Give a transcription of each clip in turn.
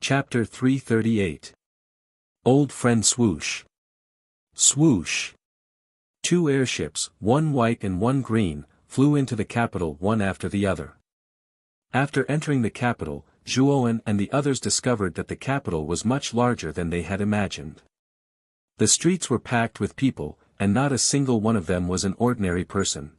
Chapter 338. Old Friend Swoosh. Swoosh. Two airships, one white and one green, flew into the capital one after the other. After entering the capital, Zhuowen and the others discovered that the capital was much larger than they had imagined. The streets were packed with people, and not a single one of them was an ordinary person.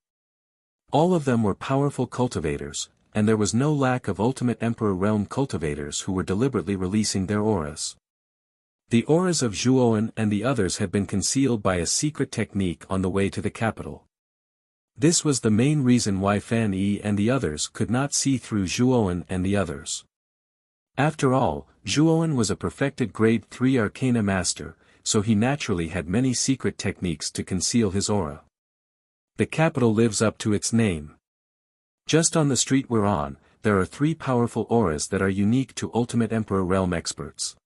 All of them were powerful cultivators, and there was no lack of Ultimate Emperor Realm cultivators who were deliberately releasing their auras. The auras of Zhuowen and the others had been concealed by a secret technique on the way to the capital. This was the main reason why Fan Yi and the others could not see through Zhuowen and the others. After all, Zhuowen was a perfected Grade 3 Arcana Master, so he naturally had many secret techniques to conceal his aura. The capital lives up to its name. Just on the street we're on, there are 3 powerful auras that are unique to Ultimate Emperor Realm experts.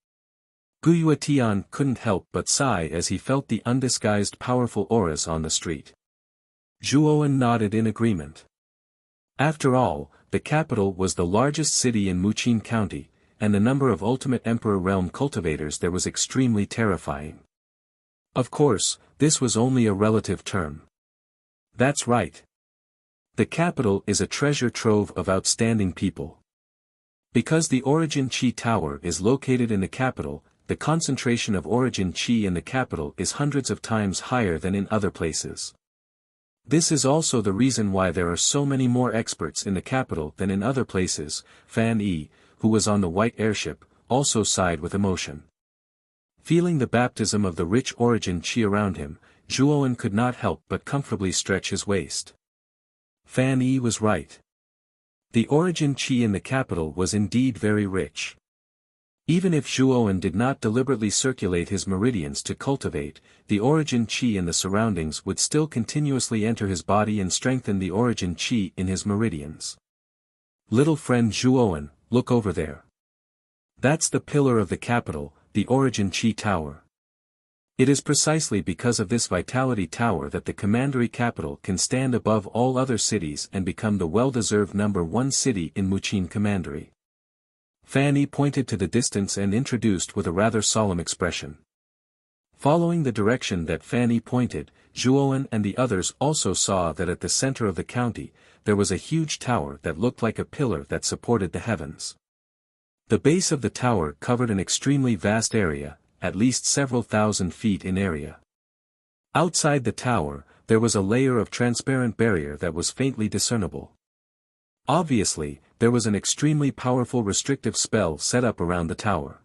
Guyue Tian couldn't help but sigh as he felt the undisguised powerful auras on the street. Zhuowen nodded in agreement. After all, the capital was the largest city in Wuxia County, and the number of Ultimate Emperor Realm cultivators there was extremely terrifying. Of course, this was only a relative term. That's right. The capital is a treasure trove of outstanding people. Because the Origin Qi Tower is located in the capital, the concentration of Origin Qi in the capital is hundreds of times higher than in other places. This is also the reason why there are so many more experts in the capital than in other places. Fan Yi, who was on the white airship, also sighed with emotion. Feeling the baptism of the rich Origin Qi around him, Zhuowen could not help but comfortably stretch his waist. Fan Yi was right. The Origin Qi in the capital was indeed very rich. Even if Zhuowen did not deliberately circulate his meridians to cultivate, the Origin Qi in the surroundings would still continuously enter his body and strengthen the Origin Qi in his meridians. Little friend Zhuowen, look over there. That's the pillar of the capital, the Origin Qi Tower. It is precisely because of this Vitality Tower that the Commandery capital can stand above all other cities and become the well-deserved #1 city in Wuxia Commandery. Fan Yi pointed to the distance and introduced with a rather solemn expression. Following the direction that Fan Yi pointed, Zhuowen and the others also saw that at the center of the county, there was a huge tower that looked like a pillar that supported the heavens. The base of the tower covered an extremely vast area, at least several thousand feet in area. Outside the tower, there was a layer of transparent barrier that was faintly discernible. Obviously, there was an extremely powerful restrictive spell set up around the tower.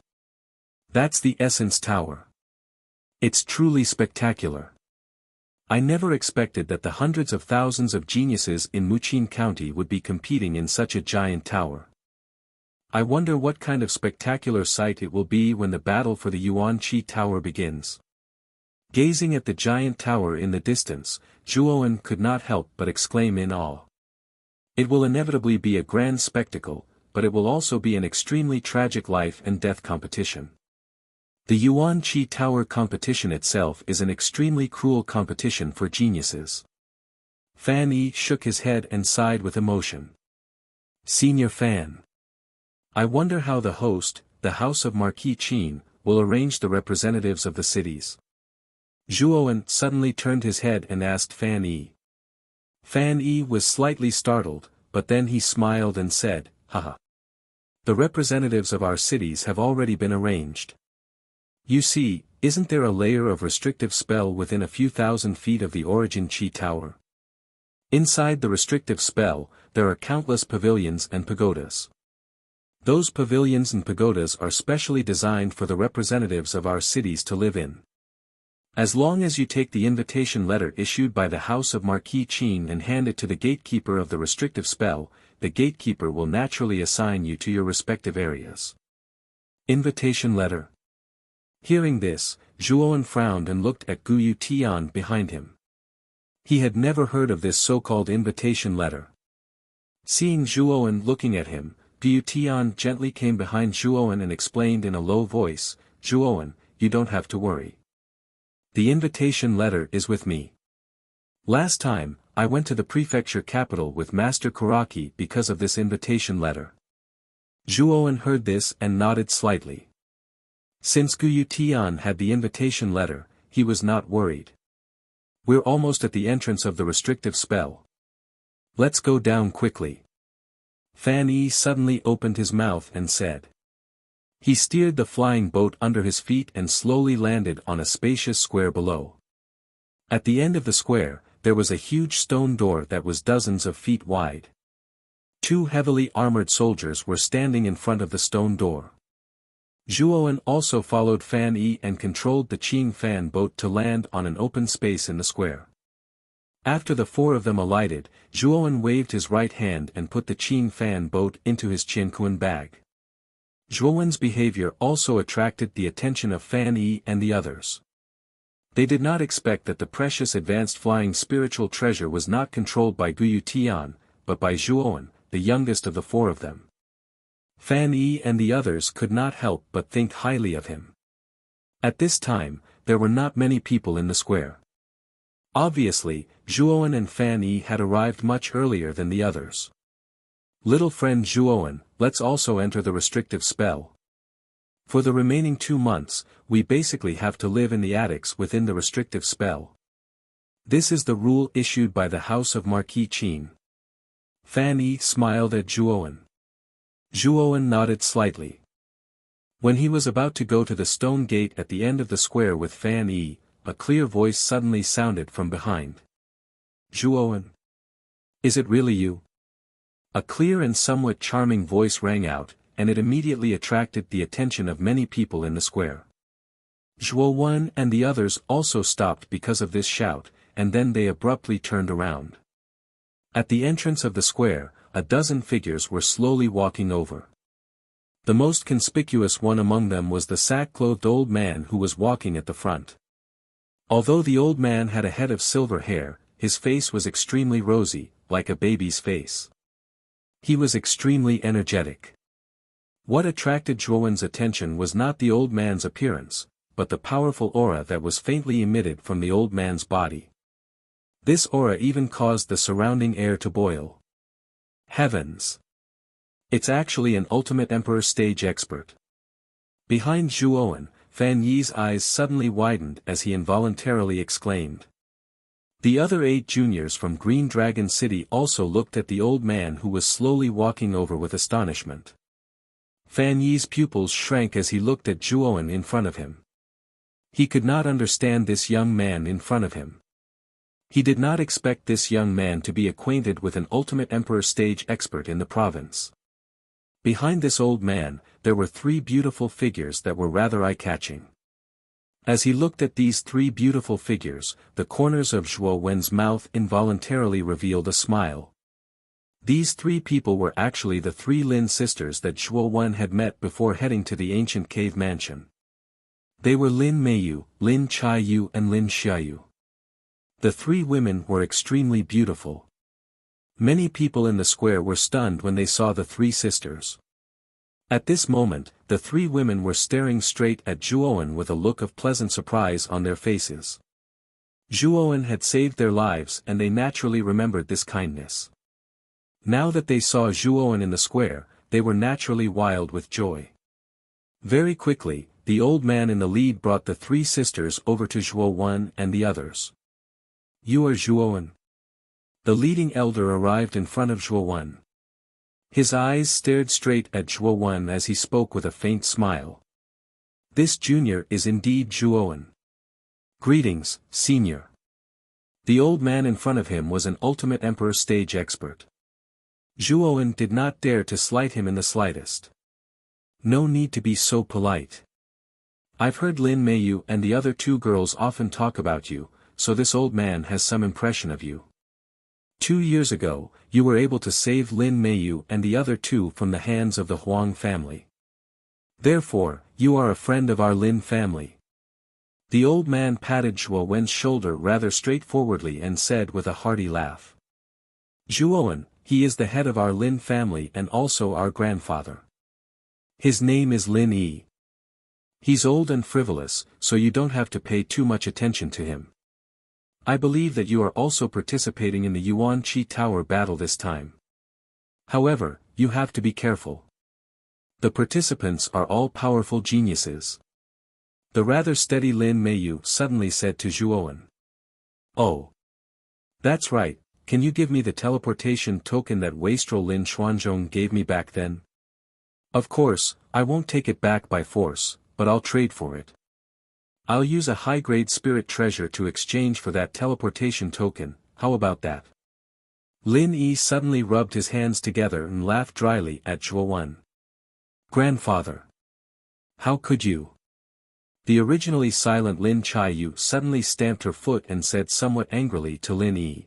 That's the Essence Tower. It's truly spectacular. I never expected that the hundreds of thousands of geniuses in Wuxia County would be competing in such a giant tower. I wonder what kind of spectacular sight it will be when the battle for the Yuan Qi Tower begins. Gazing at the giant tower in the distance, Zhuowen could not help but exclaim in awe. It will inevitably be a grand spectacle, but it will also be an extremely tragic life and death competition. The Yuan Qi Tower competition itself is an extremely cruel competition for geniuses. Fan Yi shook his head and sighed with emotion. Senior Fan. I wonder how the host, the House of Marquis Qin, will arrange the representatives of the cities. Zhuowen suddenly turned his head and asked Fan Yi. Fan Yi was slightly startled, but then he smiled and said, haha. The representatives of our cities have already been arranged. You see, isn't there a layer of restrictive spell within a few thousand feet of the Origin Qi Tower? Inside the restrictive spell, there are countless pavilions and pagodas. Those pavilions and pagodas are specially designed for the representatives of our cities to live in. As long as you take the invitation letter issued by the House of Marquis Qin and hand it to the gatekeeper of the restrictive spell, the gatekeeper will naturally assign you to your respective areas. Invitation letter. Hearing this, Zhuowen frowned and looked at Guyue Tian behind him. He had never heard of this so-called invitation letter. Seeing Zhuowen looking at him, Guyue Tian gently came behind Zhuowen and explained in a low voice, Zhuowen, you don't have to worry. The invitation letter is with me. Last time, I went to the prefecture capital with Master Kuraki because of this invitation letter. Zhuowen heard this and nodded slightly. Since Guyu Tian had the invitation letter, he was not worried. We're almost at the entrance of the restrictive spell. Let's go down quickly. Fan Yi suddenly opened his mouth and said. He steered the flying boat under his feet and slowly landed on a spacious square below. At the end of the square, there was a huge stone door that was dozens of feet wide. 2 heavily armored soldiers were standing in front of the stone door. Zhuowen also followed Fan Yi and controlled the Qing Fan boat to land on an open space in the square. After the 4 of them alighted, Zhuowen waved his right hand and put the Qing Fan boat into his Qianquan bag. Zhuowen's behavior also attracted the attention of Fan Yi and the others. They did not expect that the precious advanced flying spiritual treasure was not controlled by Guyu Tian, but by Zhuowen, the youngest of the 4 of them. Fan Yi and the others could not help but think highly of him. At this time, there were not many people in the square. Obviously, Zhuowen and Fan Yi had arrived much earlier than the others. Little friend Zhuowen, let's also enter the restrictive spell. For the remaining 2 months, we basically have to live in the attics within the restrictive spell. This is the rule issued by the House of Marquis Qin. Fan Yi smiled at Zhuowen. Zhuowen nodded slightly. When he was about to go to the stone gate at the end of the square with Fan Yi, a clear voice suddenly sounded from behind. Zhuowen. Is it really you? A clear and somewhat charming voice rang out, and it immediately attracted the attention of many people in the square. Zhuowen and the others also stopped because of this shout, and then they abruptly turned around. At the entrance of the square, a dozen figures were slowly walking over. The most conspicuous one among them was the sack-clothed old man who was walking at the front. Although the old man had a head of silver hair, his face was extremely rosy, like a baby's face. He was extremely energetic. What attracted Zhuowen's attention was not the old man's appearance, but the powerful aura that was faintly emitted from the old man's body. This aura even caused the surrounding air to boil. Heavens! It's actually an ultimate emperor stage expert. Behind Zhuowen, Fan Yi's eyes suddenly widened as he involuntarily exclaimed. The other 8 juniors from Green Dragon City also looked at the old man who was slowly walking over with astonishment. Fan Yi's pupils shrank as he looked at Zhuowen in front of him. He could not understand this young man in front of him. He did not expect this young man to be acquainted with an ultimate emperor stage expert in the province. Behind this old man, there were 3 beautiful figures that were rather eye-catching. As he looked at these 3 beautiful figures, the corners of Zhuowen's mouth involuntarily revealed a smile. These 3 people were actually the 3 Lin sisters that Zhuowen had met before heading to the ancient cave mansion. They were Lin Meiyu, Lin Chaiyu and Lin Xiaoyu. The 3 women were extremely beautiful. Many people in the square were stunned when they saw the 3 sisters. At this moment, the 3 women were staring straight at Zhuowen with a look of pleasant surprise on their faces. Zhuowen had saved their lives and they naturally remembered this kindness. Now that they saw Zhuowen in the square, they were naturally wild with joy. Very quickly, the old man in the lead brought the 3 sisters over to Zhuowen and the others. You are Zhuowen. The leading elder arrived in front of Zhuowen. His eyes stared straight at Zhuowen as he spoke with a faint smile. This junior is indeed Zhuowen. Greetings, senior. The old man in front of him was an ultimate emperor stage expert. Zhuowen did not dare to slight him in the slightest. No need to be so polite. I've heard Lin Meiyu and the other 2 girls often talk about you, so this old man has some impression of you. 2 years ago, you were able to save Lin Meiyu and the other 2 from the hands of the Huang family. Therefore, you are a friend of our Lin family. The old man patted Zhuowen's shoulder rather straightforwardly and said with a hearty laugh. Zhuowen, he is the head of our Lin family and also our grandfather. His name is Lin Yi. He's old and frivolous, so you don't have to pay too much attention to him. I believe that you are also participating in the Yuan Qi Tower battle this time. However, you have to be careful. The participants are all powerful geniuses. The rather steady Lin Meiyu suddenly said to Zhuowen. Oh. That's right, can you give me the teleportation token that wastrel Lin Xuanzhong gave me back then? Of course, I won't take it back by force, but I'll trade for it. I'll use a high-grade spirit treasure to exchange for that teleportation token, how about that? Lin Yi suddenly rubbed his hands together and laughed dryly at Zhuowen. Grandfather. How could you? The originally silent Lin Chaiyu suddenly stamped her foot and said somewhat angrily to Lin Yi.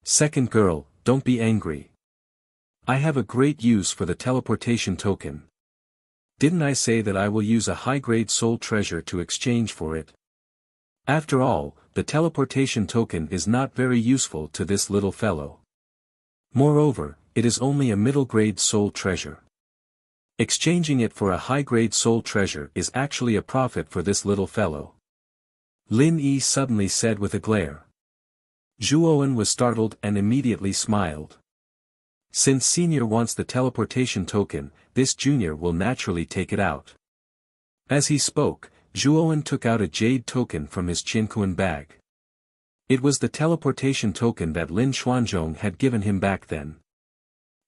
Second girl, don't be angry. I have a great use for the teleportation token. Didn't I say that I will use a high-grade soul treasure to exchange for it? After all, the teleportation token is not very useful to this little fellow. Moreover, it is only a middle-grade soul treasure. Exchanging it for a high-grade soul treasure is actually a profit for this little fellow. Lin Yi suddenly said with a glare. Zhuowen was startled and immediately smiled. Since senior wants the teleportation token, this junior will naturally take it out. As he spoke, Zhuowen took out a jade token from his Qinkuan bag. It was the teleportation token that Lin Xuanzhong had given him back then.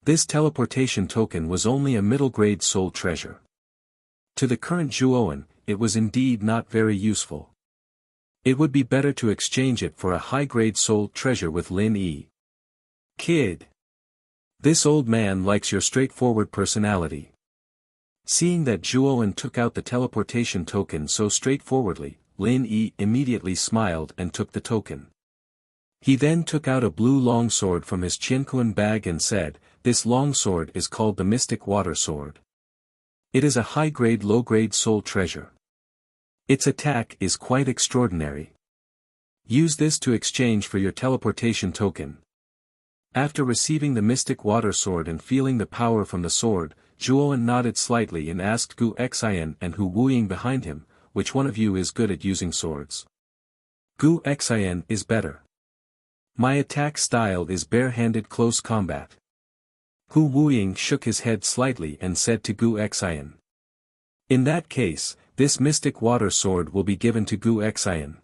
This teleportation token was only a middle-grade soul treasure. To the current Zhuowen, it was indeed not very useful. It would be better to exchange it for a high-grade soul treasure with Lin Yi. Kid. This old man likes your straightforward personality. Seeing that Zhuowen took out the teleportation token so straightforwardly, Lin Yi immediately smiled and took the token. He then took out a blue longsword from his Qinkuan bag and said, "This longsword is called the Mystic Water Sword. It is a high-grade low-grade soul treasure. Its attack is quite extraordinary. Use this to exchange for your teleportation token." After receiving the Mystic Water Sword and feeling the power from the sword, Zhuowen nodded slightly and asked Gu Xian and Hu Wuying behind him, which one of you is good at using swords? Gu Xian is better. My attack style is bare-handed close combat. Hu Wuying shook his head slightly and said to Gu Xian. In that case, this Mystic Water Sword will be given to Gu Xian.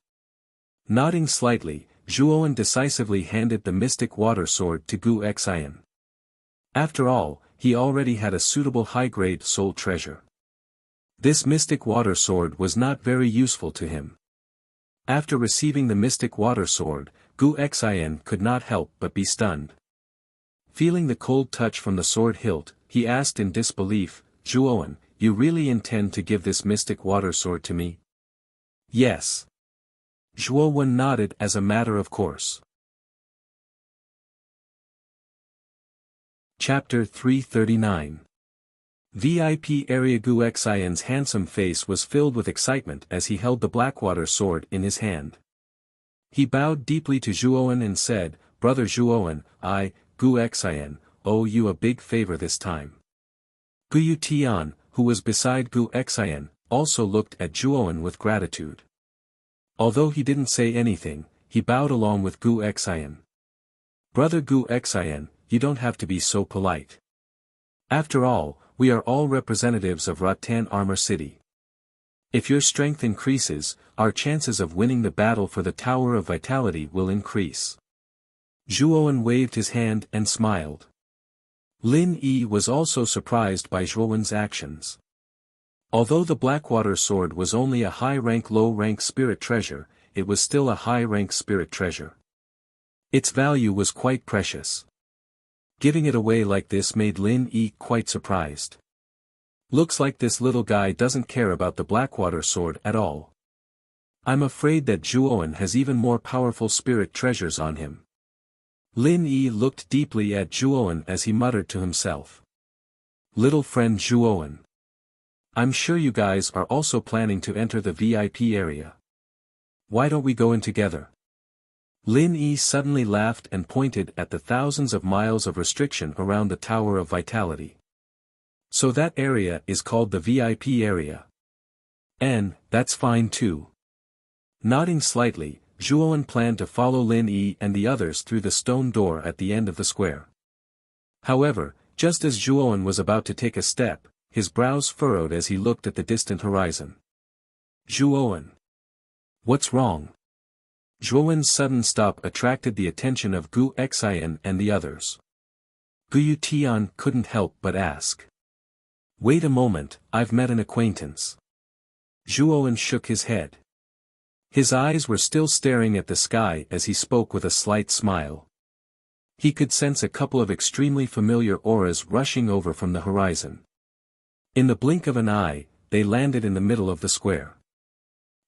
Nodding slightly, Zhuowen decisively handed the Mystic Water Sword to Gu Xian. After all, he already had a suitable high-grade soul treasure. This Mystic Water Sword was not very useful to him. After receiving the Mystic Water Sword, Gu Xian could not help but be stunned. Feeling the cold touch from the sword hilt, he asked in disbelief, "Zhuowen, you really intend to give this Mystic Water Sword to me?" "Yes." Zhuowen nodded as a matter of course. Chapter 339. VIP Area. Gu Xian's handsome face was filled with excitement as he held the Blackwater Sword in his hand. He bowed deeply to Zhuowen and said, "Brother Zhuowen, I, Gu Xian, owe you a big favor this time." Gu Tian, who was beside Gu Xian, also looked at Zhuowen with gratitude. Although he didn't say anything, he bowed along with Gu Xian. "Brother Gu Xian, you don't have to be so polite. After all, we are all representatives of Rattan Armor City. If your strength increases, our chances of winning the battle for the Tower of Vitality will increase." Zhuowen waved his hand and smiled. Lin Yi was also surprised by Zhuowen's actions. Although the Blackwater Sword was only a high-rank low-rank spirit treasure, it was still a high-rank spirit treasure. Its value was quite precious. Giving it away like this made Lin Yi quite surprised. Looks like this little guy doesn't care about the Blackwater Sword at all. I'm afraid that Zhuowen has even more powerful spirit treasures on him. Lin Yi looked deeply at Zhuowen as he muttered to himself. Little friend Zhuowen. I'm sure you guys are also planning to enter the VIP area. Why don't we go in together? Lin Yi suddenly laughed and pointed at the thousands of miles of restriction around the Tower of Vitality. So that area is called the VIP area. And, that's fine too. Nodding slightly, Zhuowen planned to follow Lin Yi and the others through the stone door at the end of the square. However, just as Zhuowen was about to take a step, his brows furrowed as he looked at the distant horizon. Zhuowen. What's wrong? Zhuowen's sudden stop attracted the attention of Gu Xian and the others. Gu Tian couldn't help but ask. Wait a moment, I've met an acquaintance. Zhuowen shook his head. His eyes were still staring at the sky as he spoke with a slight smile. He could sense a couple of extremely familiar auras rushing over from the horizon. In the blink of an eye, they landed in the middle of the square.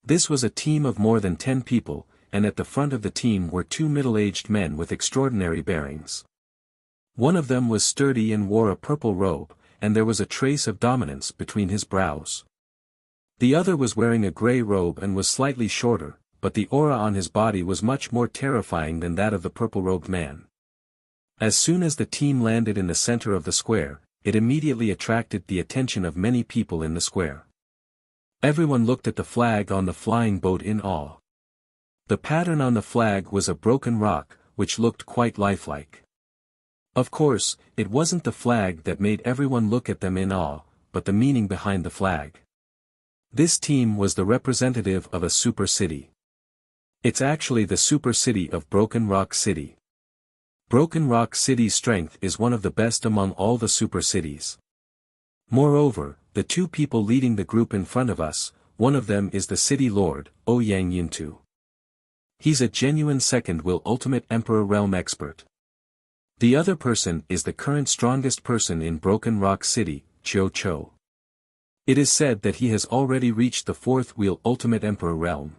This was a team of more than 10 people, and at the front of the team were 2 middle-aged men with extraordinary bearings. One of them was sturdy and wore a purple robe, and there was a trace of dominance between his brows. The other was wearing a grey robe and was slightly shorter, but the aura on his body was much more terrifying than that of the purple-robed man. As soon as the team landed in the center of the square, it immediately attracted the attention of many people in the square. Everyone looked at the flag on the flying boat in awe. The pattern on the flag was a broken rock, which looked quite lifelike. Of course, it wasn't the flag that made everyone look at them in awe, but the meaning behind the flag. This team was the representative of a super city. It's actually the super city of Broken Rock City. Broken Rock City's strength is one of the best among all the super cities. Moreover, the 2 people leading the group in front of us, one of them is the city lord, Ouyang Yuntu. He's a genuine second-will ultimate emperor realm expert. The other person is the current strongest person in Broken Rock City, Qiu Chou. It is said that he has already reached the 4th wheel ultimate emperor realm.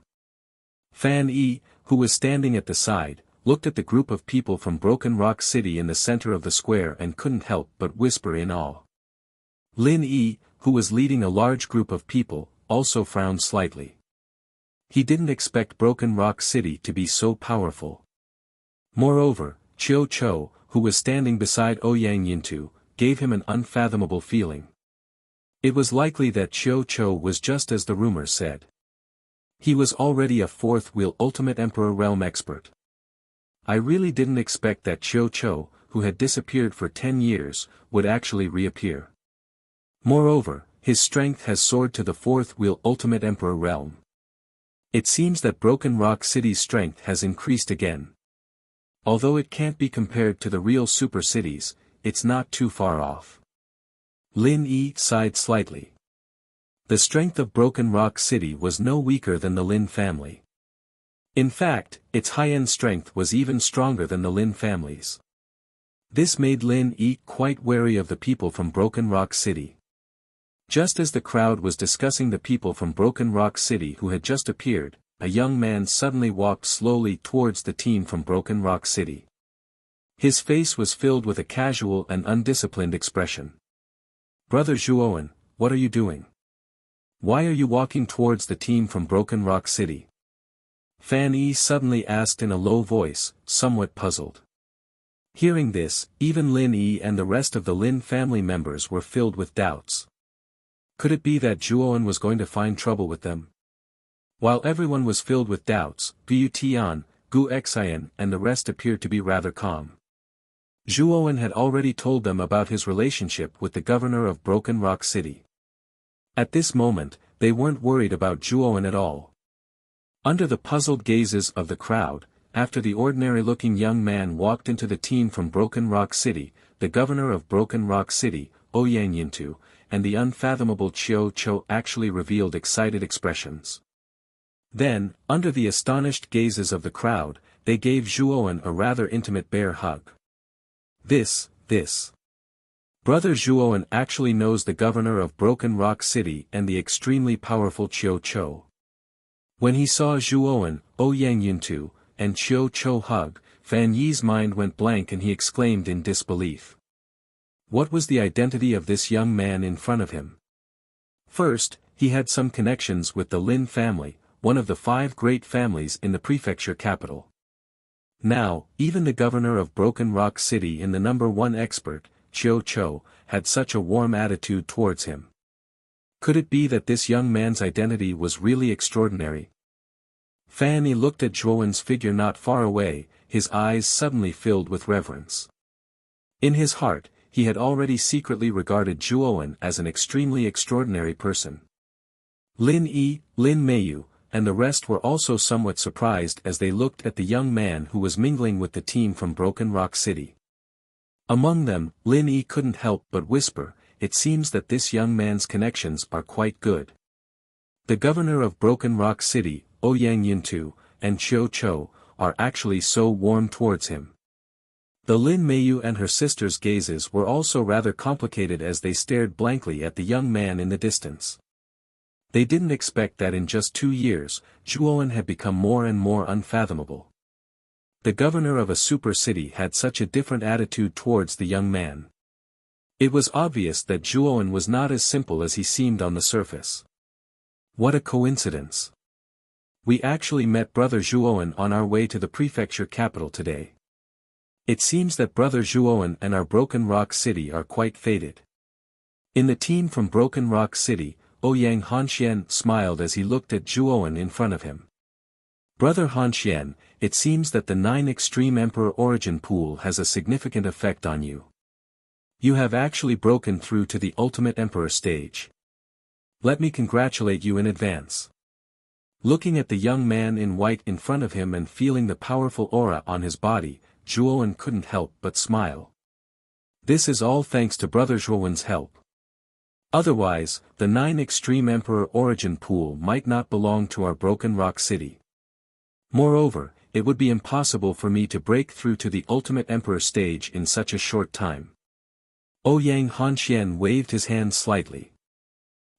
Fan Yi, who was standing at the side, looked at the group of people from Broken Rock City in the center of the square and couldn't help but whisper in awe. Lin Yi, who was leading a large group of people, also frowned slightly. He didn't expect Broken Rock City to be so powerful. Moreover, Qiu Chou, who was standing beside Ouyang Yuntu, gave him an unfathomable feeling. It was likely that Qiu Chou was just as the rumors said. He was already a 4th wheel ultimate emperor realm expert. I really didn't expect that Qiu Chou, who had disappeared for 10 years, would actually reappear. Moreover, his strength has soared to the 4th wheel ultimate emperor realm. It seems that Broken Rock City's strength has increased again. Although it can't be compared to the real super cities, it's not too far off. Lin Yi sighed slightly. The strength of Broken Rock City was no weaker than the Lin family. In fact, its high-end strength was even stronger than the Lin family's. This made Lin Yi quite wary of the people from Broken Rock City. Just as the crowd was discussing the people from Broken Rock City who had just appeared, a young man suddenly walked slowly towards the team from Broken Rock City. His face was filled with a casual and undisciplined expression. Brother Zhuowen, what are you doing? Why are you walking towards the team from Broken Rock City? Fan Yi suddenly asked in a low voice, somewhat puzzled. Hearing this, even Lin Yi and the rest of the Lin family members were filled with doubts. Could it be that Zhuowen was going to find trouble with them? While everyone was filled with doubts, Gu Tian, Gu Xian and the rest appeared to be rather calm. Zhuowen had already told them about his relationship with the governor of Broken Rock City. At this moment, they weren't worried about Zhuowen at all. Under the puzzled gazes of the crowd, after the ordinary-looking young man walked into the team from Broken Rock City, the governor of Broken Rock City, Ouyang Yuntu, and the unfathomable Qiu Chou actually revealed excited expressions. Then, under the astonished gazes of the crowd, they gave Zhuowen a rather intimate bear hug. This. Brother Zhuowen actually knows the governor of Broken Rock City and the extremely powerful Qiu Chou. When he saw Zhuowen, Ouyang Yuntu, and Qiu Chou hug, Fan Yi's mind went blank and he exclaimed in disbelief. What was the identity of this young man in front of him? First, he had some connections with the Lin family, one of the 5 great families in the prefecture capital. Now, even the governor of Broken Rock City and the #1 expert, Qiu Chou, had such a warm attitude towards him. Could it be that this young man's identity was really extraordinary? Fan Yi looked at Zhuowen's figure not far away, his eyes suddenly filled with reverence. In his heart, he had already secretly regarded Zhuowen as an extremely extraordinary person. Lin Yi, Lin Meiyu, and the rest were also somewhat surprised as they looked at the young man who was mingling with the team from Broken Rock City. Among them, Lin Yi couldn't help but whisper, "It seems that this young man's connections are quite good." The governor of Broken Rock City, Ouyang Yuntu, and Qiu Chou, are actually so warm towards him. The Lin Meiyu and her sister's gazes were also rather complicated as they stared blankly at the young man in the distance. They didn't expect that in just 2 years, Zhuowen had become more and more unfathomable. The governor of a super city had such a different attitude towards the young man. It was obvious that Zhuowen was not as simple as he seemed on the surface. What a coincidence. We actually met Brother Zhuowen on our way to the prefecture capital today. It seems that Brother Zhuowen and our Broken Rock City are quite fated. In the team from Broken Rock City, Ouyang Hanxian smiled as he looked at Zhuowen in front of him. Brother Hanxian, it seems that the 9 Extreme Emperor Origin Pool has a significant effect on you. You have actually broken through to the Ultimate Emperor stage. Let me congratulate you in advance. Looking at the young man in white in front of him and feeling the powerful aura on his body, Zhuowen couldn't help but smile. This is all thanks to Brother Zhuowen's help. Otherwise, the 9 Extreme Emperor Origin Pool might not belong to our Broken Rock City. Moreover, it would be impossible for me to break through to the Ultimate Emperor stage in such a short time. Ouyang Hanxian waved his hand slightly.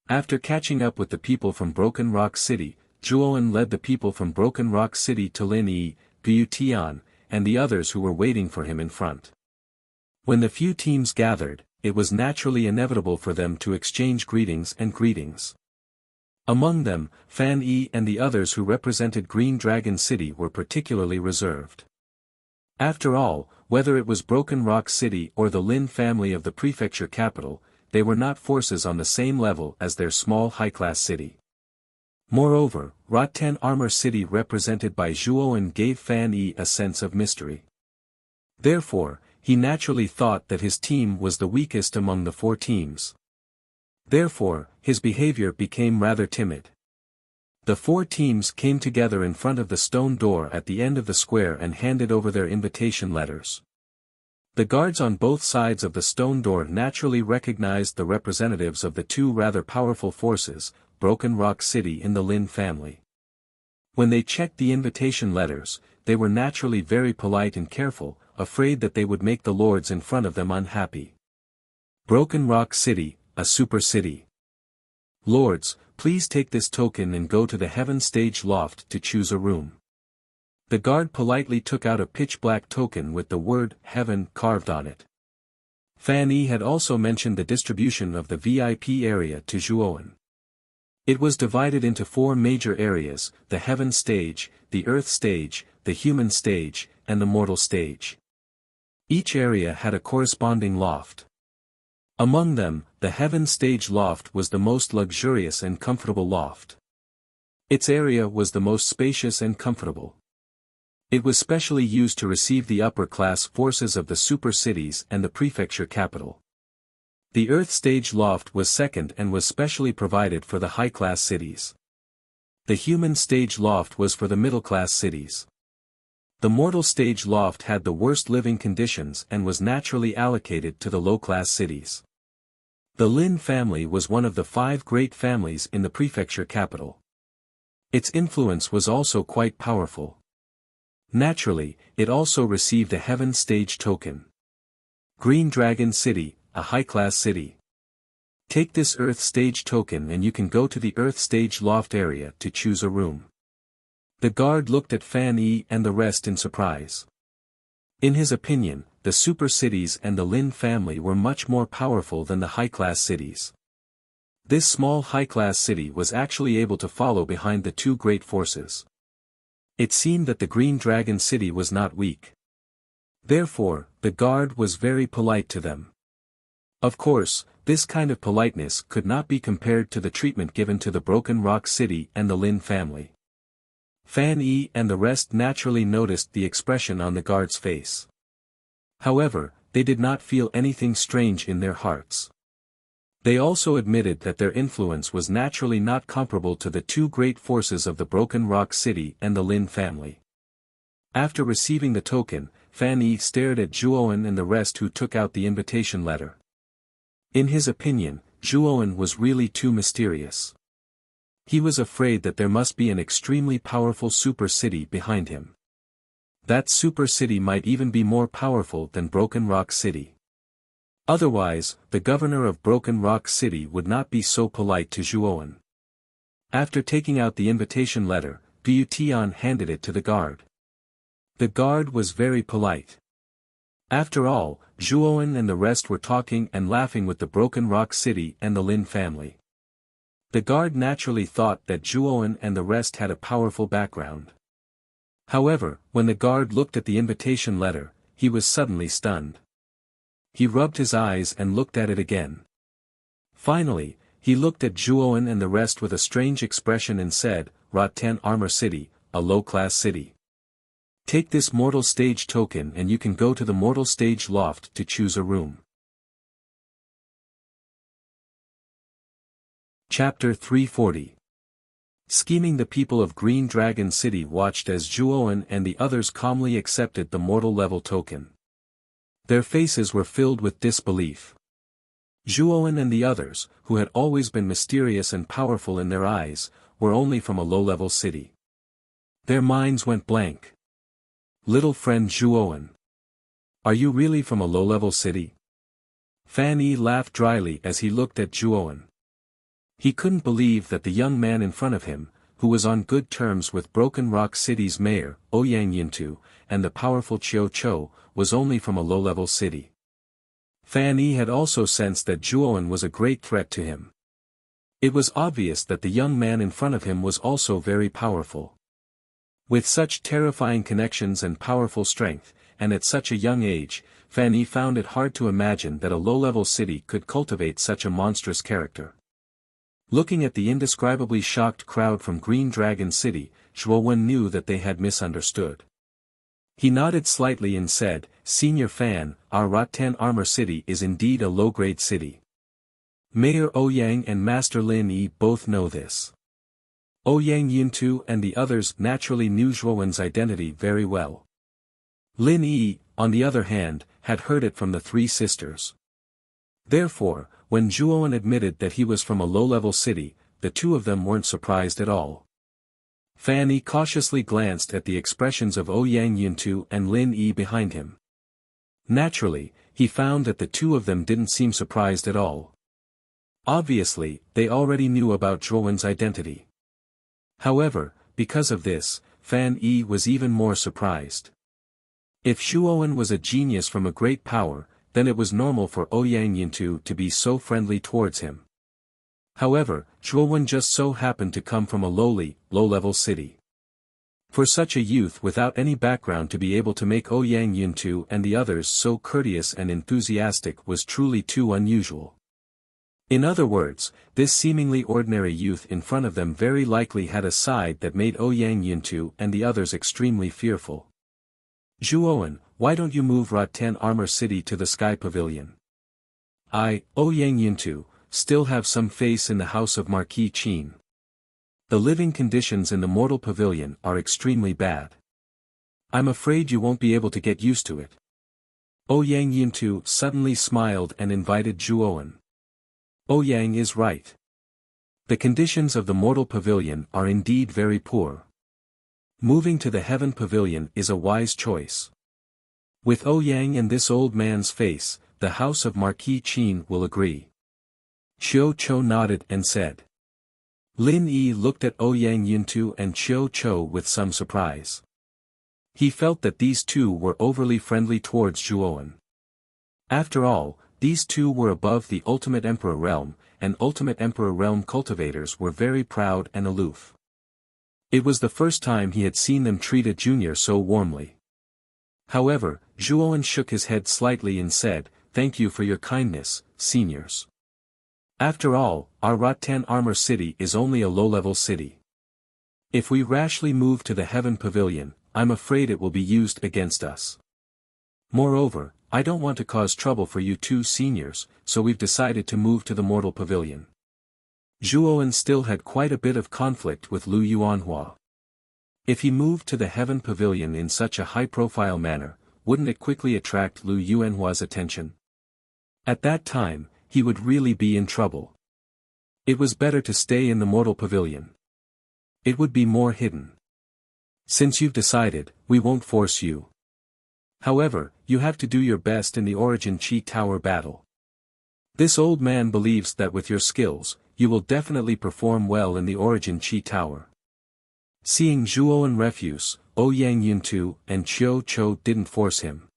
After catching up with the people from Broken Rock City, Zhuowen led the people from Broken Rock City to Lin Yi, Gu Tian, and the others who were waiting for him in front. When the few teams gathered, it was naturally inevitable for them to exchange greetings and greetings. Among them, Fan Yi and the others who represented Green Dragon City were particularly reserved. After all, whether it was Broken Rock City or the Lin family of the prefecture capital, they were not forces on the same level as their small high-class city. Moreover, Rotten Armor City represented by Zhuowen gave Fan Yi a sense of mystery. Therefore, he naturally thought that his team was the weakest among the 4 teams. Therefore, his behavior became rather timid. The 4 teams came together in front of the stone door at the end of the square and handed over their invitation letters. The guards on both sides of the stone door naturally recognized the representatives of the 2 rather powerful forces, Broken Rock City and the Lin family. When they checked the invitation letters, they were naturally very polite and careful, afraid that they would make the lords in front of them unhappy. Broken Rock City, a super city. Lords, please take this token and go to the Heaven Stage loft to choose a room. The guard politely took out a pitch-black token with the word Heaven carved on it. Fan Yi had also mentioned the distribution of the VIP area to Zhuowen. It was divided into 4 major areas, the Heaven Stage, the Earth Stage, the Human Stage, and the Mortal Stage. Each area had a corresponding loft. Among them, the Heaven Stage loft was the most luxurious and comfortable loft. Its area was the most spacious and comfortable. It was specially used to receive the upper-class forces of the super cities and the prefecture capital. The Earth Stage loft was second and was specially provided for the high-class cities. The Human Stage loft was for the middle-class cities. The Mortal Stage loft had the worst living conditions and was naturally allocated to the low-class cities. The Lin family was one of the 5 great families in the prefecture capital. Its influence was also quite powerful. Naturally, it also received a Heaven Stage token. Green Dragon City, a high-class city. Take this Earth Stage token and you can go to the Earth Stage loft area to choose a room. The guard looked at Fan Yi and the rest in surprise. In his opinion, the super cities and the Lin family were much more powerful than the high-class cities. This small high-class city was actually able to follow behind the 2 great forces. It seemed that the Green Dragon City was not weak. Therefore, the guard was very polite to them. Of course, this kind of politeness could not be compared to the treatment given to the Broken Rock City and the Lin family. Fan Yi and the rest naturally noticed the expression on the guard's face. However, they did not feel anything strange in their hearts. They also admitted that their influence was naturally not comparable to the two great forces of the Broken Rock City and the Lin family. After receiving the token, Fan Yi stared at Zhuowen and the rest who took out the invitation letter. In his opinion, Zhuowen was really too mysterious. He was afraid that there must be an extremely powerful super city behind him. That super city might even be more powerful than Broken Rock City. Otherwise, the governor of Broken Rock City would not be so polite to Zhuowen. After taking out the invitation letter, Gu Tian handed it to the guard. The guard was very polite. After all, Zhuowen and the rest were talking and laughing with the Broken Rock City and the Lin family. The guard naturally thought that Zhuowen and the rest had a powerful background. However, when the guard looked at the invitation letter, he was suddenly stunned. He rubbed his eyes and looked at it again. Finally, he looked at Zhuowen and the rest with a strange expression and said, "Rotten Armor City, a low-class city. Take this mortal stage token and you can go to the mortal stage loft to choose a room." Chapter 340. Scheming. The people of Green Dragon City watched as Zhuowen and the others calmly accepted the mortal level token. Their faces were filled with disbelief. Zhuowen and the others, who had always been mysterious and powerful in their eyes, were only from a low-level city. Their minds went blank. "Little friend Zhuowen. Are you really from a low-level city?" Fan Yi laughed dryly as he looked at Zhuowen. He couldn't believe that the young man in front of him, who was on good terms with Broken Rock City's mayor, Ouyang Yintu, and the powerful Qiu Chou, was only from a low-level city. Fan Yi had also sensed that Zhuowen was a great threat to him. It was obvious that the young man in front of him was also very powerful. With such terrifying connections and powerful strength, and at such a young age, Fan Yi found it hard to imagine that a low-level city could cultivate such a monstrous character. Looking at the indescribably shocked crowd from Green Dragon City, Zhuowen knew that they had misunderstood. He nodded slightly and said, "Senior Fan, our Rotten Armor City is indeed a low-grade city. Mayor Ouyang and Master Lin Yi both know this." Ouyang Yintu and the others naturally knew Zhuowen's identity very well. Lin Yi, on the other hand, had heard it from the three sisters. Therefore, when Zhuowen admitted that he was from a low-level city, the two of them weren't surprised at all. Fan Yi cautiously glanced at the expressions of Ouyang Yintu and Lin Yi behind him. Naturally, he found that the two of them didn't seem surprised at all. Obviously, they already knew about Zhuowen's identity. However, because of this, Fan Yi was even more surprised. If Zhuowen was a genius from a great power, then it was normal for Ouyang Yintu to be so friendly towards him. However, Zhuowen just so happened to come from a low-level city. For such a youth without any background to be able to make Ouyang Yintu and the others so courteous and enthusiastic was truly too unusual. In other words, this seemingly ordinary youth in front of them very likely had a side that made Ouyang Yintu and the others extremely fearful. "Zhuowen, why don't you move Rotten Armor City to the Sky Pavilion? I, Ouyang Yintu, still have some face in the house of Marquis Qin. The living conditions in the Mortal Pavilion are extremely bad. I'm afraid you won't be able to get used to it." Ouyang Yintu suddenly smiled and invited Zhuowen. Ouyang is right. The conditions of the Mortal Pavilion are indeed very poor. Moving to the Heaven Pavilion is a wise choice. With Ouyang and this old man's face, the house of Marquis Qin will agree. Qiu Chou nodded and said. Lin Yi looked at Ouyang Yintu and Qiu Chou with some surprise. He felt that these two were overly friendly towards Zhuowen. After all, these two were above the Ultimate Emperor realm, and Ultimate Emperor realm cultivators were very proud and aloof. It was the first time he had seen them treat a junior so warmly. However, Zhuowen shook his head slightly and said, "Thank you for your kindness, seniors. After all, our Rotten Armor City is only a low-level city. If we rashly move to the Heaven Pavilion, I'm afraid it will be used against us. Moreover, I don't want to cause trouble for you two seniors, so we've decided to move to the Mortal Pavilion. Zhuowen still had quite a bit of conflict with Lu Yuanhua. If he moved to the Heaven Pavilion in such a high-profile manner, wouldn't it quickly attract Lu Yuanhua's attention? At that time, he would really be in trouble. It was better to stay in the Mortal Pavilion. It would be more hidden. Since you've decided, we won't force you. However, you have to do your best in the Origin Chi Tower battle. This old man believes that with your skills, you will definitely perform well in the Origin Chi Tower. Seeing Zhuowen refuse, Ouyang Yuntu and Qiu Chou didn't force him.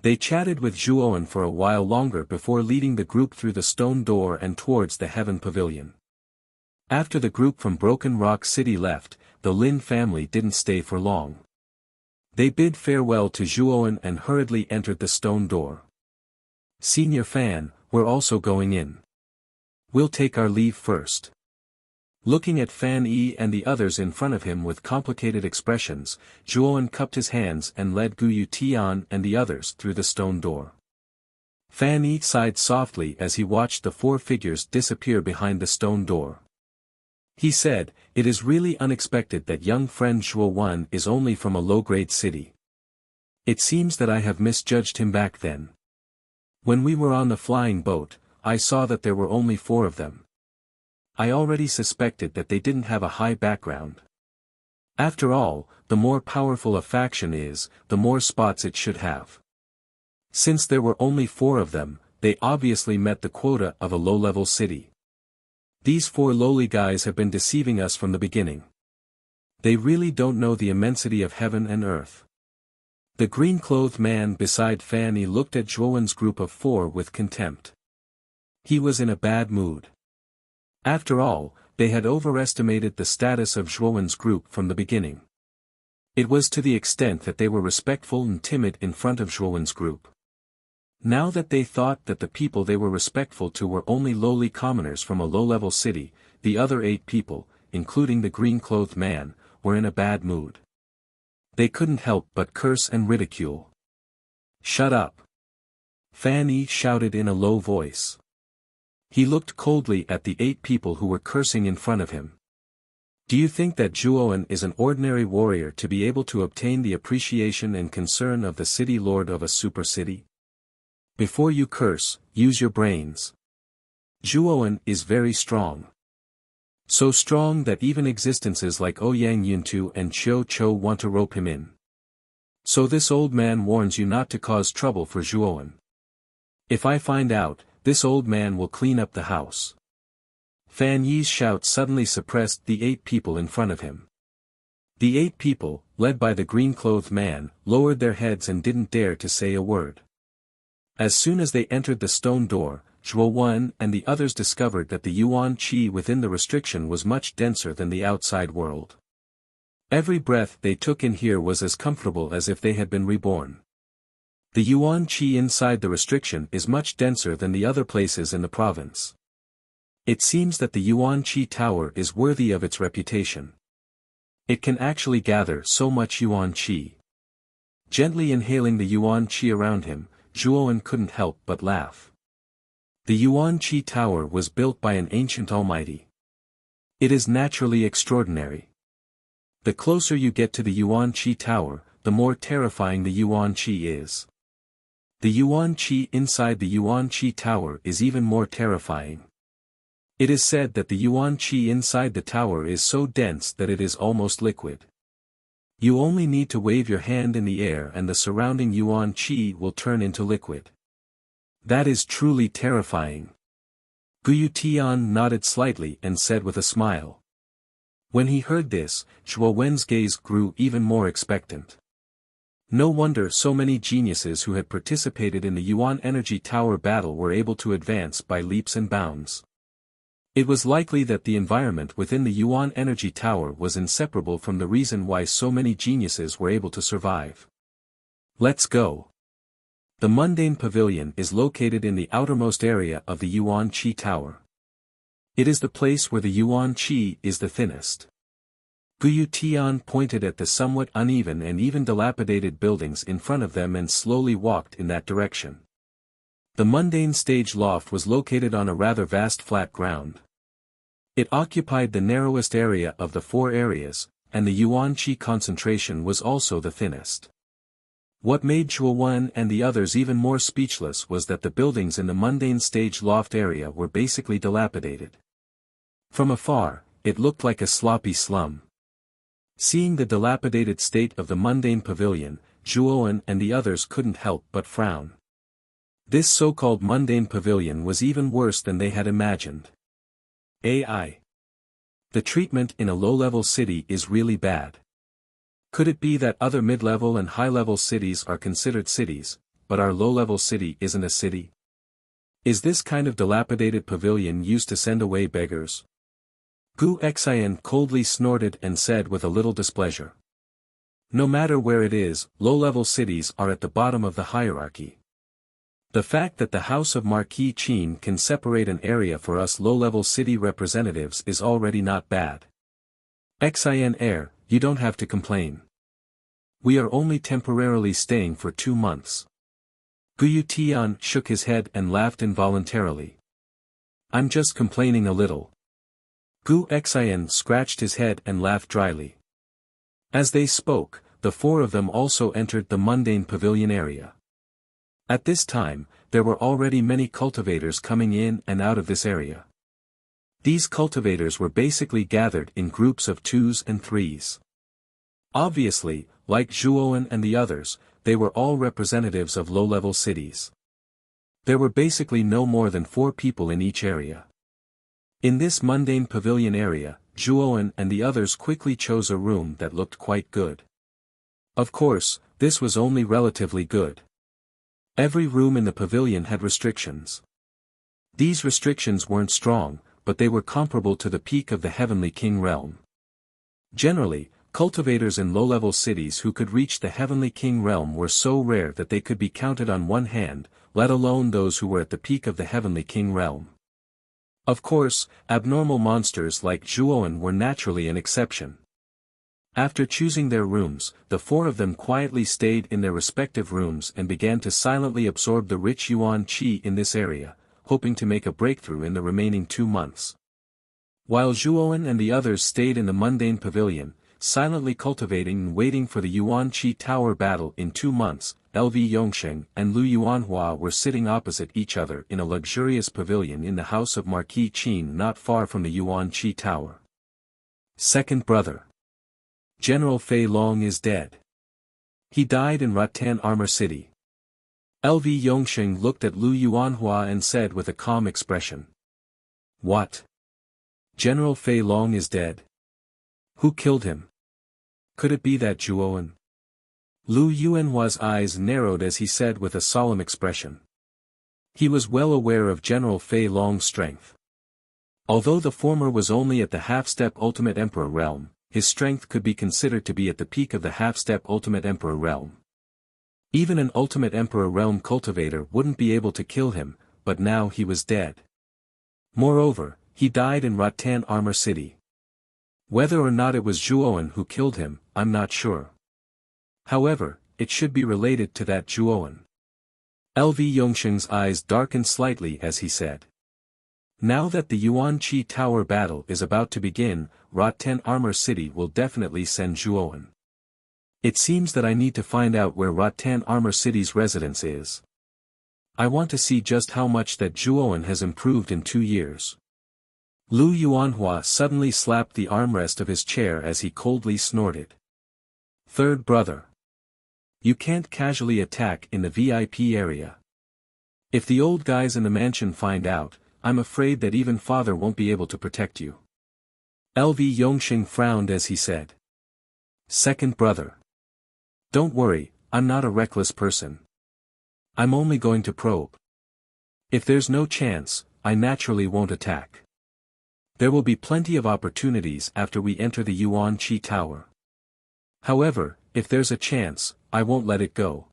They chatted with Zhuowen for a while longer before leading the group through the stone door and towards the Heaven Pavilion. After the group from Broken Rock City left, the Lin family didn't stay for long. They bid farewell to Zhuowen and hurriedly entered the stone door. Senior Fan, we're also going in. We'll take our leave first. Looking at Fan Yi and the others in front of him with complicated expressions, Zhuowen cupped his hands and led Guyu Tian and the others through the stone door. Fan Yi sighed softly as he watched the four figures disappear behind the stone door. He said, "It is really unexpected that young friend Zhuowen is only from a low-grade city. It seems that I have misjudged him back then. When we were on the flying boat, I saw that there were only 4 of them. I already suspected that they didn't have a high background. After all, the more powerful a faction is, the more spots it should have. Since there were only 4 of them, they obviously met the quota of a low-level city. These 4 lowly guys have been deceiving us from the beginning. They really don't know the immensity of heaven and earth." The green-clothed man beside Fanny looked at Zhuowen's group of 4 with contempt. He was in a bad mood. After all, they had overestimated the status of Zhuowen's group from the beginning. It was to the extent that they were respectful and timid in front of Zhuowen's group. Now that they thought that the people they were respectful to were only lowly commoners from a low-level city, the other 8 people, including the green-clothed man, were in a bad mood. They couldn't help but curse and ridicule. "Shut up!" Fan Yi shouted in a low voice. He looked coldly at the 8 people who were cursing in front of him. "Do you think that Zhuowen is an ordinary warrior to be able to obtain the appreciation and concern of the city lord of a super city? Before you curse, use your brains. Zhuowen is very strong. So strong that even existences like Ouyang Yuntu and Qiu Chou want to rope him in. So this old man warns you not to cause trouble for Zhuowen. If I find out, this old man will clean up the house." Fan Yi's shout suddenly suppressed the 8 people in front of him. The 8 people, led by the green-clothed man, lowered their heads and didn't dare to say a word. As soon as they entered the stone door, Zhuowen and the others discovered that the Yuan Qi within the restriction was much denser than the outside world. Every breath they took in here was as comfortable as if they had been reborn. The Yuan Qi inside the restriction is much denser than the other places in the province. It seems that the Yuan Qi Tower is worthy of its reputation. It can actually gather so much Yuan Qi. Gently inhaling the Yuan Qi around him, Zhuowen couldn't help but laugh. The Yuan Qi Tower was built by an ancient almighty. It is naturally extraordinary. The closer you get to the Yuan Qi Tower, the more terrifying the Yuan Qi is. The Yuan Qi inside the Yuan Qi Tower is even more terrifying. It is said that the Yuan Qi inside the tower is so dense that it is almost liquid. You only need to wave your hand in the air and the surrounding Yuan Qi will turn into liquid. That is truly terrifying. Guyu Tian nodded slightly and said with a smile. When he heard this, Zhuowen's gaze grew even more expectant. No wonder so many geniuses who had participated in the Yuan Energy Tower battle were able to advance by leaps and bounds. It was likely that the environment within the Yuan Energy Tower was inseparable from the reason why so many geniuses were able to survive. Let's go. The Mundane Pavilion is located in the outermost area of the Yuan Qi Tower. It is the place where the Yuan Qi is the thinnest. Guyu Tian pointed at the somewhat uneven and even dilapidated buildings in front of them and slowly walked in that direction. The mundane stage loft was located on a rather vast flat ground. It occupied the narrowest area of the 4 areas, and the yuan qi concentration was also the thinnest. What made Zhuo Wen and the others even more speechless was that the buildings in the mundane stage loft area were basically dilapidated. From afar, it looked like a sloppy slum. Seeing the dilapidated state of the mundane pavilion, Zhuo Wen and the others couldn't help but frown. This so-called mundane pavilion was even worse than they had imagined. AI. The treatment in a low-level city is really bad. Could it be that other mid-level and high-level cities are considered cities, but our low-level city isn't a city? Is this kind of dilapidated pavilion used to send away beggars? Gu Xian coldly snorted and said with a little displeasure. No matter where it is, low-level cities are at the bottom of the hierarchy. The fact that the House of Marquis Qin can separate an area for us low-level city representatives is already not bad. Xian heir, you don't have to complain. We are only temporarily staying for 2 months. Guyu Tian shook his head and laughed involuntarily. I'm just complaining a little. Gu Xian scratched his head and laughed dryly. As they spoke, the 4 of them also entered the mundane pavilion area. At this time, there were already many cultivators coming in and out of this area. These cultivators were basically gathered in groups of 2s and 3s. Obviously, like Zhuo Wen and the others, they were all representatives of low-level cities. There were basically no more than 4 people in each area. In this mundane pavilion area, Zhuo Wen and the others quickly chose a room that looked quite good. Of course, this was only relatively good. Every room in the pavilion had restrictions. These restrictions weren't strong, but they were comparable to the peak of the Heavenly King realm. Generally, cultivators in low-level cities who could reach the Heavenly King realm were so rare that they could be counted on one hand, let alone those who were at the peak of the Heavenly King realm. Of course, abnormal monsters like Zhuo Wen were naturally an exception. After choosing their rooms, the 4 of them quietly stayed in their respective rooms and began to silently absorb the rich yuan qi in this area, hoping to make a breakthrough in the remaining 2 months. While Zhuo Wen and the others stayed in the mundane pavilion, silently cultivating and waiting for the yuan qi tower battle in 2 months, LV Yongsheng and Lu Yuanhua were sitting opposite each other in a luxurious pavilion in the house of Marquis Qin not far from the yuan qi tower. Second brother. General Fei Long is dead. He died in Rattan Armor City. LV Yongsheng looked at Lu Yuanhua and said with a calm expression. What? General Fei Long is dead? Who killed him? Could it be that Zhuo Wen? Lu Yuanhua's eyes narrowed as he said with a solemn expression. He was well aware of General Fei Long's strength. Although the former was only at the half-step Ultimate Emperor realm, his strength could be considered to be at the peak of the half-step Ultimate Emperor realm. Even an Ultimate Emperor realm cultivator wouldn't be able to kill him, but now he was dead. Moreover, he died in Rattan Armor City. Whether or not it was Zhuo Wen who killed him, I'm not sure. However, it should be related to that Zhuo Wen. LV Yongsheng's eyes darkened slightly as he said. Now that the Yuan Qi Tower battle is about to begin, Rattan Armor City will definitely send Zhuo Wen. It seems that I need to find out where Rattan Armor City's residence is. I want to see just how much that Zhuo Wen has improved in 2 years. Lu Yuanhua suddenly slapped the armrest of his chair as he coldly snorted. Third brother. You can't casually attack in the VIP area. If the old guys in the mansion find out, I'm afraid that even father won't be able to protect you. LV Yongsheng frowned as he said. Second brother. Don't worry, I'm not a reckless person. I'm only going to probe. If there's no chance, I naturally won't attack. There will be plenty of opportunities after we enter the Yuan Qi Tower. However, if there's a chance, I won't let it go.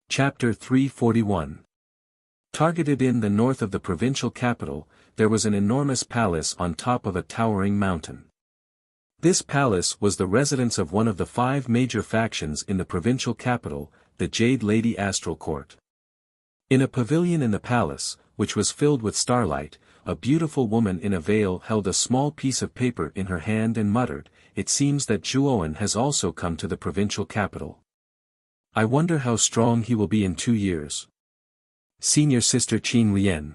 Chapter 341. Targeted in the north of the provincial capital, there was an enormous palace on top of a towering mountain. This palace was the residence of one of the 5 major factions in the provincial capital, the Jade Lady Astral Court. In a pavilion in the palace, which was filled with starlight, a beautiful woman in a veil held a small piece of paper in her hand and muttered, "It seems that Zhuowen has also come to the provincial capital. I wonder how strong he will be in 2 years. Senior Sister Qing Lian."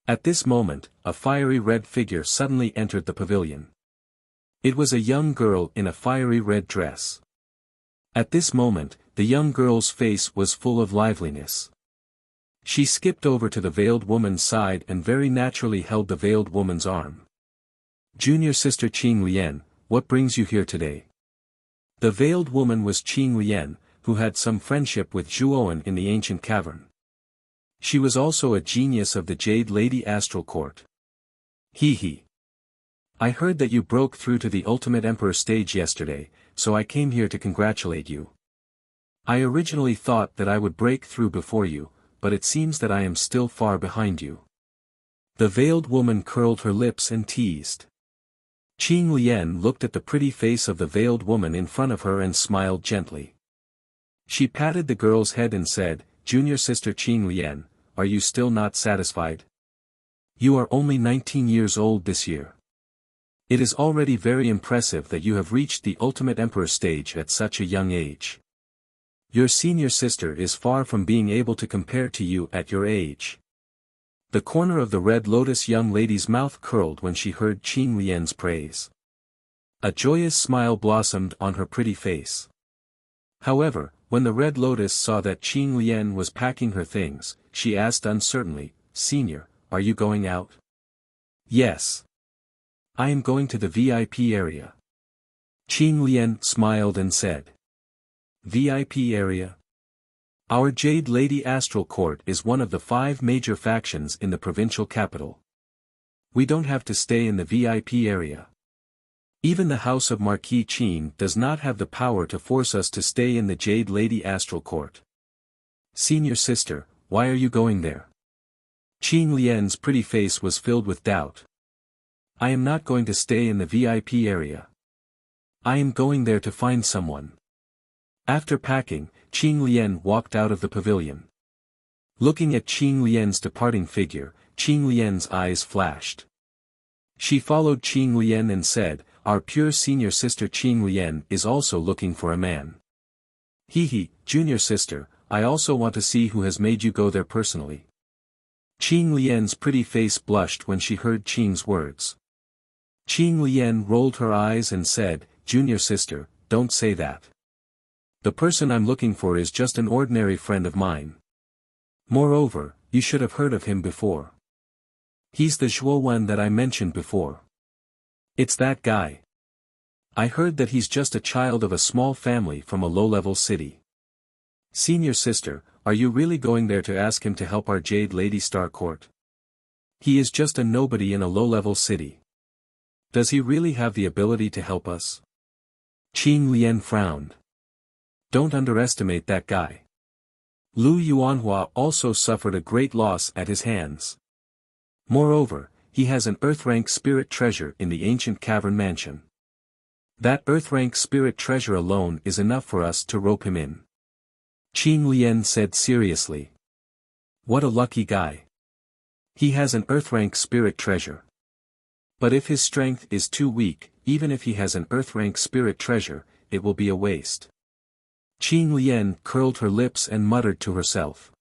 At this moment, a fiery red figure suddenly entered the pavilion. It was a young girl in a fiery red dress. At this moment, the young girl's face was full of liveliness. She skipped over to the veiled woman's side and very naturally held the veiled woman's arm. "Junior Sister Qing Lian, what brings you here today?" The veiled woman was Qing Lian, who had some friendship with Zhuowen in the ancient cavern. She was also a genius of the Jade Lady Astral Court. He. I heard that you broke through to the Ultimate Emperor stage yesterday, so I came here to congratulate you. I originally thought that I would break through before you, but it seems that I am still far behind you. The veiled woman curled her lips and teased. Qing Lian looked at the pretty face of the veiled woman in front of her and smiled gently. She patted the girl's head and said, "Junior Sister Qing Lian, are you still not satisfied? You are only 19 years old this year. It is already very impressive that you have reached the Ultimate Emperor stage at such a young age. Your senior sister is far from being able to compare to you at your age." The corner of the Red Lotus young lady's mouth curled when she heard Qing Lian's praise. A joyous smile blossomed on her pretty face. However, when the Red Lotus saw that Qing Lian was packing her things, she asked uncertainly, "Senior, are you going out?" "Yes. I am going to the VIP area." Qing Lian smiled and said. "VIP area? Our Jade Lady Astral Court is one of the 5 major factions in the provincial capital. We don't have to stay in the VIP area. Even the House of Marquis Qin does not have the power to force us to stay in the Jade Lady Astral Court. Senior sister, why are you going there?" Qing Lian's pretty face was filled with doubt. "I am not going to stay in the VIP area. I am going there to find someone." After packing, Qing Lian walked out of the pavilion. Looking at Qing Lian's departing figure, Qing Lian's eyes flashed. She followed Qing Lian and said, "Our pure senior sister Qing Lian is also looking for a man." Junior sister, I also want to see who has made you go there personally." Qing Lian's pretty face blushed when she heard Qing's words. Qing Lian rolled her eyes and said, "Junior sister, don't say that. The person I'm looking for is just an ordinary friend of mine. Moreover, you should have heard of him before. He's the Zhuowen that I mentioned before. It's that guy. I heard that he's just a child of a small family from a low-level city. Senior sister, are you really going there to ask him to help our Jade Lady Star Court? He is just a nobody in a low-level city. Does he really have the ability to help us?" Qing Lian frowned. "Don't underestimate that guy. Lu Yuanhua also suffered a great loss at his hands. Moreover, he has an Earth-rank spirit treasure in the ancient cavern mansion. That Earth-rank spirit treasure alone is enough for us to rope him in." Qing Lian said seriously. "What a lucky guy. He has an Earth-rank spirit treasure. But if his strength is too weak, even if he has an Earth-rank spirit treasure, it will be a waste." Qing Lian curled her lips and muttered to herself.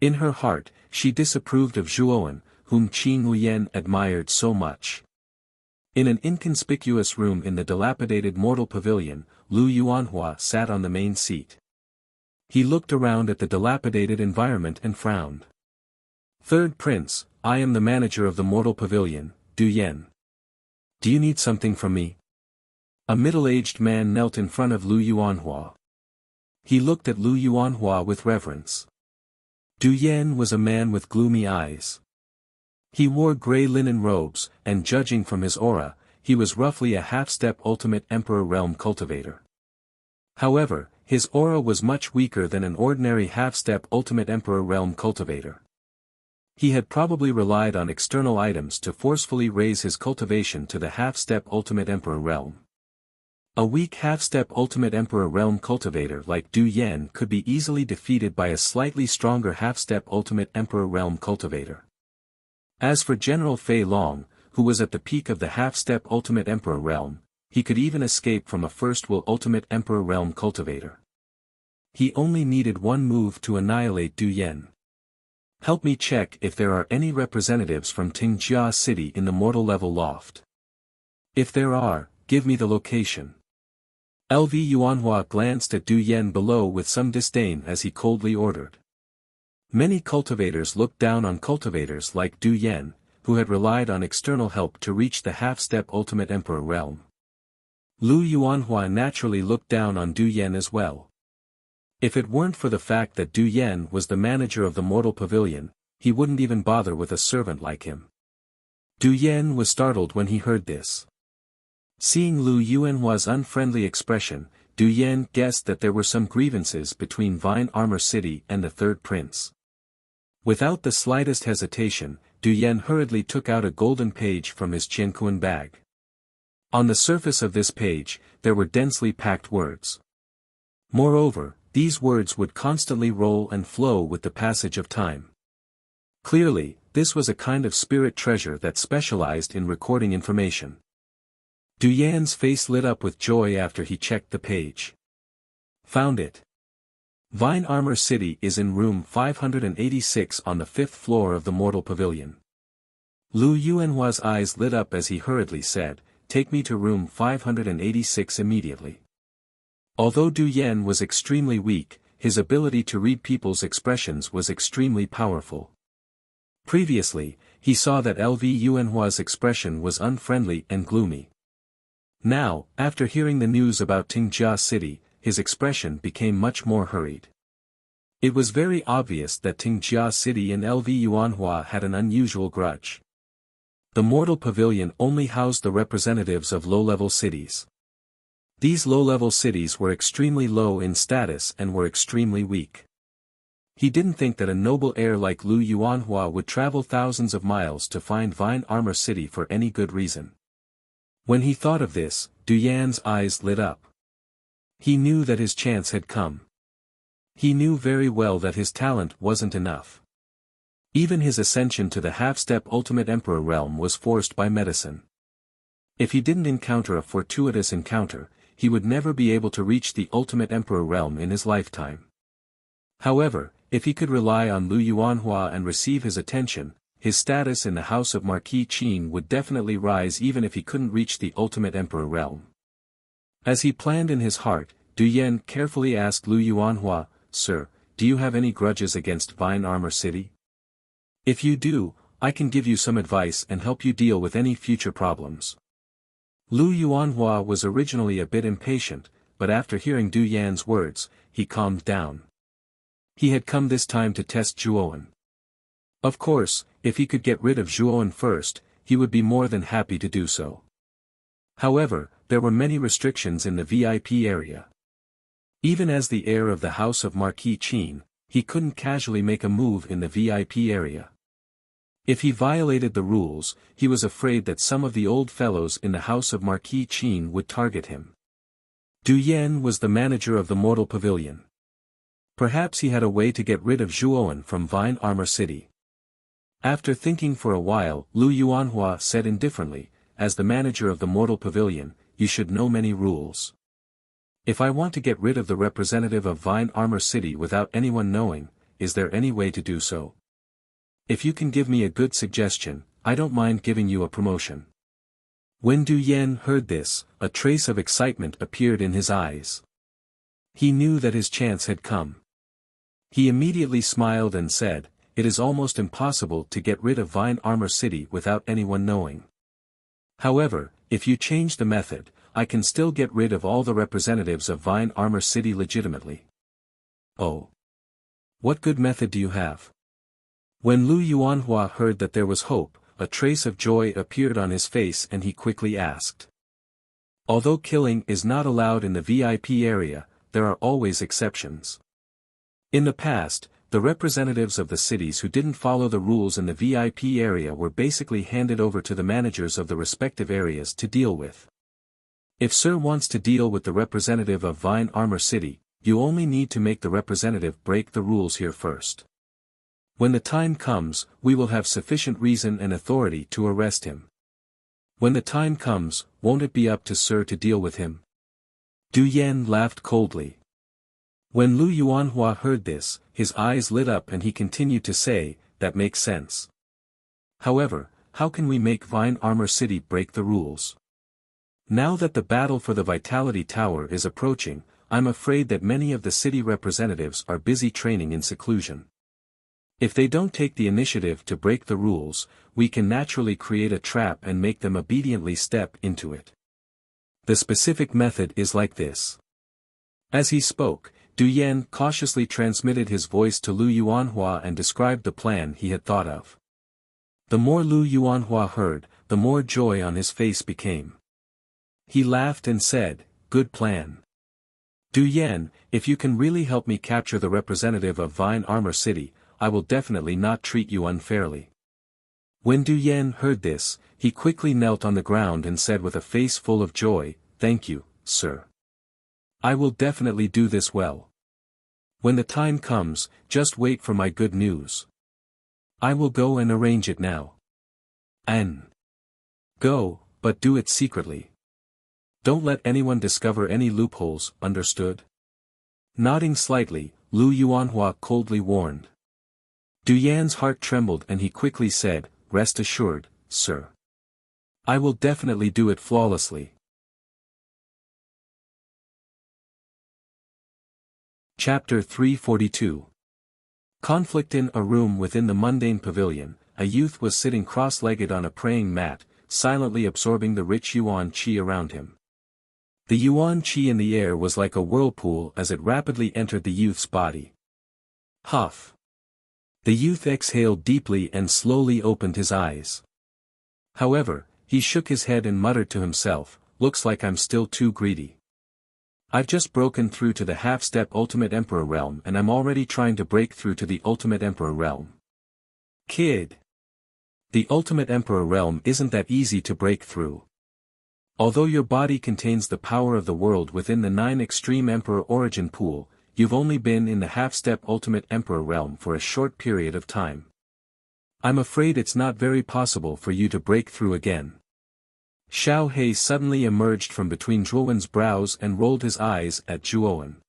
In her heart, she disapproved of Zhuowen, whom Qing Lian admired so much. In an inconspicuous room in the dilapidated mortal pavilion, Lu Yuanhua sat on the main seat. He looked around at the dilapidated environment and frowned. "Third Prince, I am the manager of the mortal pavilion, Du Yen. Do you need something from me?" A middle-aged man knelt in front of Lu Yuanhua. He looked at Lu Yuanhua with reverence. Du Yen was a man with gloomy eyes. He wore gray linen robes, and judging from his aura, he was roughly a half-step Ultimate Emperor realm cultivator. However, his aura was much weaker than an ordinary half-step Ultimate Emperor realm cultivator. He had probably relied on external items to forcefully raise his cultivation to the half-step Ultimate Emperor realm. A weak half-step Ultimate Emperor realm cultivator like Du Yan could be easily defeated by a slightly stronger half-step Ultimate Emperor realm cultivator. As for General Fei Long, who was at the peak of the half-step Ultimate Emperor realm, he could even escape from a first-will Ultimate Emperor realm cultivator. He only needed one move to annihilate Du Yan. Help me check if there are any representatives from Tingjia City in the mortal level loft. If there are, give me the location. LV Yuanhua glanced at Du Yan below with some disdain as he coldly ordered. Many cultivators looked down on cultivators like Du Yan, who had relied on external help to reach the half-step Ultimate Emperor realm. Lu Yuanhua naturally looked down on Du Yan as well. If it weren't for the fact that Du Yan was the manager of the Mortal Pavilion, he wouldn't even bother with a servant like him. Du Yan was startled when he heard this. Seeing Lu Yuanhua's unfriendly expression, Du Yan guessed that there were some grievances between Vine Armor City and the Third Prince. Without the slightest hesitation, Du Yan hurriedly took out a golden page from his Qianquan bag. On the surface of this page, there were densely packed words. Moreover, these words would constantly roll and flow with the passage of time. Clearly, this was a kind of spirit treasure that specialized in recording information. Du Yan's face lit up with joy after he checked the page. Found it. Vine Armor City is in room 586 on the 5th floor of the Mortal Pavilion. Lu Yuanhua's eyes lit up as he hurriedly said, "Take me to room 586 immediately." Although Du Yan was extremely weak, his ability to read people's expressions was extremely powerful. Previously, he saw that LV Yuanhua's expression was unfriendly and gloomy. Now, after hearing the news about Tingjia City, his expression became much more hurried. It was very obvious that Tingjia City and LV Yuanhua had an unusual grudge. The Mortal Pavilion only housed the representatives of low-level cities. These low-level cities were extremely low in status and were extremely weak. He didn't think that a noble heir like Lu Yuanhua would travel thousands of miles to find Vine Armor City for any good reason. When he thought of this, Du Yan's eyes lit up. He knew that his chance had come. He knew very well that his talent wasn't enough. Even his ascension to the half-step Ultimate Emperor realm was forced by medicine. If he didn't encounter a fortuitous encounter, he would never be able to reach the Ultimate Emperor realm in his lifetime. However, if he could rely on Lu Yuanhua and receive his attention, his status in the House of Marquis Qin would definitely rise even if he couldn't reach the Ultimate Emperor realm. As he planned in his heart, Du Yan carefully asked Lu Yuanhua, "Sir, do you have any grudges against Vine Armor City? If you do, I can give you some advice and help you deal with any future problems." Lu Yuanhua was originally a bit impatient, but after hearing Du Yan's words, he calmed down. He had come this time to test Zhuowen. Of course, if he could get rid of Zhuowen first, he would be more than happy to do so. However, there were many restrictions in the VIP area. Even as the heir of the House of Marquis Qin, he couldn't casually make a move in the VIP area. If he violated the rules, he was afraid that some of the old fellows in the House of Marquis Qin would target him. Du Yan was the manager of the Mortal Pavilion. Perhaps he had a way to get rid of Zhuowen from Vine Armor City. After thinking for a while, Lu Yuanhua said indifferently, "As the manager of the Mortal Pavilion, you should know many rules. If I want to get rid of the representative of Vine Armor City without anyone knowing, is there any way to do so? If you can give me a good suggestion, I don't mind giving you a promotion." When Du Yan heard this, a trace of excitement appeared in his eyes. He knew that his chance had come. He immediately smiled and said, "It is almost impossible to get rid of Vine Armor City without anyone knowing. However, if you change the method, I can still get rid of all the representatives of Vine Armor City legitimately." "Oh. What good method do you have?" When Lu Yuanhua heard that there was hope, a trace of joy appeared on his face and he quickly asked. "Although killing is not allowed in the VIP area, there are always exceptions. In the past, the representatives of the cities who didn't follow the rules in the VIP area were basically handed over to the managers of the respective areas to deal with. If Sir wants to deal with the representative of Vine Armor City, you only need to make the representative break the rules here first. When the time comes, we will have sufficient reason and authority to arrest him. When the time comes, won't it be up to Sir to deal with him? Du Yan laughed coldly. When Lu Yuanhua heard this, his eyes lit up and he continued to say, that makes sense. However, how can we make Vine Armor City break the rules? Now that the battle for the Vitality Tower is approaching, I'm afraid that many of the city representatives are busy training in seclusion. If they don't take the initiative to break the rules, we can naturally create a trap and make them obediently step into it. The specific method is like this. As he spoke, Du Yan cautiously transmitted his voice to Lu Yuanhua and described the plan he had thought of. The more Lu Yuanhua heard, the more joy on his face became. He laughed and said, "Good plan. Du Yan, if you can really help me capture the representative of Vine Armor City, I will definitely not treat you unfairly." When Du Yan heard this, he quickly knelt on the ground and said with a face full of joy, "Thank you, sir. I will definitely do this well. When the time comes, just wait for my good news. I will go and arrange it now." Go, but do it secretly. Don't let anyone discover any loopholes, understood? Nodding slightly, Lu Yuanhua coldly warned. Du Yan's heart trembled and he quickly said, "Rest assured, sir. I will definitely do it flawlessly." Chapter 342. Conflict. In a room within the mundane pavilion, a youth was sitting cross-legged on a praying mat, silently absorbing the rich yuan qi around him. The yuan qi in the air was like a whirlpool as it rapidly entered the youth's body. Huff. The youth exhaled deeply and slowly opened his eyes. However, he shook his head and muttered to himself, "Looks like I'm still too greedy. I've just broken through to the half-step Ultimate Emperor realm and I'm already trying to break through to the Ultimate Emperor realm. Kid. The Ultimate Emperor realm isn't that easy to break through. Although your body contains the power of the world within the 9 Extreme Emperor origin pool, you've only been in the half-step Ultimate Emperor realm for a short period of time. I'm afraid it's not very possible for you to break through again." Xiao He suddenly emerged from between Zhuowen's brows and rolled his eyes at Zhuowen.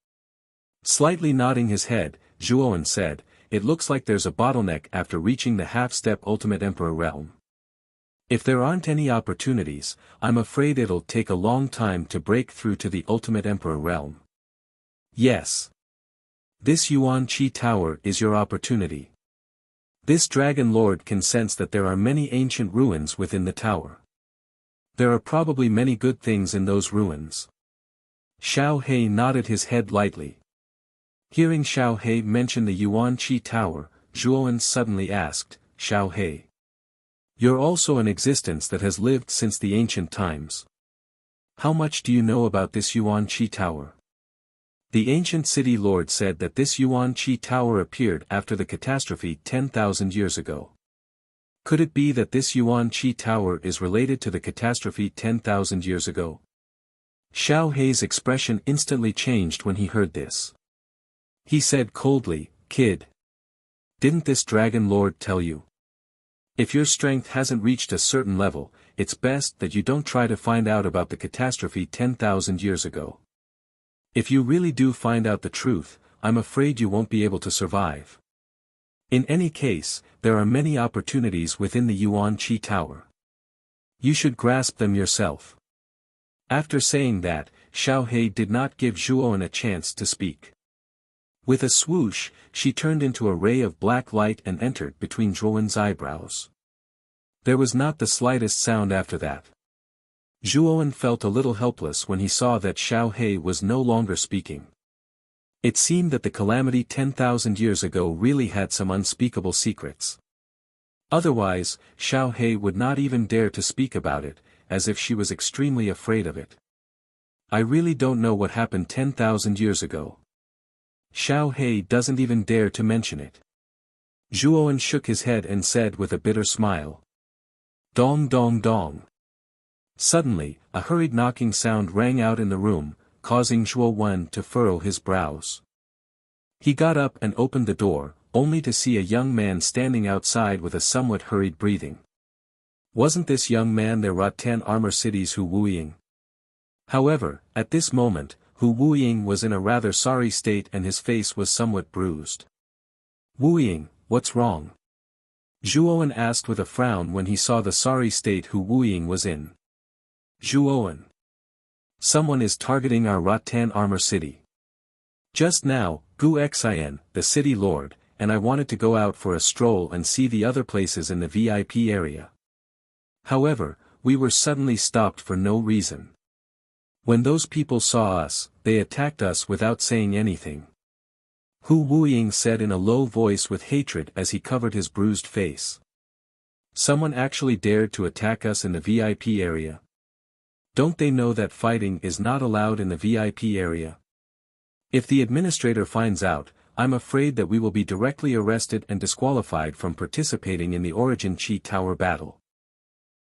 Slightly nodding his head, Zhuowen said, "It looks like there's a bottleneck after reaching the half-step Ultimate Emperor realm. If there aren't any opportunities, I'm afraid it'll take a long time to break through to the Ultimate Emperor realm." "Yes. This Yuan Qi Tower is your opportunity. This Dragon Lord can sense that there are many ancient ruins within the tower. There are probably many good things in those ruins." Xiao He nodded his head lightly. Hearing Xiao He mention the Yuan Qi Tower, Zhuowen suddenly asked, "Xiao He. You're also an existence that has lived since the ancient times. How much do you know about this Yuan Qi Tower?" The ancient city lord said that this Yuan Qi Tower appeared after the catastrophe 10,000 years ago. Could it be that this Yuan Qi Tower is related to the catastrophe 10,000 years ago? Xiao He's expression instantly changed when he heard this. He said coldly, "Kid. Didn't this Dragon Lord tell you? If your strength hasn't reached a certain level, it's best that you don't try to find out about the catastrophe 10,000 years ago. If you really do find out the truth, I'm afraid you won't be able to survive. In any case, there are many opportunities within the Yuan Qi Tower. You should grasp them yourself." After saying that, Xiao He did not give Zhuowen a chance to speak. With a swoosh, she turned into a ray of black light and entered between Zhuowen's eyebrows. There was not the slightest sound after that. Zhuowen felt a little helpless when he saw that Xiao He was no longer speaking. It seemed that the calamity 10,000 years ago really had some unspeakable secrets. Otherwise, Xiao He would not even dare to speak about it, as if she was extremely afraid of it. "I really don't know what happened 10,000 years ago." Xiao He doesn't even dare to mention it. Zhuowen shook his head and said with a bitter smile. Dong dong dong. Suddenly, a hurried knocking sound rang out in the room, causing Zhuowen to furrow his brows. He got up and opened the door, only to see a young man standing outside with a somewhat hurried breathing. Wasn't this young man their Rattan Armor City's Hu Wuying? However, at this moment, Hu Wuying was in a rather sorry state and his face was somewhat bruised. Wuying, what's wrong? Zhuowen asked with a frown when he saw the sorry state Hu Wuying was in. Zhuowen. Someone is targeting our Rattan Armor City. Just now, Gu Xian, the city lord, and I wanted to go out for a stroll and see the other places in the VIP area. However, we were suddenly stopped for no reason. When those people saw us, they attacked us without saying anything. Hu Wuying said in a low voice with hatred as he covered his bruised face. Someone actually dared to attack us in the VIP area. Don't they know that fighting is not allowed in the VIP area? If the administrator finds out, I'm afraid that we will be directly arrested and disqualified from participating in the Origin Chi Tower battle.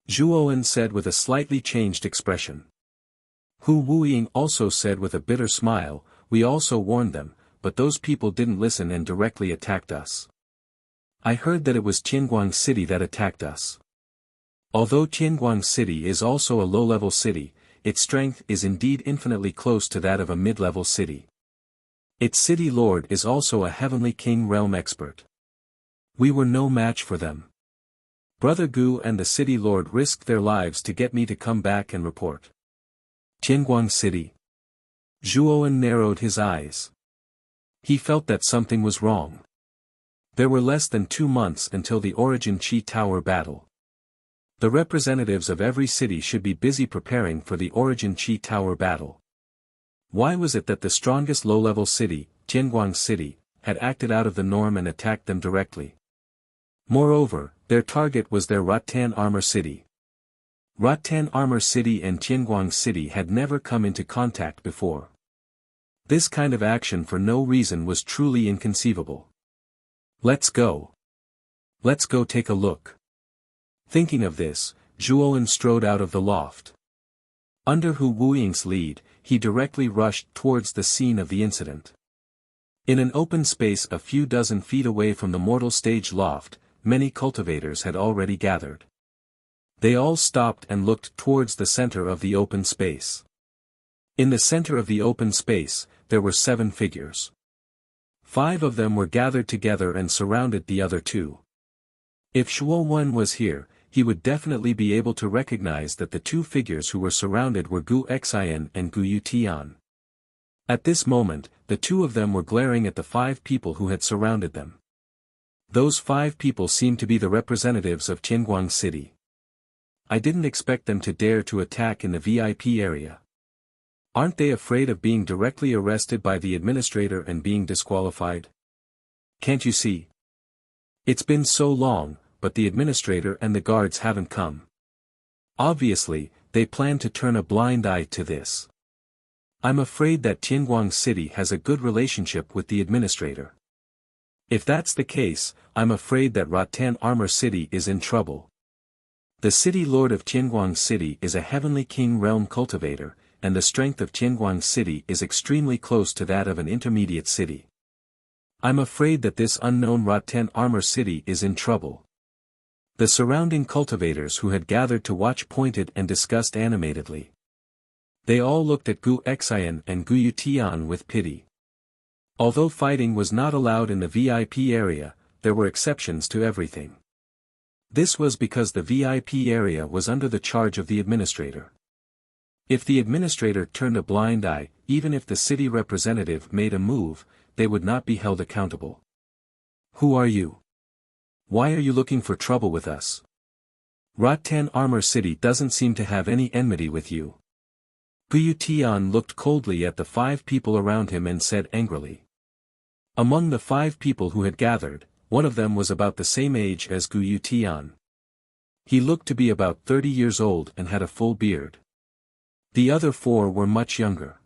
Zhuowen said with a slightly changed expression. Hu Wuying also said with a bitter smile, we also warned them, but those people didn't listen and directly attacked us. I heard that it was Tianguang City that attacked us. Although Tianguang City is also a low-level city, its strength is indeed infinitely close to that of a mid-level city. Its city lord is also a heavenly king realm expert. We were no match for them. Brother Gu and the city lord risked their lives to get me to come back and report. Tianguang City. Zhuowen narrowed his eyes. He felt that something was wrong. There were less than 2 months until the Origin Chi Tower battle. The representatives of every city should be busy preparing for the Origin Chi Tower battle. Why was it that the strongest low-level city, Tianguang City, had acted out of the norm and attacked them directly? Moreover, their target was their Rattan Armor City. Rattan Armor City and Tianguang City had never come into contact before. This kind of action for no reason was truly inconceivable. Let's go. Let's go take a look. Thinking of this, Zhuowen strode out of the loft. Under Hu Wuying's lead, he directly rushed towards the scene of the incident. In an open space a few dozen feet away from the mortal stage loft, many cultivators had already gathered. They all stopped and looked towards the center of the open space. In the center of the open space, there were 7 figures. 5 of them were gathered together and surrounded the other 2. If Zhuowen was here, he would definitely be able to recognize that the 2 figures who were surrounded were Gu Xian and Gu Yutian. At this moment, the 2 of them were glaring at the 5 people who had surrounded them. Those 5 people seemed to be the representatives of Tianguang City. I didn't expect them to dare to attack in the VIP area. Aren't they afraid of being directly arrested by the administrator and being disqualified? Can't you see? It's been so long, but the administrator and the guards haven't come. Obviously, they plan to turn a blind eye to this. I'm afraid that Tianguang City has a good relationship with the administrator. If that's the case, I'm afraid that Rattan Armor City is in trouble. The city lord of Tianguang City is a heavenly king realm cultivator, and the strength of Tianguang City is extremely close to that of an intermediate city. I'm afraid that this unknown Rattan Armor City is in trouble. The surrounding cultivators who had gathered to watch pointed and discussed animatedly. They all looked at Gu Xian and Gu Yutian with pity. Although fighting was not allowed in the VIP area, there were exceptions to everything. This was because the VIP area was under the charge of the administrator. If the administrator turned a blind eye, even if the city representative made a move, they would not be held accountable. Who are you? Why are you looking for trouble with us? Rattan Armor City doesn't seem to have any enmity with you. Gu Yutian looked coldly at the 5 people around him and said angrily. Among the 5 people who had gathered, one of them was about the same age as Gu Yutian. He looked to be about 30 years old and had a full beard. The other 4 were much younger.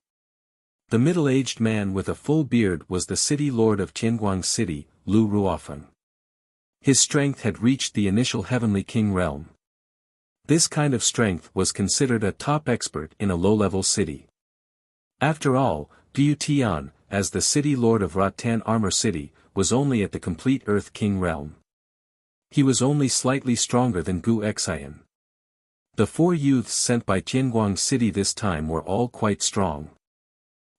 The middle-aged man with a full beard was the city lord of Tianguang City, Lu Ruofeng. His strength had reached the initial heavenly king realm. This kind of strength was considered a top expert in a low-level city. After all, Gu Tian, as the city lord of Rattan Armor City, was only at the complete Earth King realm. He was only slightly stronger than Gu Xian. The 4 youths sent by Tianguang City this time were all quite strong.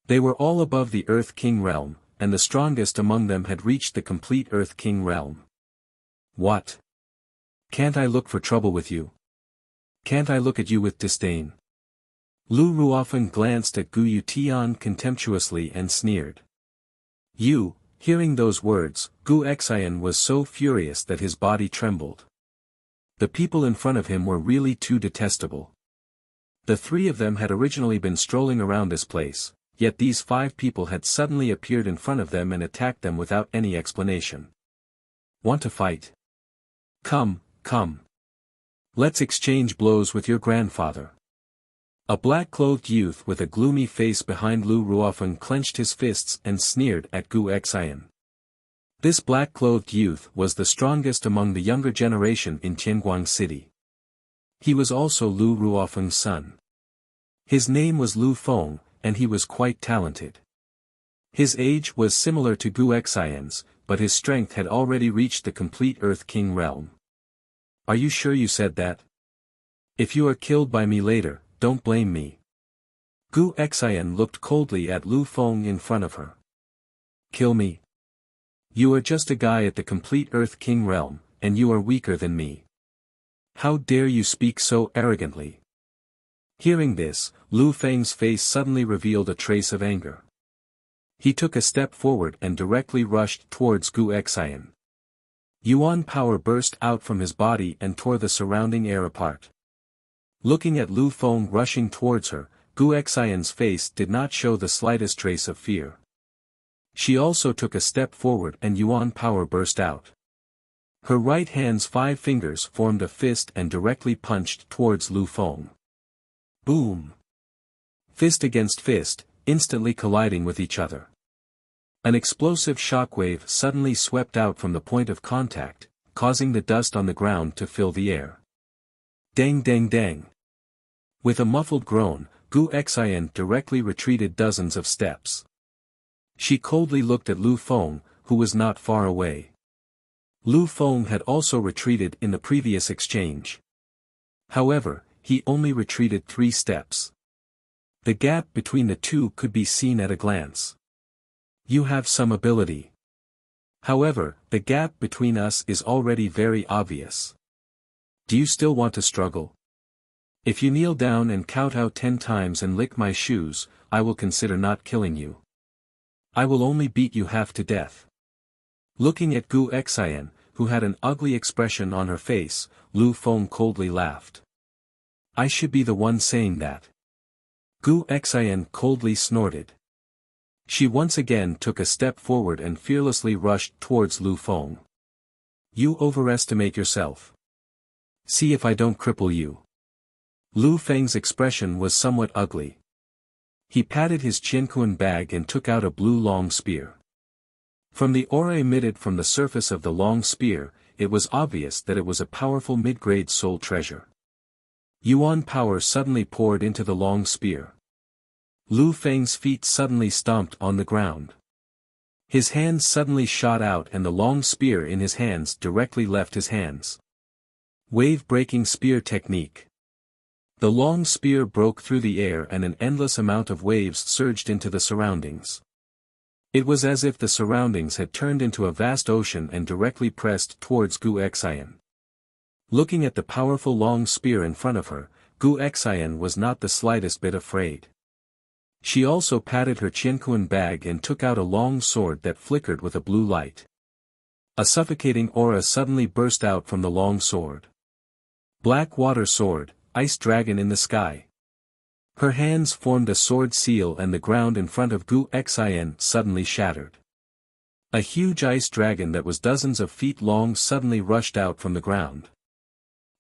They were all above the Earth King realm, and the strongest among them had reached the complete Earth King realm. What? Can't I look for trouble with you? Can't I look at you with disdain? Lu Ruofeng glanced at Gu Tian contemptuously and sneered. You, hearing those words, Gu Xian was so furious that his body trembled. The people in front of him were really too detestable. The 3 of them had originally been strolling around this place, yet these 5 people had suddenly appeared in front of them and attacked them without any explanation. Want to fight? Come, come. Let's exchange blows with your grandfather. A black-clothed youth with a gloomy face behind Lu Ruofeng clenched his fists and sneered at Gu Xian. This black-clothed youth was the strongest among the younger generation in Tianguang City. He was also Lu Ruofeng's son. His name was Lu Feng, and he was quite talented. His age was similar to Gu Xian's, but his strength had already reached the complete Earth King realm. Are you sure you said that? If you are killed by me later, don't blame me. Gu Xian looked coldly at Lu Feng in front of her. Kill me? You are just a guy at the complete Earth King realm, and you are weaker than me. How dare you speak so arrogantly? Hearing this, Lu Feng's face suddenly revealed a trace of anger. He took a step forward and directly rushed towards Gu Xian. Yuan power burst out from his body and tore the surrounding air apart. Looking at Lu Feng rushing towards her, Gu Xian's face did not show the slightest trace of fear. She also took a step forward and Yuan power burst out. Her right hand's 5 fingers formed a fist and directly punched towards Lu Feng. Boom! Fist against fist, instantly colliding with each other. An explosive shockwave suddenly swept out from the point of contact, causing the dust on the ground to fill the air. Dang dang dang! With a muffled groan, Gu Xian directly retreated dozens of steps. She coldly looked at Lu Feng, who was not far away. Lu Feng had also retreated in the previous exchange. However, he only retreated 3 steps. The gap between the 2 could be seen at a glance. You have some ability. However, the gap between us is already very obvious. Do you still want to struggle? If you kneel down and kowtow 10 times and lick my shoes, I will consider not killing you. I will only beat you half to death. Looking at Gu Xian, who had an ugly expression on her face, Lu Feng coldly laughed. I should be the one saying that. Gu Xian coldly snorted. She once again took a step forward and fearlessly rushed towards Lu Feng. You overestimate yourself. See if I don't cripple you. Lu Feng's expression was somewhat ugly. He patted his Qianquan bag and took out a blue long spear. From the aura emitted from the surface of the long spear, it was obvious that it was a powerful mid-grade soul treasure. Yuan power suddenly poured into the long spear. Lu Feng's feet suddenly stomped on the ground. His hands suddenly shot out and the long spear in his hands directly left his hands. Wave-breaking spear technique. The long spear broke through the air and an endless amount of waves surged into the surroundings. It was as if the surroundings had turned into a vast ocean and directly pressed towards Gu Xian. Looking at the powerful long spear in front of her, Gu Xian was not the slightest bit afraid. She also patted her Qianquan bag and took out a long sword that flickered with a blue light. A suffocating aura suddenly burst out from the long sword. Black water sword, ice dragon in the sky. Her hands formed a sword seal and the ground in front of Gu Xian suddenly shattered. A huge ice dragon that was dozens of feet long suddenly rushed out from the ground.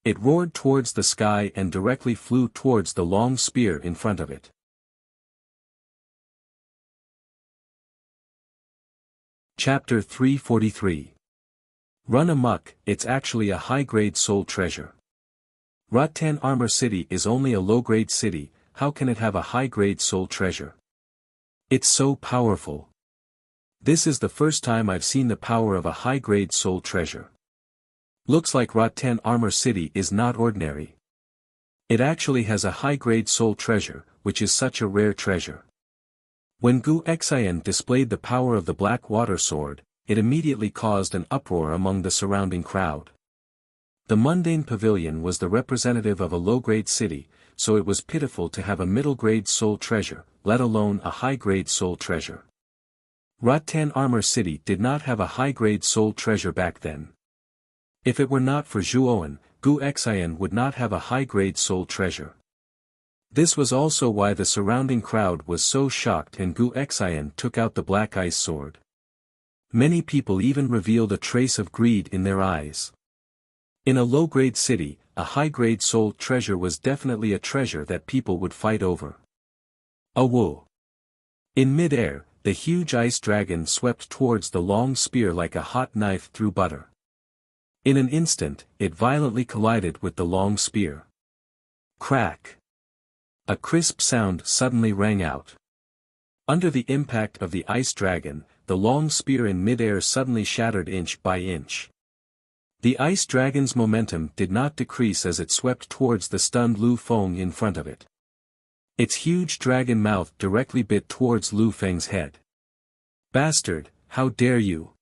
It roared towards the sky and directly flew towards the long spear in front of it. Chapter 343. Run amok, it's actually a high-grade soul treasure. Rotten Armor City is only a low-grade city, how can it have a high-grade soul treasure? It's so powerful. This is the first time I've seen the power of a high-grade soul treasure. Looks like Rotten Armor City is not ordinary. It actually has a high-grade soul treasure, which is such a rare treasure. When Gu Xian displayed the power of the Black Water Sword, it immediately caused an uproar among the surrounding crowd. The mundane pavilion was the representative of a low-grade city, so it was pitiful to have a middle-grade soul treasure, let alone a high-grade soul treasure. Rotten Armor City did not have a high-grade soul treasure back then. If it were not for Zhuoan, Gu Xian would not have a high-grade soul treasure. This was also why the surrounding crowd was so shocked and Gu Xian took out the black ice sword. Many people even revealed a trace of greed in their eyes. In a low-grade city, a high-grade soul treasure was definitely a treasure that people would fight over. Whoa! In mid-air, the huge ice dragon swept towards the long spear like a hot knife through butter. In an instant, it violently collided with the long spear. Crack! A crisp sound suddenly rang out. Under the impact of the ice dragon, the long spear in mid-air suddenly shattered inch by inch. The ice dragon's momentum did not decrease as it swept towards the stunned Lu Feng in front of it. Its huge dragon mouth directly bit towards Lu Feng's head. "Bastard, how dare you!"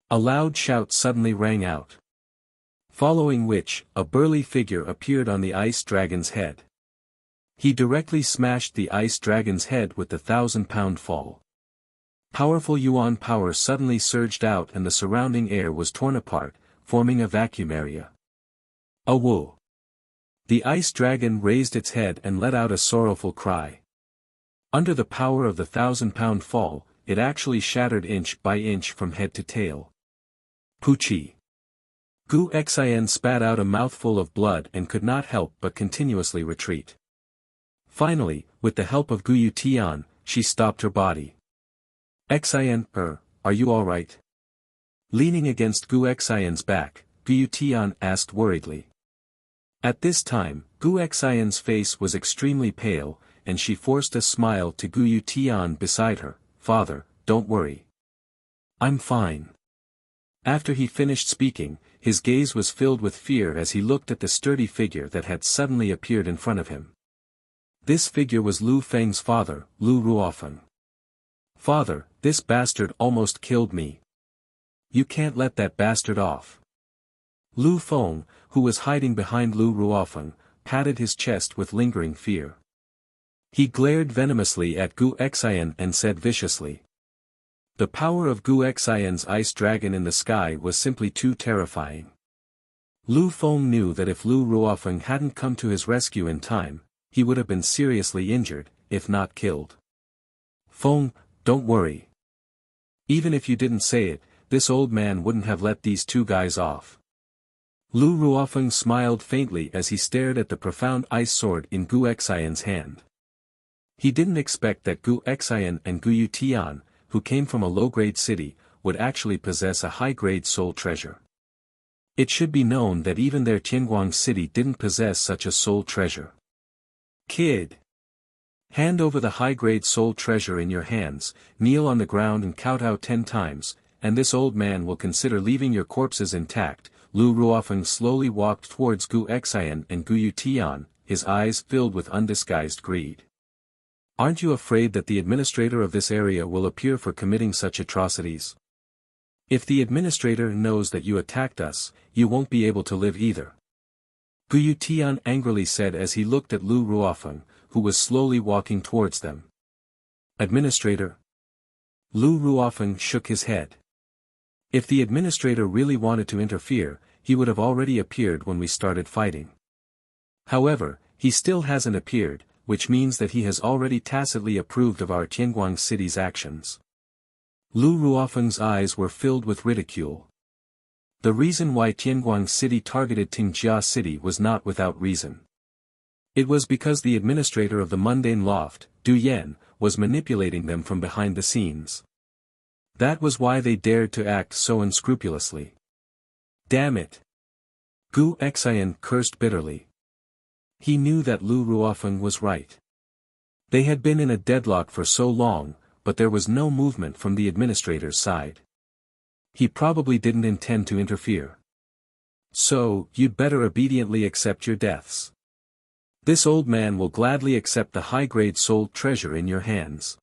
A loud shout suddenly rang out. Following which, a burly figure appeared on the ice dragon's head. He directly smashed the ice dragon's head with the 1,000-pound fall. Powerful yuan power suddenly surged out and the surrounding air was torn apart, forming a vacuum area. Whoa! The ice dragon raised its head and let out a sorrowful cry. Under the power of the 1,000-pound fall, it actually shattered inch by inch from head to tail. Poochie! Gu Xian spat out a mouthful of blood and could not help but continuously retreat. Finally, with the help of Gu Tian, she stopped her body. "Xian, are you alright?" Leaning against Gu Xian's back, Gu Tian asked worriedly. At this time, Gu Xian's face was extremely pale, and she forced a smile to Gu Tian beside her. "Father, don't worry. I'm fine." After he finished speaking, his gaze was filled with fear as he looked at the sturdy figure that had suddenly appeared in front of him. This figure was Lu Feng's father, Lu Ruofeng. "Father, this bastard almost killed me. You can't let that bastard off." Lu Feng, who was hiding behind Lu Ruofeng, patted his chest with lingering fear. He glared venomously at Gu Xian and said viciously. The power of Gu Xian's ice dragon in the sky was simply too terrifying. Lu Feng knew that if Lu Ruofeng hadn't come to his rescue in time, he would have been seriously injured, if not killed. "Feng, don't worry. Even if you didn't say it, this old man wouldn't have let these two guys off." Lu Ruofeng smiled faintly as he stared at the profound ice sword in Gu Xian's hand. He didn't expect that Gu Xian and Gu Tian, who came from a low-grade city, would actually possess a high-grade soul treasure. It should be known that even their Tianguang city didn't possess such a soul treasure. "Kid! Hand over the high-grade soul treasure in your hands, kneel on the ground and kowtow 10 times, and this old man will consider leaving your corpses intact." Lu Ruofeng slowly walked towards Gu Xian and Gu Tian, his eyes filled with undisguised greed. "Aren't you afraid that the administrator of this area will appear for committing such atrocities? If the administrator knows that you attacked us, you won't be able to live either." Gu Tian angrily said as he looked at Lu Ruofeng, who was slowly walking towards them. "Administrator?" Lu Ruofeng shook his head. If the administrator really wanted to interfere, he would have already appeared when we started fighting. However, he still hasn't appeared, which means that he has already tacitly approved of our Tianguang city's actions. Lu Ruofeng's eyes were filled with ridicule. The reason why Tianguang city targeted Tingjia city was not without reason. It was because the administrator of the mundane loft, Du Yan, was manipulating them from behind the scenes. That was why they dared to act so unscrupulously. Damn it! Gu Xian cursed bitterly. He knew that Lu Ruofeng was right. They had been in a deadlock for so long, but there was no movement from the administrator's side. He probably didn't intend to interfere. So, you'd better obediently accept your deaths. This old man will gladly accept the high-grade soul treasure in your hands.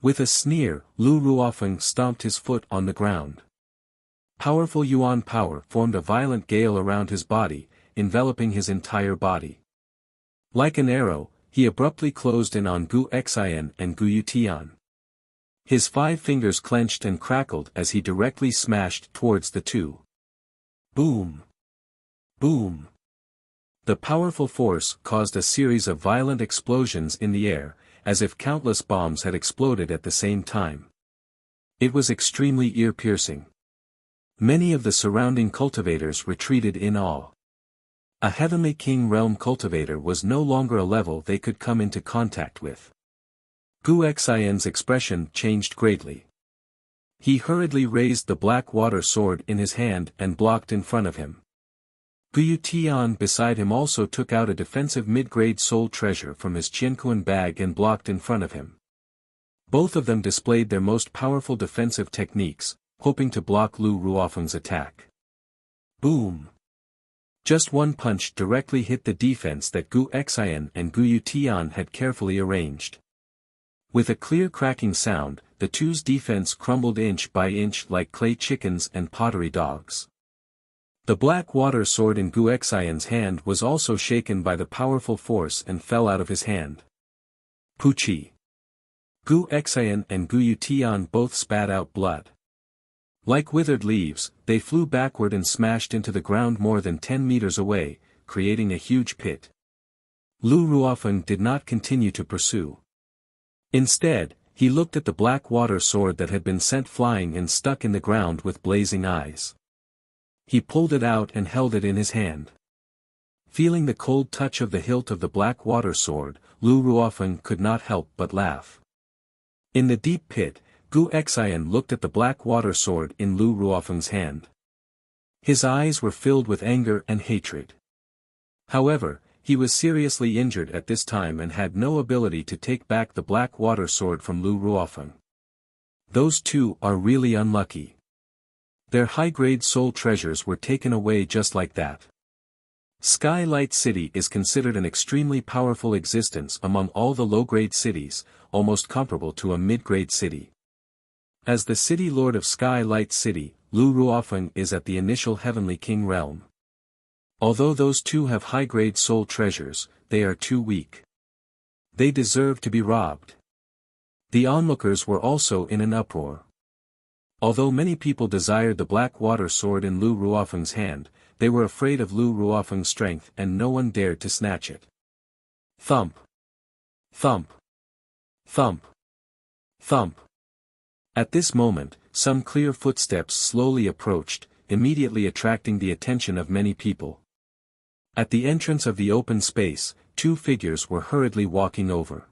With a sneer, Lu Ruofeng stomped his foot on the ground. Powerful Yuan power formed a violent gale around his body, enveloping his entire body. Like an arrow, he abruptly closed in on Gu Xian and Gu Yutian. His 5 fingers clenched and crackled as he directly smashed towards the two. Boom! Boom! The powerful force caused a series of violent explosions in the air, as if countless bombs had exploded at the same time. It was extremely ear-piercing. Many of the surrounding cultivators retreated in awe. A Heavenly King Realm cultivator was no longer a level they could come into contact with. Gu Xian's expression changed greatly. He hurriedly raised the black water sword in his hand and blocked in front of him. Gu Yutian beside him also took out a defensive mid-grade soul treasure from his Qianquan bag and blocked in front of him. Both of them displayed their most powerful defensive techniques, hoping to block Lu Ruofeng's attack. Boom! Just one punch directly hit the defense that Gu Xian and Gu Yutian had carefully arranged. With a clear cracking sound, the two's defense crumbled inch by inch like clay chickens and pottery dogs. The black water sword in Gu Xian's hand was also shaken by the powerful force and fell out of his hand. Puchi! Gu Xian and Gu Yutian both spat out blood. Like withered leaves, they flew backward and smashed into the ground more than 10 meters away, creating a huge pit. Lu Ruofeng did not continue to pursue. Instead, he looked at the black water sword that had been sent flying and stuck in the ground with blazing eyes. He pulled it out and held it in his hand. Feeling the cold touch of the hilt of the black water sword, Lu Ruofeng could not help but laugh. In the deep pit, Gu Xian looked at the black water sword in Lu Ruofeng's hand. His eyes were filled with anger and hatred. However, he was seriously injured at this time and had no ability to take back the black water sword from Lu Ruofeng. Those two are really unlucky. Their high-grade soul treasures were taken away just like that. Skylight City is considered an extremely powerful existence among all the low-grade cities, almost comparable to a mid-grade city. As the city lord of Skylight City, Lu Ruofeng is at the initial Heavenly King realm. Although those two have high-grade soul treasures, they are too weak. They deserve to be robbed. The onlookers were also in an uproar. Although many people desired the black water sword in Lu Ruofeng's hand, they were afraid of Lu Ruofeng's strength and no one dared to snatch it. Thump! Thump! Thump! Thump! At this moment, some clear footsteps slowly approached, immediately attracting the attention of many people. At the entrance of the open space, 2 figures were hurriedly walking over.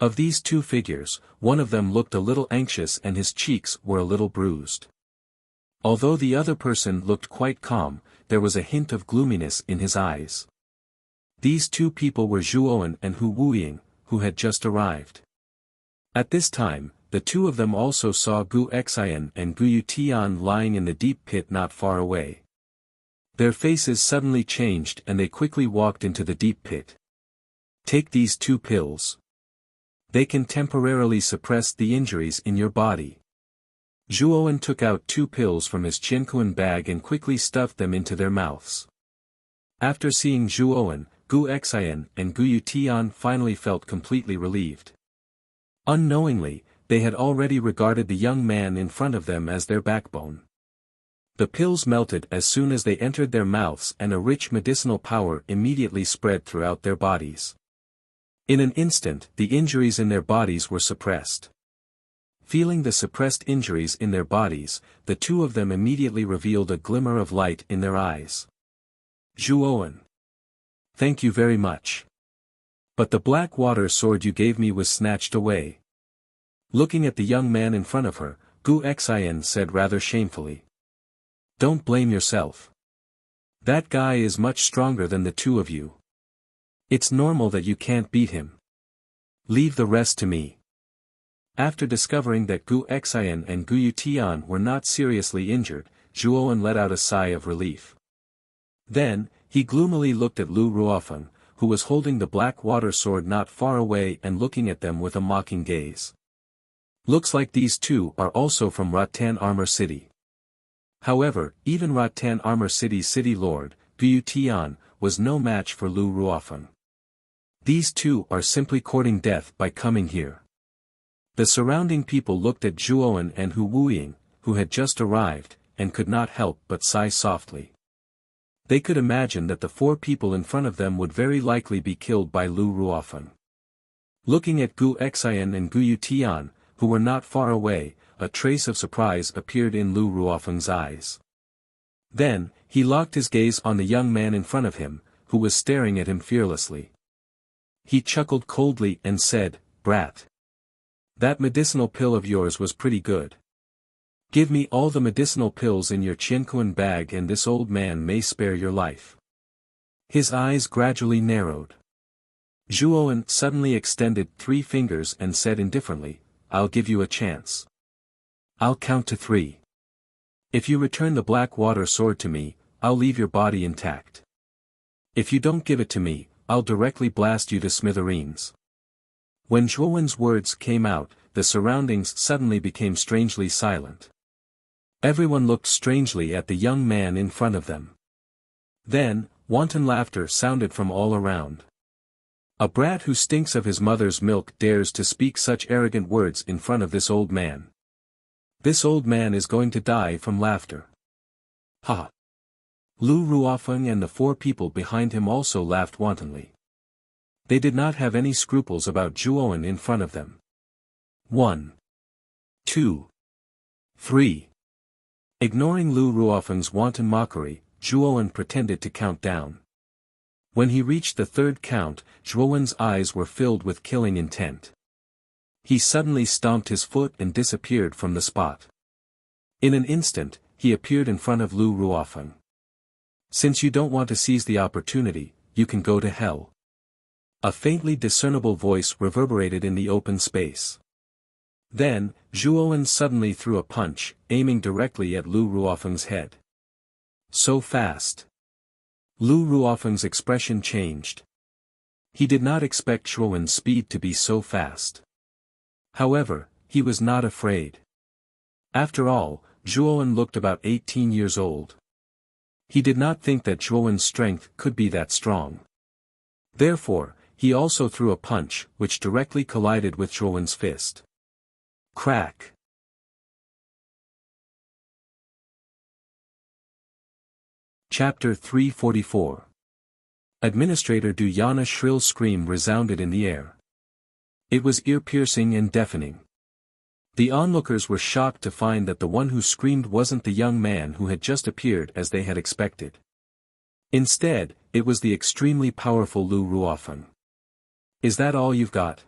Of these 2 figures, one of them looked a little anxious and his cheeks were a little bruised. Although the other person looked quite calm, there was a hint of gloominess in his eyes. These 2 people were Zhuowen and Hu Wuying, who had just arrived. At this time, the 2 of them also saw Gu Xian and Gu Yutian lying in the deep pit not far away. Their faces suddenly changed and they quickly walked into the deep pit. Take these 2 pills. They can temporarily suppress the injuries in your body. Zhuowen took out 2 pills from his Qianquan bag and quickly stuffed them into their mouths. After seeing Zhuowen, Gu Xian and Gu Yutian finally felt completely relieved. Unknowingly, they had already regarded the young man in front of them as their backbone. The pills melted as soon as they entered their mouths and a rich medicinal power immediately spread throughout their bodies. In an instant, the injuries in their bodies were suppressed. Feeling the suppressed injuries in their bodies, the 2 of them immediately revealed a glimmer of light in their eyes. Zhuowen. Thank you very much. But the black water sword you gave me was snatched away. Looking at the young man in front of her, Gu Xian said rather shamefully. Don't blame yourself. That guy is much stronger than the two of you. It's normal that you can't beat him. Leave the rest to me. After discovering that Gu Xian and Gu Yutian were not seriously injured, Zhuowen let out a sigh of relief. Then, he gloomily looked at Lu Ruofeng, who was holding the black water sword not far away and looking at them with a mocking gaze. Looks like these two are also from Rattan Armor City. However, even Rattan Armor City's city lord, Gu Yutian, was no match for Lu Ruofeng. These two are simply courting death by coming here. The surrounding people looked at Zhuowen and Hu Wuying, who had just arrived, and could not help but sigh softly. They could imagine that the four people in front of them would very likely be killed by Lu Ruofeng. Looking at Gu Xian and Gu Yutian, who were not far away, a trace of surprise appeared in Lu Ruofeng's eyes. Then, he locked his gaze on the young man in front of him, who was staring at him fearlessly. He chuckled coldly and said, "Brat. That medicinal pill of yours was pretty good. Give me all the medicinal pills in your Qianquan bag and this old man may spare your life." His eyes gradually narrowed. Zhuowen suddenly extended 3 fingers and said indifferently, "I'll give you a chance. I'll count to 3. If you return the black water sword to me, I'll leave your body intact. If you don't give it to me, I'll directly blast you to smithereens." When Zhuowen's words came out, the surroundings suddenly became strangely silent. Everyone looked strangely at the young man in front of them. Then, wanton laughter sounded from all around. A brat who stinks of his mother's milk dares to speak such arrogant words in front of this old man. This old man is going to die from laughter. Ha! Lu Ruofeng and the 4 people behind him also laughed wantonly. They did not have any scruples about Zhuowen in front of them. 1, 2, 3. Ignoring Lu Ruofeng's wanton mockery, Zhuowen pretended to count down. When he reached the 3rd count, Zhuowen's eyes were filled with killing intent. He suddenly stomped his foot and disappeared from the spot. In an instant, he appeared in front of Lu Ruofeng. "Since you don't want to seize the opportunity, you can go to hell." A faintly discernible voice reverberated in the open space. Then, Zhuowen suddenly threw a punch, aiming directly at Lu Ruofeng's head. So fast. Lu Ruofeng's expression changed. He did not expect Zhuowen's speed to be so fast. However, he was not afraid. After all, Zhuowen looked about 18 years old. He did not think that Zhuowen's strength could be that strong. Therefore, he also threw a punch, which directly collided with Zhuowen's fist. Crack! Chapter 344. Administrator Du Yana's shrill scream resounded in the air. It was ear-piercing and deafening. The onlookers were shocked to find that the one who screamed wasn't the young man who had just appeared as they had expected. Instead, it was the extremely powerful Lu Ruofeng. "Is that all you've got?"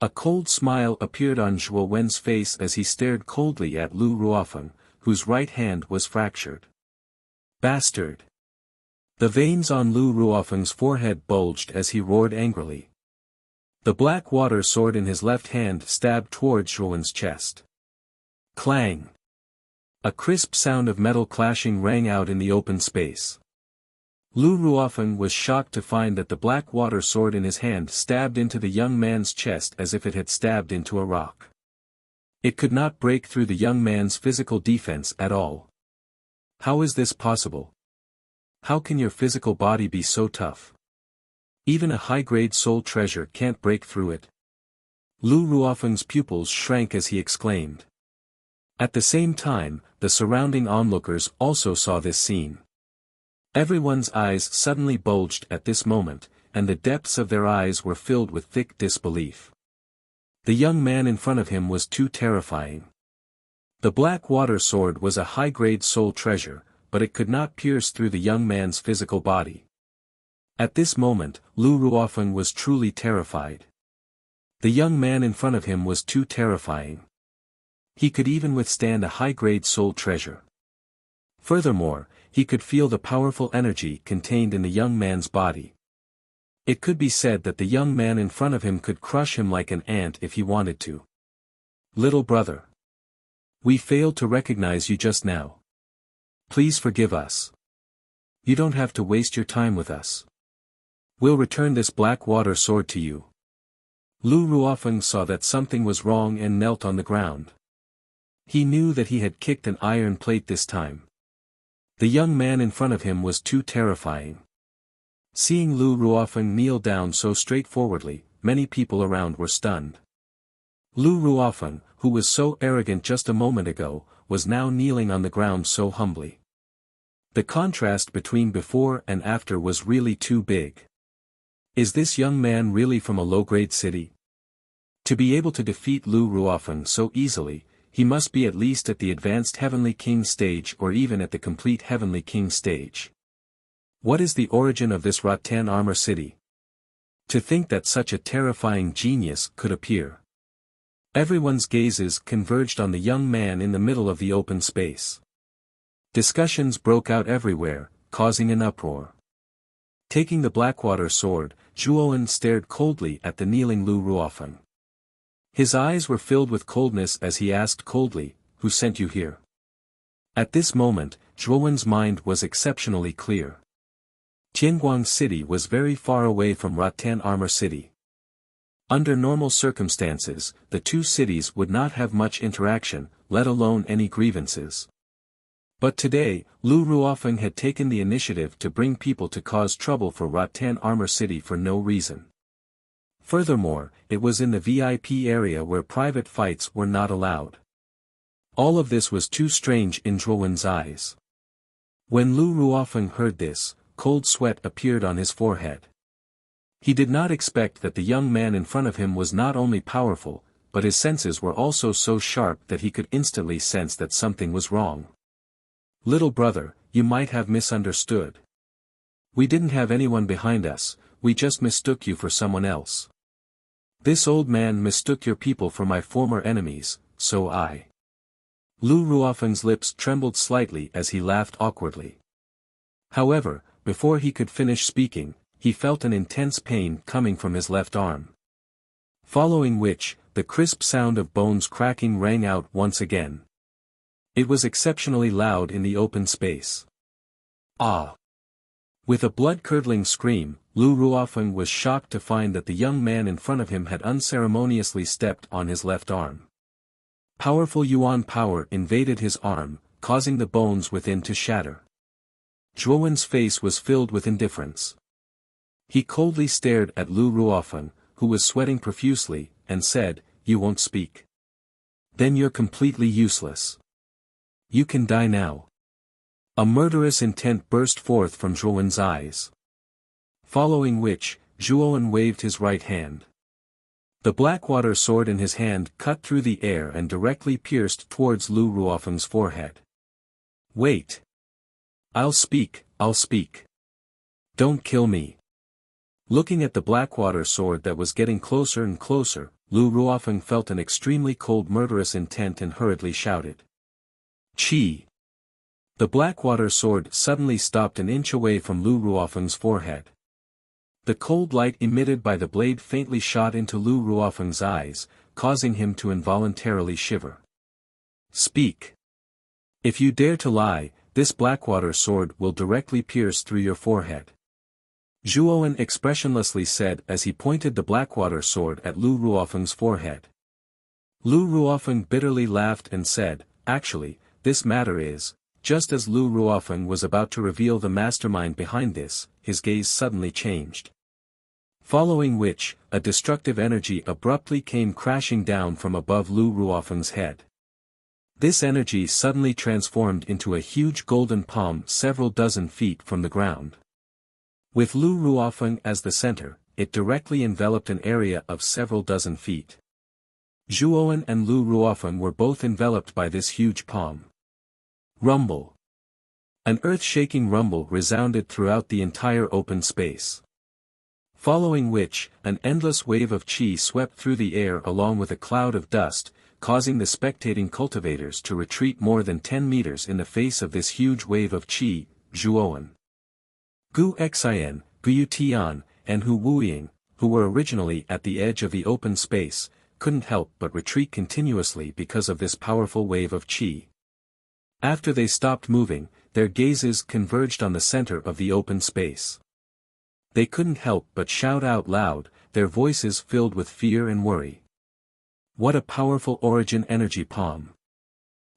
A cold smile appeared on Zhuowen's face as he stared coldly at Lu Ruofeng, whose right hand was fractured. "Bastard!" The veins on Lu Ruofeng's forehead bulged as he roared angrily. The black water sword in his left hand stabbed toward Zhuowen's chest. Clang! A crisp sound of metal clashing rang out in the open space. Lu Ruofeng was shocked to find that the black water sword in his hand stabbed into the young man's chest as if it had stabbed into a rock. It could not break through the young man's physical defense at all. How is this possible? How can your physical body be so tough? Even a high-grade soul treasure can't break through it. Lu Ruofeng's pupils shrank as he exclaimed. At the same time, the surrounding onlookers also saw this scene. Everyone's eyes suddenly bulged at this moment, and the depths of their eyes were filled with thick disbelief. The young man in front of him was too terrifying. The black water sword was a high-grade soul treasure, but it could not pierce through the young man's physical body. At this moment, Lu Ruofeng was truly terrified. The young man in front of him was too terrifying. He could even withstand a high-grade soul treasure. Furthermore, he could feel the powerful energy contained in the young man's body. It could be said that the young man in front of him could crush him like an ant if he wanted to. Little brother. We failed to recognize you just now. Please forgive us. You don't have to waste your time with us. We'll return this black water sword to you. Lu Ruofeng saw that something was wrong and knelt on the ground. He knew that he had kicked an iron plate this time. The young man in front of him was too terrifying. Seeing Lu Ruofeng kneel down so straightforwardly, many people around were stunned. Lu Ruofeng, who was so arrogant just a moment ago, was now kneeling on the ground so humbly. The contrast between before and after was really too big. Is this young man really from a low-grade city? To be able to defeat Lu Ruofeng so easily, he must be at least at the advanced Heavenly King stage or even at the complete Heavenly King stage. What is the origin of this Rattan Armor City? To think that such a terrifying genius could appear. Everyone's gazes converged on the young man in the middle of the open space. Discussions broke out everywhere, causing an uproar. Taking the Blackwater sword, Zhuowen stared coldly at the kneeling Lu Ruofeng. His eyes were filled with coldness as he asked coldly, "Who sent you here?" At this moment, Zhuowen's mind was exceptionally clear. Tianguang City was very far away from Rattan Armor City. Under normal circumstances, the two cities would not have much interaction, let alone any grievances. But today, Lu Ruofeng had taken the initiative to bring people to cause trouble for Rattan Armor City for no reason. Furthermore, it was in the VIP area where private fights were not allowed. All of this was too strange in Zhuowen's eyes. When Lu Ruofeng heard this, cold sweat appeared on his forehead. He did not expect that the young man in front of him was not only powerful, but his senses were also so sharp that he could instantly sense that something was wrong. Little brother, you might have misunderstood. We didn't have anyone behind us, we just mistook you for someone else. This old man mistook your people for my former enemies, so I. Lu Ruofeng's lips trembled slightly as he laughed awkwardly. However, before he could finish speaking, he felt an intense pain coming from his left arm. Following which, the crisp sound of bones cracking rang out once again. It was exceptionally loud in the open space. Ah! With a blood-curdling scream, Lu Ruofeng was shocked to find that the young man in front of him had unceremoniously stepped on his left arm. Powerful Yuan power invaded his arm, causing the bones within to shatter. Zhuowen's face was filled with indifference. He coldly stared at Lu Ruofeng, who was sweating profusely, and said, "You won't speak. Then you're completely useless. You can die now." A murderous intent burst forth from Zhuowen's eyes. Following which, Zhuowen waved his right hand. The Blackwater sword in his hand cut through the air and directly pierced towards Lu Ruofeng's forehead. "Wait. I'll speak. Don't kill me." Looking at the Blackwater sword that was getting closer and closer, Lu Ruofeng felt an extremely cold murderous intent and hurriedly shouted, "Qi!" The Blackwater sword suddenly stopped an inch away from Lu Ruofeng's forehead. The cold light emitted by the blade faintly shot into Lu Ruofeng's eyes, causing him to involuntarily shiver. "Speak. If you dare to lie, this Blackwater sword will directly pierce through your forehead," Zhuowen expressionlessly said as he pointed the Blackwater sword at Lu Ruofeng's forehead. Lu Ruofeng bitterly laughed and said, "Actually, this matter is," just as Lu Ruofeng was about to reveal the mastermind behind this, his gaze suddenly changed. Following which, a destructive energy abruptly came crashing down from above Lu Ruofeng's head. This energy suddenly transformed into a huge golden palm several dozen feet from the ground. With Lu Ruofeng as the center, it directly enveloped an area of several dozen feet. Zhuowen and Lu Ruofeng were both enveloped by this huge palm. Rumble. An earth-shaking rumble resounded throughout the entire open space. Following which, an endless wave of qi swept through the air along with a cloud of dust, causing the spectating cultivators to retreat more than 10 meters in the face of this huge wave of qi. Zhuowen, Gu Xian, Gu Tian, and Hu Wuying, who were originally at the edge of the open space, couldn't help but retreat continuously because of this powerful wave of qi. After they stopped moving, their gazes converged on the center of the open space. They couldn't help but shout out loud, their voices filled with fear and worry. What a powerful origin energy palm!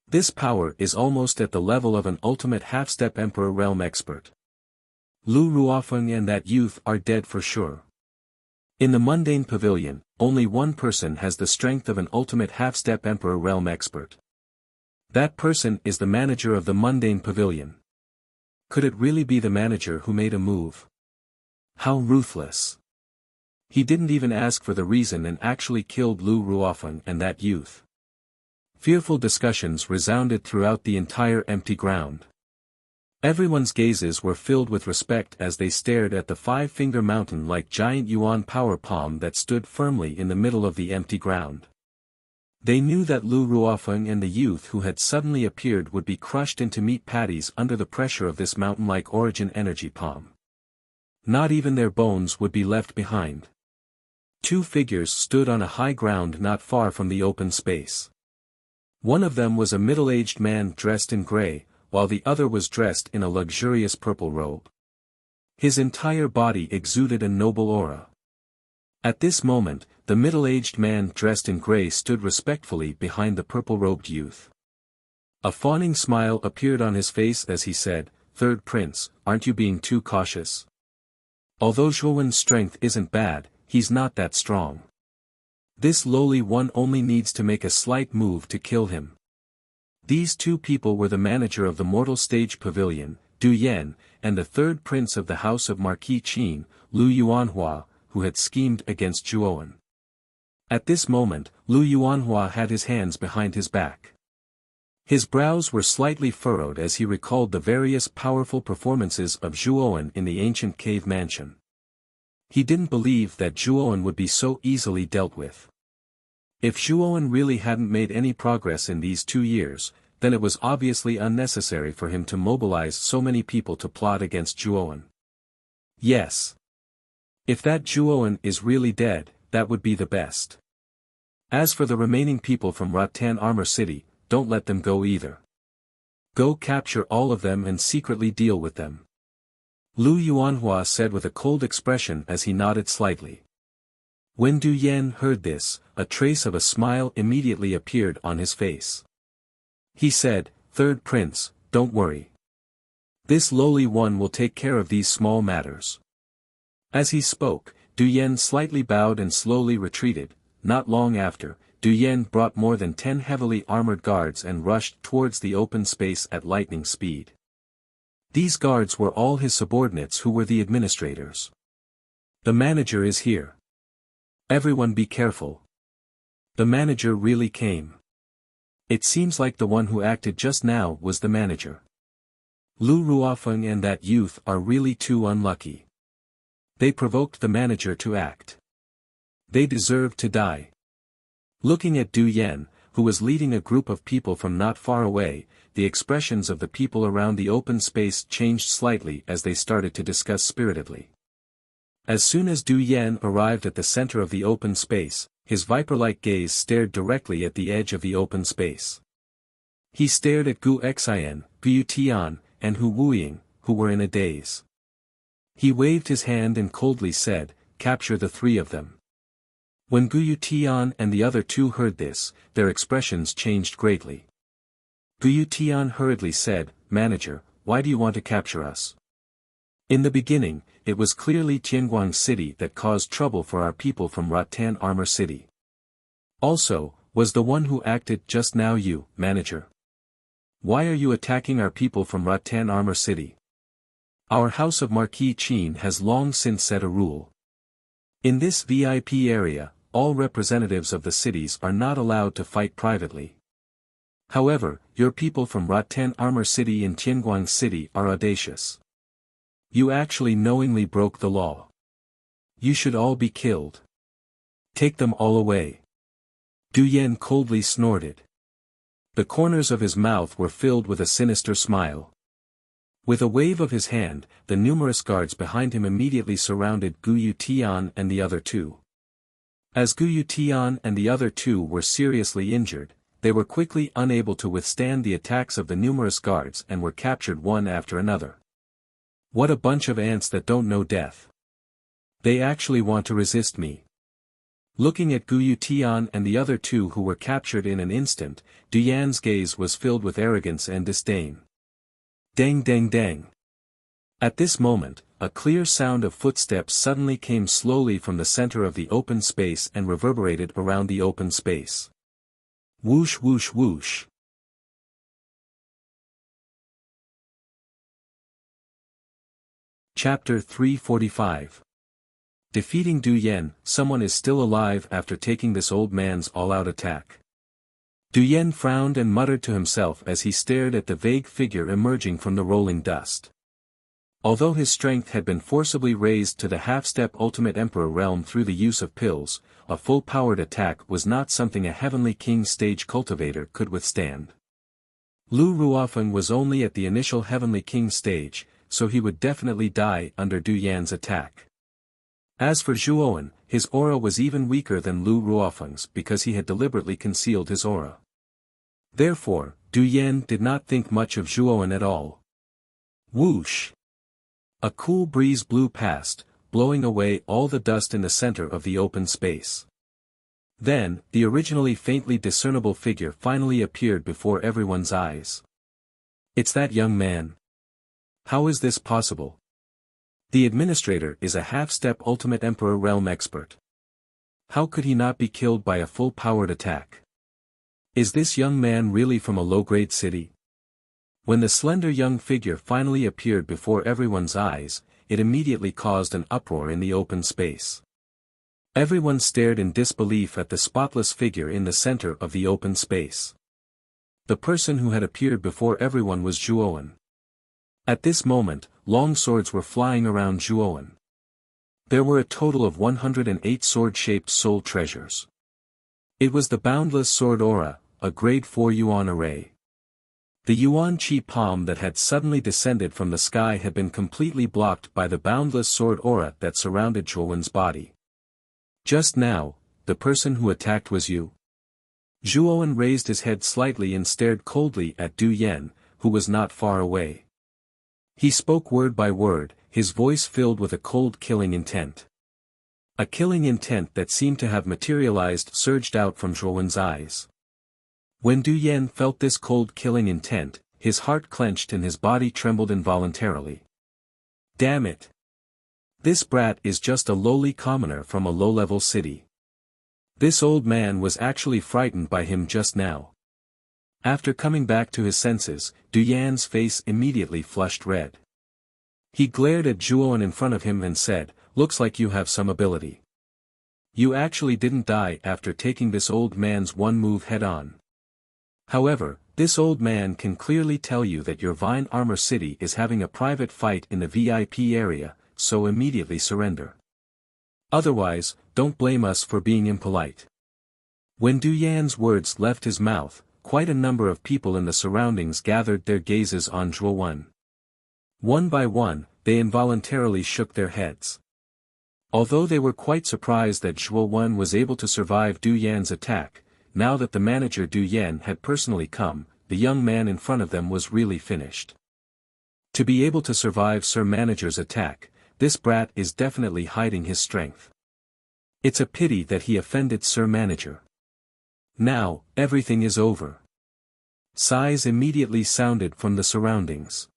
This power is almost at the level of an ultimate half-step Emperor realm expert. Lu Ruofeng and that youth are dead for sure. In the mundane pavilion, only one person has the strength of an ultimate half-step Emperor realm expert. That person is the manager of the mundane pavilion. Could it really be the manager who made a move? How ruthless! He didn't even ask for the reason and actually killed Lu Ruofeng and that youth. Fearful discussions resounded throughout the entire empty ground. Everyone's gazes were filled with respect as they stared at the five-finger mountain-like giant Yuan power palm that stood firmly in the middle of the empty ground. They knew that Lu Ruofeng and the youth who had suddenly appeared would be crushed into meat patties under the pressure of this mountain-like origin energy palm. Not even their bones would be left behind. Two figures stood on a high ground not far from the open space. One of them was a middle-aged man dressed in gray, while the other was dressed in a luxurious purple robe. His entire body exuded a noble aura. At this moment, the middle-aged man dressed in gray stood respectfully behind the purple-robed youth. A fawning smile appeared on his face as he said, "Third Prince, aren't you being too cautious? Although Zhuowen's strength isn't bad, he's not that strong. This lowly one only needs to make a slight move to kill him." These two people were the manager of the mortal stage pavilion, Du Yan, and the third prince of the house of Marquis Qin, Lu Yuanhua, who had schemed against Zhuowen. At this moment, Lu Yuanhua had his hands behind his back. His brows were slightly furrowed as he recalled the various powerful performances of Zhuowen in the ancient cave mansion. He didn't believe that Zhuowen would be so easily dealt with. If Zhuowen really hadn't made any progress in these 2 years, then it was obviously unnecessary for him to mobilize so many people to plot against Zhuowen. Yes. If that Zhuowen is really dead, that would be the best. As for the remaining people from Rattan Armor City, don't let them go either. Go capture all of them and secretly deal with them. Lu Yuanhua said with a cold expression as he nodded slightly. When Du Yan heard this, a trace of a smile immediately appeared on his face. He said, "Third Prince, don't worry. This lowly one will take care of these small matters." As he spoke, Du Yan slightly bowed and slowly retreated. Not long after, Du Yan brought more than 10 heavily armored guards and rushed towards the open space at lightning speed. These guards were all his subordinates who were the administrators. "The manager is here. Everyone be careful." The manager really came. It seems like the one who acted just now was the manager. Lu Ruofeng and that youth are really too unlucky. They provoked the manager to act. They deserve to die. Looking at Du Yan, who was leading a group of people from not far away, the expressions of the people around the open space changed slightly as they started to discuss spiritedly. As soon as Du Yan arrived at the center of the open space, his viper-like gaze stared directly at the edge of the open space. He stared at Gu Xian, Gu Tian, and Hu Wuying, who were in a daze. He waved his hand and coldly said, "Capture the 3 of them." When Gu Tian and the other 2 heard this, their expressions changed greatly. Gu Tian hurriedly said, "Manager, why do you want to capture us? In the beginning, it was clearly Tianguang City that caused trouble for our people from Rattan Armor City. Also, was the one who acted just now you, manager? Why are you attacking our people from Rattan Armor City? Our house of Marquis Qin has long since set a rule. In this VIP area, all representatives of the cities are not allowed to fight privately. However, your people from Rattan Armor City and Tianguang City are audacious. You actually knowingly broke the law. You should all be killed. Take them all away." Du Yan coldly snorted. The corners of his mouth were filled with a sinister smile. With a wave of his hand, the numerous guards behind him immediately surrounded Guyu Tian and the other two. As Guyu Tian and the other two were seriously injured, they were quickly unable to withstand the attacks of the numerous guards and were captured one after another. What a bunch of ants that don't know death. They actually want to resist me. Looking at Guyu Tian and the other two who were captured in an instant, Du Yan's gaze was filled with arrogance and disdain. Dang dang dang. At this moment, a clear sound of footsteps suddenly came slowly from the center of the open space and reverberated around the open space. Whoosh whoosh whoosh. Chapter 345. Defeating Du Yan, someone is still alive after taking this old man's all-out attack. Du Yan frowned and muttered to himself as he stared at the vague figure emerging from the rolling dust. Although his strength had been forcibly raised to the half-step Ultimate Emperor realm through the use of pills, a full-powered attack was not something a Heavenly King stage cultivator could withstand. Lu Ruofeng was only at the initial Heavenly King stage, so he would definitely die under Du Yan's attack. As for Zhuowen, his aura was even weaker than Lu Ruofeng's because he had deliberately concealed his aura. Therefore, Du Yan did not think much of Zhuowen at all. Whoosh! A cool breeze blew past, blowing away all the dust in the center of the open space. Then, the originally faintly discernible figure finally appeared before everyone's eyes. It's that young man. How is this possible? The administrator is a half-step Ultimate Emperor realm expert. How could he not be killed by a full-powered attack? Is this young man really from a low-grade city? When the slender young figure finally appeared before everyone's eyes, it immediately caused an uproar in the open space. Everyone stared in disbelief at the spotless figure in the center of the open space. The person who had appeared before everyone was Zhuowen. At this moment, long swords were flying around Zhuowen. There were a total of 108 sword-shaped soul treasures. It was the Boundless Sword Aura, a grade 4 Yuan array. The Yuan Qi palm that had suddenly descended from the sky had been completely blocked by the Boundless Sword Aura that surrounded Zhuowen's body. Just now, the person who attacked was you? Zhuowen raised his head slightly and stared coldly at Du Yan, who was not far away. He spoke word by word, his voice filled with a cold killing intent. A killing intent that seemed to have materialized surged out from Zhuowen's eyes. When Du Yan felt this cold killing intent, his heart clenched and his body trembled involuntarily. Damn it! This brat is just a lowly commoner from a low-level city. This old man was actually frightened by him just now. After coming back to his senses, Du Yan's face immediately flushed red. He glared at Zhuowen in front of him and said, "Looks like you have some ability. You actually didn't die after taking this old man's one move head-on. However, this old man can clearly tell you that your Vine Armor City is having a private fight in the VIP area, so immediately surrender. Otherwise, don't blame us for being impolite." When Du Yan's words left his mouth, quite a number of people in the surroundings gathered their gazes on Zhuowen. One by one, they involuntarily shook their heads. Although they were quite surprised that Zhuowen was able to survive Du Yan's attack, now that the manager Du Yan had personally come, the young man in front of them was really finished. To be able to survive Sir Manager's attack, this brat is definitely hiding his strength. It's a pity that he offended Sir Manager. Now, everything is over. Sighs immediately sounded from the surroundings.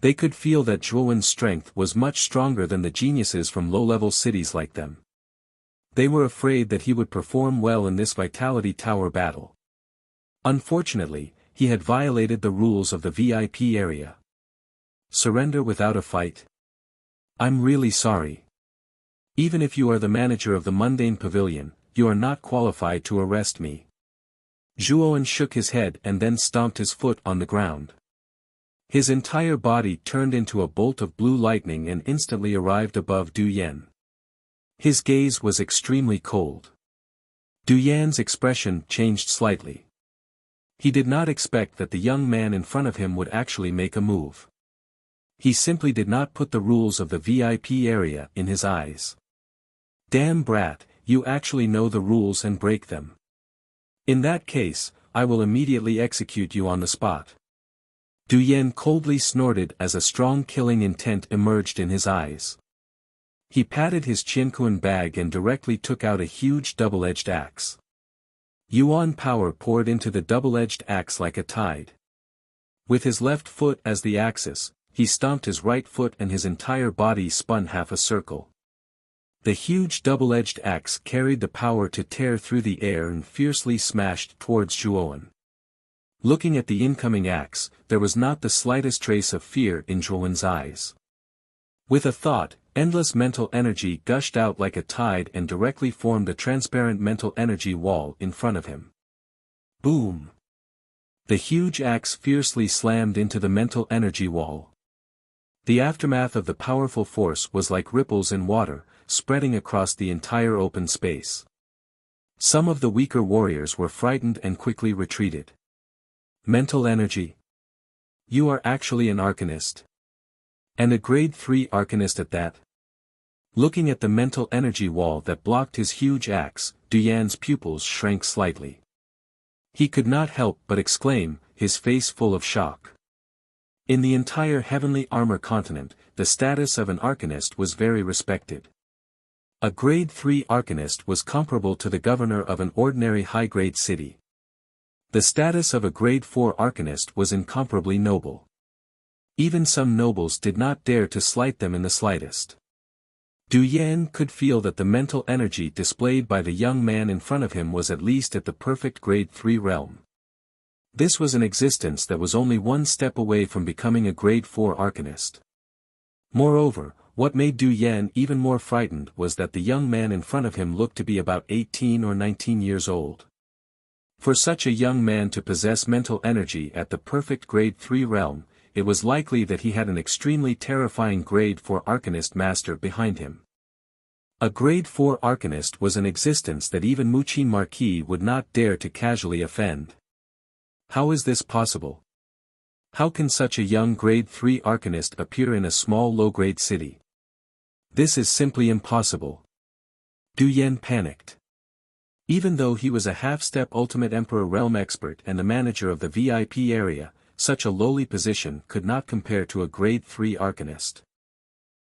They could feel that Zhuowen's strength was much stronger than the geniuses from low-level cities like them. They were afraid that he would perform well in this Vitality Tower battle. Unfortunately, he had violated the rules of the VIP area. Surrender without a fight? I'm really sorry. Even if you are the manager of the Mundane Pavilion, you are not qualified to arrest me. Zhuowen shook his head and then stomped his foot on the ground. His entire body turned into a bolt of blue lightning and instantly arrived above Du Yan. His gaze was extremely cold. Du Yan's expression changed slightly. He did not expect that the young man in front of him would actually make a move. He simply did not put the rules of the VIP area in his eyes. Damn brat, you actually know the rules and break them. In that case, I will immediately execute you on the spot. Du Yan coldly snorted as a strong killing intent emerged in his eyes. He patted his chinquan bag and directly took out a huge double-edged axe. Yuan power poured into the double-edged axe like a tide. With his left foot as the axis, he stomped his right foot and his entire body spun half a circle. The huge double-edged axe carried the power to tear through the air and fiercely smashed towards Zhuowen. Looking at the incoming axe, there was not the slightest trace of fear in Zhuowen's eyes. With a thought, endless mental energy gushed out like a tide and directly formed a transparent mental energy wall in front of him. Boom! The huge axe fiercely slammed into the mental energy wall. The aftermath of the powerful force was like ripples in water, spreading across the entire open space. Some of the weaker warriors were frightened and quickly retreated. Mental energy. You are actually an arcanist. And a grade 3 arcanist at that. Looking at the mental energy wall that blocked his huge axe, Du Yan's pupils shrank slightly. He could not help but exclaim, his face full of shock. In the entire Heavenly Armor continent, the status of an arcanist was very respected. A grade 3 arcanist was comparable to the governor of an ordinary high-grade city. The status of a grade 4 arcanist was incomparably noble. Even some nobles did not dare to slight them in the slightest. Du Yan could feel that the mental energy displayed by the young man in front of him was at least at the perfect grade 3 realm. This was an existence that was only one step away from becoming a grade 4 arcanist. Moreover, what made Du Yan even more frightened was that the young man in front of him looked to be about 18 or 19 years old. For such a young man to possess mental energy at the perfect grade 3 realm, it was likely that he had an extremely terrifying grade 4 arcanist master behind him. A grade 4 arcanist was an existence that even Muqin Marquis would not dare to casually offend. How is this possible? How can such a young grade 3 arcanist appear in a small low-grade city? This is simply impossible. Du Yan panicked. Even though he was a half-step Ultimate Emperor realm expert and the manager of the VIP area, such a lowly position could not compare to a grade 3 arcanist.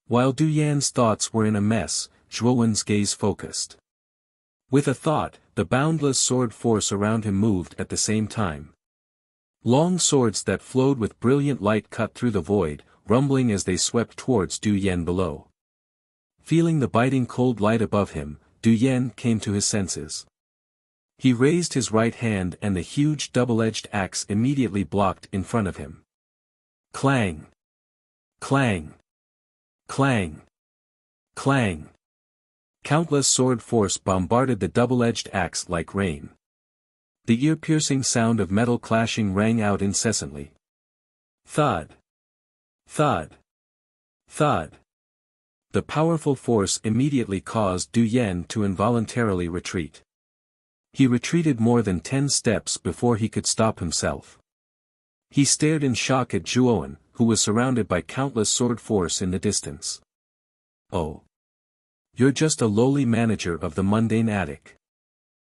While Du Yan's thoughts were in a mess, Zhuowen's gaze focused. With a thought, the boundless sword force around him moved at the same time. Long swords that flowed with brilliant light cut through the void, rumbling as they swept towards Du Yan below. Feeling the biting cold light above him, Du Yan came to his senses. He raised his right hand and the huge double-edged axe immediately blocked in front of him. Clang! Clang! Clang! Clang! Countless sword force bombarded the double-edged axe like rain. The ear-piercing sound of metal clashing rang out incessantly. Thud! Thud! Thud! The powerful force immediately caused Du Yan to involuntarily retreat. He retreated more than 10 steps before he could stop himself. He stared in shock at Zhuowen, who was surrounded by countless sword force in the distance. Oh. You're just a lowly manager of the mundane attic.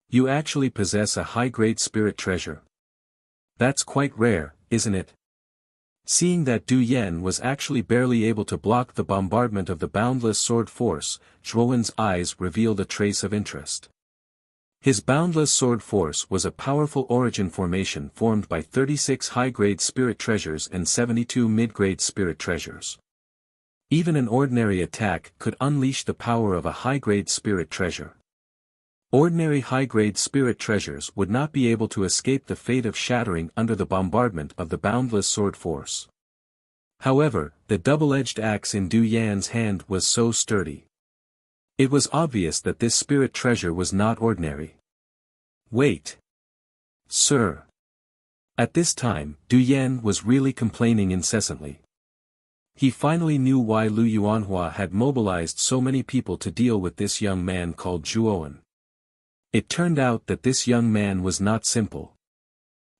You actually possess a high-grade spirit treasure. That's quite rare, isn't it? Seeing that Du Yan was actually barely able to block the bombardment of the boundless sword force, Zhuowen's eyes revealed a trace of interest. His boundless sword force was a powerful origin formation formed by 36 high-grade spirit treasures and 72 mid-grade spirit treasures. Even an ordinary attack could unleash the power of a high-grade spirit treasure. Ordinary high-grade spirit treasures would not be able to escape the fate of shattering under the bombardment of the boundless sword force. However, the double-edged axe in Du Yan's hand was so sturdy. It was obvious that this spirit treasure was not ordinary. Wait. Sir. At this time, Du Yan was really complaining incessantly. He finally knew why Lu Yuanhua had mobilized so many people to deal with this young man called Zhuowen. It turned out that this young man was not simple.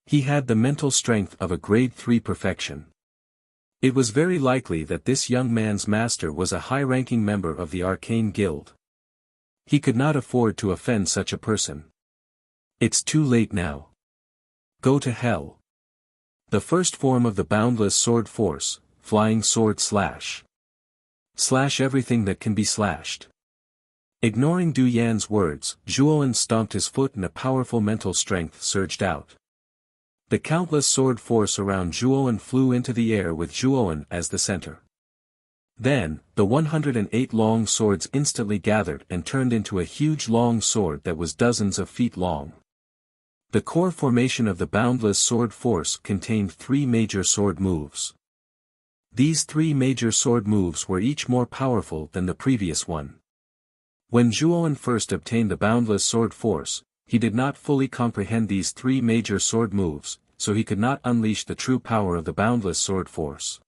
He had the mental strength of a grade 3 perfection. It was very likely that this young man's master was a high-ranking member of the Arcane Guild. He could not afford to offend such a person. It's too late now. Go to hell. The first form of the boundless sword force, flying sword slash. Slash everything that can be slashed. Ignoring Du Yan's words, Zhuowen stomped his foot and a powerful mental strength surged out. The countless sword force around Zhuowen flew into the air with Zhuowen as the center. Then, the 108 long swords instantly gathered and turned into a huge long sword that was dozens of feet long. The core formation of the boundless sword force contained 3 major sword moves. These 3 major sword moves were each more powerful than the previous one. When Zhuowen first obtained the boundless sword force, he did not fully comprehend these 3 major sword moves, so he could not unleash the true power of the boundless sword force.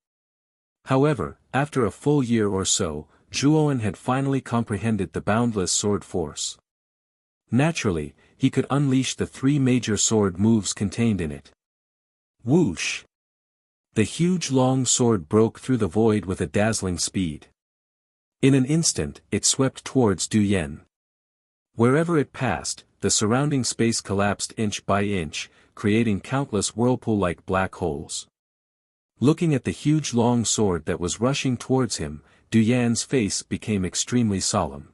However, after a full year or so, Zhuowen had finally comprehended the boundless sword force. Naturally, he could unleash the 3 major sword moves contained in it. Whoosh! The huge long sword broke through the void with a dazzling speed. In an instant, it swept towards Du Yan. Wherever it passed, the surrounding space collapsed inch by inch, creating countless whirlpool-like black holes. Looking at the huge long sword that was rushing towards him, Du Yan's face became extremely solemn.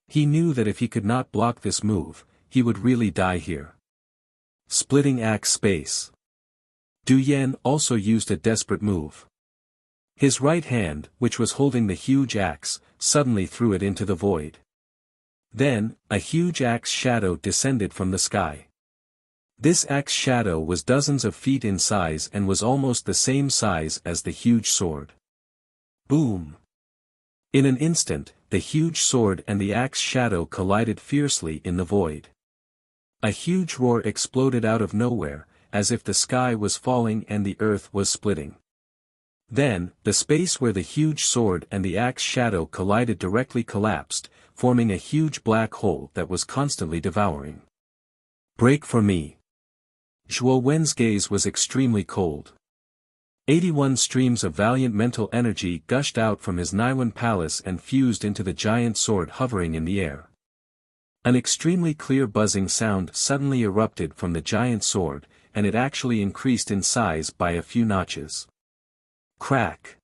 He knew that if he could not block this move, he would really die here. Splitting axe space. Du Yan also used a desperate move. His right hand, which was holding the huge axe, suddenly threw it into the void. Then, a huge axe shadow descended from the sky. This axe shadow was dozens of feet in size and was almost the same size as the huge sword. Boom! In an instant, the huge sword and the axe shadow collided fiercely in the void. A huge roar exploded out of nowhere, as if the sky was falling and the earth was splitting. Then, the space where the huge sword and the axe shadow collided directly collapsed, forming a huge black hole that was constantly devouring. Break for me. Zhuowen's gaze was extremely cold. 81 streams of valiant mental energy gushed out from his Naiwan palace and fused into the giant sword hovering in the air. An extremely clear buzzing sound suddenly erupted from the giant sword, and it actually increased in size by a few notches. Crack!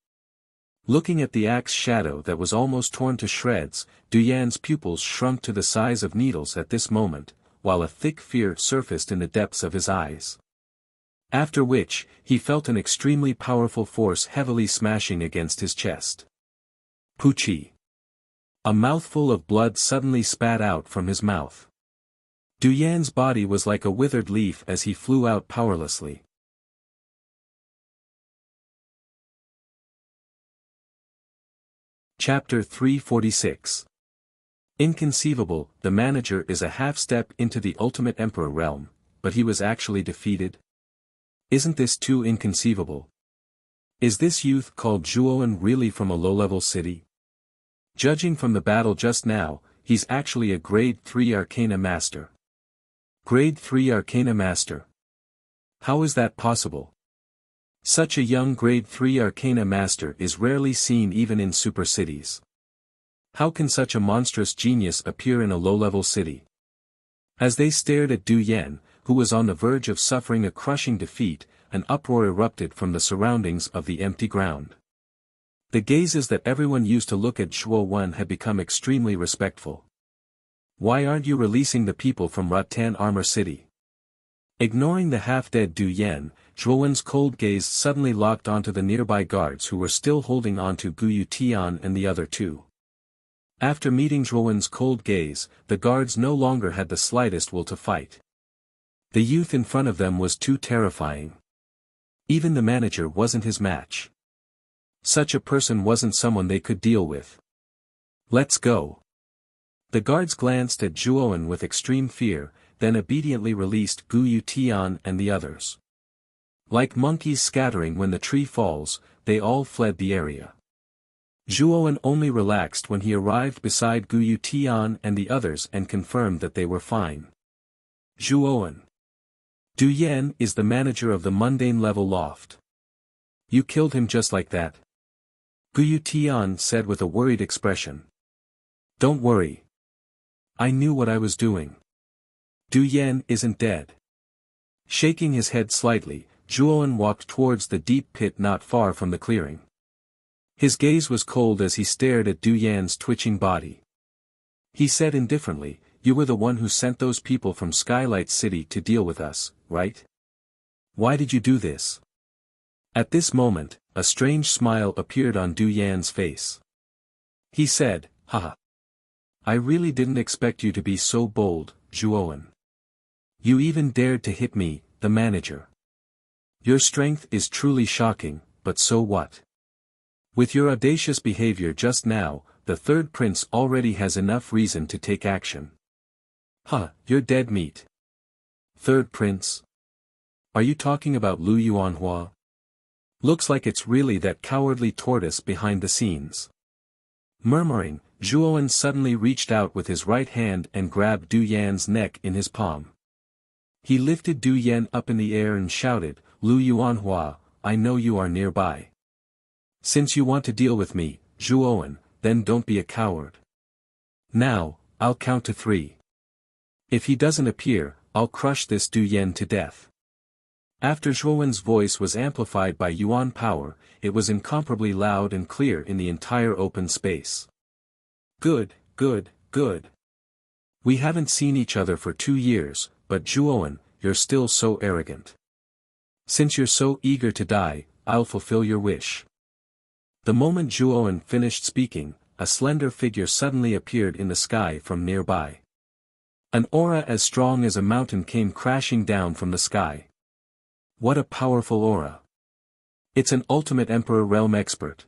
Looking at the axe shadow that was almost torn to shreds, Du Yan's pupils shrunk to the size of needles at this moment, while a thick fear surfaced in the depths of his eyes. After which, he felt an extremely powerful force heavily smashing against his chest. Poochie! A mouthful of blood suddenly spat out from his mouth. Du Yan's body was like a withered leaf as he flew out powerlessly. Chapter 346. Inconceivable, the manager is a half-step into the ultimate emperor realm, but he was actually defeated? Isn't this too inconceivable? Is this youth called Zhuowen really from a low-level city? Judging from the battle just now, he's actually a grade 3 Arcana Master. Grade 3 Arcana Master. How is that possible? Such a young grade 3 Arcana Master is rarely seen even in super cities. How can such a monstrous genius appear in a low-level city? As they stared at Du Yan, who was on the verge of suffering a crushing defeat, an uproar erupted from the surroundings of the empty ground. The gazes that everyone used to look at Zhuowen had become extremely respectful. Why aren't you releasing the people from Rattan Armor City? Ignoring the half-dead Du Yan, Zhuowen's cold gaze suddenly locked onto the nearby guards who were still holding onto Guyu Tian and the other two. After meeting Zhuowen's cold gaze, the guards no longer had the slightest will to fight. The youth in front of them was too terrifying. Even the manager wasn't his match. Such a person wasn't someone they could deal with. Let's go. The guards glanced at Zhuowen with extreme fear, then obediently released Guyu Tian and the others. Like monkeys scattering when the tree falls, they all fled the area. Zhuowen only relaxed when he arrived beside Guyu Tian and the others and confirmed that they were fine. Zhuowen. Du Yan is the manager of the mundane level loft. You killed him just like that? Guyu Tian said with a worried expression. Don't worry. I knew what I was doing. Du Yan isn't dead. Shaking his head slightly, Zhuowen walked towards the deep pit not far from the clearing. His gaze was cold as he stared at Du Yan's twitching body. He said indifferently, You were the one who sent those people from Skylight City to deal with us, right? Why did you do this? At this moment, a strange smile appeared on Du Yan's face. He said, Haha. I really didn't expect you to be so bold, Zhuowen. You even dared to hit me, the manager. Your strength is truly shocking, but so what? With your audacious behavior just now, the third prince already has enough reason to take action. Huh, you're dead meat. Third prince? Are you talking about Lu Yuanhua? Looks like it's really that cowardly tortoise behind the scenes. Murmuring, Zhuowen suddenly reached out with his right hand and grabbed Du Yan's neck in his palm. He lifted Du Yan up in the air and shouted, Lu Yuanhua, I know you are nearby. Since you want to deal with me, Zhuowen, then don't be a coward. Now, I'll count to 3. If he doesn't appear, I'll crush this Du Yan to death. After Zhuowen's voice was amplified by Yuan power, it was incomparably loud and clear in the entire open space. Good, good, good. We haven't seen each other for 2 years, but Zhuowen, you're still so arrogant. Since you're so eager to die, I'll fulfill your wish. The moment Zhuowen finished speaking, a slender figure suddenly appeared in the sky from nearby. An aura as strong as a mountain came crashing down from the sky. What a powerful aura. It's an ultimate Emperor realm expert.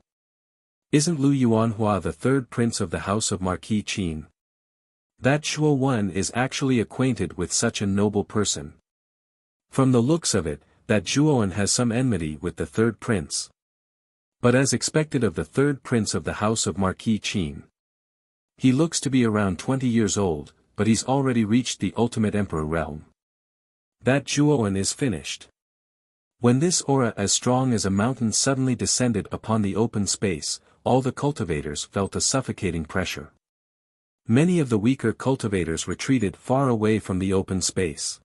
Isn't Lu Yuanhua the third prince of the house of Marquis Qin? That Zhuowen is actually acquainted with such a noble person. From the looks of it, that Zhuowen has some enmity with the third prince. But as expected of the third prince of the house of Marquis Qin. He looks to be around 20 years old, but he's already reached the ultimate emperor realm. That Zhuowen is finished. When this aura as strong as a mountain suddenly descended upon the open space, all the cultivators felt a suffocating pressure. Many of the weaker cultivators retreated far away from the open space.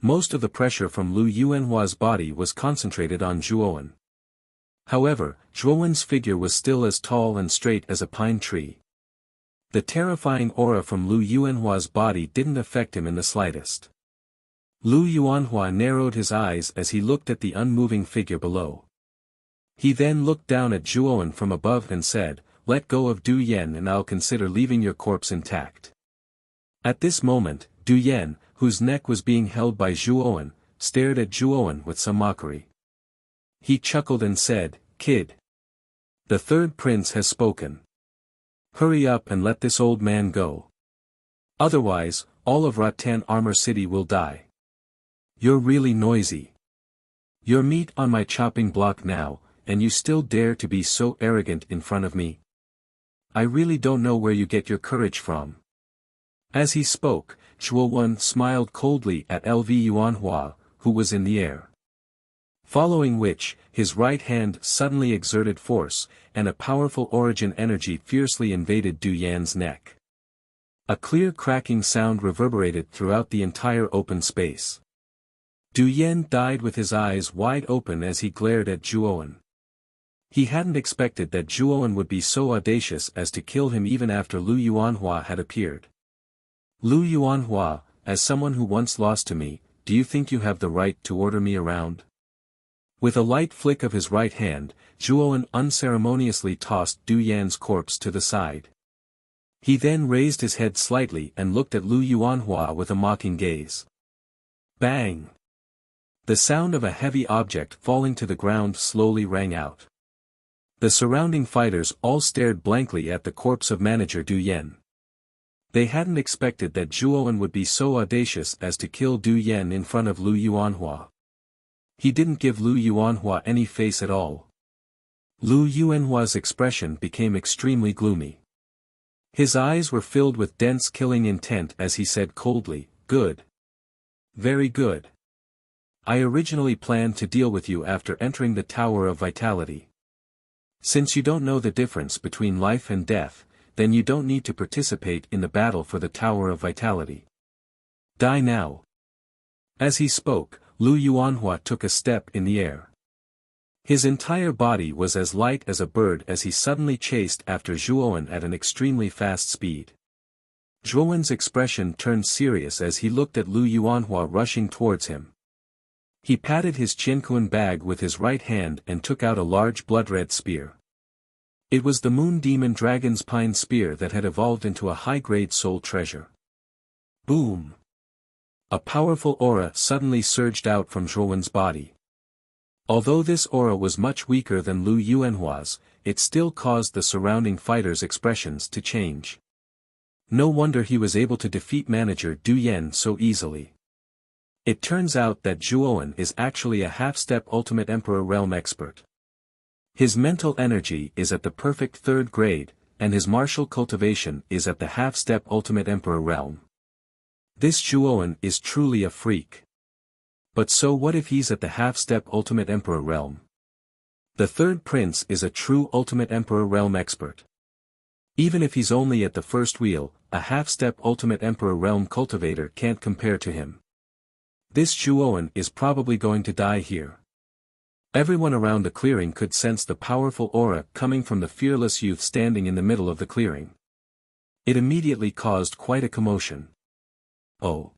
Most of the pressure from Lu Yuanhua's body was concentrated on Zhuowen. However, Zhuowen's figure was still as tall and straight as a pine tree. The terrifying aura from Lu Yuanhua's body didn't affect him in the slightest. Lu Yuanhua narrowed his eyes as he looked at the unmoving figure below. He then looked down at Zhuowen from above and said, Let go of Du Yan and I'll consider leaving your corpse intact. At this moment, Du Yan, whose neck was being held by Zhuowen, stared at Zhuowen with some mockery. He chuckled and said, Kid. The third prince has spoken. Hurry up and let this old man go. Otherwise, all of Rattan Armor City will die. You're really noisy. You're meat on my chopping block now, and you still dare to be so arrogant in front of me. I really don't know where you get your courage from. As he spoke, Zhuowen smiled coldly at Lv Yuanhua, who was in the air. Following which, his right hand suddenly exerted force, and a powerful origin energy fiercely invaded Du Yan's neck. A clear cracking sound reverberated throughout the entire open space. Du Yan died with his eyes wide open as he glared at Zhuowen. He hadn't expected that Zhuowen would be so audacious as to kill him even after Lu Yuanhua had appeared. Lu Yuanhua, as someone who once lost to me, do you think you have the right to order me around? With a light flick of his right hand, Zhuowen unceremoniously tossed Du Yan's corpse to the side. He then raised his head slightly and looked at Lu Yuanhua with a mocking gaze. Bang! The sound of a heavy object falling to the ground slowly rang out. The surrounding fighters all stared blankly at the corpse of manager Du Yan. They hadn't expected that Zhuowen would be so audacious as to kill Du Yan in front of Lu Yuanhua. He didn't give Lu Yuanhua any face at all. Lu Yuanhua's expression became extremely gloomy. His eyes were filled with dense killing intent as he said coldly, "Good. Very good. I originally planned to deal with you after entering the Tower of Vitality. Since you don't know the difference between life and death, then you don't need to participate in the battle for the Tower of Vitality. Die now." As he spoke, Lu Yuanhua took a step in the air. His entire body was as light as a bird as he suddenly chased after Zhuowen at an extremely fast speed. Zhuowen's expression turned serious as he looked at Lu Yuanhua rushing towards him. He patted his Qianquan bag with his right hand and took out a large blood-red spear. It was the Moon Demon Dragon's Pine Spear that had evolved into a high-grade soul treasure. Boom! A powerful aura suddenly surged out from Zhuowen's body. Although this aura was much weaker than Lu Yuanhua's, it still caused the surrounding fighters' expressions to change. No wonder he was able to defeat manager Du Yan so easily. It turns out that Zhuowen is actually a half-step Ultimate Emperor Realm expert. His mental energy is at the perfect third grade, and his martial cultivation is at the half-step Ultimate Emperor Realm. This Zhuowen is truly a freak. But so what if he's at the half-step Ultimate Emperor Realm? The third prince is a true Ultimate Emperor Realm expert. Even if he's only at the first wheel, a half-step Ultimate Emperor Realm cultivator can't compare to him. This Zhuowen is probably going to die here. Everyone around the clearing could sense the powerful aura coming from the fearless youth standing in the middle of the clearing. It immediately caused quite a commotion. Oh.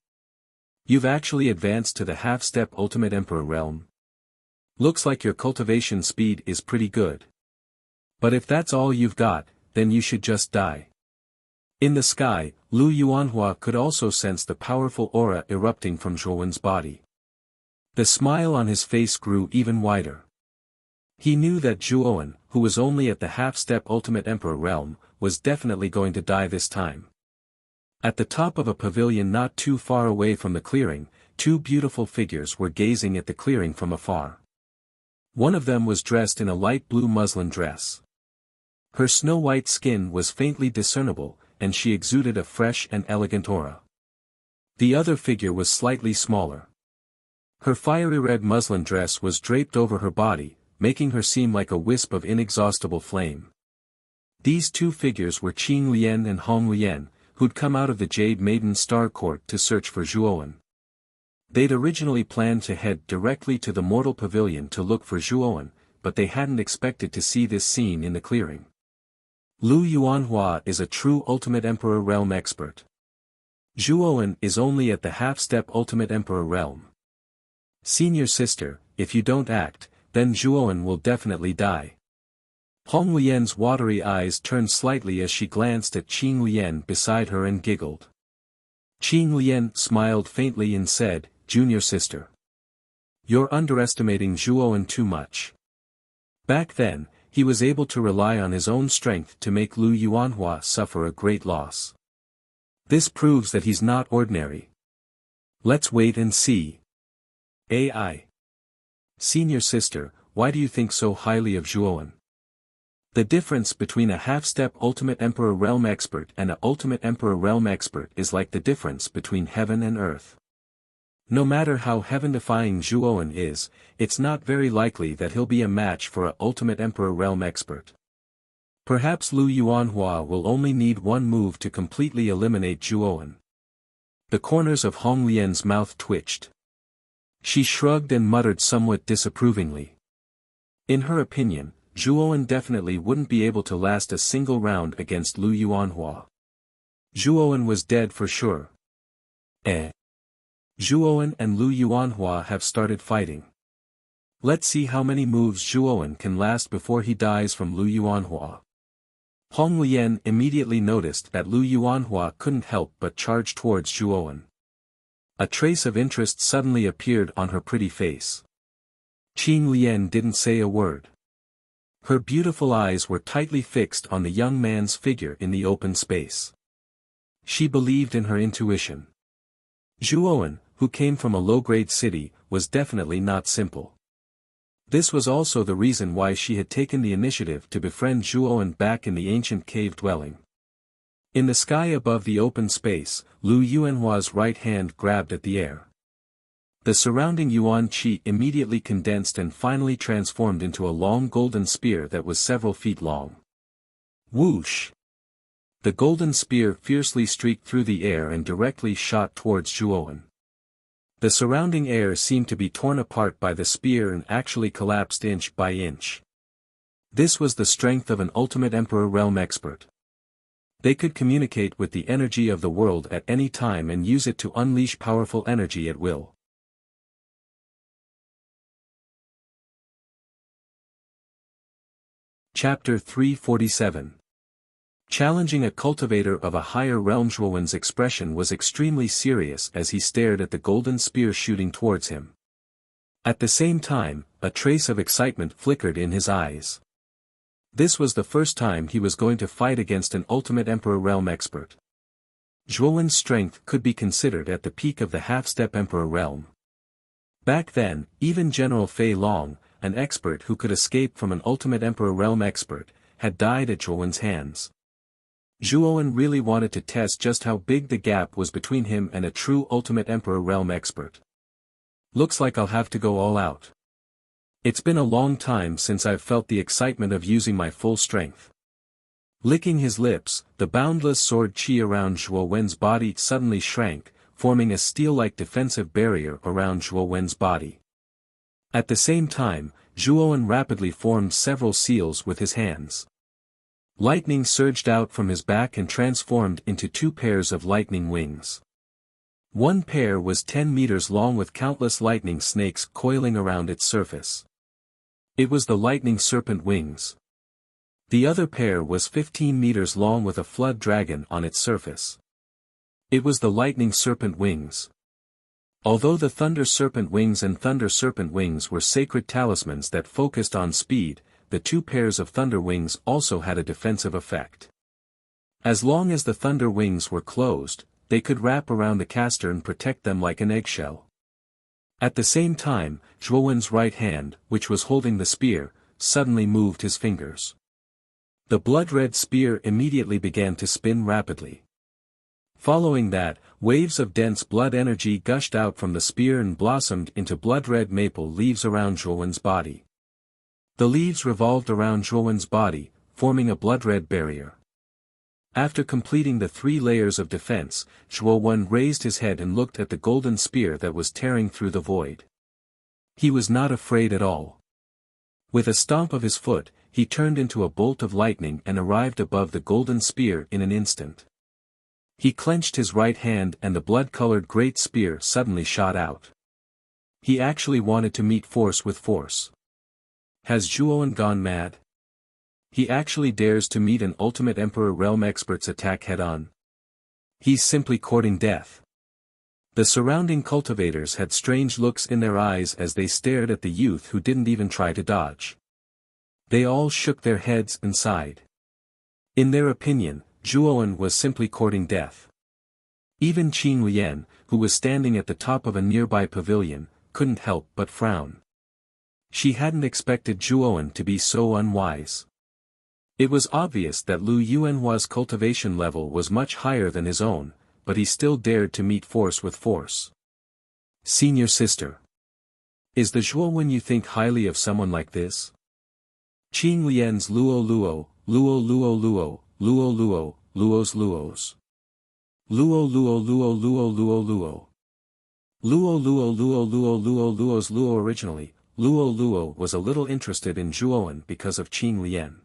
You've actually advanced to the half-step Ultimate Emperor Realm. Looks like your cultivation speed is pretty good. But if that's all you've got, then you should just die. In the sky, Lu Yuanhua could also sense the powerful aura erupting from Zhuowen's body. The smile on his face grew even wider. He knew that Zhuowen, who was only at the half-step Ultimate Emperor Realm, was definitely going to die this time. At the top of a pavilion not too far away from the clearing, two beautiful figures were gazing at the clearing from afar. One of them was dressed in a light blue muslin dress. Her snow-white skin was faintly discernible, and she exuded a fresh and elegant aura. The other figure was slightly smaller. Her fiery red muslin dress was draped over her body, making her seem like a wisp of inexhaustible flame. These two figures were Qing Lian and Hong Lian, who'd come out of the Jade Maiden Star Court to search for Zhuowen. They'd originally planned to head directly to the Mortal Pavilion to look for Zhuowen, but they hadn't expected to see this scene in the clearing. Lu Yuanhua is a true Ultimate Emperor Realm expert. Zhuowen is only at the half-step Ultimate Emperor Realm. Senior sister, if you don't act, then Zhuowen will definitely die. Hong Lian's watery eyes turned slightly as she glanced at Qing Lian beside her and giggled. Qing Lian smiled faintly and said, "Junior sister. You're underestimating Zhuowen too much." Back then, he was able to rely on his own strength to make Lu Yuanhua suffer a great loss. This proves that he's not ordinary. Let's wait and see. AI. Senior sister, why do you think so highly of Zhuowen? The difference between a half-step Ultimate Emperor Realm expert and an Ultimate Emperor Realm expert is like the difference between heaven and earth. No matter how heaven-defying Zhuowen is, it's not very likely that he'll be a match for an Ultimate Emperor Realm expert. Perhaps Lu Yuanhua will only need one move to completely eliminate Zhuowen. The corners of Hong Lian's mouth twitched. She shrugged and muttered somewhat disapprovingly. In her opinion, Zhuowen definitely wouldn't be able to last a single round against Lu Yuanhua. Zhuowen was dead for sure. Zhuowen and Lu Yuanhua have started fighting. Let's see how many moves Zhuowen can last before he dies from Lu Yuanhua. Hong Lian immediately noticed that Lu Yuanhua couldn't help but charge towards Zhuowen. A trace of interest suddenly appeared on her pretty face. Qing Lian didn't say a word. Her beautiful eyes were tightly fixed on the young man's figure in the open space. She believed in her intuition. Zhuowen, who came from a low-grade city, was definitely not simple. This was also the reason why she had taken the initiative to befriend Zhuowen back in the ancient cave dwelling. In the sky above the open space, Lu Yuanhua's right hand grabbed at the air. The surrounding yuan qi immediately condensed and finally transformed into a long golden spear that was several feet long. Whoosh! The golden spear fiercely streaked through the air and directly shot towards Zhuowen. The surrounding air seemed to be torn apart by the spear and actually collapsed inch by inch. This was the strength of an ultimate Emperor Realm expert. They could communicate with the energy of the world at any time and use it to unleash powerful energy at will. Chapter 347. Challenging a cultivator of a higher realm. Zhuowen's expression was extremely serious as he stared at the golden spear shooting towards him. At the same time, a trace of excitement flickered in his eyes. This was the first time he was going to fight against an ultimate Emperor Realm expert. Zhuowen's strength could be considered at the peak of the half-step Emperor Realm. Back then, even General Fei Long, an expert who could escape from an ultimate Emperor Realm expert, had died at Zhuowen's hands. Zhuowen really wanted to test just how big the gap was between him and a true ultimate Emperor Realm expert. Looks like I'll have to go all out. It's been a long time since I've felt the excitement of using my full strength. Licking his lips, the boundless sword qi around Zhuowen's body suddenly shrank, forming a steel-like defensive barrier around Zhuowen's body. At the same time, Zhuowen rapidly formed several seals with his hands. Lightning surged out from his back and transformed into 2 pairs of lightning wings. One pair was 10 meters long with countless lightning snakes coiling around its surface. It was the lightning serpent wings. The other pair was 15 meters long with a flood dragon on its surface. It was the lightning serpent wings. Although the thunder serpent wings and thunder serpent wings were sacred talismans that focused on speed, the 2 pairs of thunder wings also had a defensive effect. As long as the thunder wings were closed, they could wrap around the caster and protect them like an eggshell. At the same time, Zhuowen's right hand, which was holding the spear, suddenly moved his fingers. The blood-red spear immediately began to spin rapidly. Following that, waves of dense blood energy gushed out from the spear and blossomed into blood-red maple leaves around Zhuowen's body. The leaves revolved around Zhuowen's body, forming a blood-red barrier. After completing the 3 layers of defense, Zhuowen raised his head and looked at the golden spear that was tearing through the void. He was not afraid at all. With a stomp of his foot, he turned into a bolt of lightning and arrived above the golden spear in an instant. He clenched his right hand and the blood-colored great spear suddenly shot out. He actually wanted to meet force with force. Has Zhuowen gone mad? He actually dares to meet an ultimate Emperor Realm expert's attack head-on. He's simply courting death. The surrounding cultivators had strange looks in their eyes as they stared at the youth who didn't even try to dodge. They all shook their heads and sighed. In their opinion, Zhuowen was simply courting death. Even Qing Lian, who was standing at the top of a nearby pavilion, couldn't help but frown. She hadn't expected Zhuowen to be so unwise. It was obvious that Lu Yuanhua's cultivation level was much higher than his own, but he still dared to meet force with force. Senior sister. Is the Zhuowen you think highly of someone like this? Qing Lian's Luo Luo, Luo Luo Luo, Luo Luo, Luo's Luos. Luo Luo Luo Luo Luo Luo. Luo Luo Luo Luo Luo Luo's Luo. Originally, Luo Luo was a little interested in Zhuowen because of Qing Lian.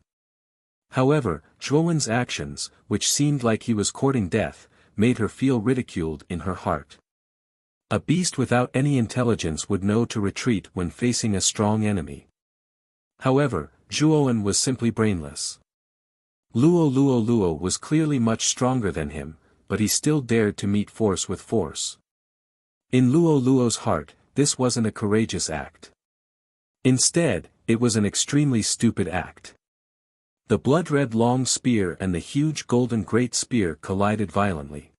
However, Zhuowen's actions, which seemed like he was courting death, made her feel ridiculed in her heart. A beast without any intelligence would know to retreat when facing a strong enemy. However, Zhuowen was simply brainless. Luo Luo Luo was clearly much stronger than him, but he still dared to meet force with force. In Luo Luo's heart, this wasn't a courageous act. Instead, it was an extremely stupid act. The blood-red long spear and the huge golden great spear collided violently.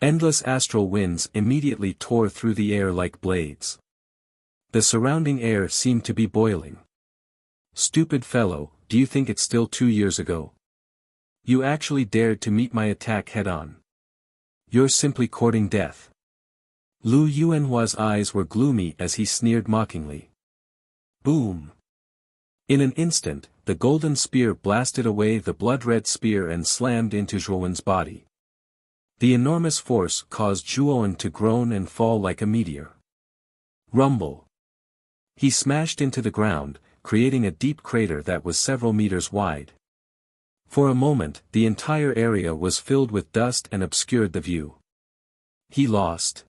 Endless astral winds immediately tore through the air like blades. The surrounding air seemed to be boiling. Stupid fellow, do you think it's still 2 years ago? You actually dared to meet my attack head-on. You're simply courting death. Lu Yuanhua's eyes were gloomy as he sneered mockingly. Boom! In an instant, the golden spear blasted away the blood-red spear and slammed into Zhuowen's body. The enormous force caused Zhuowen to groan and fall like a meteor. Rumble! He smashed into the ground, creating a deep crater that was several meters wide. For a moment, the entire area was filled with dust and obscured the view. He lost.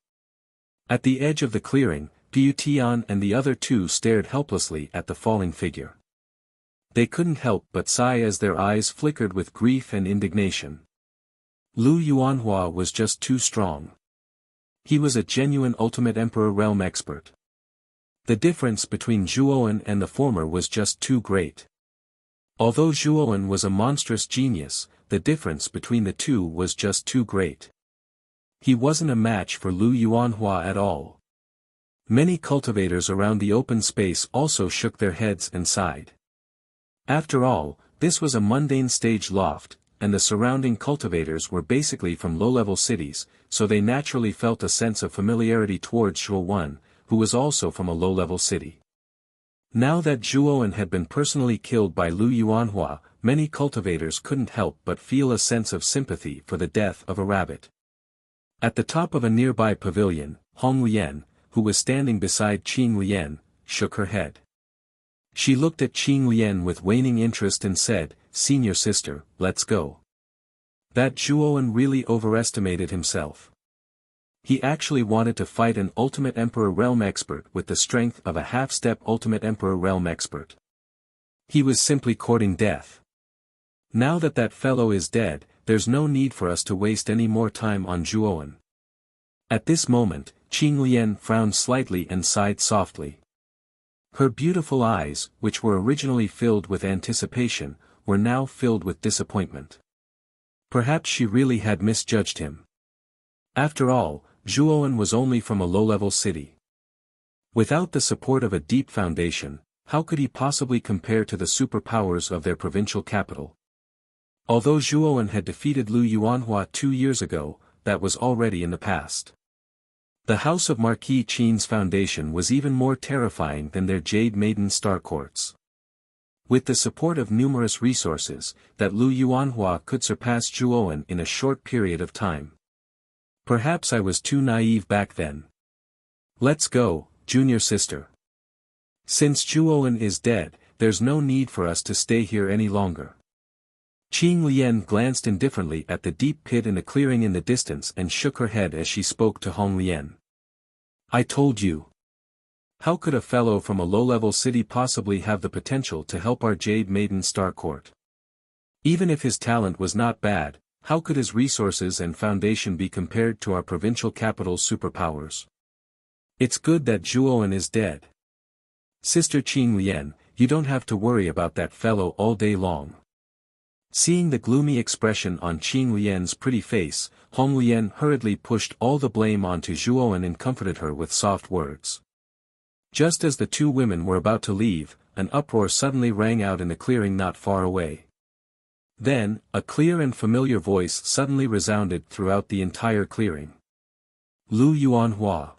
At the edge of the clearing, Piu Tian and the other two stared helplessly at the falling figure. They couldn't help but sigh as their eyes flickered with grief and indignation. Lu Yuanhua was just too strong. He was a genuine Ultimate Emperor realm expert. The difference between Zhuowen and the former was just too great. Although Zhuowen was a monstrous genius, the difference between the two was just too great. He wasn't a match for Lu Yuanhua at all. Many cultivators around the open space also shook their heads and sighed. After all, this was a mundane stage loft, and the surrounding cultivators were basically from low-level cities, so they naturally felt a sense of familiarity towards Zhuowen, who was also from a low-level city. Now that Zhuowen had been personally killed by Lu Yuanhua, many cultivators couldn't help but feel a sense of sympathy for the death of a rabbit. At the top of a nearby pavilion, Hong Lian, who was standing beside Qing Lian, shook her head. She looked at Qing Lian with waning interest and said, "Senior sister, let's go." That Zhuowen really overestimated himself. He actually wanted to fight an Ultimate Emperor realm expert with the strength of a half-step Ultimate Emperor realm expert. He was simply courting death. Now that that fellow is dead, there's no need for us to waste any more time on Zhuowen. At this moment, Qing Lian frowned slightly and sighed softly. Her beautiful eyes, which were originally filled with anticipation, were now filled with disappointment. Perhaps she really had misjudged him. After all, Zhuowen was only from a low-level city. Without the support of a deep foundation, how could he possibly compare to the superpowers of their provincial capital? Although Zhuowen had defeated Lu Yuanhua 2 years ago, that was already in the past. The House of Marquis Qin's foundation was even more terrifying than their Jade Maiden Star Courts. With the support of numerous resources, that Lu Yuanhua could surpass Zhuowen in a short period of time. Perhaps I was too naive back then. Let's go, junior sister. Since Zhuowen is dead, there's no need for us to stay here any longer. Qing Lian glanced indifferently at the deep pit in a clearing in the distance and shook her head as she spoke to Hong Lian. I told you. How could a fellow from a low-level city possibly have the potential to help our Jade Maiden Star Court? Even if his talent was not bad, how could his resources and foundation be compared to our provincial capital's superpowers? It's good that Zhuowen is dead. Sister Qing Lian, you don't have to worry about that fellow all day long. Seeing the gloomy expression on Qing Lian's pretty face, Hong Lian hurriedly pushed all the blame onto Zhuowen and comforted her with soft words. Just as the two women were about to leave, an uproar suddenly rang out in the clearing not far away. Then, a clear and familiar voice suddenly resounded throughout the entire clearing. Lu Yuanhua.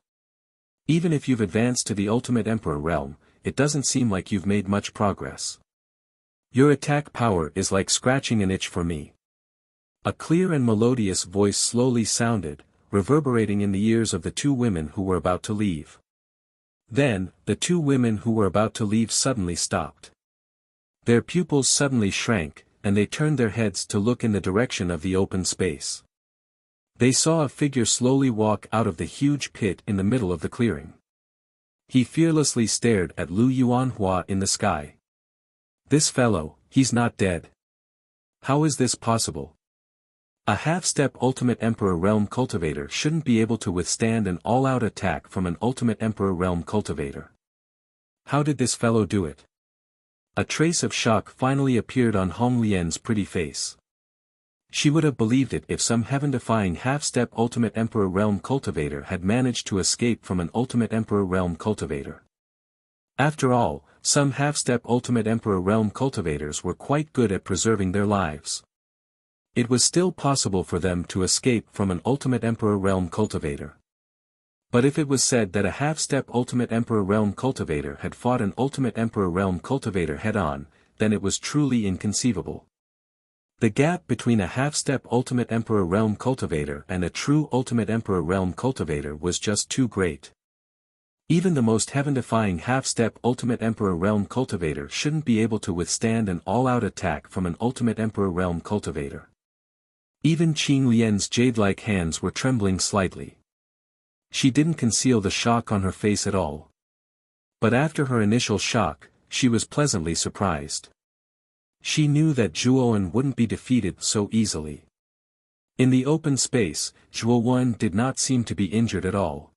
Even if you've advanced to the Ultimate Emperor realm, it doesn't seem like you've made much progress. Your attack power is like scratching an itch for me. A clear and melodious voice slowly sounded, reverberating in the ears of the two women who were about to leave. Then, the two women who were about to leave suddenly stopped. Their pupils suddenly shrank, and they turned their heads to look in the direction of the open space. They saw a figure slowly walk out of the huge pit in the middle of the clearing. He fearlessly stared at Lu Yuanhua in the sky. This fellow, he's not dead. How is this possible? A half-step Ultimate Emperor realm cultivator shouldn't be able to withstand an all-out attack from an Ultimate Emperor realm cultivator. How did this fellow do it? A trace of shock finally appeared on Hong Lian's pretty face. She would have believed it if some heaven-defying half-step Ultimate Emperor realm cultivator had managed to escape from an Ultimate Emperor realm cultivator. After all, some half-step Ultimate Emperor Realm cultivators were quite good at preserving their lives. It was still possible for them to escape from an Ultimate Emperor Realm cultivator. But if it was said that a half-step Ultimate Emperor Realm cultivator had fought an Ultimate Emperor Realm cultivator head-on, then it was truly inconceivable. The gap between a half-step Ultimate Emperor Realm cultivator and a true Ultimate Emperor Realm cultivator was just too great. Even the most heaven-defying half-step Ultimate Emperor Realm cultivator shouldn't be able to withstand an all-out attack from an Ultimate Emperor Realm cultivator. Even Qing Lian's jade-like hands were trembling slightly. She didn't conceal the shock on her face at all. But after her initial shock, she was pleasantly surprised. She knew that Zhuowen wouldn't be defeated so easily. In the open space, Zhuowen did not seem to be injured at all.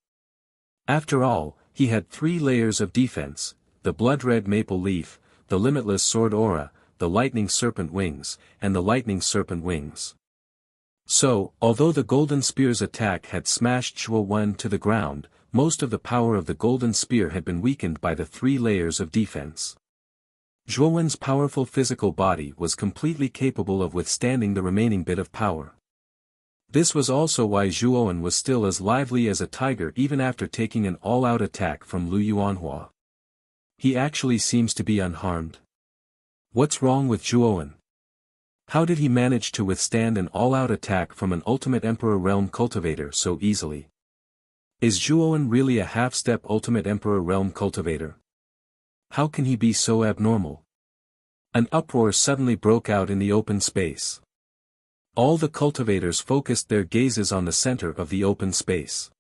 After all, he had 3 layers of defense: the blood-red maple leaf, the limitless sword aura, the lightning serpent wings, and the lightning serpent wings. So, although the golden spear's attack had smashed Zhuowen to the ground, most of the power of the golden spear had been weakened by the 3 layers of defense. Zhuowen's powerful physical body was completely capable of withstanding the remaining bit of power. This was also why Zhuowen was still as lively as a tiger even after taking an all-out attack from Lu Yuanhua. He actually seems to be unharmed. What's wrong with Zhuowen? How did he manage to withstand an all-out attack from an Ultimate Emperor Realm cultivator so easily? Is Zhuowen really a half-step Ultimate Emperor Realm cultivator? How can he be so abnormal? An uproar suddenly broke out in the open space. All the cultivators focused their gazes on the center of the open space.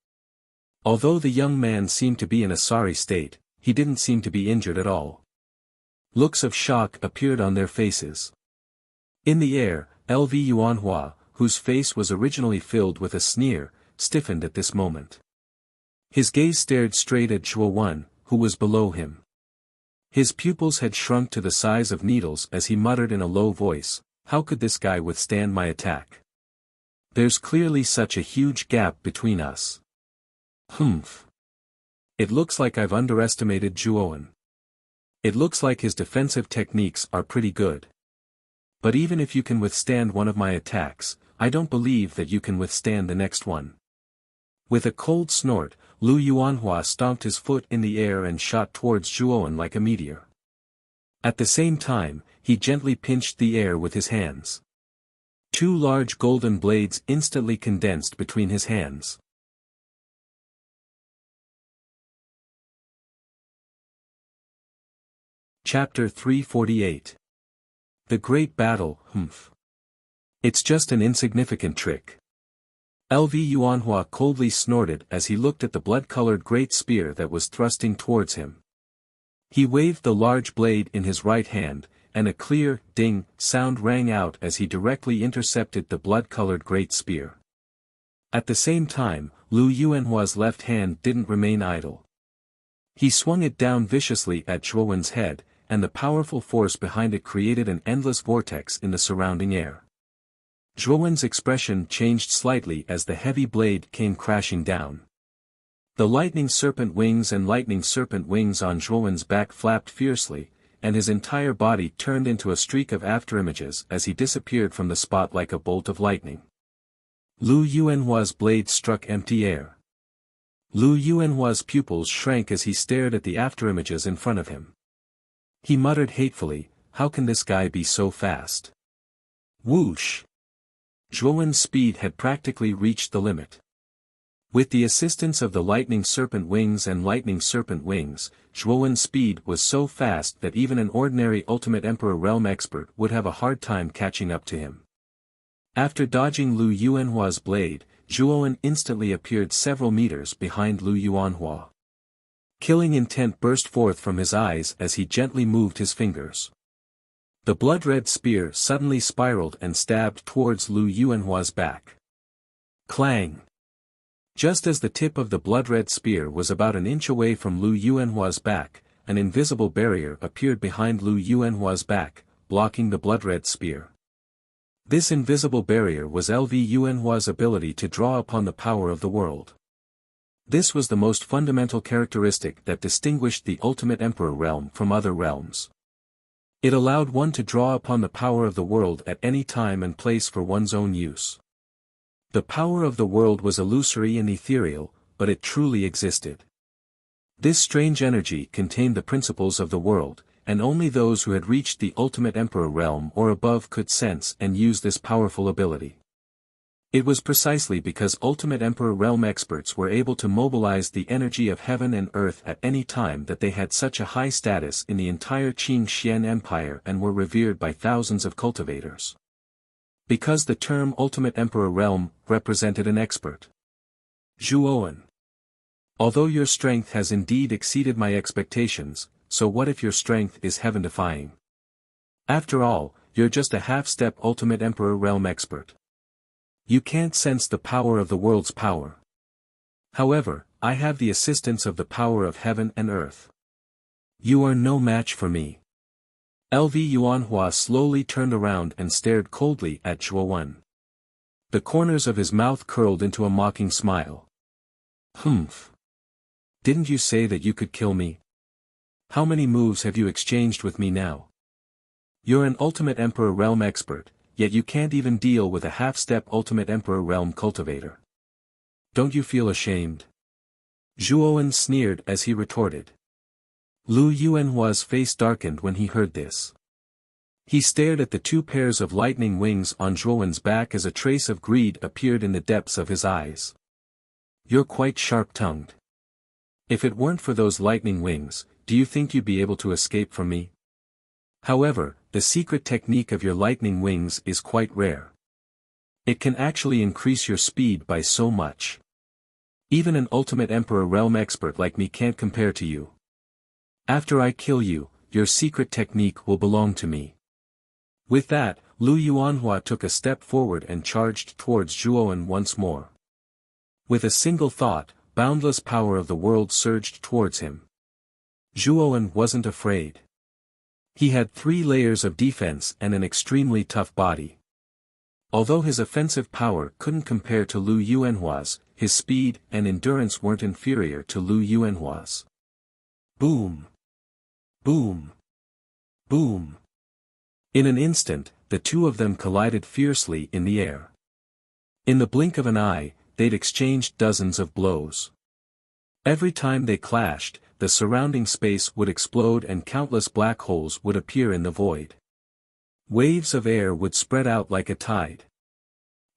Although the young man seemed to be in a sorry state, he didn't seem to be injured at all. Looks of shock appeared on their faces. In the air, Lv Yuanhua, whose face was originally filled with a sneer, stiffened at this moment. His gaze stared straight at Zhuowen, who was below him. His pupils had shrunk to the size of needles as he muttered in a low voice, "How could this guy withstand my attack? There's clearly such a huge gap between us. Humph. It looks like I've underestimated Zhuowen. It looks like his defensive techniques are pretty good. But even if you can withstand one of my attacks, I don't believe that you can withstand the next one." With a cold snort, Lu Yuanhua stomped his foot in the air and shot towards Zhuowen like a meteor. At the same time, he gently pinched the air with his hands. 2 large golden blades instantly condensed between his hands. Chapter 348. The Great Battle, Humph. It's just an insignificant trick. Lv Yuanhua coldly snorted as he looked at the blood-colored great spear that was thrusting towards him. He waved the large blade in his right hand, and a clear, ding, sound rang out as he directly intercepted the blood-colored great spear. At the same time, Lu Yuanhua's left hand didn't remain idle. He swung it down viciously at Zhuowen's head, and the powerful force behind it created an endless vortex in the surrounding air. Zhuowen's expression changed slightly as the heavy blade came crashing down. The lightning serpent wings and lightning serpent wings on Zhuowen's back flapped fiercely, and his entire body turned into a streak of afterimages as he disappeared from the spot like a bolt of lightning. Lu Yuanhua's blade struck empty air. Lu Yuanhua's pupils shrank as he stared at the afterimages in front of him. He muttered hatefully, "How can this guy be so fast?" Whoosh! Zhuowen's speed had practically reached the limit. With the assistance of the lightning serpent wings and lightning serpent wings, Zhuowen's speed was so fast that even an ordinary Ultimate Emperor Realm expert would have a hard time catching up to him. After dodging Lu Yuanhua's blade, Zhuowen instantly appeared several meters behind Lu Yuanhua. Killing intent burst forth from his eyes as he gently moved his fingers. The blood-red spear suddenly spiraled and stabbed towards Lu Yuanhua's back. Clang! Just as the tip of the blood-red spear was about an inch away from Lu Yuanhua's back, an invisible barrier appeared behind Lu Yuanhua's back, blocking the blood-red spear. This invisible barrier was Lv Yuanhua's ability to draw upon the power of the world. This was the most fundamental characteristic that distinguished the Ultimate Emperor realm from other realms. It allowed one to draw upon the power of the world at any time and place for one's own use. The power of the world was illusory and ethereal, but it truly existed. This strange energy contained the principles of the world, and only those who had reached the Ultimate Emperor realm or above could sense and use this powerful ability. It was precisely because Ultimate Emperor realm experts were able to mobilize the energy of heaven and earth at any time that they had such a high status in the entire Qing Xian Empire and were revered by thousands of cultivators. Because the term Ultimate Emperor realm represented an expert. Zhuowen. Although your strength has indeed exceeded my expectations, so what if your strength is heaven-defying? After all, you're just a half-step Ultimate Emperor realm expert. You can't sense the power of the world's power. However, I have the assistance of the power of heaven and earth. You are no match for me. LV Yuanhua slowly turned around and stared coldly at Zhuowen. The corners of his mouth curled into a mocking smile. Humph. Didn't you say that you could kill me? How many moves have you exchanged with me now? You're an Ultimate Emperor realm expert, yet you can't even deal with a half-step Ultimate Emperor realm cultivator. Don't you feel ashamed? Zhuowen sneered as he retorted. Lu Yuanhua's face darkened when he heard this. He stared at the two pairs of lightning wings on Zhuowen's back as a trace of greed appeared in the depths of his eyes. You're quite sharp-tongued. If it weren't for those lightning wings, do you think you'd be able to escape from me? However, the secret technique of your lightning wings is quite rare. It can actually increase your speed by so much. Even an Ultimate Emperor realm expert like me can't compare to you. After I kill you, your secret technique will belong to me. With that, Lu Yuanhua took a step forward and charged towards Zhuowen once more. With a single thought, boundless power of the world surged towards him. Zhuowen wasn't afraid. He had 3 layers of defense and an extremely tough body. Although his offensive power couldn't compare to Lu Yuanhua's, his speed and endurance weren't inferior to Lu Yuanhua's. Boom! Boom! Boom! In an instant, the two of them collided fiercely in the air. In the blink of an eye, they'd exchanged dozens of blows. Every time they clashed, the surrounding space would explode and countless black holes would appear in the void. Waves of air would spread out like a tide.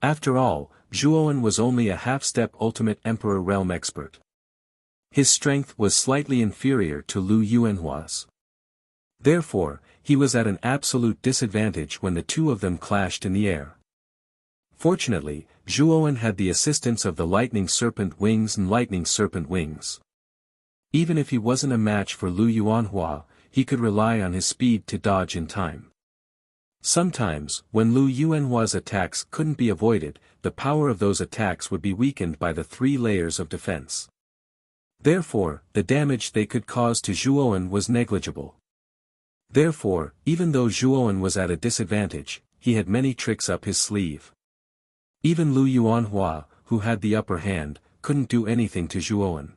After all, Zhuowen was only a half-step Ultimate Emperor realm expert. His strength was slightly inferior to Lu Yuanhua's. Therefore, he was at an absolute disadvantage when the two of them clashed in the air. Fortunately, Zhuowen had the assistance of the Lightning Serpent Wings and Lightning Serpent Wings. Even if he wasn't a match for Lu Yuanhua, he could rely on his speed to dodge in time. Sometimes, when Lu Yuanhua's attacks couldn't be avoided, the power of those attacks would be weakened by the 3 layers of defense. Therefore, the damage they could cause to Zhuowen was negligible. Therefore, even though Zhuowen was at a disadvantage, he had many tricks up his sleeve. Even Lu Yuanhua, who had the upper hand, couldn't do anything to Zhuowen.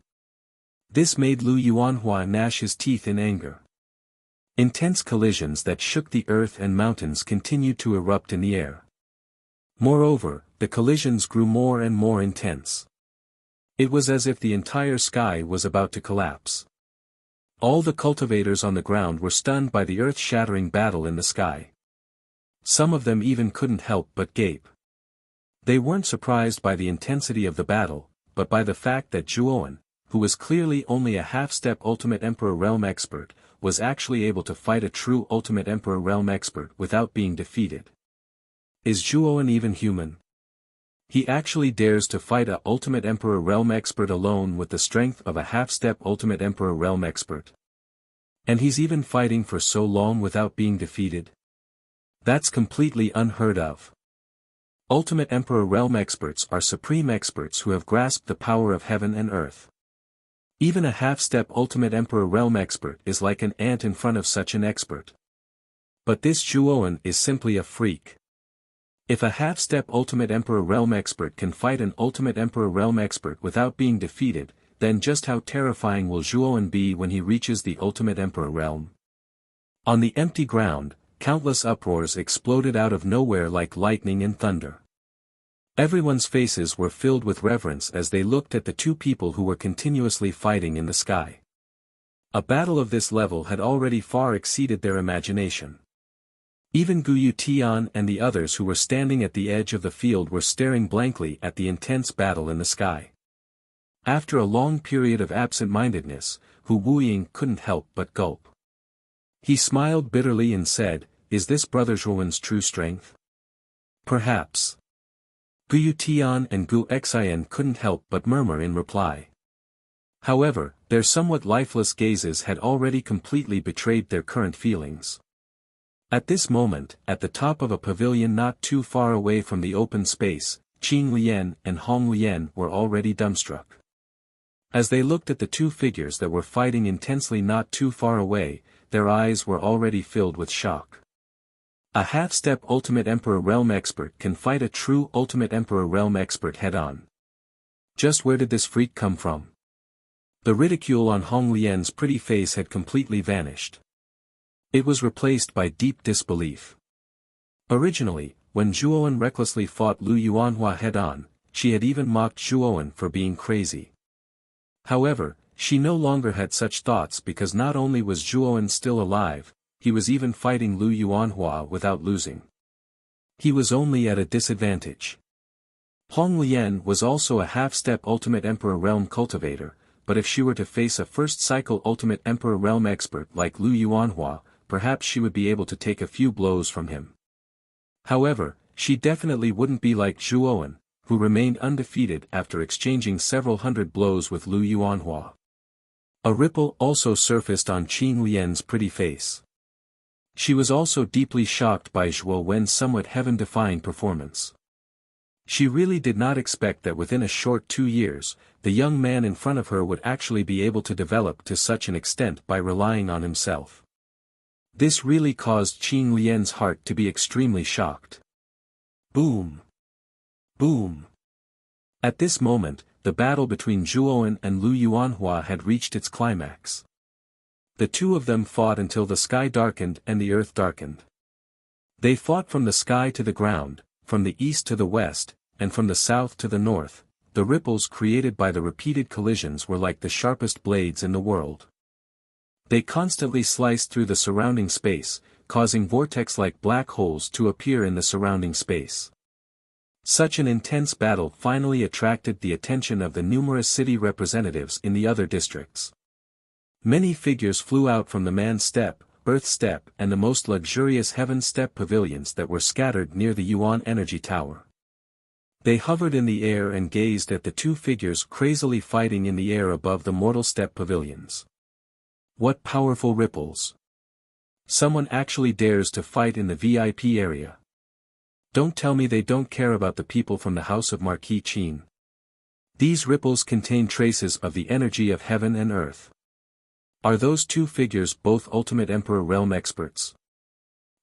This made Lu Yuanhua gnash his teeth in anger. Intense collisions that shook the earth and mountains continued to erupt in the air. Moreover, the collisions grew more and more intense. It was as if the entire sky was about to collapse. All the cultivators on the ground were stunned by the earth-shattering battle in the sky. Some of them even couldn't help but gape. They weren't surprised by the intensity of the battle, but by the fact that Zhuowen, who was clearly only a half-step Ultimate Emperor realm expert, was actually able to fight a true Ultimate Emperor realm expert without being defeated. Is Zhuowen even human? He actually dares to fight a Ultimate Emperor realm expert alone with the strength of a half-step Ultimate Emperor realm expert. And he's even fighting for so long without being defeated? That's completely unheard of. Ultimate Emperor realm experts are supreme experts who have grasped the power of heaven and earth. Even a half-step Ultimate Emperor realm expert is like an ant in front of such an expert. But this Zhuowen is simply a freak. If a half-step Ultimate Emperor realm expert can fight an Ultimate Emperor realm expert without being defeated, then just how terrifying will Zhuowen be when he reaches the ultimate emperor realm? On the empty ground, countless uproars exploded out of nowhere like lightning and thunder. Everyone's faces were filled with reverence as they looked at the two people who were continuously fighting in the sky. A battle of this level had already far exceeded their imagination. Even Guyu Tian and the others who were standing at the edge of the field were staring blankly at the intense battle in the sky. After a long period of absent-mindedness, Hu Wuying couldn't help but gulp. He smiled bitterly and said, "Is this Brother Zhuowen's true strength?" "Perhaps." Guyu Tian and Gu Xian couldn't help but murmur in reply. However, their somewhat lifeless gazes had already completely betrayed their current feelings. At this moment, at the top of a pavilion not too far away from the open space, Qing Lian and Hong Lian were already dumbstruck. As they looked at the two figures that were fighting intensely not too far away, their eyes were already filled with shock. A half-step Ultimate Emperor Realm expert can fight a true Ultimate Emperor Realm expert head-on. Just where did this freak come from? The ridicule on Hong Lian's pretty face had completely vanished. It was replaced by deep disbelief. Originally, when Zhuowen recklessly fought Lu Yuanhua head-on, she had even mocked Zhuowen for being crazy. However, she no longer had such thoughts because not only was Zhuowen still alive, he was even fighting Lu Yuanhua without losing. He was only at a disadvantage. Hong Lian was also a half-step Ultimate Emperor Realm cultivator, but if she were to face a first-cycle Ultimate Emperor Realm expert like Lu Yuanhua, perhaps she would be able to take a few blows from him. However, she definitely wouldn't be like Zhuowen, who remained undefeated after exchanging several hundred blows with Lu Yuanhua. A ripple also surfaced on Qing Lian's pretty face. She was also deeply shocked by Zhuowen's somewhat heaven-defying performance. She really did not expect that within a short 2 years, the young man in front of her would actually be able to develop to such an extent by relying on himself. This really caused Qing Lian's heart to be extremely shocked. Boom! Boom! At this moment, the battle between Zhuowen and Lu Yuanhua had reached its climax. The two of them fought until the sky darkened and the earth darkened. They fought from the sky to the ground, from the east to the west, and from the south to the north. The ripples created by the repeated collisions were like the sharpest blades in the world. They constantly sliced through the surrounding space, causing vortex-like black holes to appear in the surrounding space. Such an intense battle finally attracted the attention of the numerous city representatives in the other districts. Many figures flew out from the Man Step, Earth Step and the most luxurious Heaven Step pavilions that were scattered near the Yuan Energy Tower. They hovered in the air and gazed at the two figures crazily fighting in the air above the Mortal Step pavilions. What powerful ripples! Someone actually dares to fight in the VIP area. Don't tell me they don't care about the people from the house of Marquis Qin. These ripples contain traces of the energy of heaven and earth. Are those two figures both Ultimate Emperor Realm experts?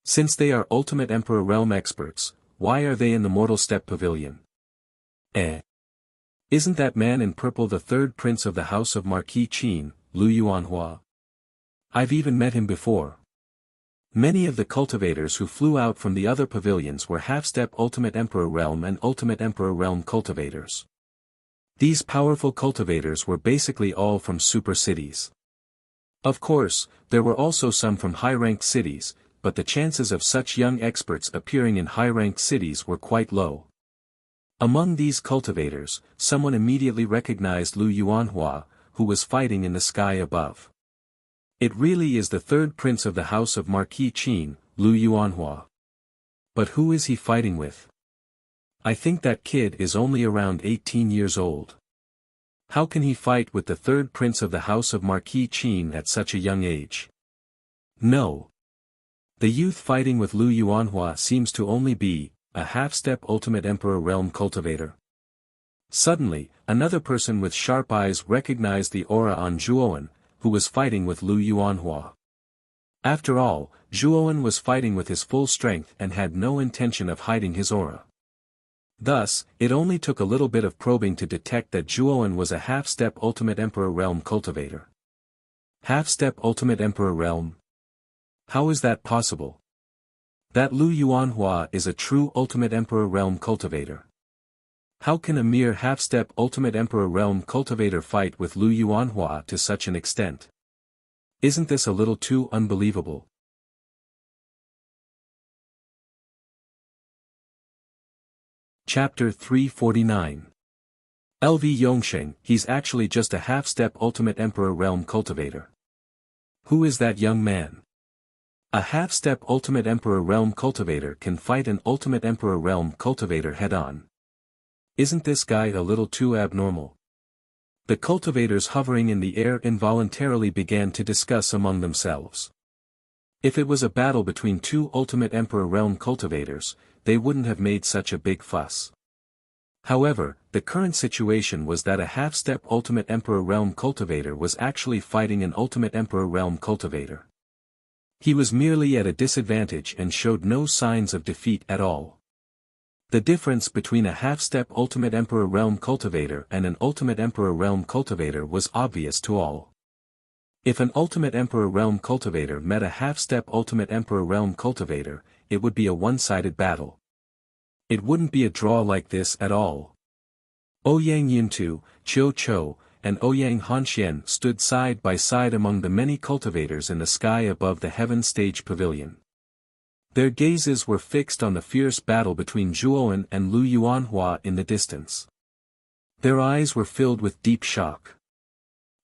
Since they are Ultimate Emperor Realm experts, why are they in the Mortal Step Pavilion? Isn't that man in purple the third prince of the house of Marquis Qin, Lu Yuanhua? I've even met him before. Many of the cultivators who flew out from the other pavilions were half-step Ultimate Emperor Realm and Ultimate Emperor Realm cultivators. These powerful cultivators were basically all from super cities. Of course, there were also some from high-ranked cities, but the chances of such young experts appearing in high-ranked cities were quite low. Among these cultivators, someone immediately recognized Lu Yuanhua, who was fighting in the sky above. It really is the third prince of the house of Marquis Qin, Lu Yuanhua. But who is he fighting with? I think that kid is only around 18 years old. How can he fight with the third prince of the house of Marquis Qin at such a young age? No. The youth fighting with Lu Yuanhua seems to only be a half-step Ultimate Emperor Realm cultivator. Suddenly, another person with sharp eyes recognized the aura on Zhuowen, who was fighting with Lu Yuanhua. After all, Zhuowen was fighting with his full strength and had no intention of hiding his aura. Thus, it only took a little bit of probing to detect that Zhuowen was a half-step Ultimate Emperor Realm cultivator. Half-step Ultimate Emperor Realm? How is that possible? That Lu Yuanhua is a true Ultimate Emperor Realm cultivator. How can a mere half-step Ultimate Emperor Realm cultivator fight with Lu Yuanhua to such an extent? Isn't this a little too unbelievable? Chapter 349. LV Yongsheng, he's actually just a half-step Ultimate Emperor Realm cultivator. Who is that young man? A half-step Ultimate Emperor Realm cultivator can fight an Ultimate Emperor Realm cultivator head-on. Isn't this guy a little too abnormal? The cultivators hovering in the air involuntarily began to discuss among themselves. If it was a battle between two Ultimate Emperor Realm cultivators, they wouldn't have made such a big fuss. However, the current situation was that a half-step Ultimate Emperor Realm cultivator was actually fighting an Ultimate Emperor Realm cultivator. He was merely at a disadvantage and showed no signs of defeat at all. The difference between a half-step Ultimate Emperor Realm cultivator and an Ultimate Emperor Realm cultivator was obvious to all. If an Ultimate Emperor Realm cultivator met a half-step Ultimate Emperor Realm cultivator, it would be a one-sided battle. It wouldn't be a draw like this at all. Ouyang Yuntu, Qiu Chou, and Ouyang Hanxian stood side by side among the many cultivators in the sky above the heaven stage pavilion. Their gazes were fixed on the fierce battle between Zhuowen and Lu Yuanhua in the distance. Their eyes were filled with deep shock.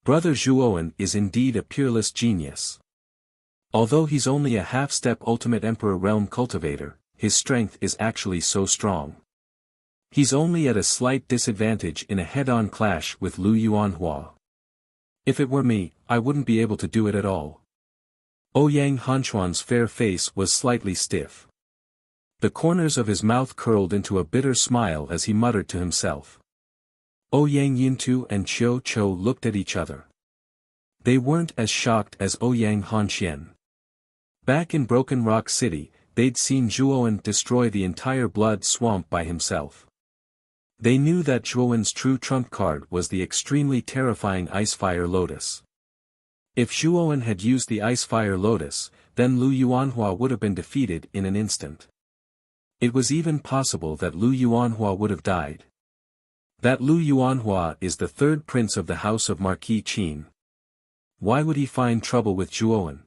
Brother Zhuowen is indeed a peerless genius. Although he's only a half-step Ultimate Emperor Realm cultivator, his strength is actually so strong. He's only at a slight disadvantage in a head-on clash with Lu Yuanhua. If it were me, I wouldn't be able to do it at all. Ouyang Hanchuan's fair face was slightly stiff. The corners of his mouth curled into a bitter smile as he muttered to himself. Ouyang Yuntu and Qiu Chou looked at each other. They weren't as shocked as Ouyang Hanxian. Back in Broken Rock City, they'd seen Zhuowen destroy the entire blood swamp by himself. They knew that Zhuowen's true trump card was the extremely terrifying Icefire Lotus. If Zhuowen had used the Icefire Lotus, then Lu Yuanhua would have been defeated in an instant. It was even possible that Lu Yuanhua would have died. That Lu Yuanhua is the third prince of the house of Marquis Qin. Why would he find trouble with Zhuowen?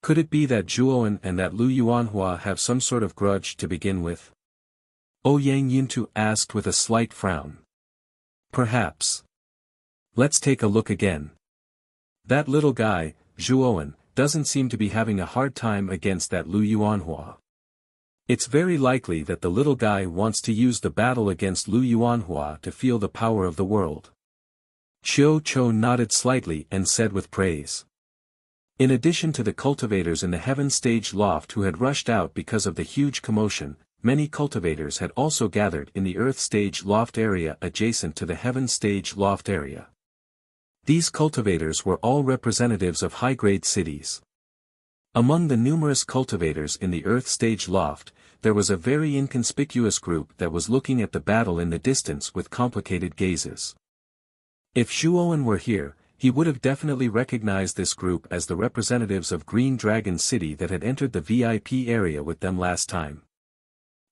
Could it be that Zhuowen and that Lu Yuanhua have some sort of grudge to begin with? Ouyang Yuntu asked with a slight frown. Perhaps. Let's take a look again. That little guy, Zhuowen, doesn't seem to be having a hard time against that Lu Yuanhua. It's very likely that the little guy wants to use the battle against Lu Yuanhua to feel the power of the world. Qiu Chou nodded slightly and said with praise. In addition to the cultivators in the heaven stage loft who had rushed out because of the huge commotion, many cultivators had also gathered in the earth stage loft area adjacent to the heaven stage loft area. These cultivators were all representatives of high-grade cities. Among the numerous cultivators in the earth stage loft, there was a very inconspicuous group that was looking at the battle in the distance with complicated gazes. If Zhuowen were here, he would have definitely recognized this group as the representatives of Green Dragon City that had entered the VIP area with them last time.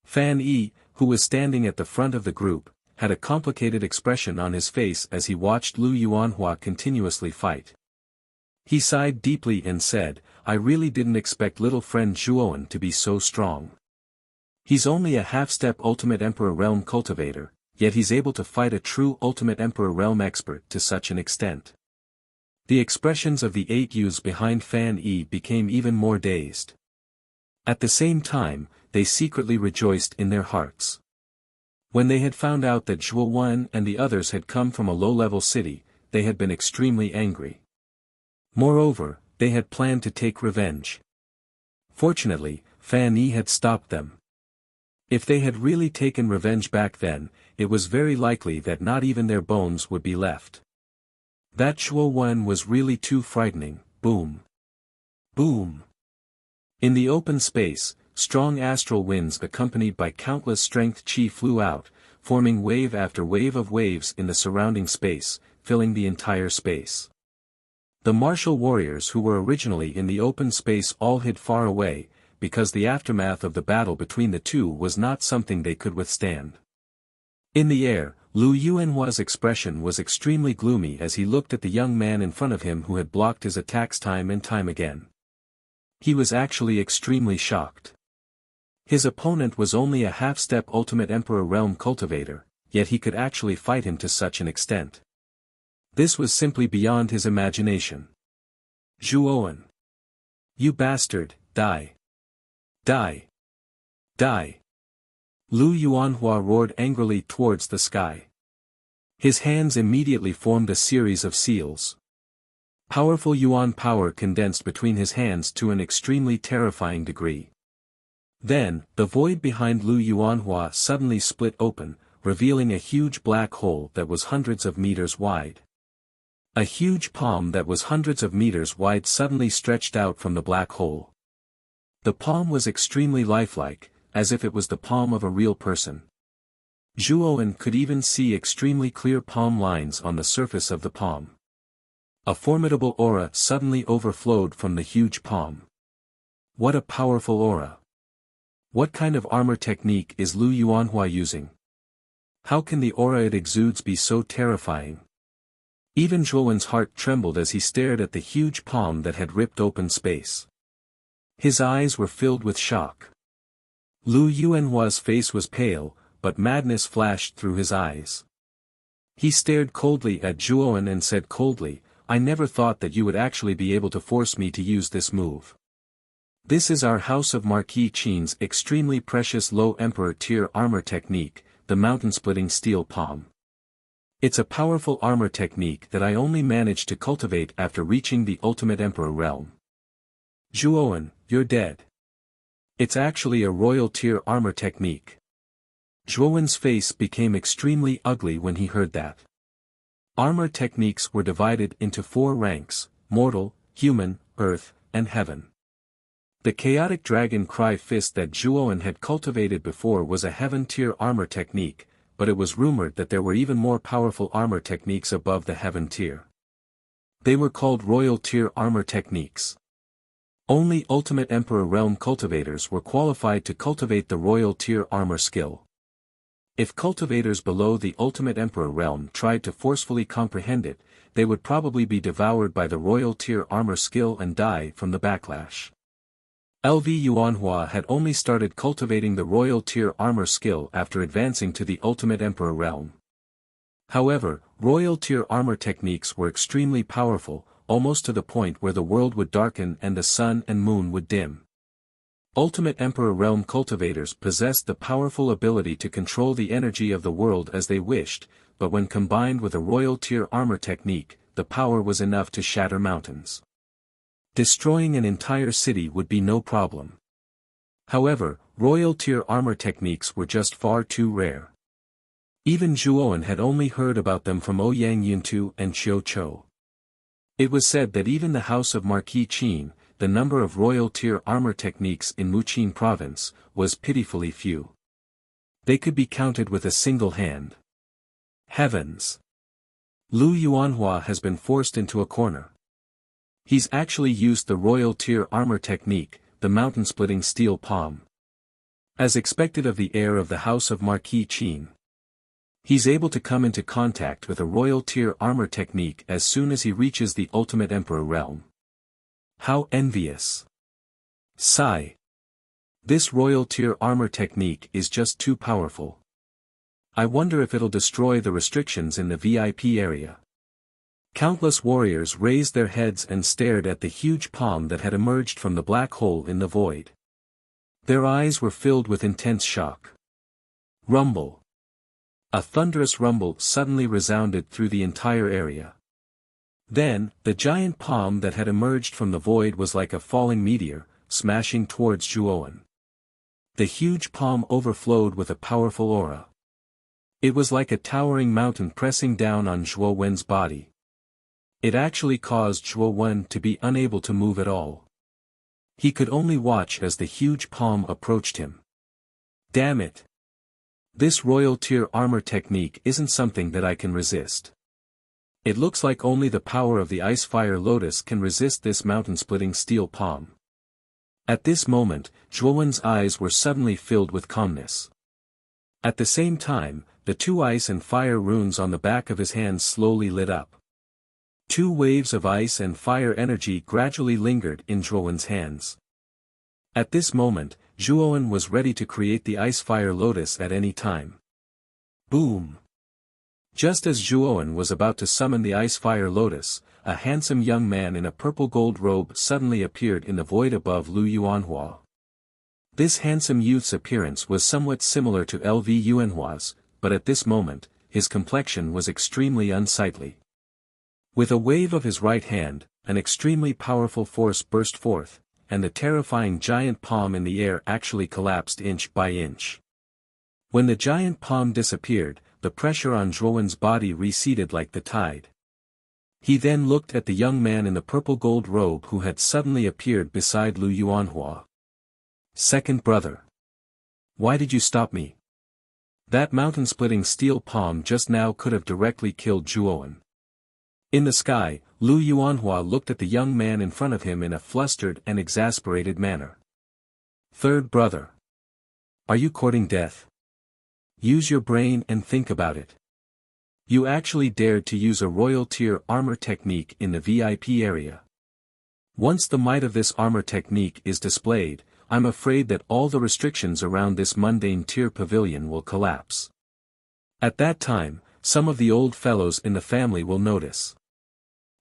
Fan Yi, who was standing at the front of the group, had a complicated expression on his face as he watched Lu Yuanhua continuously fight. He sighed deeply and said, "I really didn't expect little friend Zhuowen to be so strong. He's only a half-step Ultimate Emperor Realm cultivator, yet he's able to fight a true Ultimate Emperor Realm expert to such an extent." The expressions of the 8 youths behind Fan Yi became even more dazed. At the same time, they secretly rejoiced in their hearts. When they had found out that Zhuowen and the others had come from a low-level city, they had been extremely angry. Moreover, they had planned to take revenge. Fortunately, Fan Yi had stopped them. If they had really taken revenge back then, it was very likely that not even their bones would be left. That Zhuowen was really too frightening. Boom. Boom. In the open space, strong astral winds accompanied by countless strength chi flew out, forming wave after wave of waves in the surrounding space, filling the entire space. The martial warriors who were originally in the open space all hid far away, because the aftermath of the battle between the two was not something they could withstand. In the air, Lu Yuanhua's expression was extremely gloomy as he looked at the young man in front of him who had blocked his attacks time and time again. He was actually extremely shocked. His opponent was only a half-step Ultimate Emperor Realm cultivator, yet he could actually fight him to such an extent. This was simply beyond his imagination. Zhuowen! You bastard, die! Die! Die! Lu Yuanhua roared angrily towards the sky. His hands immediately formed a series of seals. Powerful Yuan power condensed between his hands to an extremely terrifying degree. Then, the void behind Lu Yuanhua suddenly split open, revealing a huge black hole that was hundreds of meters wide. A huge palm that was hundreds of meters wide suddenly stretched out from the black hole. The palm was extremely lifelike, as if it was the palm of a real person. Zhuowen could even see extremely clear palm lines on the surface of the palm. A formidable aura suddenly overflowed from the huge palm. What a powerful aura! What kind of armor technique is Lu Yuanhua using? How can the aura it exudes be so terrifying? Even Zhuowen's heart trembled as he stared at the huge palm that had ripped open space. His eyes were filled with shock. Lu Yuanhua's face was pale, but madness flashed through his eyes. He stared coldly at Zhuowen and said coldly, "I never thought that you would actually be able to force me to use this move. This is our House of Marquis Qin's extremely precious low Emperor tier armor technique, the mountain-splitting steel palm. It's a powerful armor technique that I only managed to cultivate after reaching the Ultimate Emperor realm. Zhuowen, you're dead. It's actually a royal tier armor technique." Zhuowen's face became extremely ugly when he heard that. Armor techniques were divided into 4 ranks: mortal, human, earth, and heaven. The chaotic dragon cry fist that Zhuowen had cultivated before was a heaven tier armor technique, but it was rumored that there were even more powerful armor techniques above the heaven tier. They were called royal tier armor techniques. Only Ultimate Emperor Realm cultivators were qualified to cultivate the royal tier armor skill. If cultivators below the Ultimate Emperor Realm tried to forcefully comprehend it, they would probably be devoured by the royal tier armor skill and die from the backlash. Lu Yuanhua had only started cultivating the royal tier armor skill after advancing to the Ultimate Emperor Realm. However, royal tier armor techniques were extremely powerful, almost to the point where the world would darken and the sun and moon would dim. Ultimate Emperor Realm cultivators possessed the powerful ability to control the energy of the world as they wished, but when combined with a royal tier armor technique, the power was enough to shatter mountains. Destroying an entire city would be no problem. However, royal tier armor techniques were just far too rare. Even Zhuowen had only heard about them from Ouyang Yuntu and Qiu Chou. It was said that even the House of Marquis Qin, the number of royal tier armor techniques in Muqin province, was pitifully few. They could be counted with a single hand. Heavens! Lu Yuanhua has been forced into a corner. He's actually used the royal tier armor technique, the mountain-splitting steel palm. As expected of the heir of the House of Marquis Qin. He's able to come into contact with a royal tier armor technique as soon as he reaches the Ultimate Emperor realm. How envious! Sigh. This royal tier armor technique is just too powerful. I wonder if it'll destroy the restrictions in the VIP area. Countless warriors raised their heads and stared at the huge palm that had emerged from the black hole in the void. Their eyes were filled with intense shock. Rumble. A thunderous rumble suddenly resounded through the entire area. Then, the giant palm that had emerged from the void was like a falling meteor, smashing towards Zhuowen. The huge palm overflowed with a powerful aura. It was like a towering mountain pressing down on Zhuowen's body. It actually caused Zhuowen to be unable to move at all. He could only watch as the huge palm approached him. Damn it! This royal tier armor technique isn't something that I can resist. It looks like only the power of the Ice Fire Lotus can resist this mountain-splitting steel palm. At this moment, Zhuowen's eyes were suddenly filled with calmness. At the same time, the two ice and fire runes on the back of his hands slowly lit up. Two waves of ice and fire energy gradually lingered in Zhuowen's hands. At this moment, Zhuowen was ready to create the Ice Fire Lotus at any time. Boom! Just as Zhuowen was about to summon the Ice Fire Lotus, a handsome young man in a purple-gold robe suddenly appeared in the void above Lu Yuanhua. This handsome youth's appearance was somewhat similar to Lv Yuanhua's, but at this moment, his complexion was extremely unsightly. With a wave of his right hand, an extremely powerful force burst forth, and the terrifying giant palm in the air actually collapsed inch by inch. When the giant palm disappeared, the pressure on Zhuowen's body receded like the tide. He then looked at the young man in the purple-gold robe who had suddenly appeared beside Lu Yuanhua. Second brother. Why did you stop me? That mountain-splitting steel palm just now could have directly killed Zhuowen. In the sky, Lu Yuanhua looked at the young man in front of him in a flustered and exasperated manner. Third brother. Are you courting death? Use your brain and think about it. You actually dared to use a royal tier armor technique in the VIP area. Once the might of this armor technique is displayed, I'm afraid that all the restrictions around this mundane tier pavilion will collapse. At that time, some of the old fellows in the family will notice.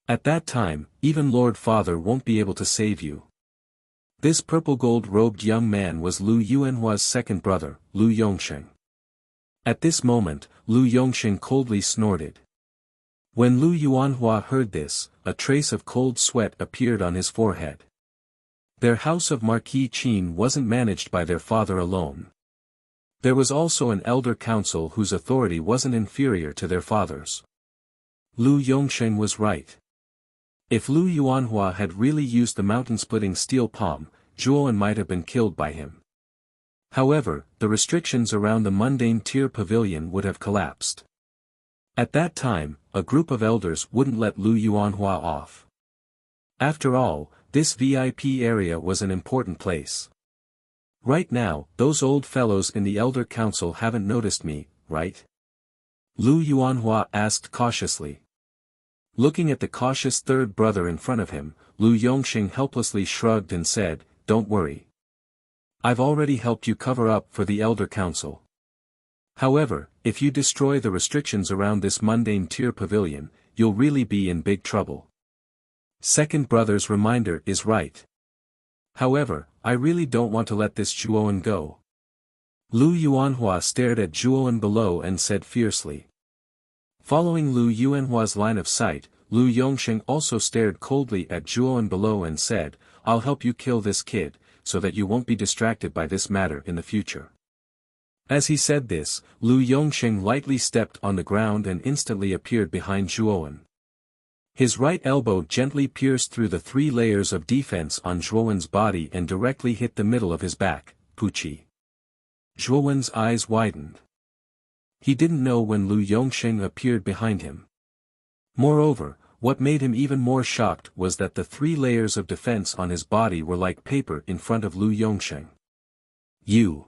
At that time, even Lord Father won't be able to save you. This purple-gold robed young man was Lu Yuanhua's second brother, Lu Yongsheng. At this moment, Lu Yongsheng coldly snorted. When Lu Yuanhua heard this, a trace of cold sweat appeared on his forehead. Their house of Marquis Qin wasn't managed by their father alone. There was also an elder council whose authority wasn't inferior to their father's. Lu Yongsheng was right. If Lu Yuanhua had really used the mountain-splitting steel palm, Zhuowen might have been killed by him. However, the restrictions around the mundane tier pavilion would have collapsed. At that time, a group of elders wouldn't let Lu Yuanhua off. After all, this VIP area was an important place. Right now, those old fellows in the Elder Council haven't noticed me, right? Lu Yuanhua asked cautiously. Looking at the cautious third brother in front of him, Lu Yongsheng helplessly shrugged and said, "Don't worry. I've already helped you cover up for the Elder Council. However, if you destroy the restrictions around this mundane tier pavilion, you'll really be in big trouble." Second brother's reminder is right. However, I really don't want to let this Zhuowen go. Lu Yuanhua stared at Zhuowen below and said fiercely. Following Lu Yuanhua's line of sight, Lu Yongsheng also stared coldly at Zhuowen below and said, "I'll help you kill this kid, so that you won't be distracted by this matter in the future." As he said this, Lu Yongsheng lightly stepped on the ground and instantly appeared behind Zhuowen. His right elbow gently pierced through the 3 layers of defense on Zhuowen's body and directly hit the middle of his back, Puchi. Zhuowen's eyes widened. He didn't know when Lu Yongsheng appeared behind him. Moreover, what made him even more shocked was that the 3 layers of defense on his body were like paper in front of Lu Yongsheng. "You."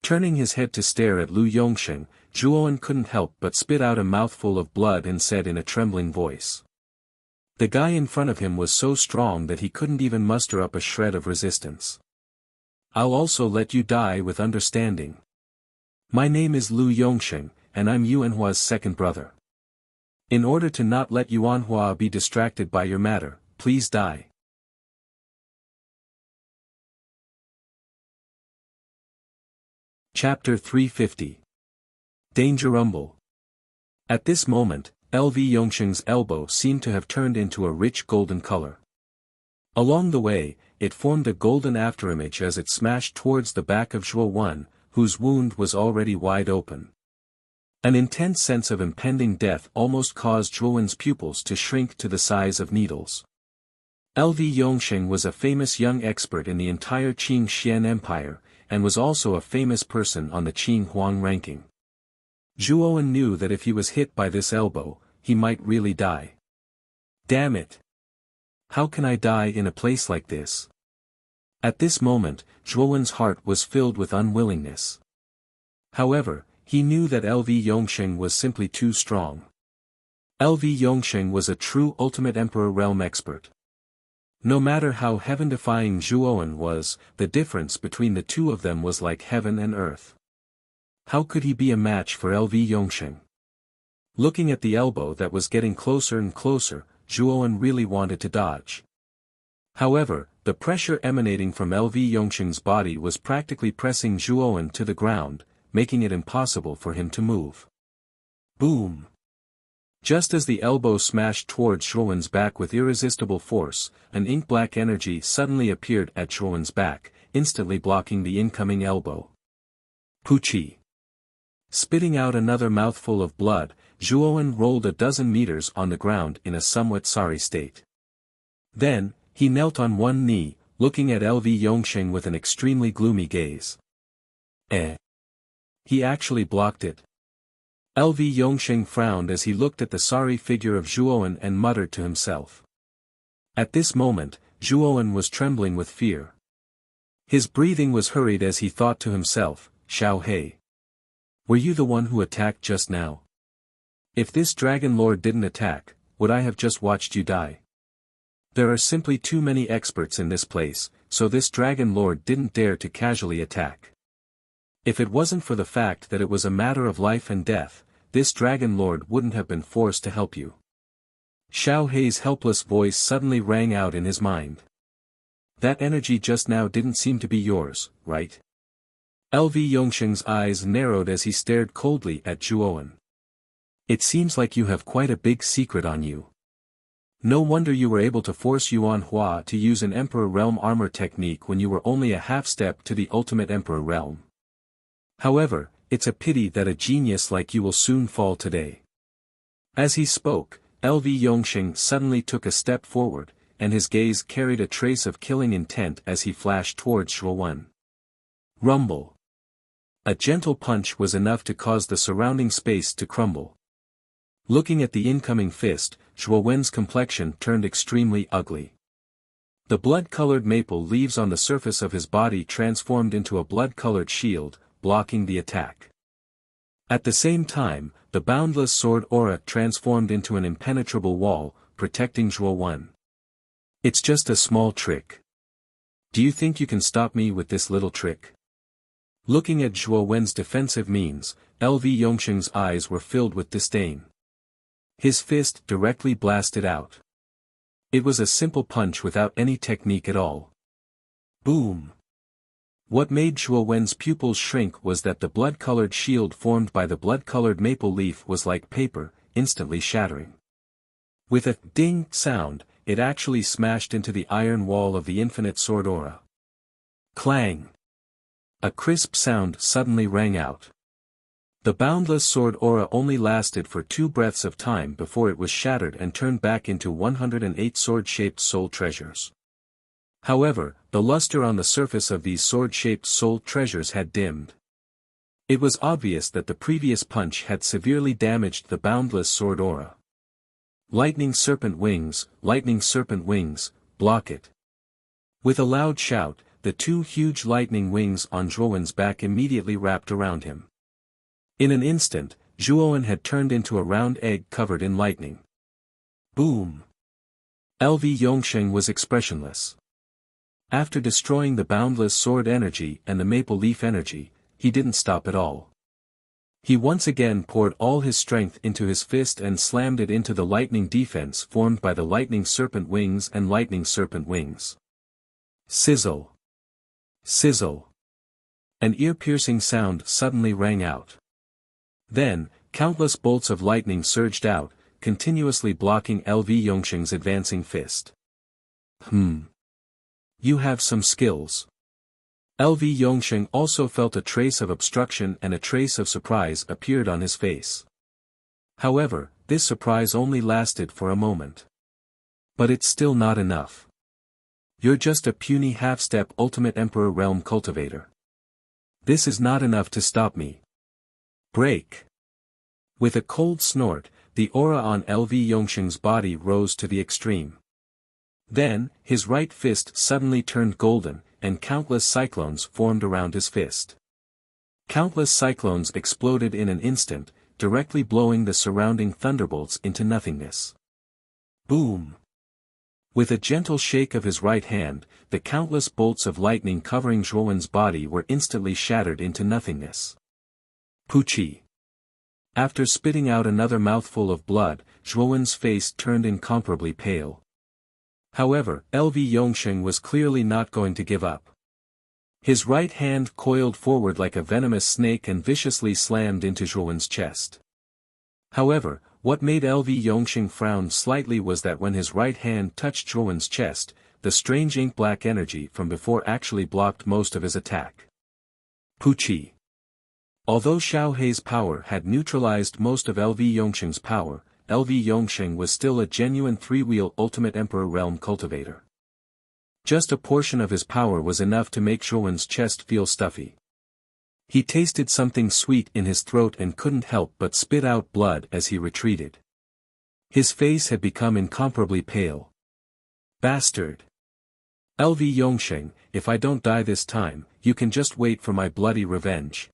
Turning his head to stare at Lu Yongsheng, Zhuowen couldn't help but spit out a mouthful of blood and said in a trembling voice. The guy in front of him was so strong that he couldn't even muster up a shred of resistance. "I'll also let you die with understanding. My name is Lu Yongsheng, and I'm Yuanhua's second brother. In order to not let Yuanhua be distracted by your matter, please die." Chapter 350. Danger Rumble. At this moment, Lv Yongsheng's elbow seemed to have turned into a rich golden color. Along the way, it formed a golden afterimage as it smashed towards the back of Zhuowen, whose wound was already wide open. An intense sense of impending death almost caused Zhuowen's pupils to shrink to the size of needles. LV Yongsheng was a famous young expert in the entire Qing Xian Empire, and was also a famous person on the Qing Huang ranking. Zhuowen knew that if he was hit by this elbow, he might really die. Damn it! How can I die in a place like this? At this moment, Zhuowen's heart was filled with unwillingness. However, he knew that LV Yongsheng was simply too strong. LV Yongsheng was a true ultimate Emperor realm expert. No matter how heaven-defying Zhuowen was, the difference between the two of them was like heaven and earth. How could he be a match for LV Yongsheng? Looking at the elbow that was getting closer and closer, Zhuowen really wanted to dodge. However, the pressure emanating from LV Yongsheng's body was practically pressing Zhuowen to the ground, making it impossible for him to move. Boom! Just as the elbow smashed towards Zhuowen's back with irresistible force, an ink-black energy suddenly appeared at Zhuowen's back, instantly blocking the incoming elbow. Puchi! Spitting out another mouthful of blood, Zhuowen rolled a dozen meters on the ground in a somewhat sorry state. Then, he knelt on one knee, looking at LV Yongsheng with an extremely gloomy gaze. He actually blocked it. LV Yongsheng frowned as he looked at the sorry figure of Zhuowen and muttered to himself. At this moment, Zhuowen was trembling with fear. His breathing was hurried as he thought to himself, Xiao He. Were you the one who attacked just now? If this Dragon Lord didn't attack, would I have just watched you die? There are simply too many experts in this place, so this Dragon Lord didn't dare to casually attack. If it wasn't for the fact that it was a matter of life and death, this Dragon Lord wouldn't have been forced to help you. Xiao Hei's helpless voice suddenly rang out in his mind. That energy just now didn't seem to be yours, right? LV Yongsheng's eyes narrowed as he stared coldly at Zhuowen. It seems like you have quite a big secret on you. No wonder you were able to force Yuan Hua to use an Emperor Realm armor technique when you were only a half step to the ultimate Emperor Realm. However, it's a pity that a genius like you will soon fall today. As he spoke, LV Yongsheng suddenly took a step forward, and his gaze carried a trace of killing intent as he flashed towards Zhuowen. Rumble. A gentle punch was enough to cause the surrounding space to crumble. Looking at the incoming fist, Zhuowen's complexion turned extremely ugly. The blood-colored maple leaves on the surface of his body transformed into a blood-colored shield, blocking the attack. At the same time, the boundless sword aura transformed into an impenetrable wall, protecting Zhuowen. It's just a small trick. Do you think you can stop me with this little trick? Looking at Zhuowen's defensive means, LV Yongsheng's eyes were filled with disdain. His fist directly blasted out. It was a simple punch without any technique at all. Boom! What made Zhuowen's pupils shrink was that the blood-colored shield formed by the blood-colored maple leaf was like paper, instantly shattering. With a ding sound, it actually smashed into the iron wall of the infinite sword aura. Clang! A crisp sound suddenly rang out. The boundless sword aura only lasted for 2 breaths of time before it was shattered and turned back into 108 sword-shaped soul treasures. However, the luster on the surface of these sword-shaped soul treasures had dimmed. It was obvious that the previous punch had severely damaged the boundless sword aura. Lightning serpent wings, block it. With a loud shout, the 2 huge lightning wings on Zhuowen's back immediately wrapped around him. In an instant, Zhuowen had turned into a round egg covered in lightning. Boom! LV Yongsheng was expressionless. After destroying the boundless sword energy and the maple leaf energy, he didn't stop at all. He once again poured all his strength into his fist and slammed it into the lightning defense formed by the lightning serpent wings and lightning serpent wings. Sizzle! Sizzle! An ear-piercing sound suddenly rang out. Then, countless bolts of lightning surged out, continuously blocking LV Yongsheng's advancing fist. You have some skills. LV Yongsheng also felt a trace of obstruction and a trace of surprise appeared on his face. However, this surprise only lasted for a moment. But it's still not enough. You're just a puny half-step Ultimate Emperor Realm cultivator. This is not enough to stop me. Break. With a cold snort, the aura on LV Yongsheng's body rose to the extreme. Then, his right fist suddenly turned golden, and countless cyclones formed around his fist. Countless cyclones exploded in an instant, directly blowing the surrounding thunderbolts into nothingness. Boom! With a gentle shake of his right hand, the countless bolts of lightning covering Zhuowen's body were instantly shattered into nothingness. Poochie! After spitting out another mouthful of blood, Zhuowen's face turned incomparably pale. However, LV Yongsheng was clearly not going to give up. His right hand coiled forward like a venomous snake and viciously slammed into Zhuowen's chest. However, what made LV Yongsheng frown slightly was that when his right hand touched Zhuowen's chest, the strange ink-black energy from before actually blocked most of his attack. Poochie! Although Xiao Hei's power had neutralized most of LV Yongsheng's power, LV Yongsheng was still a genuine three-wheel Ultimate Emperor Realm cultivator. Just a portion of his power was enough to make Zhuowen's chest feel stuffy. He tasted something sweet in his throat and couldn't help but spit out blood as he retreated. His face had become incomparably pale. Bastard! LV Yongsheng, if I don't die this time, you can just wait for my bloody revenge.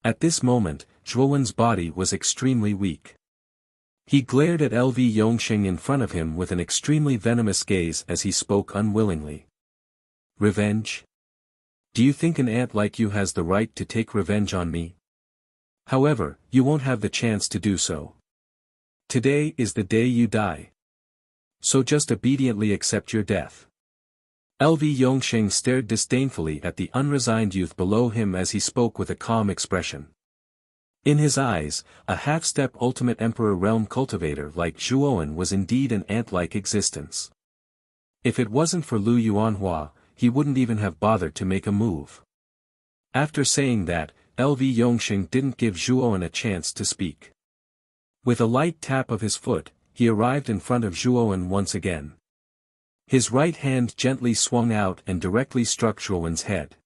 At this moment, Zhuowen's body was extremely weak. He glared at LV Yongsheng in front of him with an extremely venomous gaze as he spoke unwillingly. Revenge? Do you think an ant like you has the right to take revenge on me? However, you won't have the chance to do so. Today is the day you die. So just obediently accept your death. LV Yongsheng stared disdainfully at the unresigned youth below him as he spoke with a calm expression. In his eyes, a half-step Ultimate Emperor Realm cultivator like Zhuowen was indeed an ant-like existence. If it wasn't for Lu Yuanhua, he wouldn't even have bothered to make a move. After saying that, LV Yongsheng didn't give Zhuowen a chance to speak. With a light tap of his foot, he arrived in front of Zhuowen once again. His right hand gently swung out and directly struck Zhuowen's head.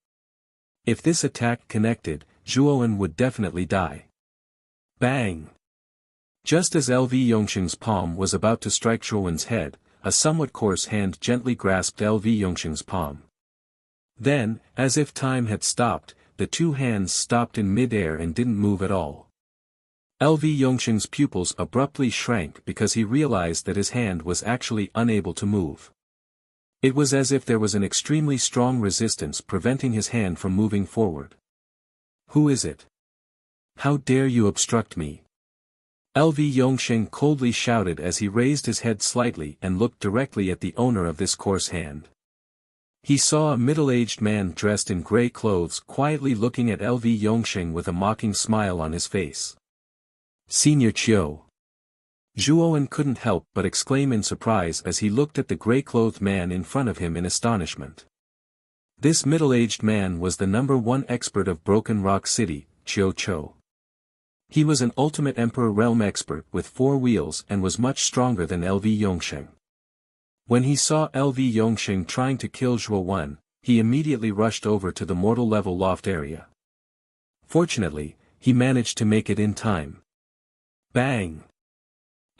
If this attack connected, Zhuowen would definitely die. Bang! Just as LV Yongsheng's palm was about to strike Zhuowen's head, a somewhat coarse hand gently grasped LV Yongsheng's palm. Then, as if time had stopped, the two hands stopped in mid-air and didn't move at all. LV Yongsheng's pupils abruptly shrank because he realized that his hand was actually unable to move. It was as if there was an extremely strong resistance preventing his hand from moving forward. Who is it? How dare you obstruct me? LV Yongsheng coldly shouted as he raised his head slightly and looked directly at the owner of this coarse hand. He saw a middle-aged man dressed in gray clothes quietly looking at LV Yongsheng with a mocking smile on his face. Senior Chiu. Zhuowen couldn't help but exclaim in surprise as he looked at the gray-clothed man in front of him in astonishment. This middle-aged man was the #1 expert of Broken Rock City, Chiu Cho. He was an Ultimate Emperor Realm expert with 4 wheels and was much stronger than LV Yongsheng. When he saw LV Yongsheng trying to kill Zhuowen, he immediately rushed over to the mortal level loft area. Fortunately, he managed to make it in time. Bang!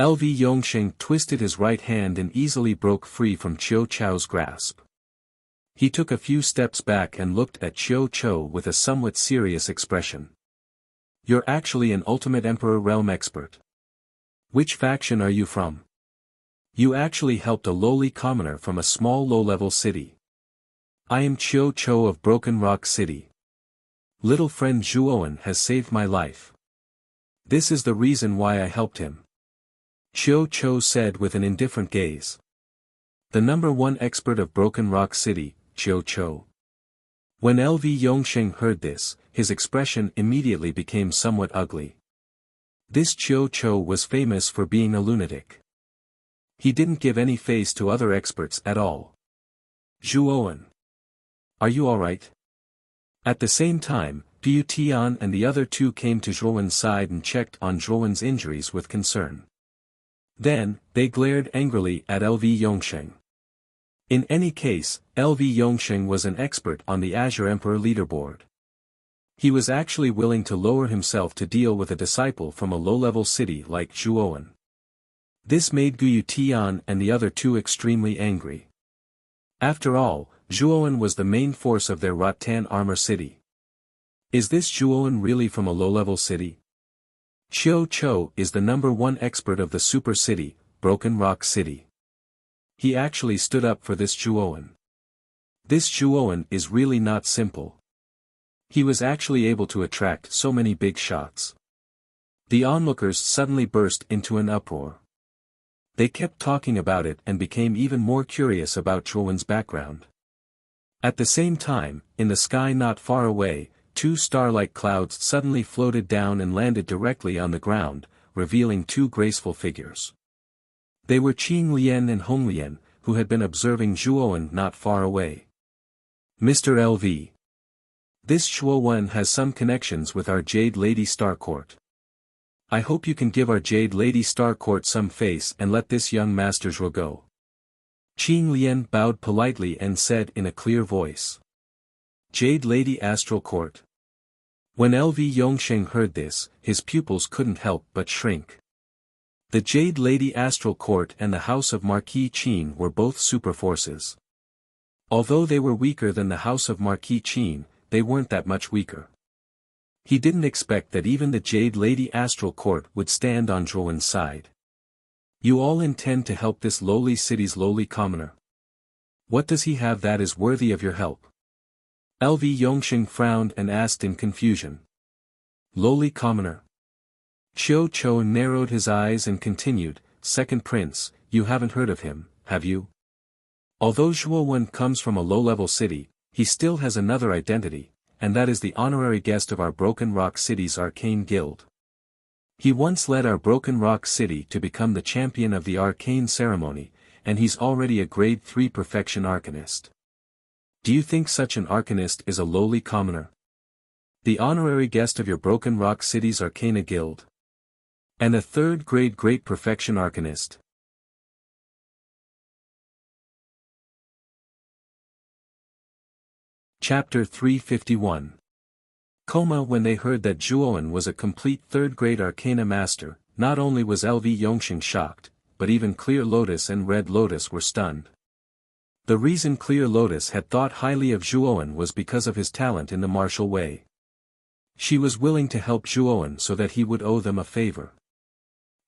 LV Yongsheng twisted his right hand and easily broke free from Chiu Cho's grasp. He took a few steps back and looked at Chiu Cho with a somewhat serious expression. You're actually an Ultimate Emperor Realm expert. Which faction are you from? You actually helped a lowly commoner from a small low-level city. I am Chiu Cho of Broken Rock City. Little friend Zhuowen has saved my life. This is the reason why I helped him. Chiu Cho said with an indifferent gaze. The #1 expert of Broken Rock City, Chiu Cho. When LV Yongsheng heard this, his expression immediately became somewhat ugly. This Chiu Cho was famous for being a lunatic. He didn't give any face to other experts at all. Zhuowen. Are you alright? At the same time, Piu Tian and the other two came to Zhuowen's side and checked on Zhuowen's injuries with concern. Then, they glared angrily at LV Yongsheng. In any case, LV Yongsheng was an expert on the Azure Emperor leaderboard. He was actually willing to lower himself to deal with a disciple from a low-level city like Zhuowen. This made Guyu Tian and the other two extremely angry. After all, Zhuowen was the main force of their Rattan armor city. Is this Zhuowen really from a low-level city? Qiu Chou is the #1 expert of the super city, Broken Rock City. He actually stood up for this Zhuowen. This Zhuowen is really not simple. He was actually able to attract so many big shots. The onlookers suddenly burst into an uproar. They kept talking about it and became even more curious about Zhuowen's background. At the same time, in the sky not far away, two star-like clouds suddenly floated down and landed directly on the ground, revealing two graceful figures. They were Qing Lian and Hong Lian, who had been observing Zhuowen not far away. Mr. LV. This Zhuowen has some connections with our Jade Lady Star Court. I hope you can give our Jade Lady Star Court some face and let this young master's go. Qing Lian bowed politely and said in a clear voice. Jade Lady Astral Court. When LV Yongsheng heard this, his pupils couldn't help but shrink. The Jade Lady Astral Court and the House of Marquis Qin were both super forces. Although they were weaker than the House of Marquis Qin, they weren't that much weaker. He didn't expect that even the Jade Lady Astral Court would stand on Zhuowen's side. You all intend to help this lowly city's lowly commoner. What does he have that is worthy of your help? LV Yongsheng frowned and asked in confusion. Lowly commoner. Qiu Chou narrowed his eyes and continued, Second Prince, you haven't heard of him, have you? Although Zhuowen comes from a low-level city, he still has another identity, and that is the honorary guest of our Broken Rock City's Arcane Guild. He once led our Broken Rock City to become the champion of the Arcane Ceremony, and he's already a Grade 3 Perfection Arcanist. Do you think such an Arcanist is a lowly commoner? The honorary guest of your Broken Rock City's Arcana Guild? And a 3rd grade Great Perfection Arcanist. Chapter 351. Coma. When they heard that Zhuowen was a complete 3rd grade Arcana Master, not only was LV Yongsheng shocked, but even Clear Lotus and Red Lotus were stunned. The reason Clear Lotus had thought highly of Zhuowen was because of his talent in the martial way. She was willing to help Zhuowen so that he would owe them a favor.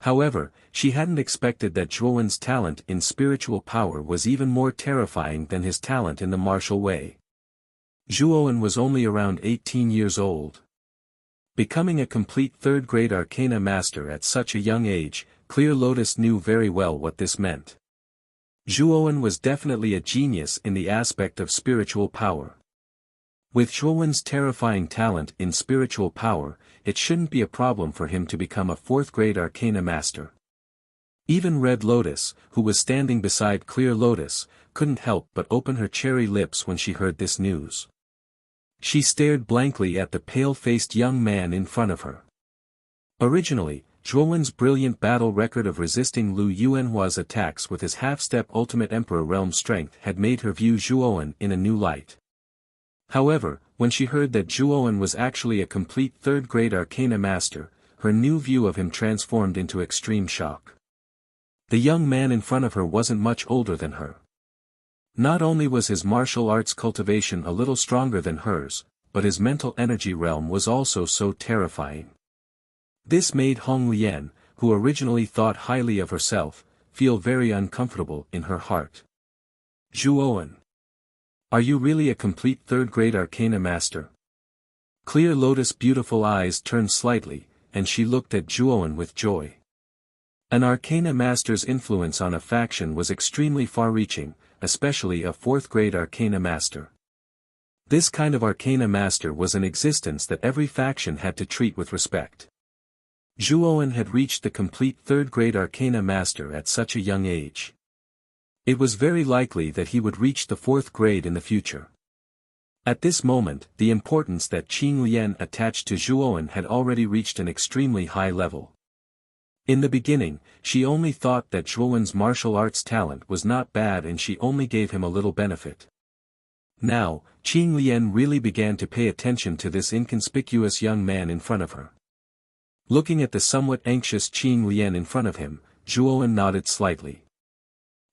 However, she hadn't expected that Zhuowen's talent in spiritual power was even more terrifying than his talent in the martial way. Zhuowen was only around 18 years old. Becoming a complete 3rd grade Arcana Master at such a young age, Clear Lotus knew very well what this meant. Zhuowen was definitely a genius in the aspect of spiritual power. With Zhuowen's terrifying talent in spiritual power, it shouldn't be a problem for him to become a 4th grade Arcana Master. Even Red Lotus, who was standing beside Clear Lotus, couldn't help but open her cherry lips when she heard this news. She stared blankly at the pale-faced young man in front of her. Originally, Zhuowen's brilliant battle record of resisting Lu Yuanhua's attacks with his half-step ultimate Emperor realm strength had made her view Zhuowen in a new light. However, when she heard that Zhuowen was actually a complete 3rd grade Arcana Master, her new view of him transformed into extreme shock. The young man in front of her wasn't much older than her. Not only was his martial arts cultivation a little stronger than hers, but his mental energy realm was also so terrifying. This made Hong Lian, who originally thought highly of herself, feel very uncomfortable in her heart. Zhuowen. Are you really a complete 3rd grade Arcana Master? Clear Lotus' beautiful eyes turned slightly, and she looked at Zhuowen with joy. An Arcana Master's influence on a faction was extremely far-reaching, especially a 4th grade Arcana Master. This kind of Arcana Master was an existence that every faction had to treat with respect. Zhuowen had reached the complete 3rd grade Arcana Master at such a young age. It was very likely that he would reach the 4th grade in the future. At this moment, the importance that Qing Lian attached to Zhuowen had already reached an extremely high level. In the beginning, she only thought that Zhuowen's martial arts talent was not bad and she only gave him a little benefit. Now, Qing Lian really began to pay attention to this inconspicuous young man in front of her. Looking at the somewhat anxious Qing Lian in front of him, Zhuowen nodded slightly.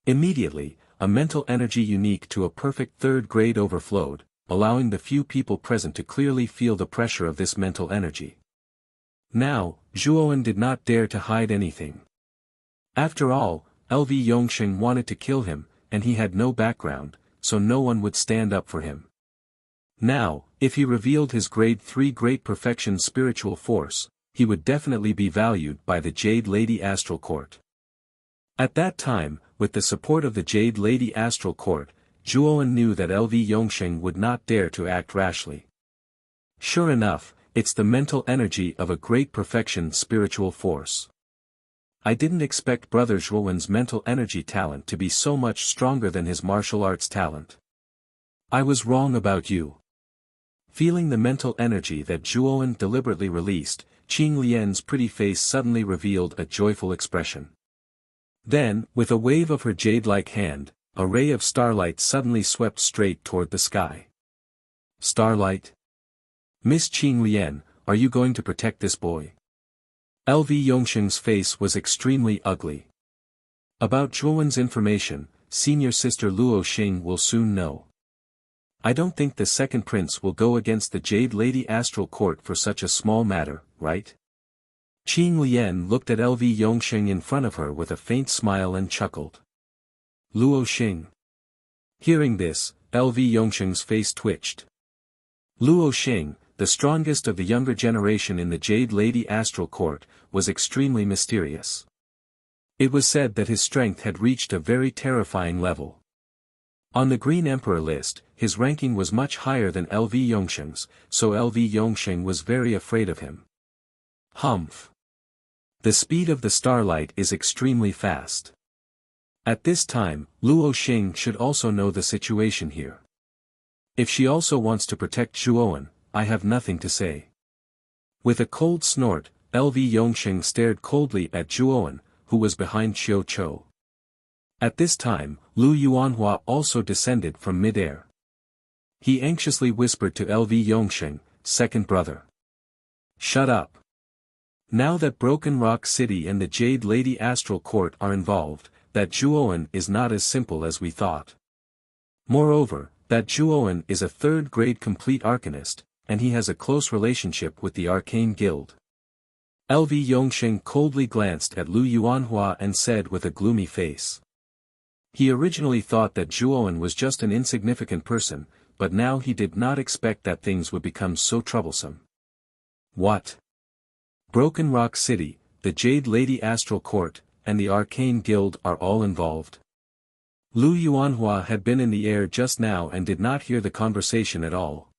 Immediately, a mental energy unique to a perfect third grade overflowed, allowing the few people present to clearly feel the pressure of this mental energy. Now, Zhuowen did not dare to hide anything. After all, LV Yongsheng wanted to kill him, and he had no background, so no one would stand up for him. Now, if he revealed his grade 3 great perfection spiritual force, he would definitely be valued by the Jade Lady Astral Court. At that time, with the support of the Jade Lady Astral Court, Zhuowen knew that LV Yongsheng would not dare to act rashly. Sure enough, it's the mental energy of a great perfection spiritual force. I didn't expect Brother Zhuowen's mental energy talent to be so much stronger than his martial arts talent. I was wrong about you. Feeling the mental energy that Zhuowen deliberately released, Qing Lian's pretty face suddenly revealed a joyful expression. Then, with a wave of her jade-like hand, a ray of starlight suddenly swept straight toward the sky. Starlight? Miss Qing Lian, are you going to protect this boy? LV Yongsheng's face was extremely ugly. About Zhuowen's information, senior sister Luo Xing will soon know. I don't think the second prince will go against the Jade Lady Astral Court for such a small matter, right? Qing Lian looked at LV Yongsheng in front of her with a faint smile and chuckled. Luo Xing. Hearing this, LV Yongsheng's face twitched. Luo Xing, the strongest of the younger generation in the Jade Lady Astral Court, was extremely mysterious. It was said that his strength had reached a very terrifying level. On the Green Emperor list, his ranking was much higher than LV Yongsheng's, so LV Yongsheng was very afraid of him. Humph. The speed of the starlight is extremely fast. At this time, Luo Xing should also know the situation here. If she also wants to protect Zhuowen, I have nothing to say. With a cold snort, LV Yongsheng stared coldly at Zhuowen, who was behind Xiu Chou. At this time, Lu Yuanhua also descended from mid-air. He anxiously whispered to LV Yongsheng, second brother. Shut up. Now that Broken Rock City and the Jade Lady Astral Court are involved, that Zhuowen is not as simple as we thought. Moreover, that Zhuowen is a third-grade complete arcanist, and he has a close relationship with the Arcane Guild. LV Yongsheng coldly glanced at Lu Yuanhua and said with a gloomy face. He originally thought that Zhuowen was just an insignificant person, but now he did not expect that things would become so troublesome. What? Broken Rock City, the Jade Lady Astral Court, and the Arcane Guild are all involved. Lu Yuanhua had been in the air just now and did not hear the conversation at all.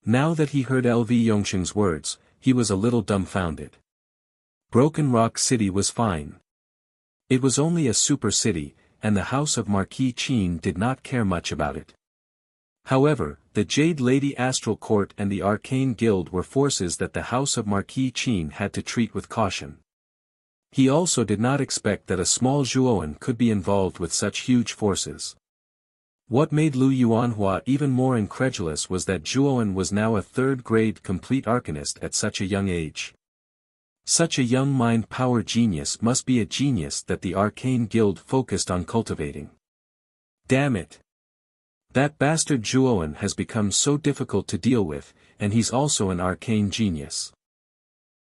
Now that he heard LV Yongsheng's words, he was a little dumbfounded. Broken Rock City was fine. It was only a super city, and the house of Marquis Qin did not care much about it. However, the Jade Lady Astral Court and the Arcane Guild were forces that the house of Marquis Qin had to treat with caution. He also did not expect that a small Zhuowen could be involved with such huge forces. What made Lu Yuanhua even more incredulous was that Zhuowen was now a third-grade complete arcanist at such a young age. Such a young mind-power genius must be a genius that the Arcane Guild focused on cultivating. Damn it! That bastard Zhuowen has become so difficult to deal with, and he's also an arcane genius.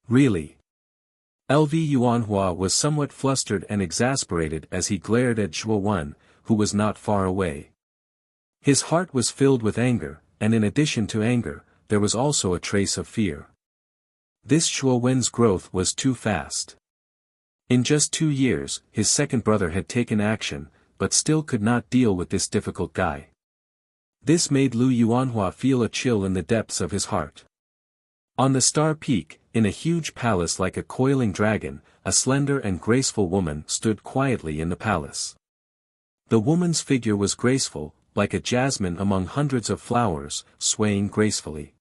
Really? LV Yuanhua was somewhat flustered and exasperated as he glared at Zhuowen, who was not far away. His heart was filled with anger, and in addition to anger, there was also a trace of fear. This Zhuowen's growth was too fast. In just 2 years, his second brother had taken action, but still could not deal with this difficult guy. This made Lu Yuanhua feel a chill in the depths of his heart. On the Star Peak, in a huge palace like a coiling dragon, a slender and graceful woman stood quietly in the palace. The woman's figure was graceful, like a jasmine among hundreds of flowers, swaying gracefully.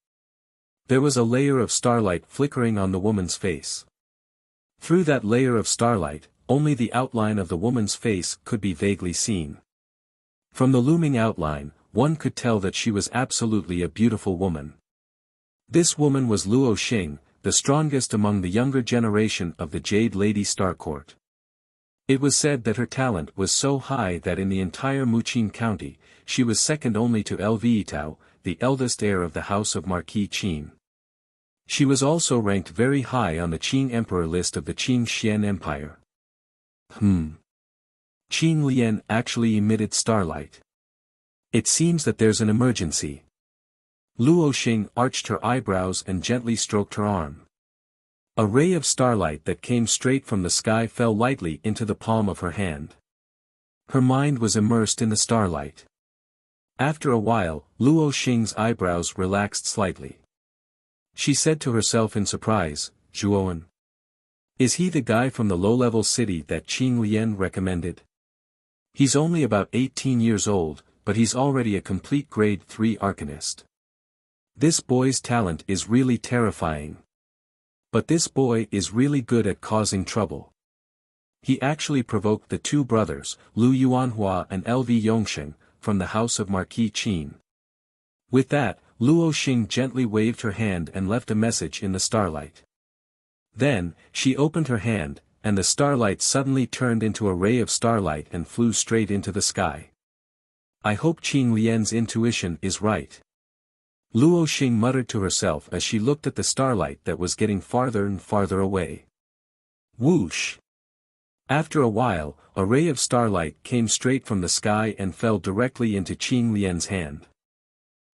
There was a layer of starlight flickering on the woman's face. Through that layer of starlight, only the outline of the woman's face could be vaguely seen. From the looming outline, one could tell that she was absolutely a beautiful woman. This woman was Luo Xing, the strongest among the younger generation of the Jade Lady Star Court. It was said that her talent was so high that in the entire Muqin County, she was second only to Lvetao, the eldest heir of the house of Marquis Qin. She was also ranked very high on the Qing Emperor list of the Qing Xian Empire. Qin Lian actually emitted starlight. It seems that there's an emergency. Luo Xing arched her eyebrows and gently stroked her arm. A ray of starlight that came straight from the sky fell lightly into the palm of her hand. Her mind was immersed in the starlight. After a while, Luo Xing's eyebrows relaxed slightly. She said to herself in surprise, "Zhuowen. Is he the guy from the low-level city that Qin Lian recommended? He's only about 18 years old, but he's already a complete grade 3 arcanist. This boy's talent is really terrifying. But this boy is really good at causing trouble. He actually provoked the two brothers, Lu Yuanhua and Lv Yongsheng, from the house of Marquis Qin." With that, Luo Xing gently waved her hand and left a message in the starlight. Then, she opened her hand, and the starlight suddenly turned into a ray of starlight and flew straight into the sky. "I hope Qin Lian's intuition is right." Luo Xing muttered to herself as she looked at the starlight that was getting farther and farther away. Whoosh! After a while, a ray of starlight came straight from the sky and fell directly into Qin Lian's hand.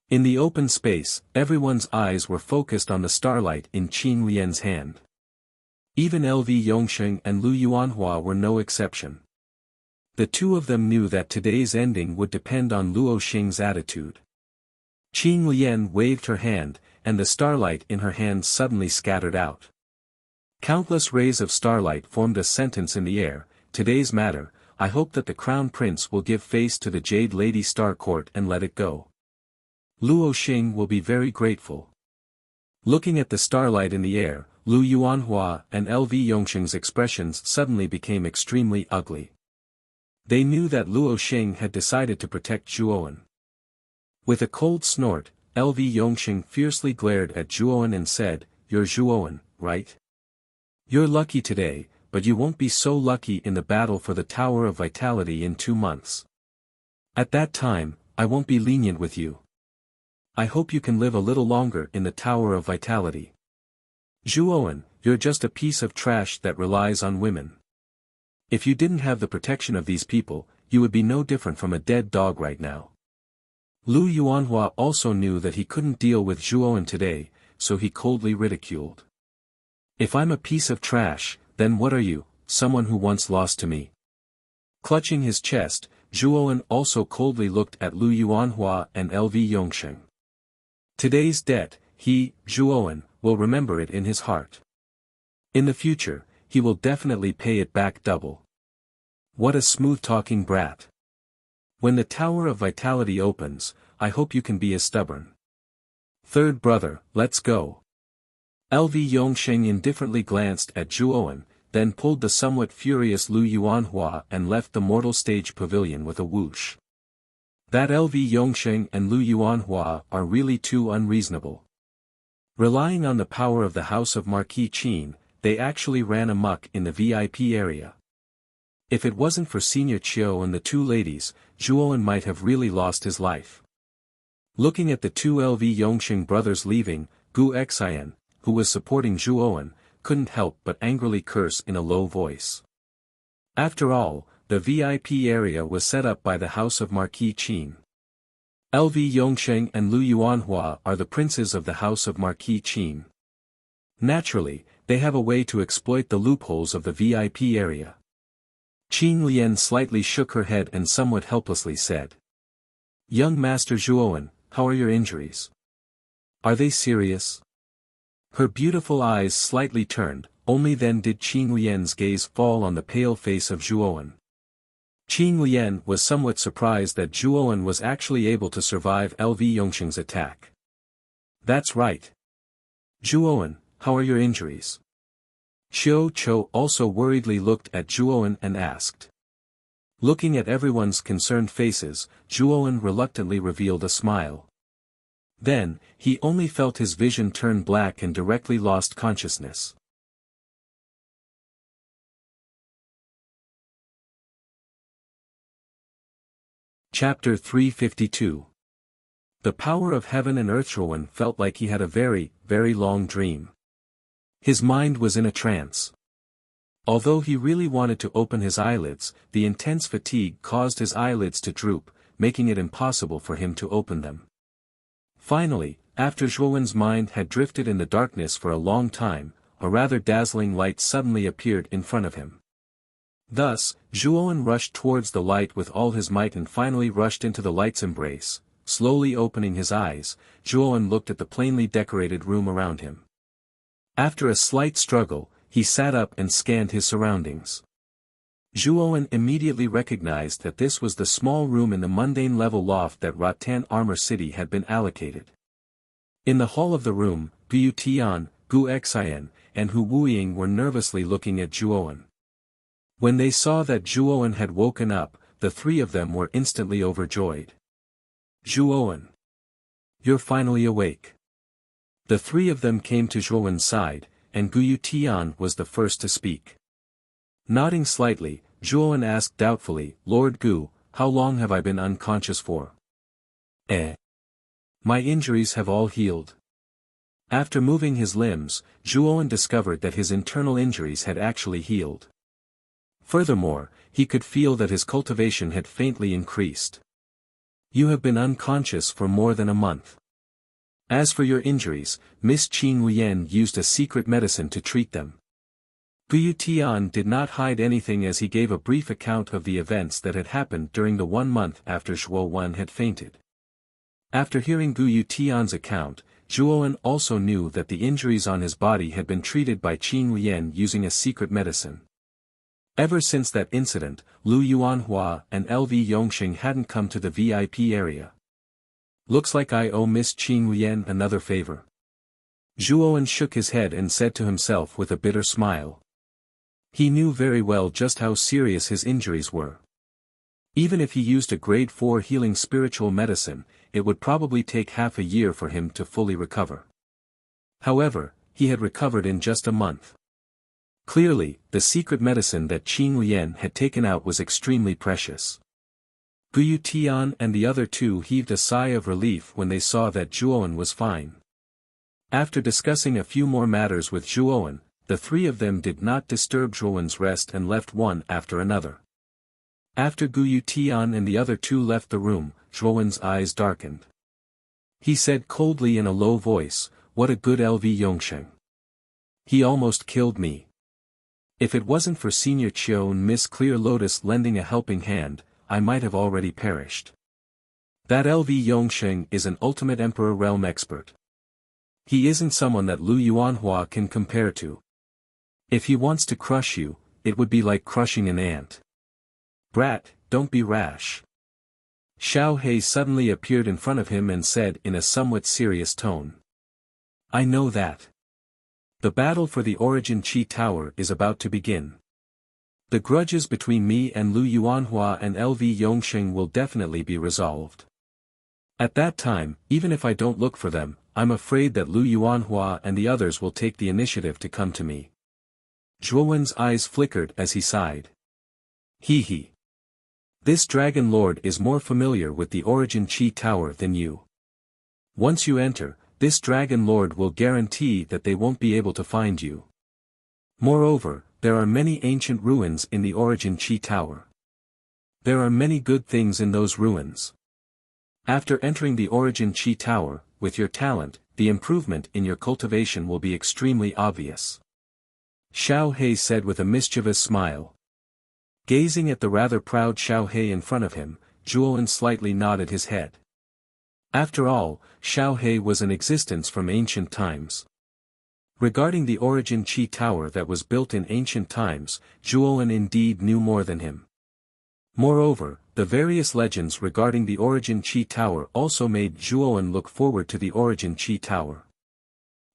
In the open space, everyone's eyes were focused on the starlight in Qin Lian's hand. Even Lv Yongsheng and Lu Yuanhua were no exception. The two of them knew that today's ending would depend on Luo Xing's attitude. Qin Lian waved her hand, and the starlight in her hand suddenly scattered out. Countless rays of starlight formed a sentence in the air, "Today's matter, I hope that the Crown Prince will give face to the Jade Lady Star Court and let it go. Luo Xing will be very grateful." Looking at the starlight in the air, Lu Yuanhua and Lv Yongsheng's expressions suddenly became extremely ugly. They knew that Luo Xing had decided to protect Zhuowen. With a cold snort, Lv Yongsheng fiercely glared at Zhuowen and said, "You're Zhuowen, right? You're lucky today, but you won't be so lucky in the battle for the Tower of Vitality in 2 months. At that time, I won't be lenient with you. I hope you can live a little longer in the Tower of Vitality. Zhuowen, you're just a piece of trash that relies on women. If you didn't have the protection of these people, you would be no different from a dead dog right now." Lu Yuanhua also knew that he couldn't deal with Zhuowen today, so he coldly ridiculed. "If I'm a piece of trash, then what are you, someone who once lost to me?" Clutching his chest, Zhuowen also coldly looked at Lu Yuanhua and Lv Yongsheng. Today's debt, he, Zhuowen, will remember it in his heart. In the future, he will definitely pay it back double. What a smooth-talking brat. When the Tower of Vitality opens, I hope you can be as stubborn. Third brother, let's go. Lv Yongsheng indifferently glanced at Zhuowen, then pulled the somewhat furious Lu Yuanhua and left the mortal stage pavilion with a whoosh. That Lv Yongsheng and Lu Yuanhua are really too unreasonable. Relying on the power of the house of Marquis Qin, they actually ran amok in the VIP area. If it wasn't for Senior Qiu and the two ladies, Zhuowen might have really lost his life. Looking at the two Lv Yongsheng brothers leaving, Gu Xian, who was supporting Zhuowen, couldn't help but angrily curse in a low voice. After all, the VIP area was set up by the house of Marquis Qin. Lv Yongsheng and Lu Yuanhua are the princes of the house of Marquis Qin. Naturally, they have a way to exploit the loopholes of the VIP area. Qin Lian slightly shook her head and somewhat helplessly said, "Young Master Zhuowen, how are your injuries? Are they serious?" Her beautiful eyes slightly turned, only then did Qin Lian's gaze fall on the pale face of Zhuowen. Qin Lian was somewhat surprised that Zhuowen was actually able to survive Lv Yongsheng's attack. "That's right. Zhuowen, how are your injuries?" Chiu Cho also worriedly looked at Zhuowen and asked. Looking at everyone's concerned faces, Zhuowen reluctantly revealed a smile. Then, he only felt his vision turn black and directly lost consciousness. Chapter 352. The power of heaven and earth. Zhuowen felt like he had a very, very long dream. His mind was in a trance. Although he really wanted to open his eyelids, the intense fatigue caused his eyelids to droop, making it impossible for him to open them. Finally, after Zhuowen's mind had drifted in the darkness for a long time, a rather dazzling light suddenly appeared in front of him. Thus, Zhuowen rushed towards the light with all his might and finally rushed into the light's embrace. Slowly opening his eyes, Zhuowen looked at the plainly decorated room around him. After a slight struggle, he sat up and scanned his surroundings. Zhuowen immediately recognized that this was the small room in the mundane level loft that Rattan Armor City had been allocated. In the hall of the room, Gu Tian, Gu Xian, and Hu Wuying were nervously looking at Zhuowen. When they saw that Zhuowen had woken up, the three of them were instantly overjoyed. Zhuowen! You're finally awake. The three of them came to Zhuowen's side, and Gu Tian was the first to speak. Nodding slightly, Zhuowen asked doubtfully, Lord Gu, how long have I been unconscious for? My injuries have all healed. After moving his limbs, Zhuowen discovered that his internal injuries had actually healed. Furthermore, he could feel that his cultivation had faintly increased. You have been unconscious for more than a month. As for your injuries, Miss Qin Huyen used a secret medicine to treat them. Gu Tian did not hide anything as he gave a brief account of the events that had happened during the 1 month after Zhuowen had fainted. After hearing Gu Tian's account, Zhuowen also knew that the injuries on his body had been treated by Qin Huyen using a secret medicine. Ever since that incident, Lu Yuanhua and LV Yongxing hadn't come to the VIP area. Looks like I owe Miss Qin Huyen another favor. Zhuowen shook his head and said to himself with a bitter smile. He knew very well just how serious his injuries were. Even if he used a grade 4 healing spiritual medicine, it would probably take half a year for him to fully recover. However, he had recovered in just a month. Clearly, the secret medicine that Qin Huyen had taken out was extremely precious. Gu Tian and the other two heaved a sigh of relief when they saw that Zhuowen was fine. After discussing a few more matters with Zhuowen, the three of them did not disturb Zhuowen's rest and left one after another. After Gu Tian and the other two left the room, Zhuowen's eyes darkened. He said coldly in a low voice, "What a good LV Yongxing. He almost killed me. If it wasn't for Senior Chiu and Miss Clear Lotus lending a helping hand, I might have already perished. That LV Yongxing is an ultimate Emperor Realm expert. He isn't someone that Lu Yuanhua can compare to. If he wants to crush you, it would be like crushing an ant. Brat, don't be rash." Xiao He suddenly appeared in front of him and said in a somewhat serious tone. "I know that. The battle for the Origin Chi Tower is about to begin. The grudges between me and Lu Yuanhua and LV Yongxing will definitely be resolved. At that time, even if I don't look for them, I'm afraid that Lu Yuanhua and the others will take the initiative to come to me." Zhuowen's eyes flickered as he sighed. He. This Dragon Lord is more familiar with the Origin Chi Tower than you. Once you enter, this Dragon Lord will guarantee that they won't be able to find you. Moreover, there are many ancient ruins in the Origin Chi Tower. There are many good things in those ruins. After entering the Origin Chi Tower, with your talent, the improvement in your cultivation will be extremely obvious. Xiao He said with a mischievous smile. Gazing at the rather proud Xiao He in front of him, Zhuowen slightly nodded his head. After all, Xiao He was in existence from ancient times. Regarding the Origin Chi Tower that was built in ancient times, Zhuowen indeed knew more than him. Moreover, the various legends regarding the Origin Chi Tower also made Zhuowen look forward to the Origin Chi Tower.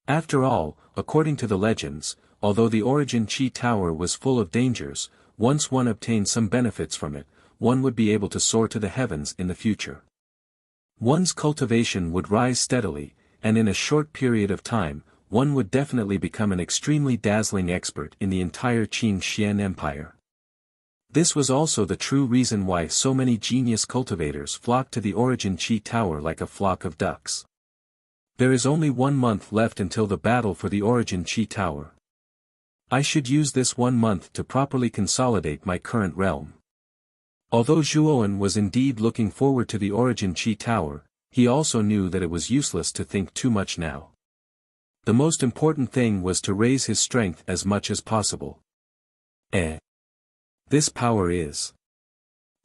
After all, according to the legends, although the Origin Chi Tower was full of dangers, once one obtained some benefits from it, one would be able to soar to the heavens in the future. One's cultivation would rise steadily, and in a short period of time, one would definitely become an extremely dazzling expert in the entire Qin Xian Empire. This was also the true reason why so many genius cultivators flocked to the Origin Chi Tower like a flock of ducks. There is only 1 month left until the battle for the Origin Chi Tower. I should use this 1 month to properly consolidate my current realm. Although Zhuowen was indeed looking forward to the Origin Chi Tower, he also knew that it was useless to think too much now. The most important thing was to raise his strength as much as possible. This power is.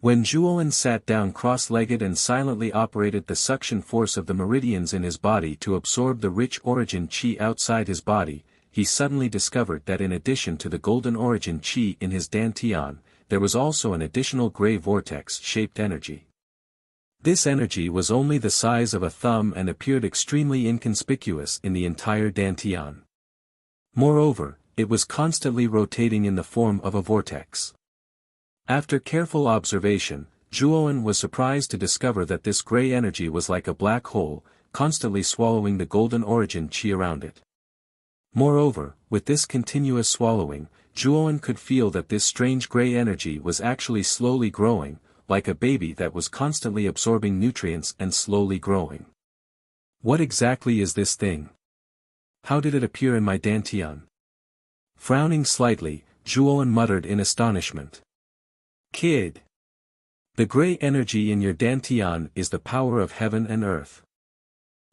When Zhuowen sat down cross-legged and silently operated the suction force of the meridians in his body to absorb the rich Origin Chi outside his body, he suddenly discovered that in addition to the golden Origin Chi in his dantian, there was also an additional gray vortex-shaped energy. This energy was only the size of a thumb and appeared extremely inconspicuous in the entire dantian. Moreover, it was constantly rotating in the form of a vortex. After careful observation, Zhuowen was surprised to discover that this gray energy was like a black hole, constantly swallowing the golden Origin Chi around it. Moreover, with this continuous swallowing, Zhuowen could feel that this strange gray energy was actually slowly growing, like a baby that was constantly absorbing nutrients and slowly growing. What exactly is this thing? How did it appear in my dantian? Frowning slightly, Zhuowen muttered in astonishment. Kid! The gray energy in your dantian is the power of heaven and earth.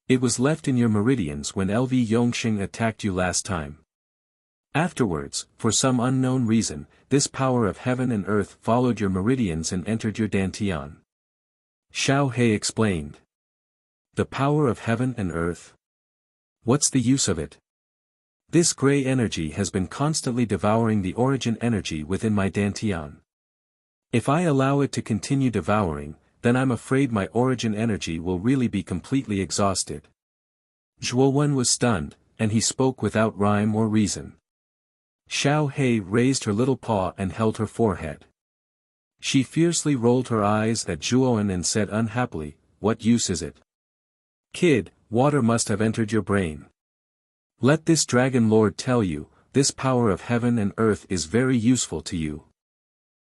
It was left in your meridians when LV Yongxing attacked you last time. Afterwards, for some unknown reason, this power of heaven and earth followed your meridians and entered your dantian. Xiao He explained. The power of heaven and earth? What's the use of it? This gray energy has been constantly devouring the origin energy within my dantian. If I allow it to continue devouring, then I'm afraid my origin energy will really be completely exhausted. Zhuowen was stunned, and he spoke without rhyme or reason. Xiao He raised her little paw and held her forehead. She fiercely rolled her eyes at Zhuowen and said unhappily, "What use is it? Kid, water must have entered your brain. Let this dragon lord tell you, this power of heaven and earth is very useful to you.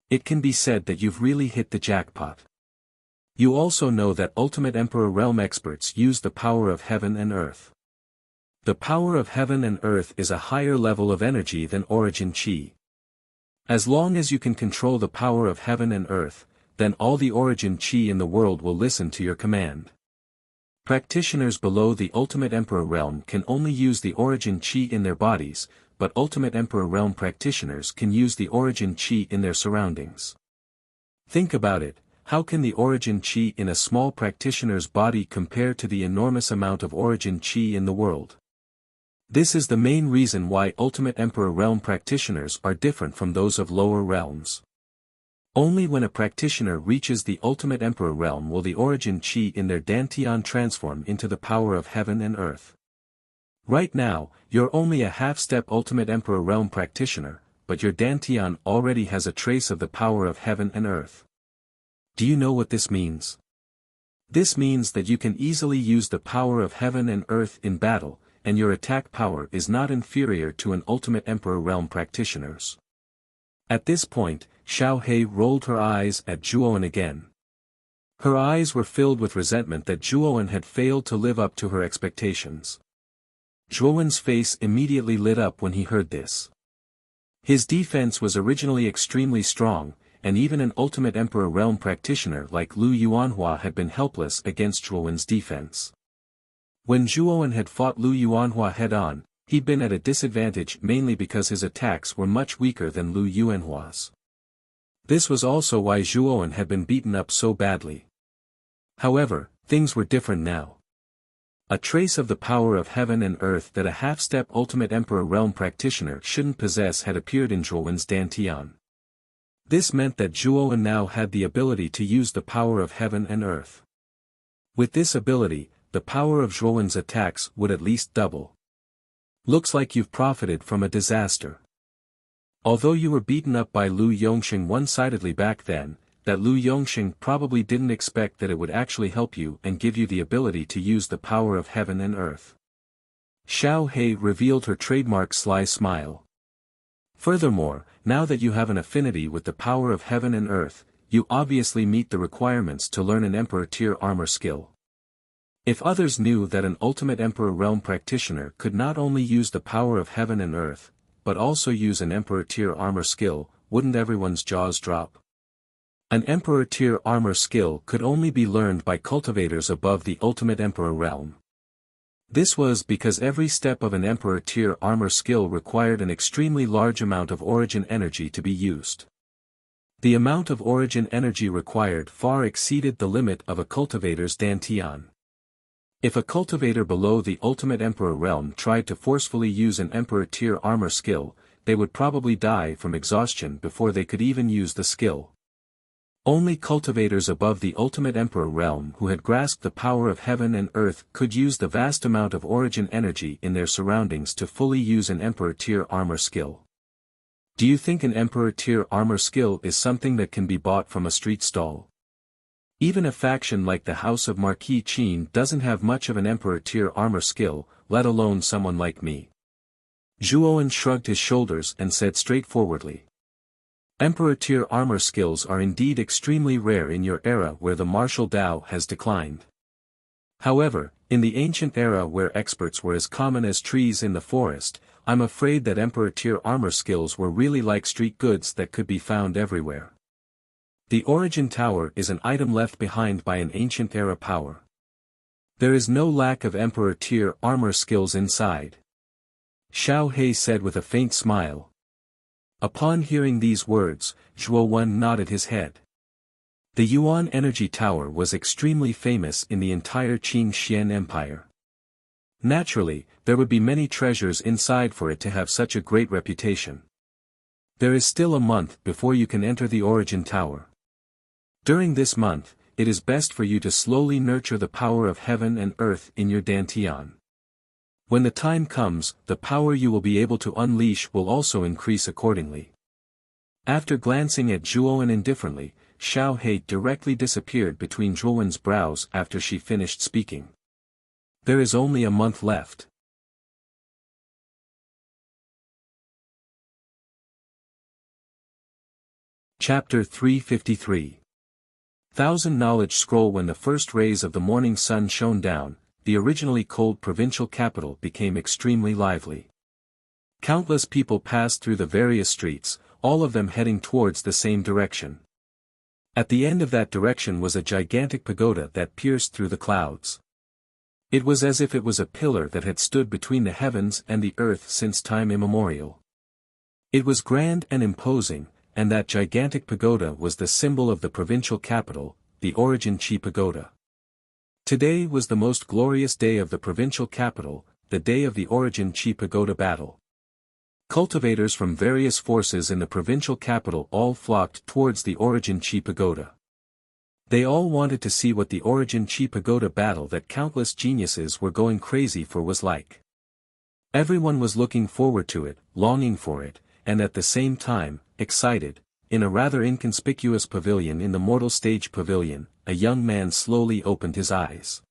It can be said that you've really hit the jackpot. You also know that Ultimate Emperor Realm experts use the power of heaven and earth. The power of heaven and earth is a higher level of energy than Origin Chi. As long as you can control the power of heaven and earth, then all the Origin Chi in the world will listen to your command. Practitioners below the Ultimate Emperor Realm can only use the Origin Chi in their bodies, but Ultimate Emperor Realm practitioners can use the Origin Chi in their surroundings. Think about it, how can the Origin Chi in a small practitioner's body compare to the enormous amount of Origin Chi in the world? This is the main reason why Ultimate Emperor Realm practitioners are different from those of lower realms. Only when a practitioner reaches the Ultimate Emperor Realm will the Origin Chi in their dantian transform into the power of heaven and earth. Right now, you're only a half-step Ultimate Emperor Realm practitioner, but your dantian already has a trace of the power of heaven and earth. Do you know what this means? This means that you can easily use the power of heaven and earth in battle, and your attack power is not inferior to an Ultimate Emperor Realm practitioner's. At this point, Xiao He rolled her eyes at Zhuowen again. Her eyes were filled with resentment that Zhuowen had failed to live up to her expectations. Zhuowen's face immediately lit up when he heard this. His defense was originally extremely strong, and even an Ultimate Emperor Realm practitioner like Lu Yuanhua had been helpless against Zhuowen's defense. When Zhuowen had fought Lu Yuanhua head-on, he'd been at a disadvantage mainly because his attacks were much weaker than Lu Yuanhua's. This was also why Zhuowen had been beaten up so badly. However, things were different now. A trace of the power of heaven and earth that a half-step Ultimate Emperor Realm practitioner shouldn't possess had appeared in Zhuowen's dantian. This meant that Zhuowen now had the ability to use the power of heaven and earth. With this ability, the power of Zhuowen's attacks would at least double. Looks like you've profited from a disaster. Although you were beaten up by Lu Yongxing one-sidedly back then, that Lu Yongxing probably didn't expect that it would actually help you and give you the ability to use the power of heaven and earth. Xiao He revealed her trademark sly smile. Furthermore, now that you have an affinity with the power of heaven and earth, you obviously meet the requirements to learn an Emperor tier armor skill. If others knew that an ultimate Emperor realm practitioner could not only use the power of heaven and earth, but also use an Emperor tier armor skill, wouldn't everyone's jaws drop? An Emperor tier armor skill could only be learned by cultivators above the ultimate Emperor realm. This was because every step of an Emperor tier armor skill required an extremely large amount of origin energy to be used. The amount of origin energy required far exceeded the limit of a cultivator's dantian. If a cultivator below the ultimate Emperor realm tried to forcefully use an Emperor tier armor skill, they would probably die from exhaustion before they could even use the skill. Only cultivators above the ultimate Emperor realm who had grasped the power of heaven and earth could use the vast amount of origin energy in their surroundings to fully use an Emperor tier armor skill. Do you think an Emperor tier armor skill is something that can be bought from a street stall? Even a faction like the House of Marquis Qin doesn't have much of an Emperor tier armor skill, let alone someone like me. Zhuowen shrugged his shoulders and said straightforwardly. Emperor tier armor skills are indeed extremely rare in your era where the martial Dao has declined. However, in the ancient era where experts were as common as trees in the forest, I'm afraid that Emperor tier armor skills were really like street goods that could be found everywhere. The Origin Tower is an item left behind by an ancient era power. There is no lack of Emperor tier armor skills inside. Xiao He said with a faint smile. Upon hearing these words, Zhuowen nodded his head. The Yuan Energy Tower was extremely famous in the entire Qing Xian Empire. Naturally, there would be many treasures inside for it to have such a great reputation. There is still a month before you can enter the Origin Tower. During this month, it is best for you to slowly nurture the power of heaven and earth in your dantian. When the time comes, the power you will be able to unleash will also increase accordingly. After glancing at Zhuowen indifferently, Xiao He directly disappeared between Zhuowen's brows after she finished speaking. There is only a month left. Chapter 353. Thousand Knowledge Scroll. When the first rays of the morning sun shone down, the originally cold provincial capital became extremely lively. Countless people passed through the various streets, all of them heading towards the same direction. At the end of that direction was a gigantic pagoda that pierced through the clouds. It was as if it was a pillar that had stood between the heavens and the earth since time immemorial. It was grand and imposing, and that gigantic pagoda was the symbol of the provincial capital, the Origin Qi Pagoda. Today was the most glorious day of the provincial capital, the day of the Origin Qi Pagoda battle. Cultivators from various forces in the provincial capital all flocked towards the Origin Qi Pagoda. They all wanted to see what the Origin Qi Pagoda battle that countless geniuses were going crazy for was like. Everyone was looking forward to it, longing for it, and at the same time, excited. In a rather inconspicuous pavilion in the mortal stage pavilion, a young man slowly opened his eyes.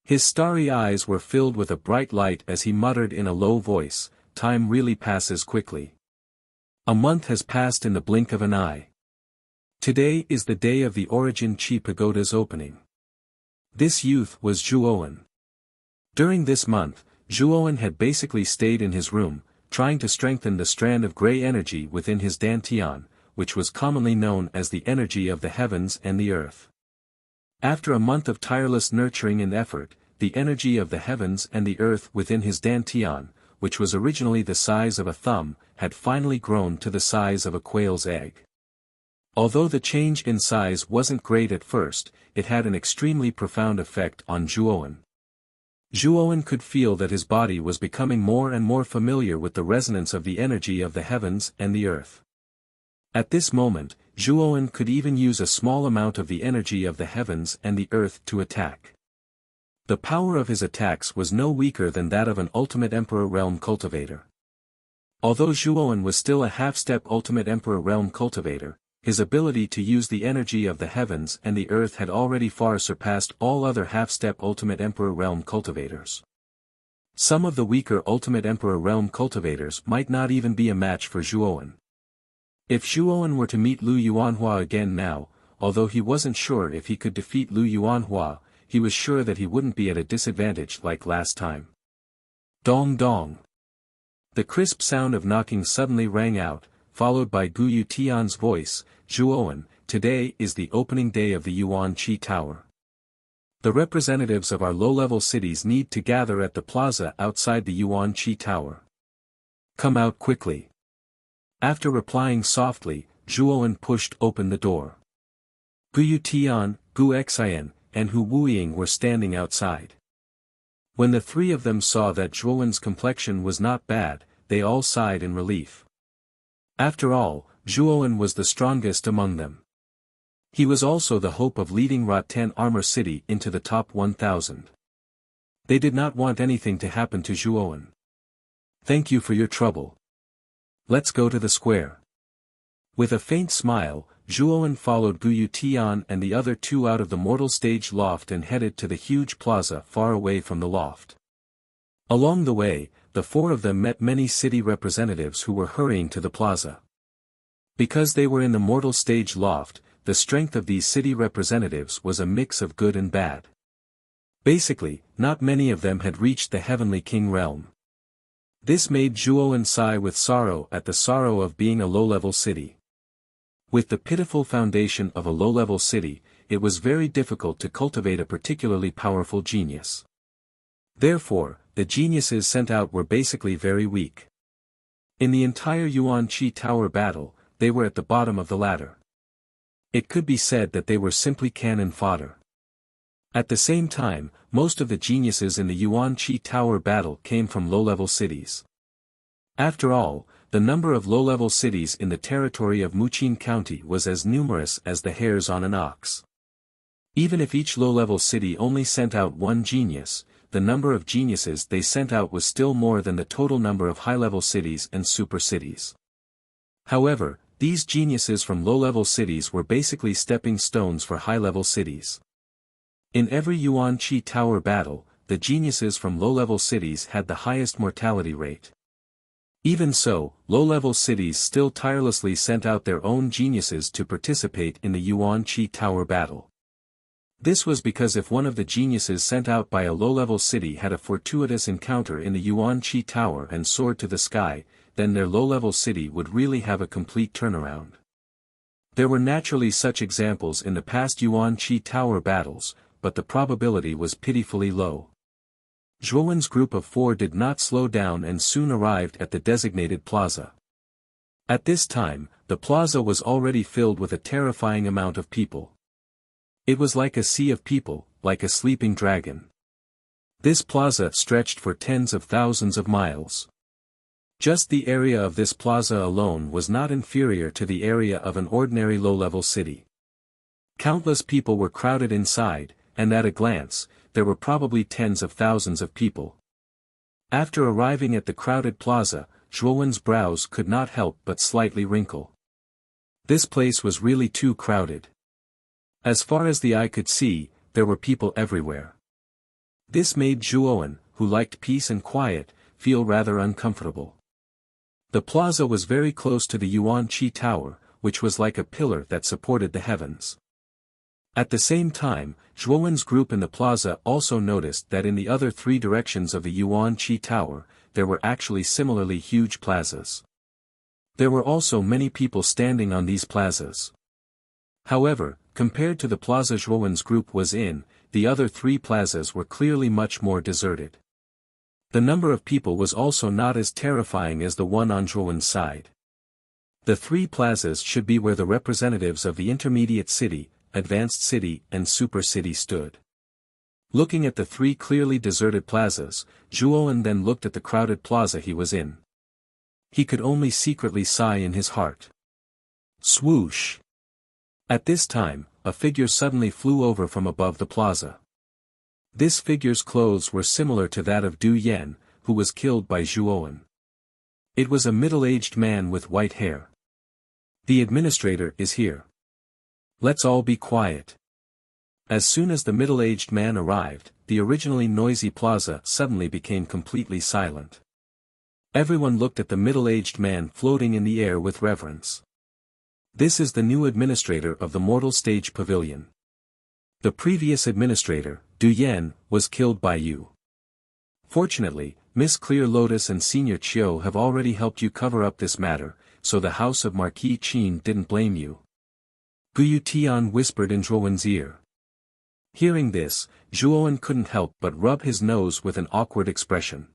His starry eyes were filled with a bright light as he muttered in a low voice, "Time really passes quickly. A month has passed in the blink of an eye. Today is the day of the Origin Qi Pagoda's opening." This youth was Zhuowen. During this month, Zhuowen had basically stayed in his room, trying to strengthen the strand of gray energy within his dantian, which was commonly known as the energy of the heavens and the earth. After a month of tireless nurturing and effort, the energy of the heavens and the earth within his dantian, which was originally the size of a thumb, had finally grown to the size of a quail's egg. Although the change in size wasn't great at first, it had an extremely profound effect on Zhuowen. Zhuowen could feel that his body was becoming more and more familiar with the resonance of the energy of the heavens and the earth. At this moment, Zhuowen could even use a small amount of the energy of the heavens and the earth to attack. The power of his attacks was no weaker than that of an Ultimate Emperor Realm Cultivator. Although Zhuowen was still a half-step Ultimate Emperor Realm Cultivator, his ability to use the energy of the heavens and the earth had already far surpassed all other half-step Ultimate Emperor Realm Cultivators. Some of the weaker Ultimate Emperor Realm Cultivators might not even be a match for Zhuowen. If Zhuowen were to meet Lu Yuanhua again now, although he wasn't sure if he could defeat Lu Yuanhua, he was sure that he wouldn't be at a disadvantage like last time. Dong dong. The crisp sound of knocking suddenly rang out, followed by Guyu Tian's voice, "Zhuowen, today is the opening day of the Yuan Qi Tower. The representatives of our low-level cities need to gather at the plaza outside the Yuan Qi Tower. Come out quickly." After replying softly, Zhuowen pushed open the door. Guyu Tian, Gu Xian, and Hu Wuying were standing outside. When the three of them saw that Zhuowen's complexion was not bad, they all sighed in relief. After all, Zhuowen was the strongest among them. He was also the hope of leading Rotten Armor City into the top 1,000. They did not want anything to happen to Zhuowen. "Thank you for your trouble. Let's go to the square." With a faint smile, Zhuowen followed Guyu Tian and the other two out of the mortal stage loft and headed to the huge plaza far away from the loft. Along the way, the four of them met many city representatives who were hurrying to the plaza. Because they were in the mortal stage loft, the strength of these city representatives was a mix of good and bad. Basically, not many of them had reached the Heavenly King realm. This made Zhuowen sigh with sorrow at the sorrow of being a low-level city. With the pitiful foundation of a low-level city, it was very difficult to cultivate a particularly powerful genius. Therefore, the geniuses sent out were basically very weak. In the entire Yuan Qi Tower battle, they were at the bottom of the ladder. It could be said that they were simply cannon fodder. At the same time, most of the geniuses in the Yuan Qi Tower battle came from low-level cities. After all, the number of low-level cities in the territory of Muqin County was as numerous as the hairs on an ox. Even if each low-level city only sent out one genius, the number of geniuses they sent out was still more than the total number of high-level cities and super cities. However, these geniuses from low-level cities were basically stepping stones for high-level cities. In every Yuan Qi Tower battle, the geniuses from low-level cities had the highest mortality rate. Even so, low-level cities still tirelessly sent out their own geniuses to participate in the Yuan Qi Tower battle. This was because if one of the geniuses sent out by a low-level city had a fortuitous encounter in the Yuan Qi Tower and soared to the sky, then their low-level city would really have a complete turnaround. There were naturally such examples in the past Yuan Qi Tower battles, but the probability was pitifully low. Zhuowen's group of four did not slow down and soon arrived at the designated plaza. At this time, the plaza was already filled with a terrifying amount of people. It was like a sea of people, like a sleeping dragon. This plaza stretched for tens of thousands of miles. Just the area of this plaza alone was not inferior to the area of an ordinary low-level city. Countless people were crowded inside, and at a glance, there were probably tens of thousands of people. After arriving at the crowded plaza, Zhuowen's brows could not help but slightly wrinkle. This place was really too crowded. As far as the eye could see, there were people everywhere. This made Zhuowen, who liked peace and quiet, feel rather uncomfortable. The plaza was very close to the Yuan Qi Tower, which was like a pillar that supported the heavens. At the same time, Zhuowen's group in the plaza also noticed that in the other three directions of the Yuan Qi Tower, there were actually similarly huge plazas. There were also many people standing on these plazas. However, compared to the plaza Zhuowen's group was in, the other three plazas were clearly much more deserted. The number of people was also not as terrifying as the one on Zhuowen's side. The three plazas should be where the representatives of the intermediate city, advanced city and super city stood. Looking at the three clearly deserted plazas, Zhuowen then looked at the crowded plaza he was in. He could only secretly sigh in his heart. Swoosh! At this time, a figure suddenly flew over from above the plaza. This figure's clothes were similar to that of Du Yen, who was killed by Zhuowen. It was a middle-aged man with white hair. The administrator is here. Let's all be quiet. As soon as the middle-aged man arrived, the originally noisy plaza suddenly became completely silent. Everyone looked at the middle-aged man floating in the air with reverence. This is the new administrator of the Mortal Stage Pavilion. The previous administrator, Du Yen, was killed by you. Fortunately, Miss Clear Lotus and Senior Chiu have already helped you cover up this matter, so the house of Marquis Qin didn't blame you. Guyu Tian whispered in Zhuowen's ear. Hearing this, Zhuowen couldn't help but rub his nose with an awkward expression.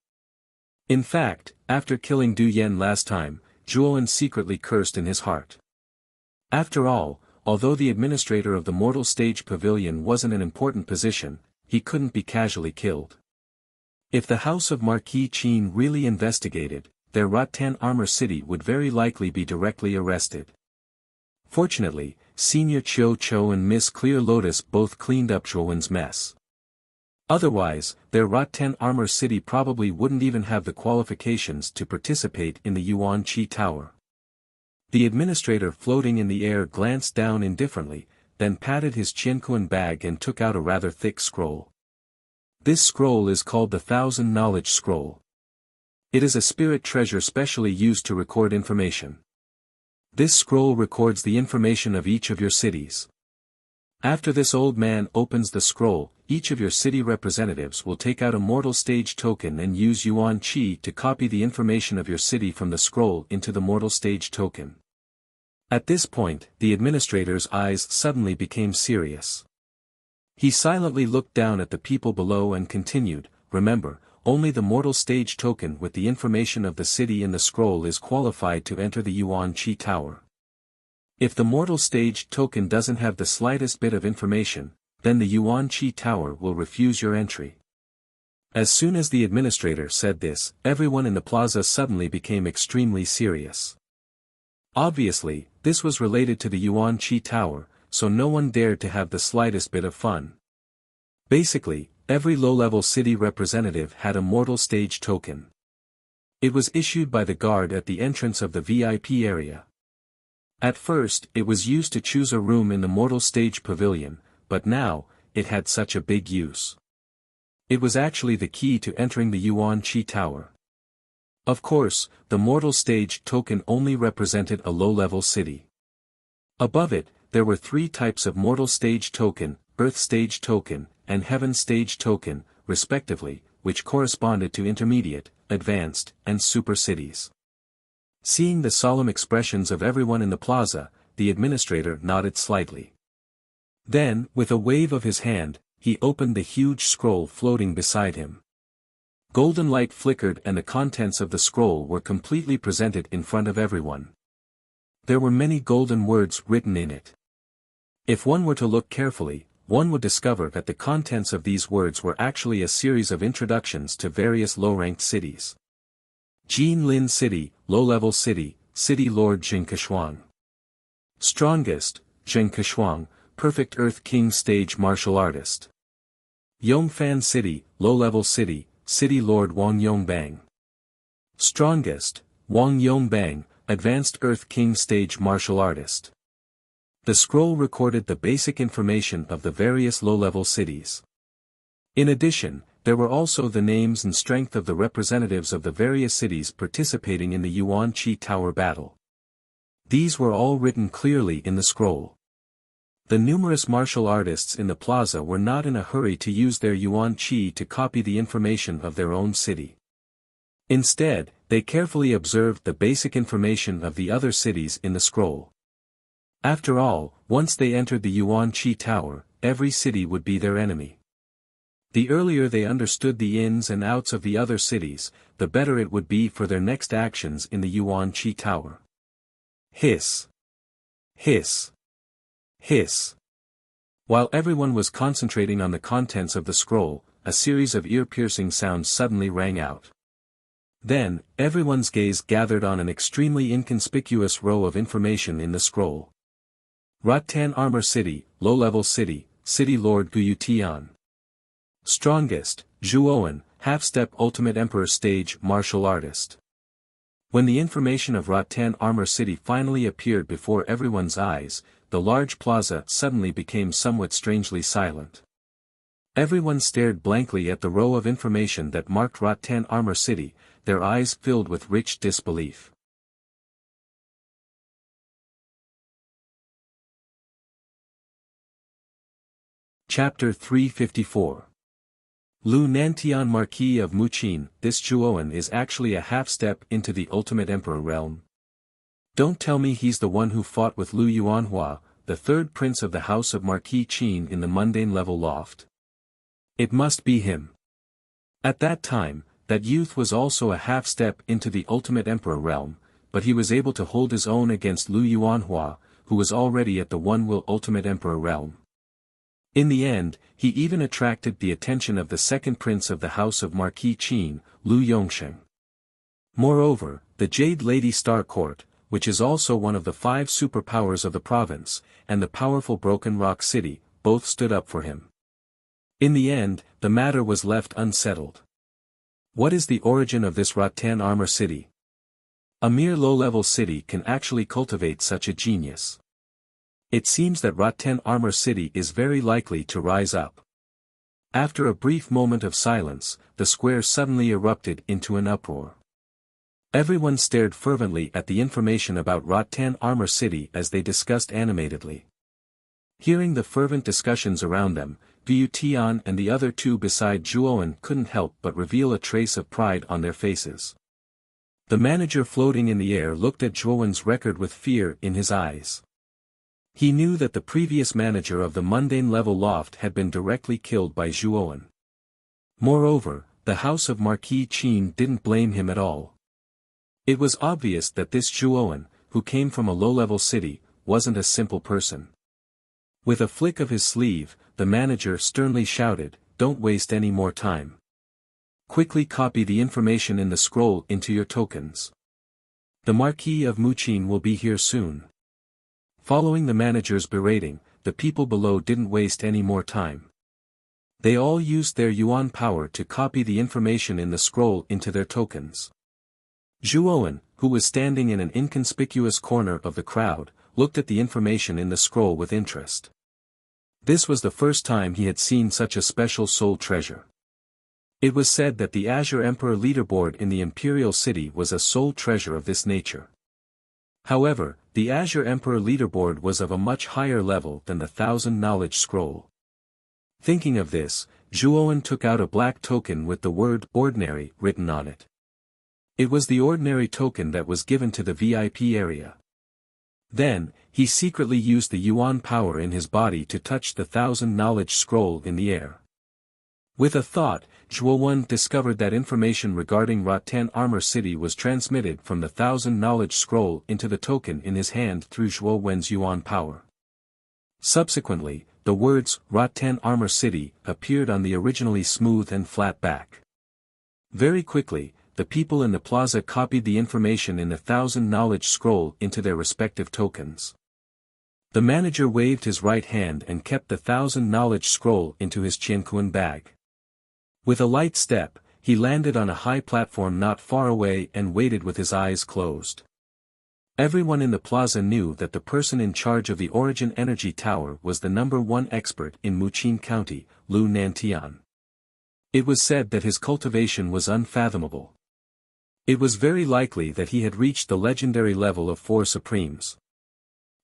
In fact, after killing Du Yen last time, Zhuowen secretly cursed in his heart. After all, although the administrator of the Mortal Stage Pavilion wasn't an important position, he couldn't be casually killed. If the house of Marquis Qin really investigated, their Rattan Armor City would very likely be directly arrested. Fortunately, Senior Cho Cho and Miss Clear Lotus both cleaned up Zhuowen's mess. Otherwise, their Rattan Armor City probably wouldn't even have the qualifications to participate in the Yuan Qi Tower. The administrator floating in the air glanced down indifferently, then patted his Qianquan bag and took out a rather thick scroll. This scroll is called the Thousand Knowledge Scroll. It is a spirit treasure specially used to record information. This scroll records the information of each of your cities. After this old man opens the scroll, each of your city representatives will take out a mortal stage token and use Yuan Qi to copy the information of your city from the scroll into the mortal stage token. At this point, the administrator's eyes suddenly became serious. He silently looked down at the people below and continued, remember, only the mortal stage token with the information of the city in the scroll is qualified to enter the Yuan Qi Tower. If the mortal stage token doesn't have the slightest bit of information, then the Yuan Qi Tower will refuse your entry. As soon as the administrator said this, everyone in the plaza suddenly became extremely serious. Obviously, this was related to the Yuan Qi Tower, so no one dared to have the slightest bit of fun. Basically, every low-level city representative had a mortal stage token. It was issued by the guard at the entrance of the VIP area. At first, it was used to choose a room in the Mortal Stage Pavilion, but now, it had such a big use. It was actually the key to entering the Yuan Qi Tower. Of course, the Mortal Stage token only represented a low-level city. Above it, there were three types of Mortal Stage token, Earth Stage token, and Heaven Stage token, respectively, which corresponded to intermediate, advanced, and super cities. Seeing the solemn expressions of everyone in the plaza, the administrator nodded slightly. Then, with a wave of his hand, he opened the huge scroll floating beside him. Golden light flickered and the contents of the scroll were completely presented in front of everyone. There were many golden words written in it. If one were to look carefully, one would discover that the contents of these words were actually a series of introductions to various low-ranked cities. Jinlin City, Low-Level City, City Lord Jing Keshuang. Strongest, Jing Keshuang, Perfect Earth King Stage Martial Artist. Yongfan City, Low-Level City, City Lord Wang Yongbang. Strongest, Wang Yongbang, Advanced Earth King Stage Martial Artist. The scroll recorded the basic information of the various low-level cities. In addition, there were also the names and strength of the representatives of the various cities participating in the Yuan Qi Tower battle. These were all written clearly in the scroll. The numerous martial artists in the plaza were not in a hurry to use their Yuan Qi to copy the information of their own city. Instead, they carefully observed the basic information of the other cities in the scroll. After all, once they entered the Yuan Qi Tower, every city would be their enemy. The earlier they understood the ins and outs of the other cities, the better it would be for their next actions in the Yuan Qi Tower. Hiss. Hiss. Hiss. While everyone was concentrating on the contents of the scroll, a series of ear-piercing sounds suddenly rang out. Then, everyone's gaze gathered on an extremely inconspicuous row of information in the scroll. Rattan Armor City, Low-Level City, City Lord Guyu Tian. Strongest, Zhuowen, half-step Ultimate Emperor stage martial artist. When the information of Rattan Armor City finally appeared before everyone's eyes, the large plaza suddenly became somewhat strangely silent. Everyone stared blankly at the row of information that marked Rattan Armor City, their eyes filled with rich disbelief. Chapter 354. Lu Nantian Marquis of Muqin. This Zhuowen is actually a half-step into the Ultimate Emperor realm. Don't tell me he's the one who fought with Lu Yuanhua, the third prince of the House of Marquis Qin in the mundane level loft. It must be him. At that time, that youth was also a half-step into the Ultimate Emperor realm, but he was able to hold his own against Lu Yuanhua, who was already at the One-Will Ultimate Emperor realm. In the end, he even attracted the attention of the second prince of the House of Marquis Qin, Lu Yongsheng. Moreover, the Jade Lady Star Court, which is also one of the 5 superpowers of the province, and the powerful Broken Rock City, both stood up for him. In the end, the matter was left unsettled. What is the origin of this Rattan Armor City? A mere low-level city can actually cultivate such a genius. It seems that Rattan Armor City is very likely to rise up. After a brief moment of silence, the square suddenly erupted into an uproar. Everyone stared fervently at the information about Rattan Armor City as they discussed animatedly. Hearing the fervent discussions around them, Gu Tian and the other two beside Zhuowen couldn't help but reveal a trace of pride on their faces. The manager floating in the air looked at Zhuowen's record with fear in his eyes. He knew that the previous manager of the mundane level loft had been directly killed by Zhuowen. Moreover, the House of Marquis Qin didn't blame him at all. It was obvious that this Zhuowen, who came from a low-level city, wasn't a simple person. With a flick of his sleeve, the manager sternly shouted, "Don't waste any more time. Quickly copy the information in the scroll into your tokens. The Marquis of Muqin will be here soon." Following the manager's berating, the people below didn't waste any more time. They all used their yuan power to copy the information in the scroll into their tokens. Zhuowen, who was standing in an inconspicuous corner of the crowd, looked at the information in the scroll with interest. This was the first time he had seen such a special soul treasure. It was said that the Azure Emperor leaderboard in the Imperial City was a soul treasure of this nature. However, the Azure Emperor leaderboard was of a much higher level than the 1000 Knowledge Scroll. Thinking of this, Zhuowen took out a black token with the word "Ordinary" written on it. It was the ordinary token that was given to the VIP area. Then, he secretly used the yuan power in his body to touch the 1000 Knowledge Scroll in the air. With a thought, Zhuowen discovered that information regarding Rattan Armor City was transmitted from the 1000 Knowledge Scroll into the token in his hand through Zhuowen's yuan power. Subsequently, the words "Rattan Armor City" appeared on the originally smooth and flat back. Very quickly, the people in the plaza copied the information in the 1000 Knowledge Scroll into their respective tokens. The manager waved his right hand and kept the 1000 Knowledge Scroll into his Qianquan bag. With a light step, he landed on a high platform not far away and waited with his eyes closed. Everyone in the plaza knew that the person in charge of the Origin Energy Tower was the #1 expert in Muqin County, Lu Nantian. It was said that his cultivation was unfathomable. It was very likely that he had reached the legendary level of 4 Supremes.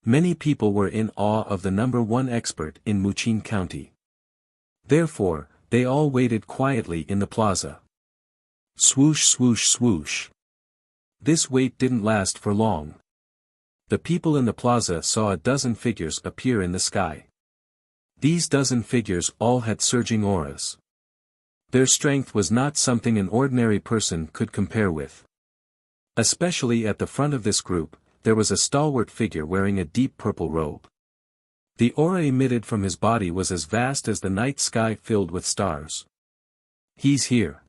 Many people were in awe of the #1 expert in Muqin County. Therefore, they all waited quietly in the plaza. Swoosh swoosh swoosh. This wait didn't last for long. The people in the plaza saw a dozen figures appear in the sky. These dozen figures all had surging auras. Their strength was not something an ordinary person could compare with. Especially at the front of this group, there was a stalwart figure wearing a deep purple robe. The aura emitted from his body was as vast as the night sky filled with stars. He's here.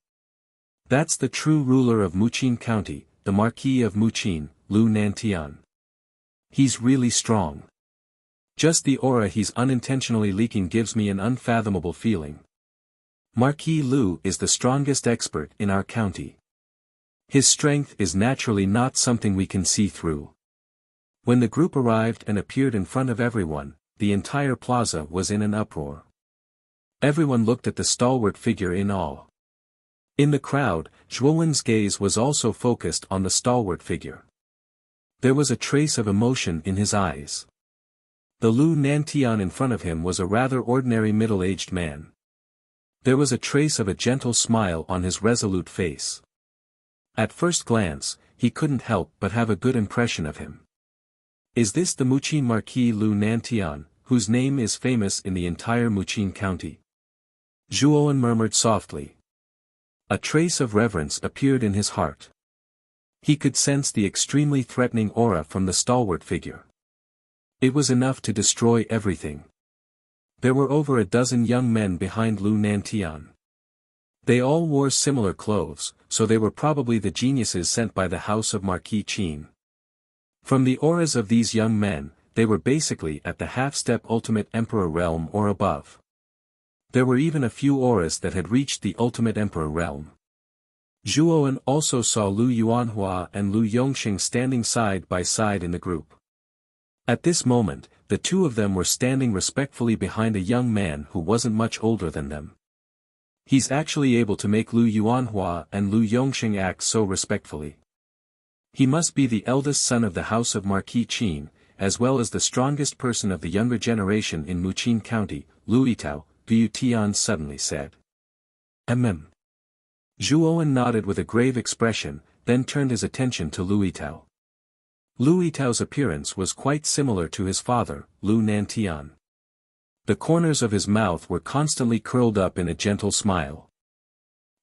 That's the true ruler of Muqin County, the Marquis of Muqin, Lu Nantian. He's really strong. Just the aura he's unintentionally leaking gives me an unfathomable feeling. Marquis Lu is the strongest expert in our county. His strength is naturally not something we can see through. When the group arrived and appeared in front of everyone, the entire plaza was in an uproar. Everyone looked at the stalwart figure in awe. In the crowd, Zhuowen's gaze was also focused on the stalwart figure. There was a trace of emotion in his eyes. The Lu Nantian in front of him was a rather ordinary middle-aged man. There was a trace of a gentle smile on his resolute face. At first glance, he couldn't help but have a good impression of him. Is this the Muqin Marquis Lu Nantian, whose name is famous in the entire Muqin county? Zhuowen murmured softly. A trace of reverence appeared in his heart. He could sense the extremely threatening aura from the stalwart figure. It was enough to destroy everything. There were over a dozen young men behind Lu Nantian. They all wore similar clothes, so they were probably the geniuses sent by the house of Marquis Qin. From the auras of these young men, they were basically at the half-step ultimate emperor realm or above. There were even a few auras that had reached the ultimate emperor realm. Zhuowen also saw Lu Yuanhua and Lu Yongxing standing side by side in the group. At this moment, the two of them were standing respectfully behind a young man who wasn't much older than them. He's actually able to make Lu Yuanhua and Lu Yongxing act so respectfully. He must be the eldest son of the house of Marquis Qin, as well as the strongest person of the younger generation in Muqin County, Lu Yitao, Gu Tian suddenly said. Zhuowen nodded with a grave expression, then turned his attention to Lu Yitao. Lu Yitao's appearance was quite similar to his father, Lu Nantian. The corners of his mouth were constantly curled up in a gentle smile.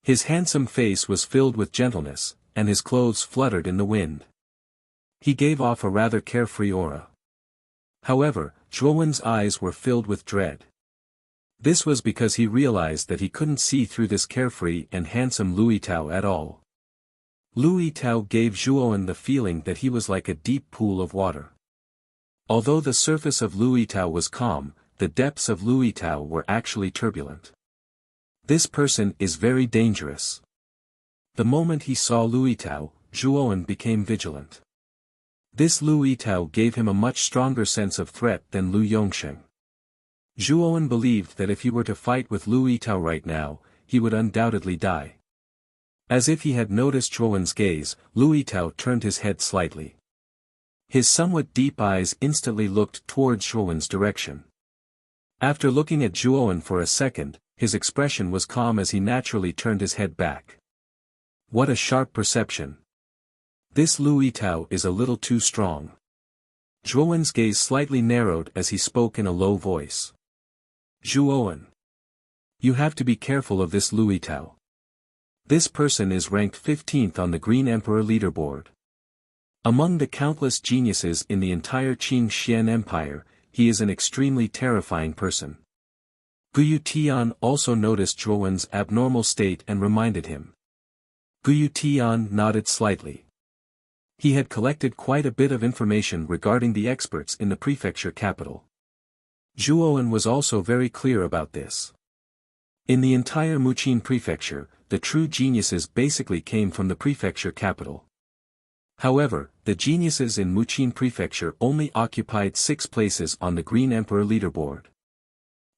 His handsome face was filled with gentleness, and his clothes fluttered in the wind. He gave off a rather carefree aura. However, Zhuowen's eyes were filled with dread. This was because he realized that he couldn't see through this carefree and handsome Lu Yitao at all. Lu Yitao gave Zhuowen the feeling that he was like a deep pool of water. Although the surface of Lu Yitao was calm, the depths of Lu Yitao were actually turbulent. This person is very dangerous. The moment he saw Lu Yitao, Zhuowen became vigilant. This Lu Yitao gave him a much stronger sense of threat than Lu Yongxing. Zhuowen believed that if he were to fight with Lu Yitao right now, he would undoubtedly die. As if he had noticed Zhuowen's gaze, Lu Yitao turned his head slightly. His somewhat deep eyes instantly looked towards Zhuowen's direction. After looking at Zhuowen for a second, his expression was calm as he naturally turned his head back. What a sharp perception. This Lu Yitao is a little too strong. Zhuowen's gaze slightly narrowed as he spoke in a low voice. Zhuowen. You have to be careful of this Lu Yitao. This person is ranked 15th on the Green Emperor leaderboard. Among the countless geniuses in the entire Qin Xian Empire, he is an extremely terrifying person. Gu Tian also noticed Zhuowen's abnormal state and reminded him. Gu Tian nodded slightly. He had collected quite a bit of information regarding the experts in the prefecture capital. Zhuowen was also very clear about this. In the entire Muqin prefecture, the true geniuses basically came from the prefecture capital. However, the geniuses in Muqin prefecture only occupied 6 places on the Green Emperor leaderboard.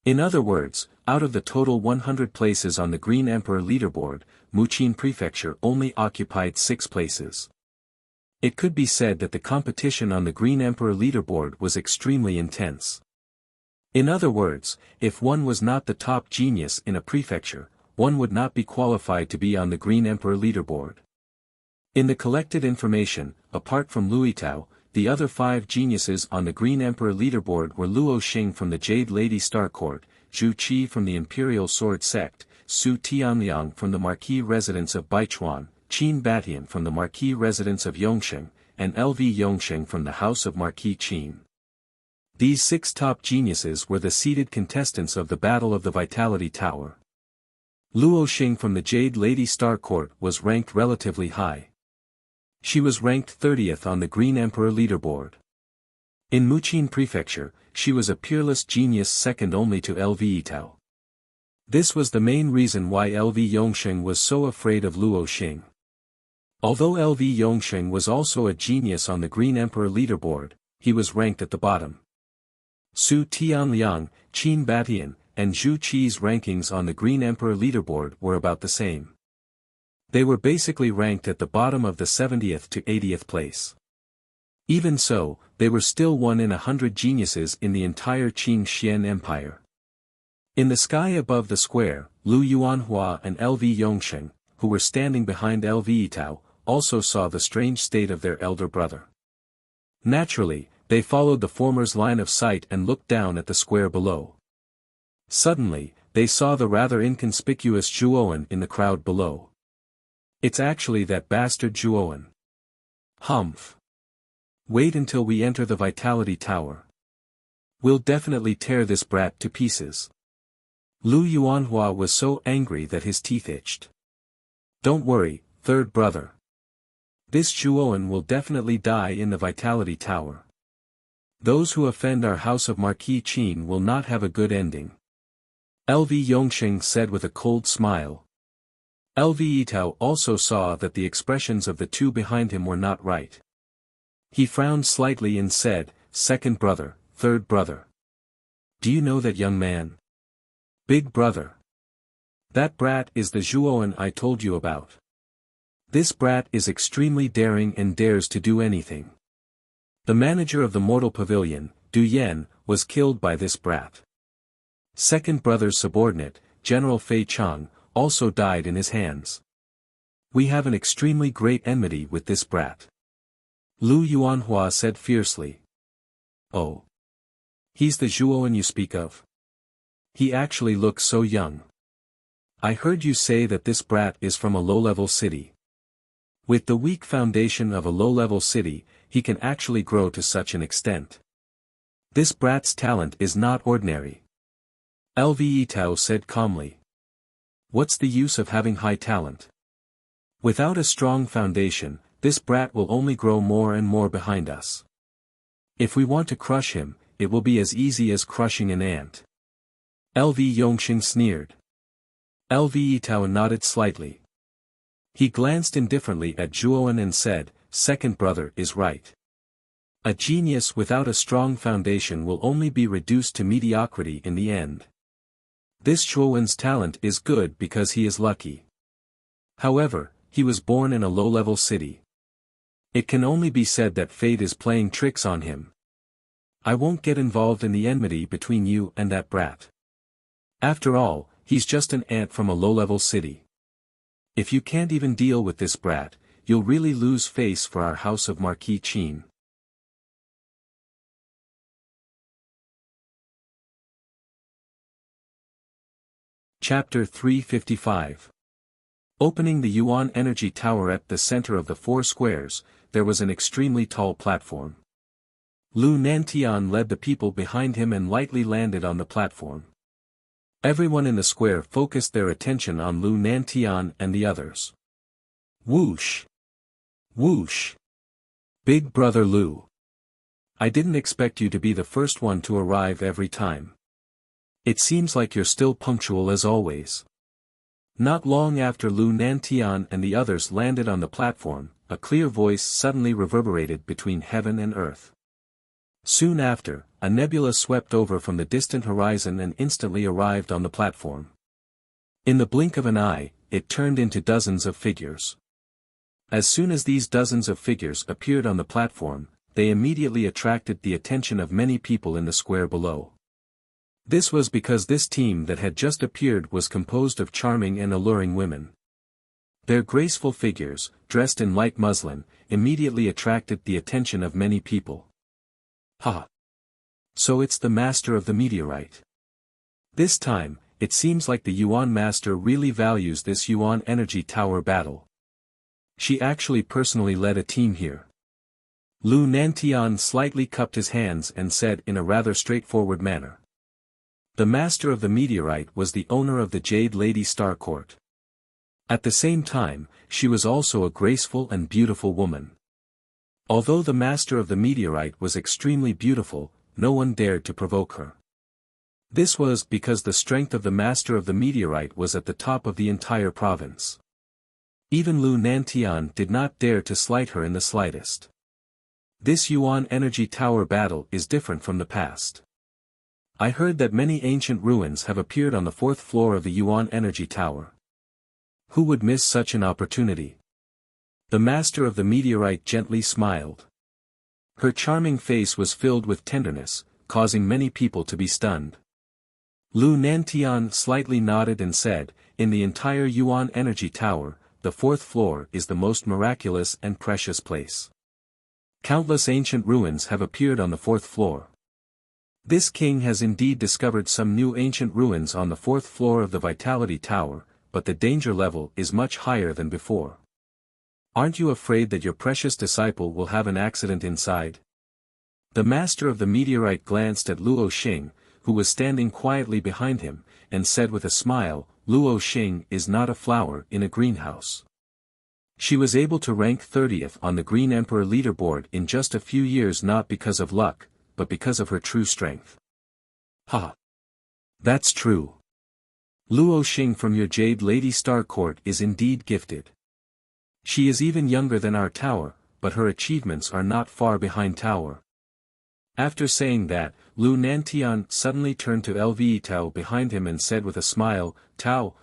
In other words, out of the total 100 places on the Green Emperor leaderboard, Muqin prefecture only occupied 6 places. It could be said that the competition on the Green Emperor leaderboard was extremely intense. In other words, if one was not the top genius in a prefecture, one would not be qualified to be on the Green Emperor leaderboard. In the collected information, apart from Lu Yitao, the other 5 geniuses on the Green Emperor leaderboard were Luo Xing from the Jade Lady Star Court, Zhu Qi from the Imperial Sword Sect, Su Tianliang from the Marquis residence of Baichuan, Qin Batian from the Marquis residence of Yongxing, and LV Yongxing from the House of Marquis Qin. These 6 top geniuses were the seeded contestants of the Battle of the Vitality Tower. Luo Xing from the Jade Lady Star Court was ranked relatively high. She was ranked 30th on the Green Emperor leaderboard. In Muqin prefecture, she was a peerless genius second only to LV Yitao. This was the main reason why LV Yongsheng was so afraid of Luo Xing. Although LV Yongsheng was also a genius on the Green Emperor leaderboard, he was ranked at the bottom. Su Tianliang, Qin Batian, and Zhu Qi's rankings on the Green Emperor leaderboard were about the same. They were basically ranked at the bottom of the 70th to 80th place. Even so, they were still 1 in 100 geniuses in the entire Qing Xian Empire. In the sky above the square, Lu Yuanhua and LV Yongsheng, who were standing behind LV Yitao, also saw the strange state of their elder brother. Naturally, they followed the former's line of sight and looked down at the square below. Suddenly, they saw the rather inconspicuous Zhuowen in the crowd below. It's actually that bastard Zhuowen. Humph. Wait until we enter the Vitality Tower. We'll definitely tear this brat to pieces. Lu Yuanhua was so angry that his teeth itched. Don't worry, third brother. This Zhuowen will definitely die in the Vitality Tower. Those who offend our house of Marquis Qin will not have a good ending. LV Yongsheng said with a cold smile. LV Yitao also saw that the expressions of the two behind him were not right. He frowned slightly and said, second brother, third brother. Do you know that young man? Big brother. That brat is the Zhuowen I told you about. This brat is extremely daring and dares to do anything. The manager of the Mortal Pavilion, Du Yan, was killed by this brat. Second brother's subordinate, General Fei Chang, also died in his hands. We have an extremely great enmity with this brat. Lu Yuanhua said fiercely. Oh. He's the Zhuowen you speak of? He actually looks so young. I heard you say that this brat is from a low-level city. With the weak foundation of a low-level city, he can actually grow to such an extent. This brat's talent is not ordinary. LV Yitao said calmly. What's the use of having high talent? Without a strong foundation, this brat will only grow more and more behind us. If we want to crush him, it will be as easy as crushing an ant. LV Yongsheng sneered. LV Yitao nodded slightly. He glanced indifferently at Zhuowen and said, second brother is right. A genius without a strong foundation will only be reduced to mediocrity in the end. This Zhuowen's talent is good because he is lucky. However, he was born in a low-level city. It can only be said that fate is playing tricks on him. I won't get involved in the enmity between you and that brat. After all, he's just an ant from a low-level city. If you can't even deal with this brat, you'll really lose face for our house of Marquis Qin. Chapter 355. Opening the Yuan Energy Tower at the center of the 4 squares, there was an extremely tall platform. Lu Nantian led the people behind him and lightly landed on the platform. Everyone in the square focused their attention on Lu Nantian and the others. Whoosh! Whoosh! Big brother Lu. I didn't expect you to be the first one to arrive every time. It seems like you're still punctual as always. Not long after Lu Nantian and the others landed on the platform, a clear voice suddenly reverberated between heaven and earth. Soon after, a nebula swept over from the distant horizon and instantly arrived on the platform. In the blink of an eye, it turned into dozens of figures. As soon as these dozens of figures appeared on the platform, they immediately attracted the attention of many people in the square below. This was because this team that had just appeared was composed of charming and alluring women. Their graceful figures, dressed in light muslin, immediately attracted the attention of many people. Ha! So it's the master of the meteorite. This time, it seems like the Yuan master really values this Yuan Energy Tower battle. She actually personally led a team here. Lu Nantian slightly cupped his hands and said in a rather straightforward manner. The master of the meteorite was the owner of the Jade Lady Star Court. At the same time, she was also a graceful and beautiful woman. Although the master of the meteorite was extremely beautiful, no one dared to provoke her. This was because the strength of the master of the meteorite was at the top of the entire province. Even Lu Nantian did not dare to slight her in the slightest. This Yuan Energy Tower battle is different from the past. I heard that many ancient ruins have appeared on the 4th floor of the Yuan Energy Tower. Who would miss such an opportunity? The master of the meteorite gently smiled. Her charming face was filled with tenderness, causing many people to be stunned. Lu Nantian slightly nodded and said, "In the entire Yuan Energy Tower, the 4th floor is the most miraculous and precious place. Countless ancient ruins have appeared on the 4th floor. This king has indeed discovered some new ancient ruins on the 4th floor of the Vitality Tower, but the danger level is much higher than before. Aren't you afraid that your precious disciple will have an accident inside?" The master of the meteorite glanced at Luo Xing, who was standing quietly behind him, and said with a smile, "Luo Xing is not a flower in a greenhouse. She was able to rank 30th on the Green Emperor leaderboard in just a few years, not because of luck, but because of her true strength." "Ha! That's true. Luo Xing from your Jade Lady Star Court is indeed gifted. She is even younger than our tower, but her achievements are not far behind tower." After saying that, Lu Nantian suddenly turned to Lve Tao behind him and said with a smile, "Tao,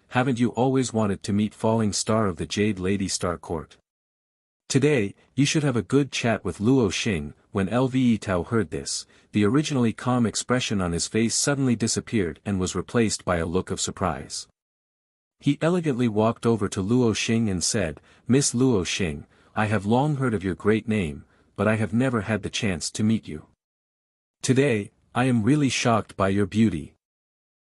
haven't you always wanted to meet Falling Star of the Jade Lady Star Court? Today, you should have a good chat with Luo Xing." When Lve Tao heard this, the originally calm expression on his face suddenly disappeared and was replaced by a look of surprise. He elegantly walked over to Luo Xing and said, "Miss Luo Xing, I have long heard of your great name, but I have never had the chance to meet you. Today, I am really shocked by your beauty.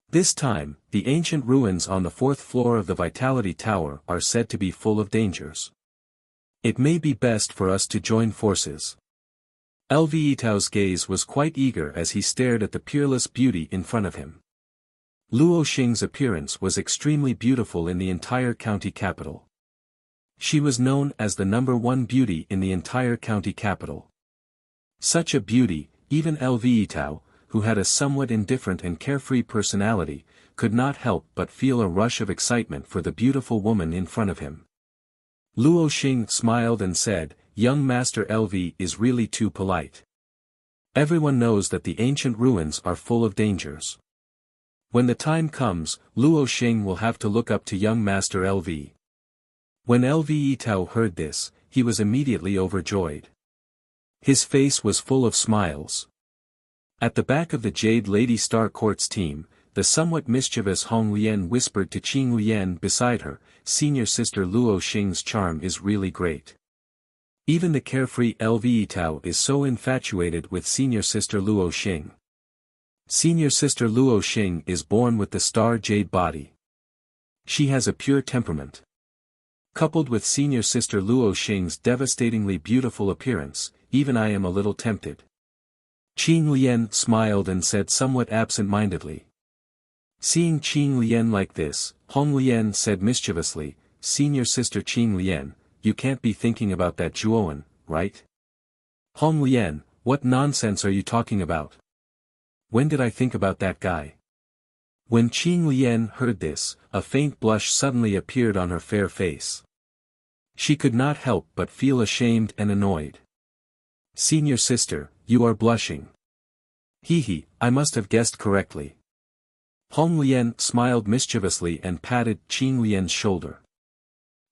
This time, the ancient ruins on the 4th floor of the Vitality Tower are said to be full of dangers. It may be best for us to join forces." Lve Tao's gaze was quite eager as he stared at the peerless beauty in front of him. Luo Xing's appearance was extremely beautiful in the entire county capital. She was known as the #1 beauty in the entire county capital. Such a beauty, even Lve Tao, who had a somewhat indifferent and carefree personality, could not help but feel a rush of excitement for the beautiful woman in front of him. Luo Xing smiled and said, "Young Master Lve is really too polite. Everyone knows that the ancient ruins are full of dangers. When the time comes, Luo Xing will have to look up to young Master Lve." When Lve Tao heard this, he was immediately overjoyed. His face was full of smiles. At the back of the Jade Lady Star Court's team, the somewhat mischievous Hong Lian whispered to Qing Lian beside her, "Senior sister Luo Xing's charm is really great. Even the carefree Lve Tao is so infatuated with senior sister Luo Xing. Senior sister Luo Xing is born with the star jade body. She has a pure temperament. Coupled with senior sister Luo Xing's devastatingly beautiful appearance, even I am a little tempted." Qing Lian smiled and said somewhat absent-mindedly. Seeing Qing Lian like this, Hong Lian said mischievously, "Senior sister Qing Lian, you can't be thinking about that Zhuowen, right?" "Hong Lian, what nonsense are you talking about? When did I think about that guy?" When Qing Lian heard this, a faint blush suddenly appeared on her fair face. She could not help but feel ashamed and annoyed. "Senior sister, you are blushing." "Hee, I must have guessed correctly." Hong Lian smiled mischievously and patted Qing Lian's shoulder.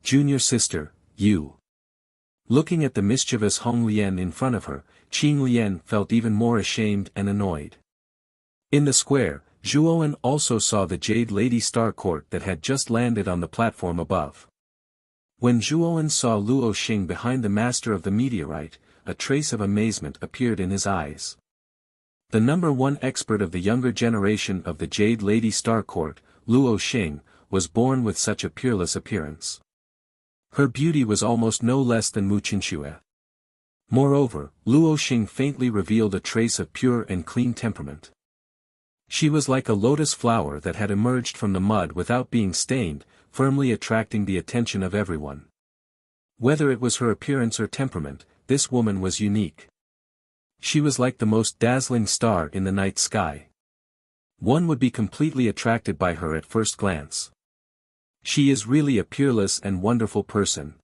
"Junior sister, you." Looking at the mischievous Hong Lian in front of her, Qing Lian felt even more ashamed and annoyed. In the square, Zhuowen also saw the Jade Lady Star Court that had just landed on the platform above. When Zhuowen saw Luo Xing behind the master of the meteorite, a trace of amazement appeared in his eyes. The #1 expert of the younger generation of the Jade Lady Star Court, Luo Xing, was born with such a peerless appearance. Her beauty was almost no less than Muqinxue. Moreover, Luo Xing faintly revealed a trace of pure and clean temperament. She was like a lotus flower that had emerged from the mud without being stained, firmly attracting the attention of everyone. Whether it was her appearance or temperament, this woman was unique. She was like the most dazzling star in the night sky. One would be completely attracted by her at first glance. She is really a peerless and wonderful person.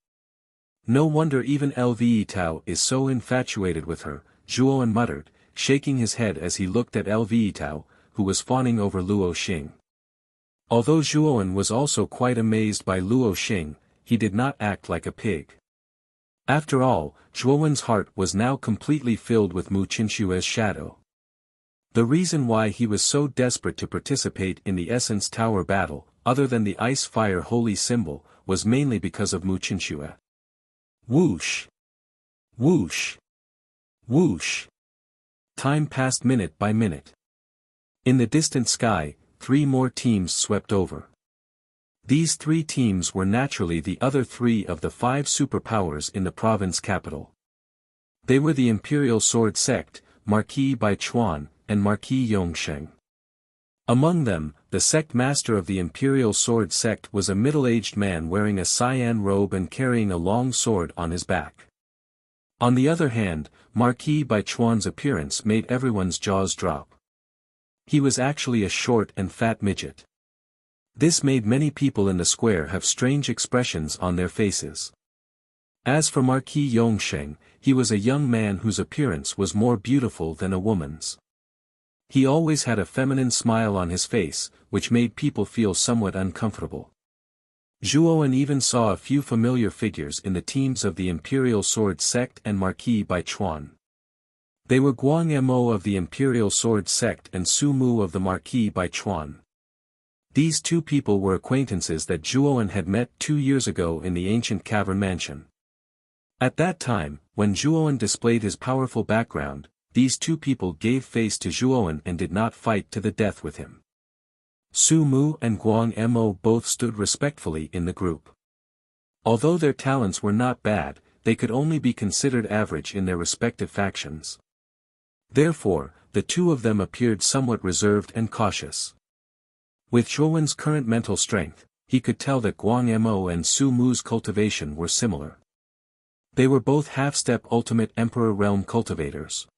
No wonder even Lve Tao is so infatuated with her, Zhuowen muttered, shaking his head as he looked at Lve Tao, who was fawning over Luo Xing. Although Zhuowen was also quite amazed by Luo Xing, he did not act like a pig. After all, Zhuowen's heart was now completely filled with Mu Qinshue's shadow. The reason why he was so desperate to participate in the Essence Tower battle, other than the ice-fire holy symbol, was mainly because of Mu Qinshu. Whoosh! Whoosh! Whoosh! Time passed minute by minute. In the distant sky, 3 more teams swept over. These 3 teams were naturally the other 3 of the 5 superpowers in the province capital. They were the Imperial Sword Sect, Marquis Baichuan, and Marquis Yongsheng. Among them, the sect master of the Imperial Sword Sect was a middle-aged man wearing a cyan robe and carrying a long sword on his back. On the other hand, Marquis Baichuan's appearance made everyone's jaws drop. He was actually a short and fat midget. This made many people in the square have strange expressions on their faces. As for Marquis Yongsheng, he was a young man whose appearance was more beautiful than a woman's. He always had a feminine smile on his face, which made people feel somewhat uncomfortable. Zhuowen even saw a few familiar figures in the teams of the Imperial Sword Sect and Marquis Baichuan. They were Guang Mo of the Imperial Sword Sect and Su Mu of the Marquis Baichuan. These 2 people were acquaintances that Zhuowen had met 2 years ago in the ancient cavern mansion. At that time, when Zhuowen displayed his powerful background, these 2 people gave face to Zhuowen and did not fight to the death with him. Su Mu and Guang Mo both stood respectfully in the group. Although their talents were not bad, they could only be considered average in their respective factions. Therefore, the 2 of them appeared somewhat reserved and cautious. With Zhuowen's current mental strength, he could tell that Guang Mo and Su Mu's cultivation were similar. They were both half-step Ultimate Emperor Realm cultivators.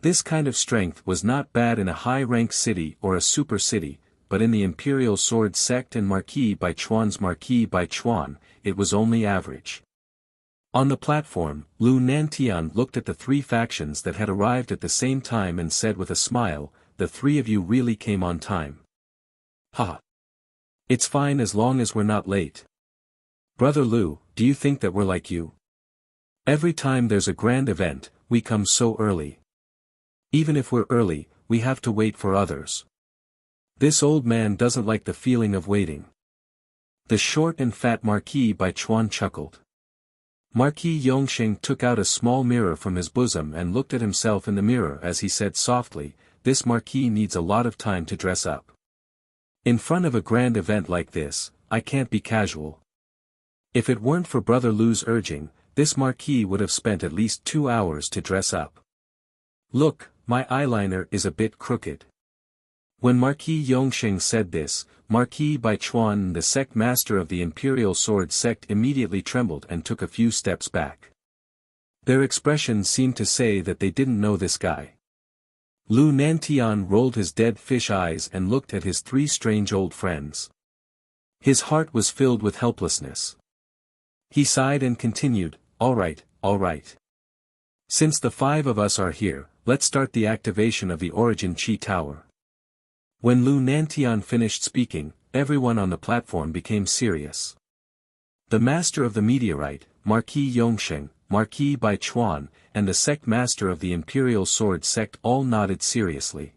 This kind of strength was not bad in a high-rank city or a super city, but in the Imperial Sword Sect and Marquis Baichuan's Marquis Baichuan, it was only average. On the platform, Lu Nantian looked at the 3 factions that had arrived at the same time and said with a smile, "The 3 of you really came on time." "Ha! It's fine as long as we're not late. Brother Lu, do you think that we're like you? Every time there's a grand event, we come so early. Even if we're early, we have to wait for others. This old man doesn't like the feeling of waiting." The short and fat Marquis Baichuan chuckled. Marquis Yongsheng took out a small mirror from his bosom and looked at himself in the mirror as he said softly, "This Marquis needs a lot of time to dress up. In front of a grand event like this, I can't be casual. If it weren't for Brother Lu's urging, this Marquis would have spent at least 2 hours to dress up. Look, my eyeliner is a bit crooked." When Marquis Yongsheng said this, Marquis Baichuan, the sect master of the Imperial Sword Sect, immediately trembled and took a few steps back. Their expressions seemed to say that they didn't know this guy. Lu Nantian rolled his dead fish eyes and looked at his 3 strange old friends. His heart was filled with helplessness. He sighed and continued, all right. Since the 5 of us are here, let's start the activation of the Origin Chi Tower." When Lu Nantian finished speaking, everyone on the platform became serious. The master of the meteorite, Marquis Yongsheng, Marquis Baichuan, and the sect master of the Imperial Sword Sect all nodded seriously.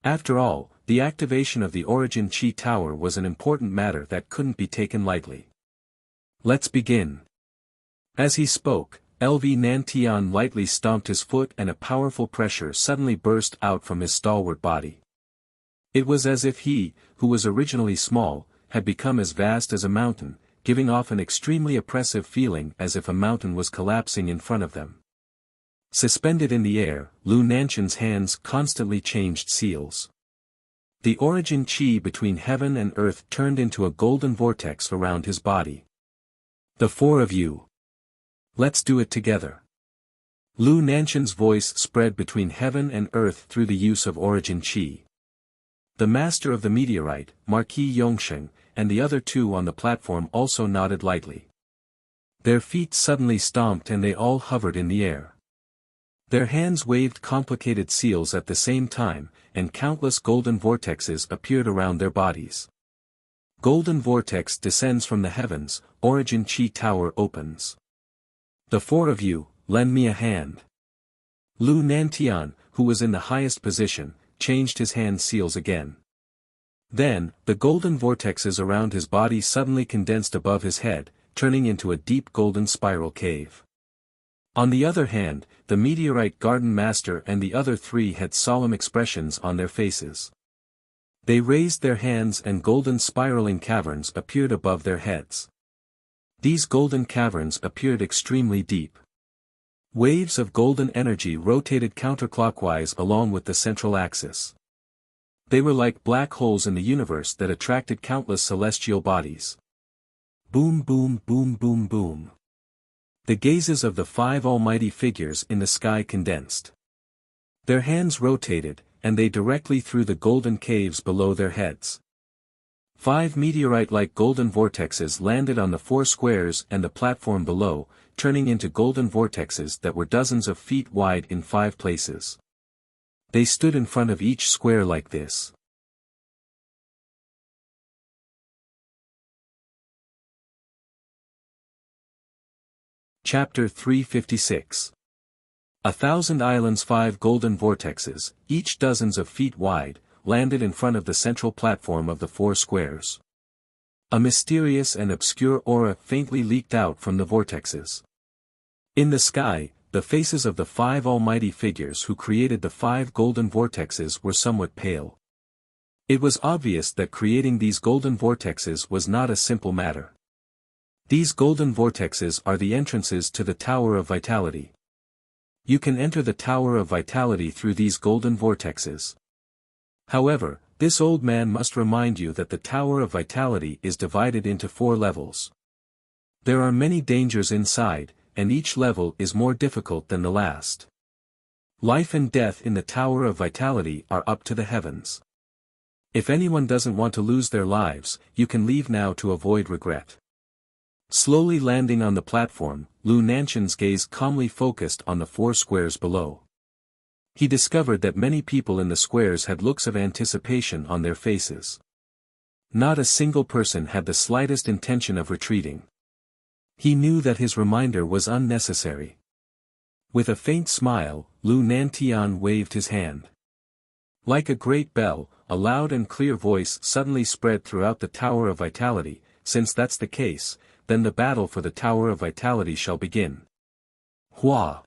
After all, the activation of the Origin Chi Tower was an important matter that couldn't be taken lightly. "Let's begin." As he spoke, Lv Nantian lightly stomped his foot and a powerful pressure suddenly burst out from his stalwart body. It was as if he, who was originally small, had become as vast as a mountain, giving off an extremely oppressive feeling as if a mountain was collapsing in front of them. Suspended in the air, Lu Nantian's hands constantly changed seals. The origin chi between heaven and earth turned into a golden vortex around his body. "The 4 of you. Let's do it together." Lu Nantian's voice spread between heaven and earth through the use of origin chi. The master of the meteorite, Marquis Yongsheng, and the other two on the platform also nodded lightly. Their feet suddenly stomped and they all hovered in the air. Their hands waved complicated seals at the same time, and countless golden vortexes appeared around their bodies. Golden vortex descends from the heavens, origin chi tower opens. The four of you, lend me a hand. Lu Nantian, who was in the highest position, changed his hand seals again. Then, the golden vortexes around his body suddenly condensed above his head, turning into a deep golden spiral cave. On the other hand, the meteorite garden master and the other three had solemn expressions on their faces. They raised their hands and golden spiraling caverns appeared above their heads. These golden caverns appeared extremely deep. Waves of golden energy rotated counterclockwise along with the central axis. They were like black holes in the universe that attracted countless celestial bodies. Boom boom boom boom boom. The gazes of the five almighty figures in the sky condensed. Their hands rotated, and they directly through the golden caves below their heads. 5 meteorite-like golden vortexes landed on the 4 squares and the platform below, turning into golden vortexes that were dozens of feet wide in 5 places. They stood in front of each square like this. Chapter 356. 1,000 islands. 5 golden vortexes, each dozens of feet wide, landed in front of the central platform of the 4 squares. A mysterious and obscure aura faintly leaked out from the vortexes. In the sky, the faces of the 5 almighty figures who created the 5 golden vortexes were somewhat pale. It was obvious that creating these golden vortexes was not a simple matter. These golden vortexes are the entrances to the Tower of Vitality. You can enter the Tower of Vitality through these golden vortexes. However, this old man must remind you that the Tower of Vitality is divided into 4 levels. There are many dangers inside, and each level is more difficult than the last. Life and death in the Tower of Vitality are up to the heavens. If anyone doesn't want to lose their lives, you can leave now to avoid regret. Slowly landing on the platform, Lu Nantian's gaze calmly focused on the 4 squares below. He discovered that many people in the squares had looks of anticipation on their faces. Not a single person had the slightest intention of retreating. He knew that his reminder was unnecessary. With a faint smile, Lu Nantian waved his hand. Like a great bell, a loud and clear voice suddenly spread throughout the Tower of Vitality. Since that's the case, then the battle for the Tower of Vitality shall begin. Hua!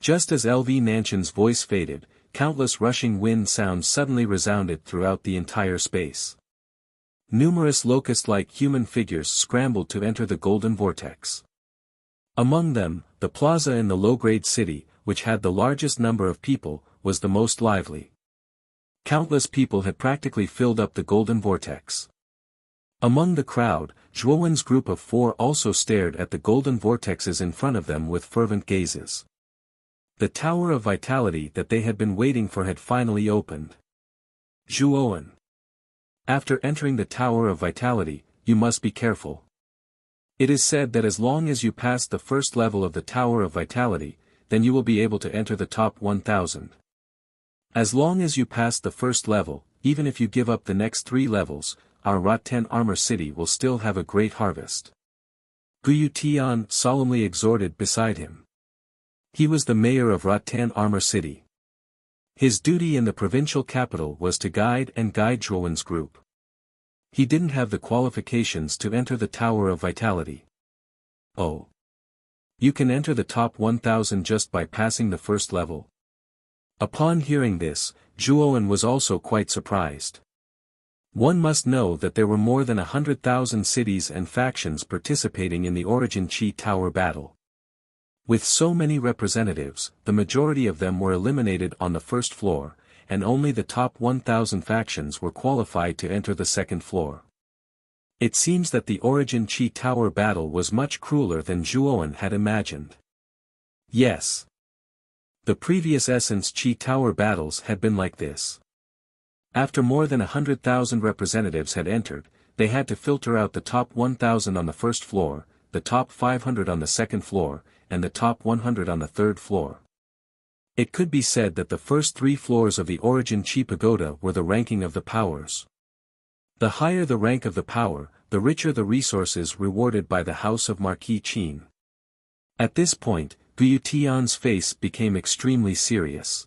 Just as LV Nantian's voice faded, countless rushing wind sounds suddenly resounded throughout the entire space. Numerous locust-like human figures scrambled to enter the golden vortex. Among them, the plaza in the low-grade city, which had the largest number of people, was the most lively. Countless people had practically filled up the golden vortex. Among the crowd, Zhuowen's group of 4 also stared at the golden vortexes in front of them with fervent gazes. The Tower of Vitality that they had been waiting for had finally opened. Zhuowen. After entering the Tower of Vitality, you must be careful. It is said that as long as you pass the first level of the Tower of Vitality, then you will be able to enter the top 1,000. As long as you pass the first level, even if you give up the next 3 levels, our Rotten Armor City will still have a great harvest. Guyu Tian solemnly exhorted beside him. He was the mayor of Rotten Armor City. His duty in the provincial capital was to guide Zhuowen's group. He didn't have the qualifications to enter the Tower of Vitality. Oh. You can enter the top 1,000 just by passing the first level? Upon hearing this, Zhuowen was also quite surprised. One must know that there were more than 100,000 cities and factions participating in the Origin Chi Tower battle. With so many representatives, the majority of them were eliminated on the first floor, and only the top 1,000 factions were qualified to enter the second floor. It seems that the Origin Chi Tower battle was much crueler than Zhuowen had imagined. Yes. The previous Essence Chi Tower battles had been like this. After more than 100,000 representatives had entered, they had to filter out the top 1,000 on the first floor, the top 500 on the second floor, and the top 100 on the third floor. It could be said that the first 3 floors of the Origin Chi Pagoda were the ranking of the powers. The higher the rank of the power, the richer the resources rewarded by the House of Marquis Qin. At this point, Guyu Tian's face became extremely serious.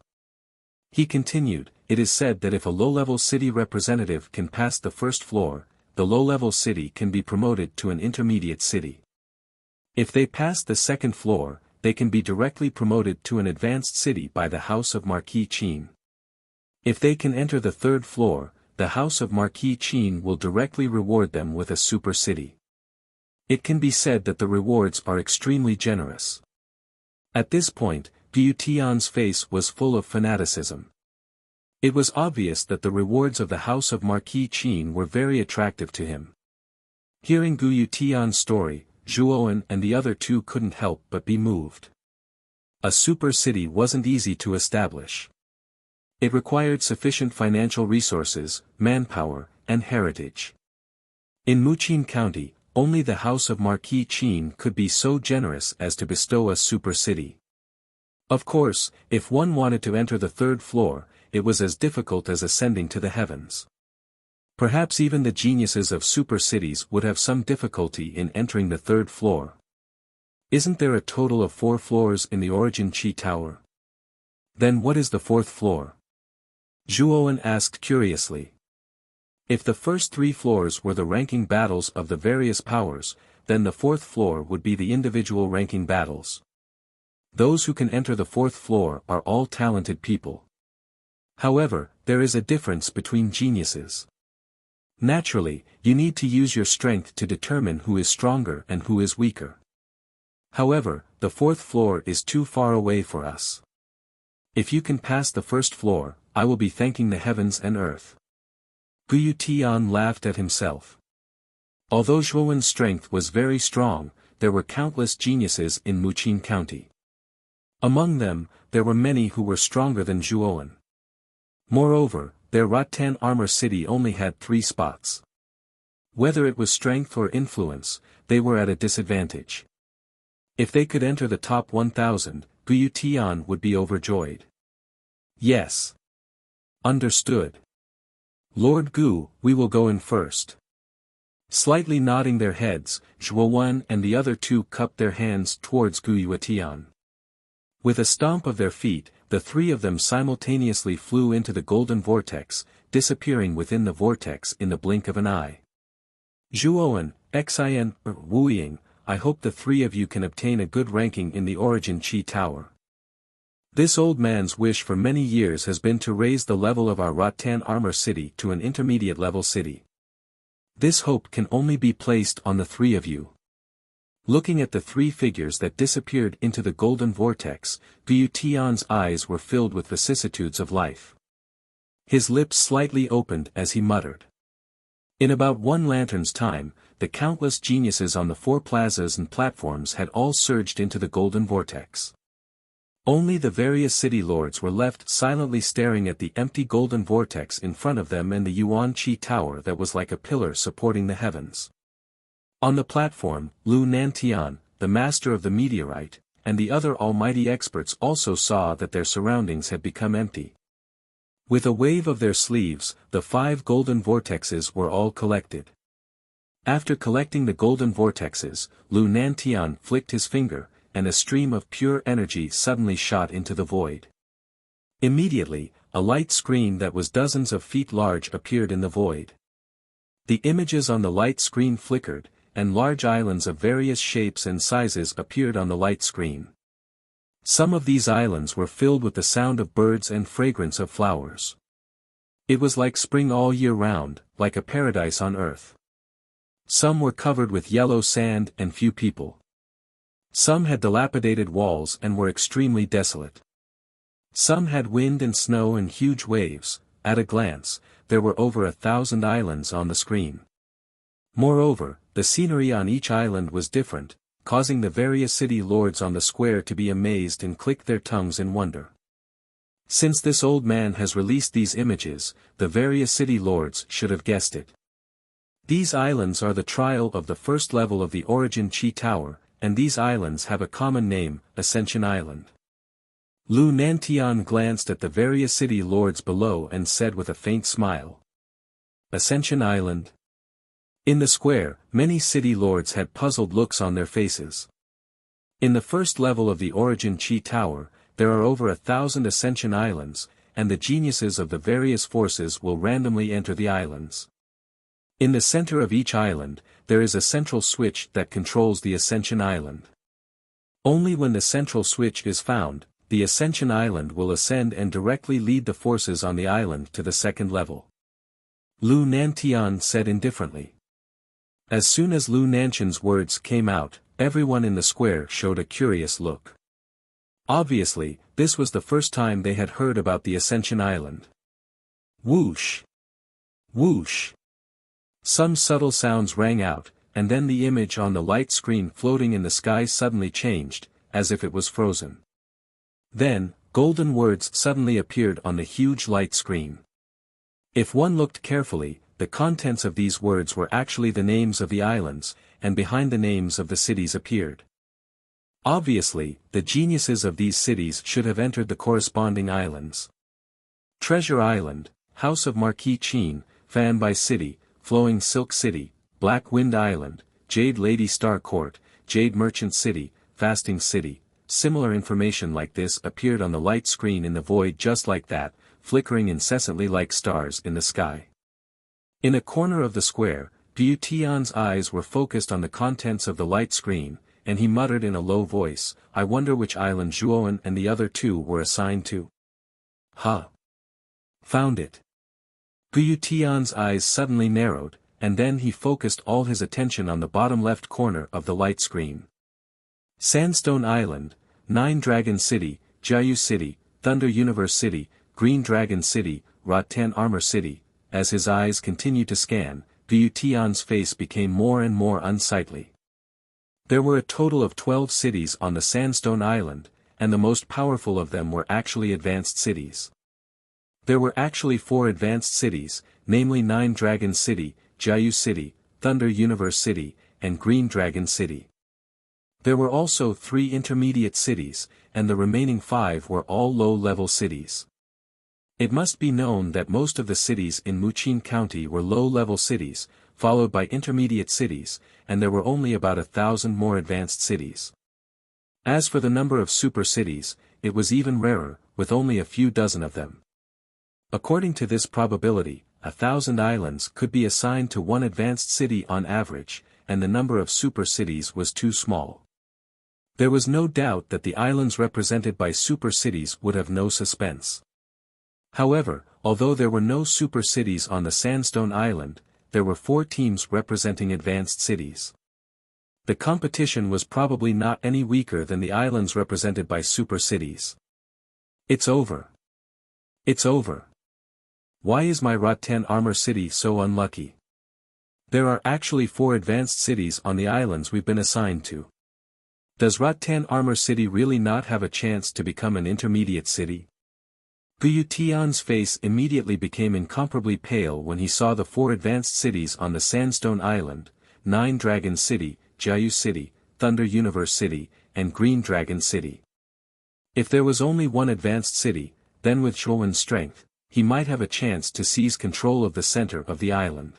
He continued, "It is said that if a low-level city representative can pass the first floor, the low-level city can be promoted to an intermediate city. If they pass the second floor, they can be directly promoted to an advanced city by the House of Marquis Qin. If they can enter the third floor, the House of Marquis Qin will directly reward them with a super city. It can be said that the rewards are extremely generous." At this point, Guyu Tian's face was full of fanaticism. It was obvious that the rewards of the House of Marquis Qin were very attractive to him. Hearing Guyu Tian's story, Zhuowen and the other 2 couldn't help but be moved. A super city wasn't easy to establish. It required sufficient financial resources, manpower, and heritage. In Muqin County, only the House of Marquis Qin could be so generous as to bestow a super city. Of course, if one wanted to enter the third floor, it was as difficult as ascending to the heavens. Perhaps even the geniuses of super cities would have some difficulty in entering the third floor. Isn't there a total of 4 floors in the Origin Chi Tower? Then what is the 4th floor? Zhuowen asked curiously. If the first 3 floors were the ranking battles of the various powers, then the 4th floor would be the individual ranking battles. Those who can enter the 4th floor are all talented people. However, there is a difference between geniuses. Naturally, you need to use your strength to determine who is stronger and who is weaker. However, the 4th floor is too far away for us. If you can pass the first floor, I will be thanking the heavens and earth." Guyu Tian laughed at himself. Although Zhuowen's strength was very strong, there were countless geniuses in Muqin County. Among them, there were many who were stronger than Zhuowen. Moreover, their rattan armor city only had 3 spots. Whether it was strength or influence, they were at a disadvantage. If they could enter the top 1,000, Guyu Tian would be overjoyed. "Yes. Understood. Lord Gu, we will go in first." Slightly nodding their heads, Zhuowen and the other 2 cupped their hands towards Guyu Tian. With a stomp of their feet, the 3 of them simultaneously flew into the golden vortex, disappearing within the vortex in the blink of an eye. "Zhuowen, Xin, Wu Ying, I hope the 3 of you can obtain a good ranking in the Origin Chi Tower. This old man's wish for many years has been to raise the level of our rattan armor city to an intermediate level city. This hope can only be placed on the 3 of you." Looking at the 3 figures that disappeared into the golden vortex, Guyu Tian's eyes were filled with vicissitudes of life. His lips slightly opened as he muttered. In about 1 lantern's time, the countless geniuses on the 4 plazas and platforms had all surged into the golden vortex. Only the various city lords were left silently staring at the empty golden vortex in front of them and the Yuan Chi Tower that was like a pillar supporting the heavens. On the platform, Lu Nantian, the master of the meteorite, and the other almighty experts also saw that their surroundings had become empty. With a wave of their sleeves, the 5 golden vortexes were all collected. After collecting the golden vortexes, Lu Nantian flicked his finger, and a stream of pure energy suddenly shot into the void. Immediately, a light screen that was dozens of feet large appeared in the void. The images on the light screen flickered, and large islands of various shapes and sizes appeared on the light screen. Some of these islands were filled with the sound of birds and fragrance of flowers. It was like spring all year round, like a paradise on earth. Some were covered with yellow sand and few people. Some had dilapidated walls and were extremely desolate. Some had wind and snow and huge waves. At a glance, there were over 1,000 islands on the screen. Moreover, the scenery on each island was different, causing the various city lords on the square to be amazed and click their tongues in wonder. Since this old man has released these images, the various city lords should have guessed it. These islands are the trial of the first level of the Origin Chi Tower, and these islands have a common name, Ascension Island. Lu Nantian glanced at the various city lords below and said with a faint smile. Ascension Island. In the square, many city lords had puzzled looks on their faces. In the first level of the Origin Chi Tower, there are over 1,000 Ascension Islands, and the geniuses of the various forces will randomly enter the islands. In the center of each island, there is a central switch that controls the Ascension Island. Only when the central switch is found, the Ascension Island will ascend and directly lead the forces on the island to the second level. Lu Nantian said indifferently. As soon as Lu Nantian's words came out, everyone in the square showed a curious look. Obviously, this was the first time they had heard about the Ascension Island. Whoosh! Whoosh! Some subtle sounds rang out, and then the image on the light screen floating in the sky suddenly changed, as if it was frozen. Then, golden words suddenly appeared on the huge light screen. If one looked carefully, the contents of these words were actually the names of the islands, and behind the names of the cities appeared. Obviously, the geniuses of these cities should have entered the corresponding islands. Treasure Island, House of Marquis Qin, Fan Bai City, Flowing Silk City, Black Wind Island, Jade Lady Star Court, Jade Merchant City, Fasting City. Similar information like this appeared on the light screen in the void just like that, flickering incessantly like stars in the sky. In a corner of the square, Pu Tian's eyes were focused on the contents of the light screen, and he muttered in a low voice, I wonder which island Zhuowen and the other two were assigned to. Huh. Found it. Pu Tian's eyes suddenly narrowed, and then he focused all his attention on the bottom left corner of the light screen. Sandstone Island, Nine Dragon City, Jiayu City, Thunder Universe City, Green Dragon City, Rattan Armor City. As his eyes continued to scan, Pu Tian's face became more and more unsightly. There were a total of 12 cities on the Sandstone Island, and the most powerful of them were actually advanced cities. There were actually 4 advanced cities, namely Nine Dragon City, Jiayu City, Thunder Universe City, and Green Dragon City. There were also 3 intermediate cities, and the remaining 5 were all low-level cities. It must be known that most of the cities in Muqin County were low-level cities, followed by intermediate cities, and there were only about 1,000 more advanced cities. As for the number of super cities, it was even rarer, with only a few dozen of them. According to this probability, 1,000 islands could be assigned to one advanced city on average, and the number of super cities was too small. There was no doubt that the islands represented by super cities would have no suspense. However, although there were no super cities on the Sandstone Island, there were 4 teams representing advanced cities. The competition was probably not any weaker than the islands represented by super cities. It's over. It's over. Why is my Rattan Armor City so unlucky? There are actually 4 advanced cities on the islands we've been assigned to. Does Rattan Armor City really not have a chance to become an intermediate city? Pu Tian's face immediately became incomparably pale when he saw the 4 advanced cities on the Sandstone Island, Nine Dragon City, Jiayu City, Thunder Universe City, and Green Dragon City. If there was only one advanced city, then with Zhuowen's strength, he might have a chance to seize control of the center of the island.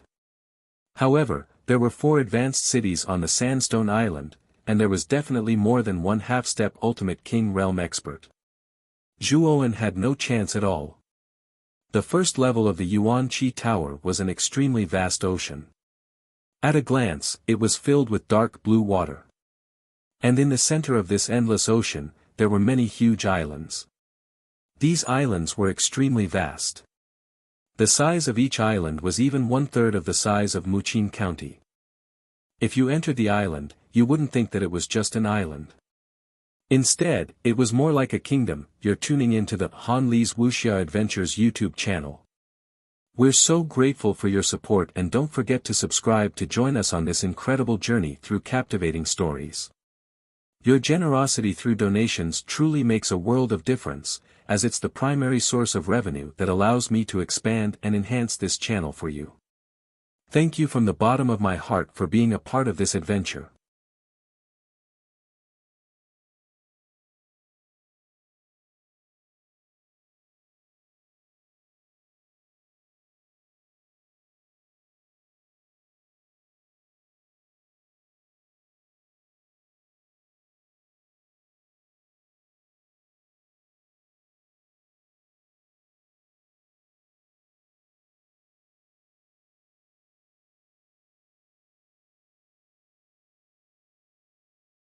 However, there were 4 advanced cities on the Sandstone Island, and there was definitely more than one half-step Ultimate King Realm expert. Zhuowen had no chance at all. The first level of the Yuan Chi Tower was an extremely vast ocean. At a glance, it was filled with dark blue water. And in the center of this endless ocean, there were many huge islands. These islands were extremely vast. The size of each island was even 1/3 of the size of Muqin County. If you entered the island, you wouldn't think that it was just an island. Instead, it was more like a kingdom. You're tuning into the Han Li's Wuxia Adventures YouTube channel. We're so grateful for your support, and don't forget to subscribe to join us on this incredible journey through captivating stories. Your generosity through donations truly makes a world of difference, as it's the primary source of revenue that allows me to expand and enhance this channel for you. Thank you from the bottom of my heart for being a part of this adventure.